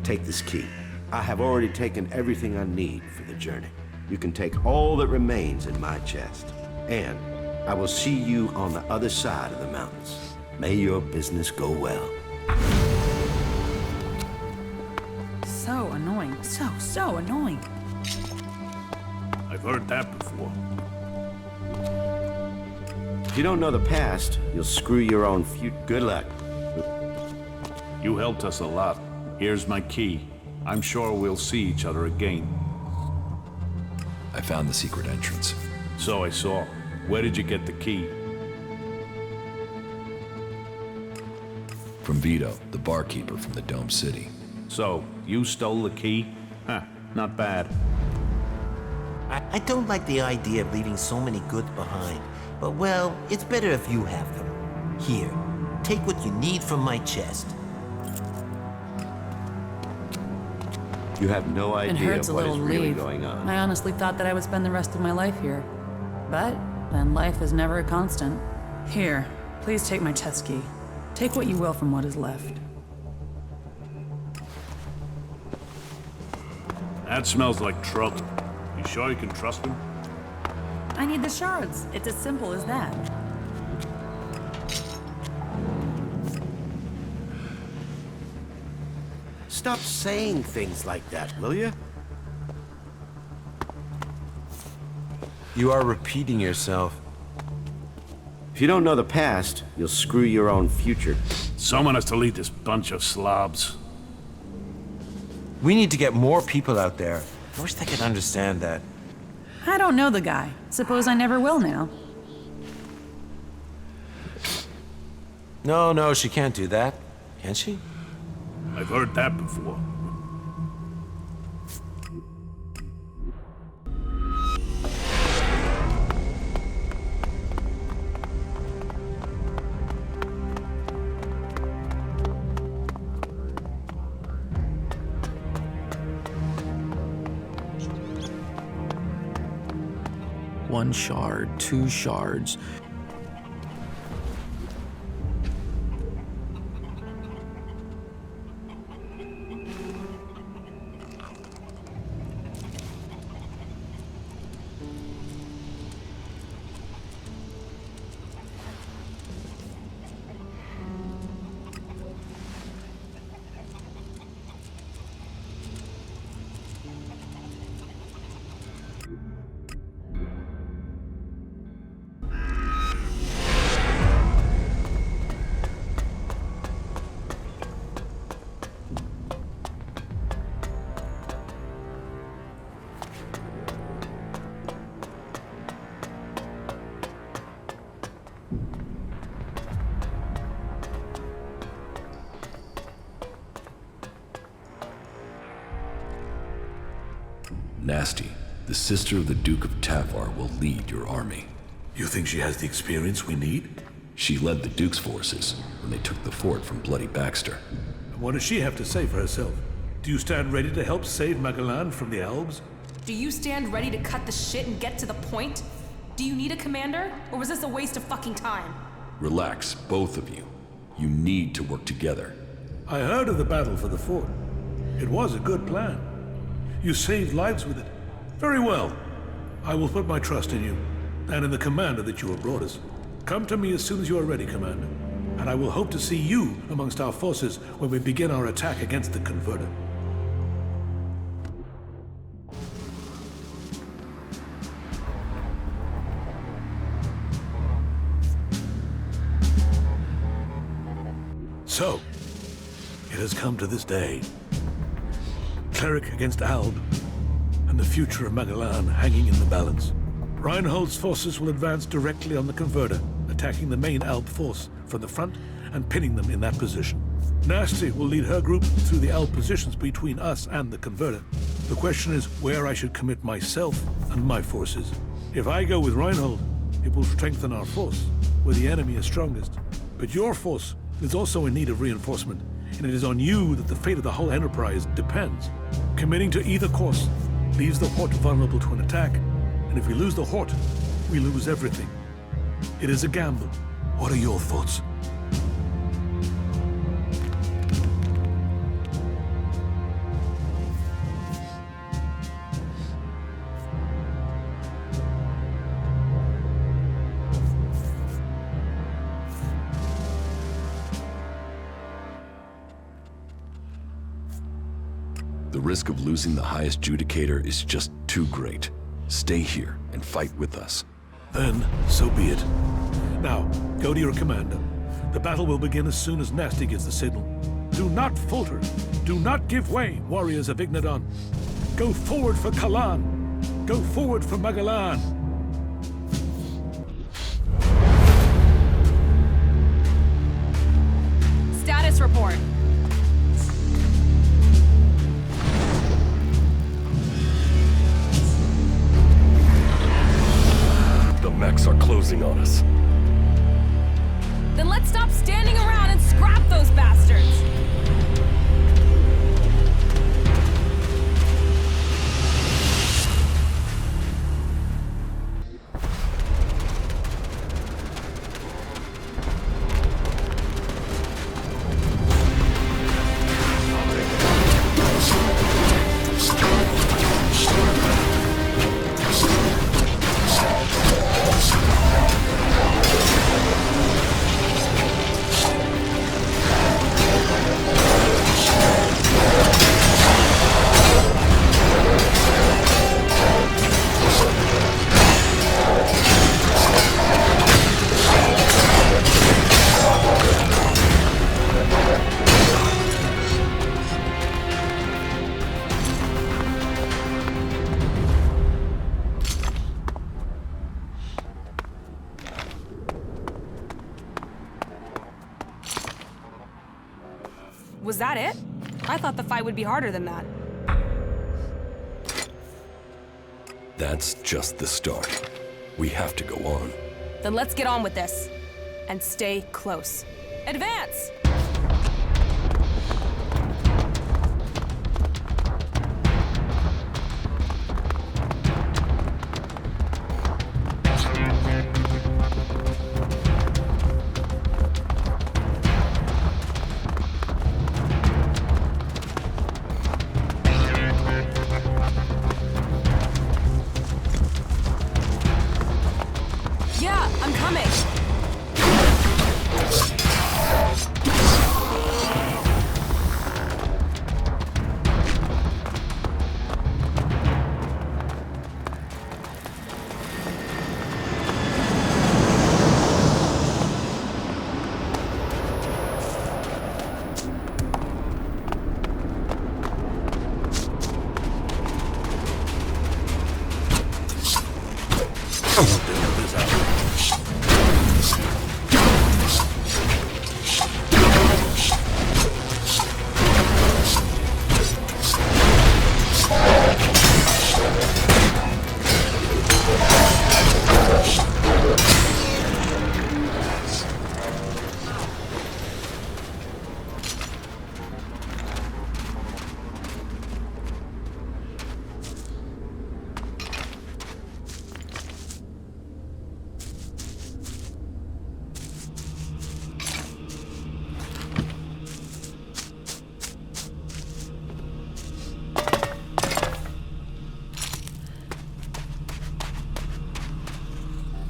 take this key. I have already taken everything I need for the journey. You can take all that remains in my chest. And I will see you on the other side of the mountains. May your business go well. So annoying. So annoying. I've heard that before. If you don't know the past, you'll screw your own future. Good luck. You helped us a lot. Here's my key. I'm sure we'll see each other again. I found the secret entrance. So I saw. Where did you get the key? From Vito, the barkeeper from the Dome City. So, you stole the key? Huh, not bad. I don't like the idea of leaving so many goods behind, but well, it's better if you have them. Here, take what you need from my chest. You have no It idea hurts a what is little to really leave. going on. I honestly thought that I would spend the rest of my life here. But then life is never a constant. Here, please take my chest key. Take what you will from what is left. That smells like trouble. You sure you can trust him? I need the shards. It's as simple as that. Stop saying things like that, will you? You are repeating yourself. If you don't know the past, you'll screw your own future. Someone has to lead this bunch of slobs. We need to get more people out there. I wish they could understand that. I don't know the guy. Suppose I never will now. No, she can't do that. Can she? I've heard that before. One shard, 2 shards. Nasty, the sister of the Duke of Tavar, will lead your army. You think she has the experience we need? She led the Duke's forces when they took the fort from Bloody Baxter. What does she have to say for herself? Do you stand ready to help save Magalan from the Albs? Do you stand ready to cut the shit and get to the point? Do you need a commander, or was this a waste of fucking time? Relax, both of you. You need to work together. I heard of the battle for the fort. It was a good plan. You saved lives with it. Very well. I will put my trust in you, and in the commander that you have brought us. Come to me as soon as you are ready, Commander, and I will hope to see you amongst our forces when we begin our attack against the Converter. So, it has come to this day. Cleric against Alb, and the future of Magalan hanging in the balance. Reinhold's forces will advance directly on the Converter, attacking the main Alb force from the front and pinning them in that position. Nasty will lead her group through the Alb positions between us and the Converter. The question is where I should commit myself and my forces. If I go with Reinhold, it will strengthen our force, where the enemy is strongest. But your force is also in need of reinforcement, and it is on you that the fate of the whole enterprise depends. Committing to either course leaves the Hort vulnerable to an attack, and if we lose the Hort, we lose everything. It is a gamble. What are your thoughts? The risk of losing the highest judicator is just too great. Stay here and fight with us. Then, so be it. Now, go to your commander. The battle will begin as soon as Nasty gives the signal. Do not falter. Do not give way, warriors of Ignadon. Go forward for Kalan. Go forward for Magalan. Status report. closing on us. Then let's stop standing around and scrap those bastards! Was that it? I thought the fight would be harder than that. That's just the start. We have to go on. Then let's get on with this. And stay close. Advance! Yeah, I'm coming!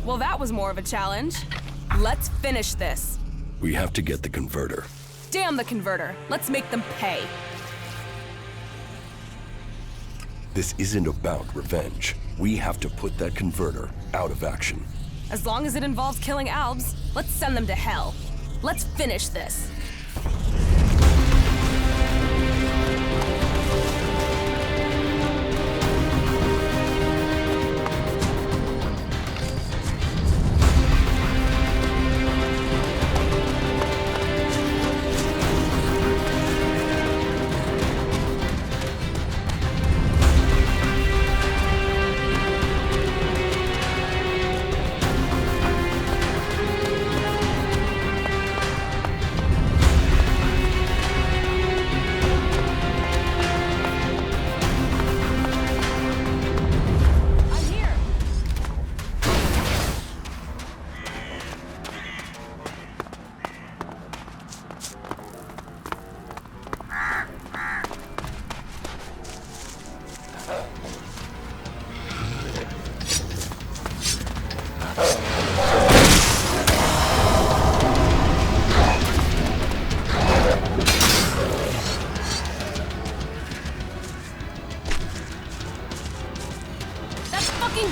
Well, that was more of a challenge. Let's finish this. We have to get the converter. Damn the converter. Let's make them pay. This isn't about revenge. We have to put that converter out of action. As long as it involves killing Albs, let's send them to hell. Let's finish this.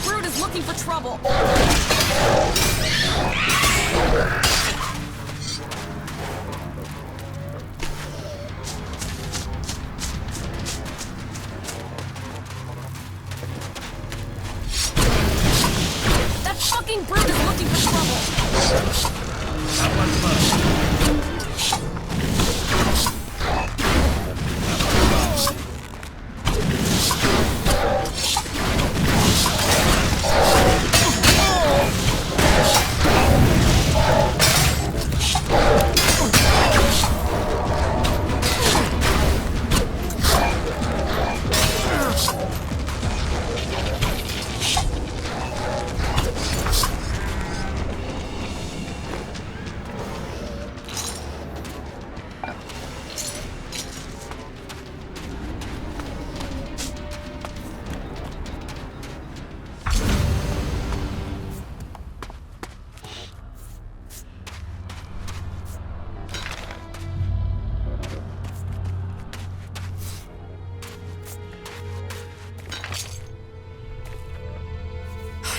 Brute is looking for trouble. That fucking brute is looking for trouble. That one's close.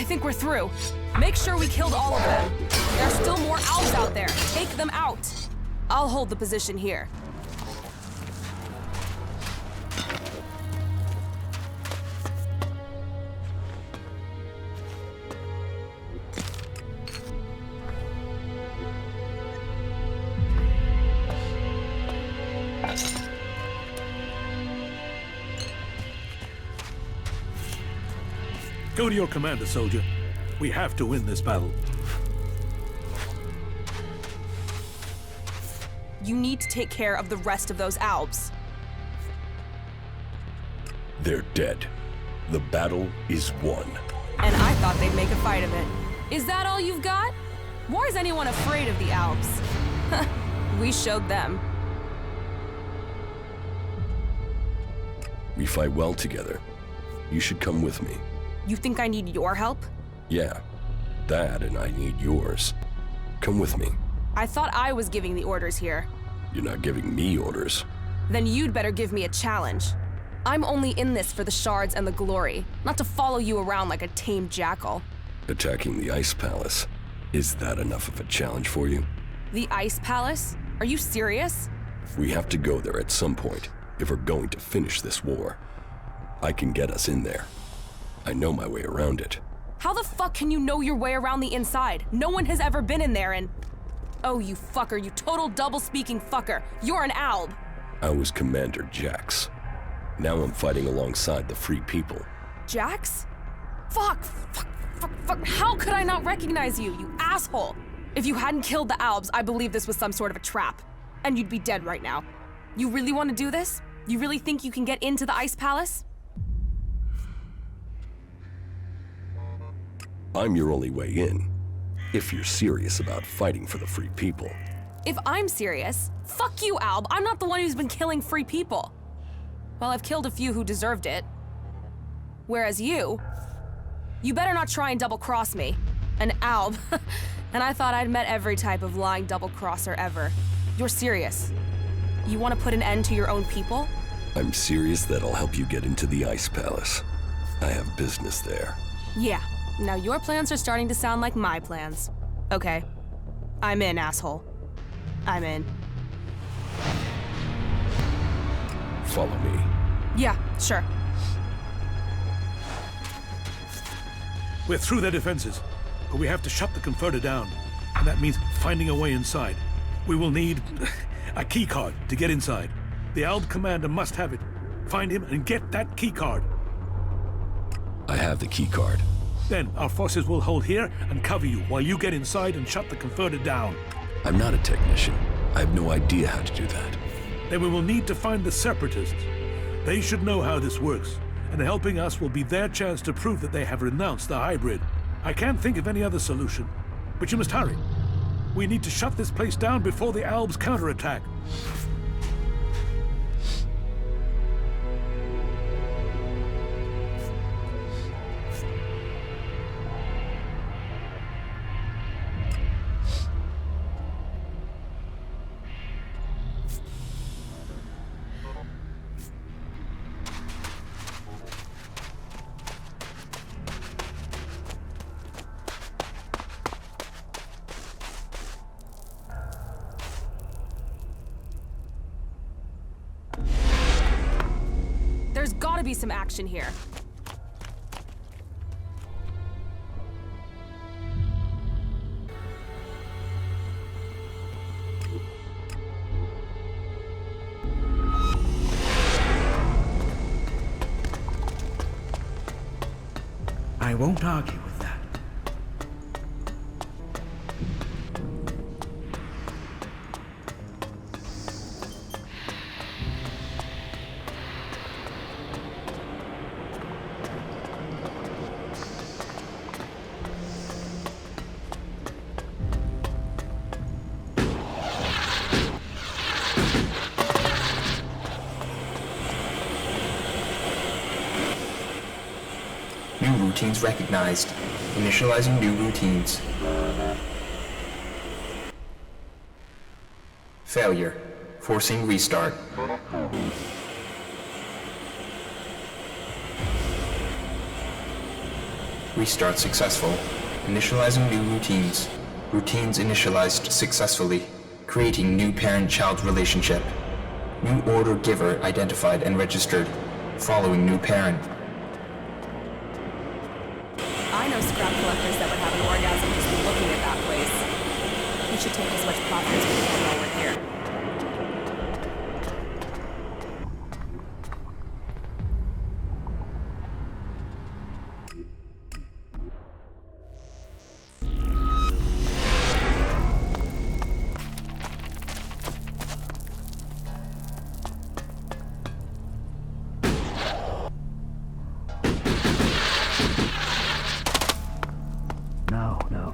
think we're through. Make sure we killed all of them. There are still more owls out there. Take them out. I'll hold the position here. Go to your commander, soldier. We have to win this battle. You need to take care of the rest of those Albs. They're dead. The battle is won. And I thought they'd make a fight of it. Is that all you've got? Why is anyone afraid of the Albs? We showed them. We fight well together. You should come with me. You think I need your help? Yeah, that and I need yours. Come with me. I thought I was giving the orders here. You're not giving me orders. Then you'd better give me a challenge. I'm only in this for the shards and the glory, not to follow you around like a tame jackal. Attacking the Ice Palace. Is that enough of a challenge for you? The Ice Palace? Are you serious? We have to go there at some point if we're going to finish this war. I can get us in there. I know my way around it. How the fuck can you know your way around the inside? No one has ever been in there and... Oh, you fucker, you total double-speaking fucker. You're an Alb. I was Commander Jax. Now I'm fighting alongside the Free People. Jax? Fuck. How could I not recognize you, you asshole? If you hadn't killed the Albs, I believe this was some sort of a trap. And you'd be dead right now. You really want to do this? You really think you can get into the Ice Palace? I'm your only way in, if you're serious about fighting for the Free People. If I'm serious, fuck you, Alb. I'm not the one who's been killing free people. Well, I've killed a few who deserved it. Whereas you better not try and double-cross me. An Alb. And I thought I'd met every type of lying double-crosser ever. You're serious. You want to put an end to your own people? I'm serious that I'll help you get into the Ice Palace. I have business there. Yeah. Now your plans are starting to sound like my plans. Okay. I'm in, asshole. I'm in. Follow me. Yeah, sure. We're through their defenses, but we have to shut the converter down. And that means finding a way inside. We will need a key card to get inside. The Alb commander must have it. Find him and get that key card. I have the key card. Then our forces will hold here and cover you while you get inside and shut the converter down. I'm not a technician. I have no idea how to do that. Then we will need to find the Separatists. They should know how this works, and helping us will be their chance to prove that they have renounced the hybrid. I can't think of any other solution, but you must hurry. We need to shut this place down before the Albs counterattack. There's gotta be some action here. I won't argue with that. New routines recognized. Initializing new routines. Failure. Forcing restart. Restart successful. Initializing new routines. Routines initialized successfully. Creating new parent-child relationship. New order giver identified and registered. Following new parent. I know scrap collectors that would have an orgasm just looking at that place. We should take as much profit as we can while we're here. No.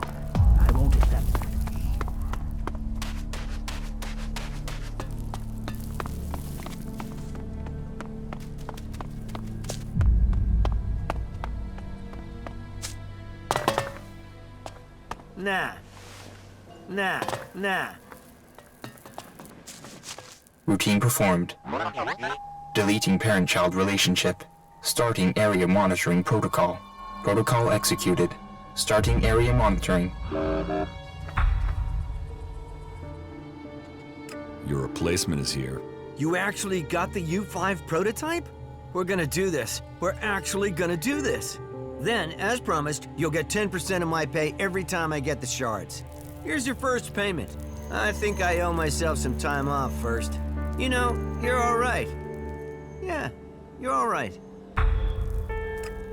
I won't accept that. Nah. Routine performed. Deleting parent-child relationship. Starting area monitoring protocol. Protocol executed. Starting area monitoring. Your replacement is here. You actually got the U5 prototype? We're gonna do this. We're actually gonna do this. Then, as promised, you'll get 10% of my pay every time I get the shards. Here's your first payment. I think I owe myself some time off first. You know, you're all right. Yeah, you're all right.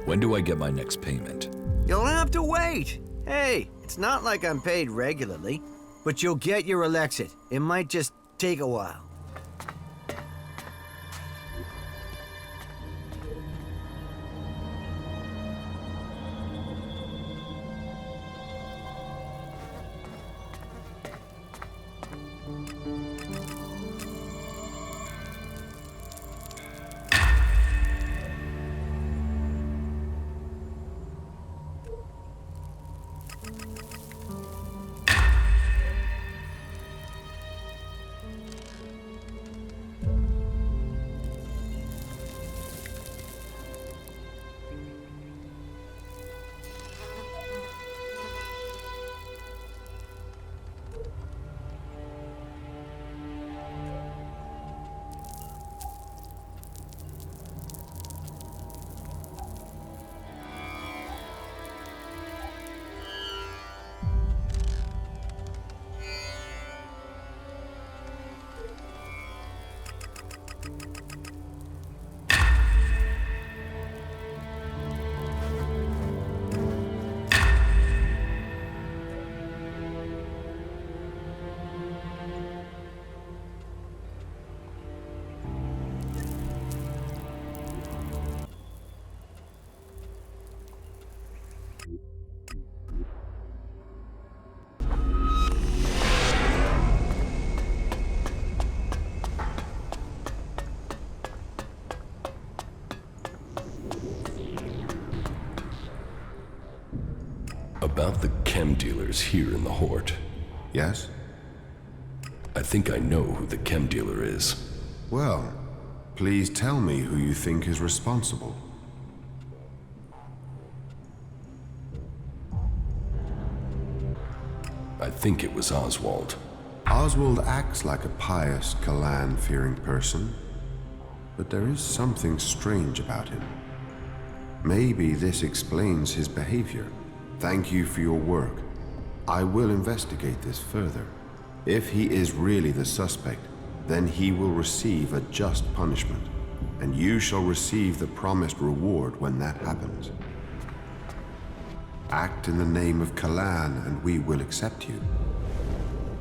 When do I get my next payment? You'll have to wait. Hey, it's not like I'm paid regularly, but you'll get your ELEX. It might just take a while. About the chem dealers here in the Hort. Yes? I think I know who the chem dealer is. Well, please tell me who you think is responsible. I think it was Oswald. Oswald acts like a pious, Kalan-fearing person, but there is something strange about him. Maybe this explains his behavior. Thank you for your work. I will investigate this further. If he is really the suspect, then he will receive a just punishment, and you shall receive the promised reward when that happens. Act in the name of Kalan, and we will accept you.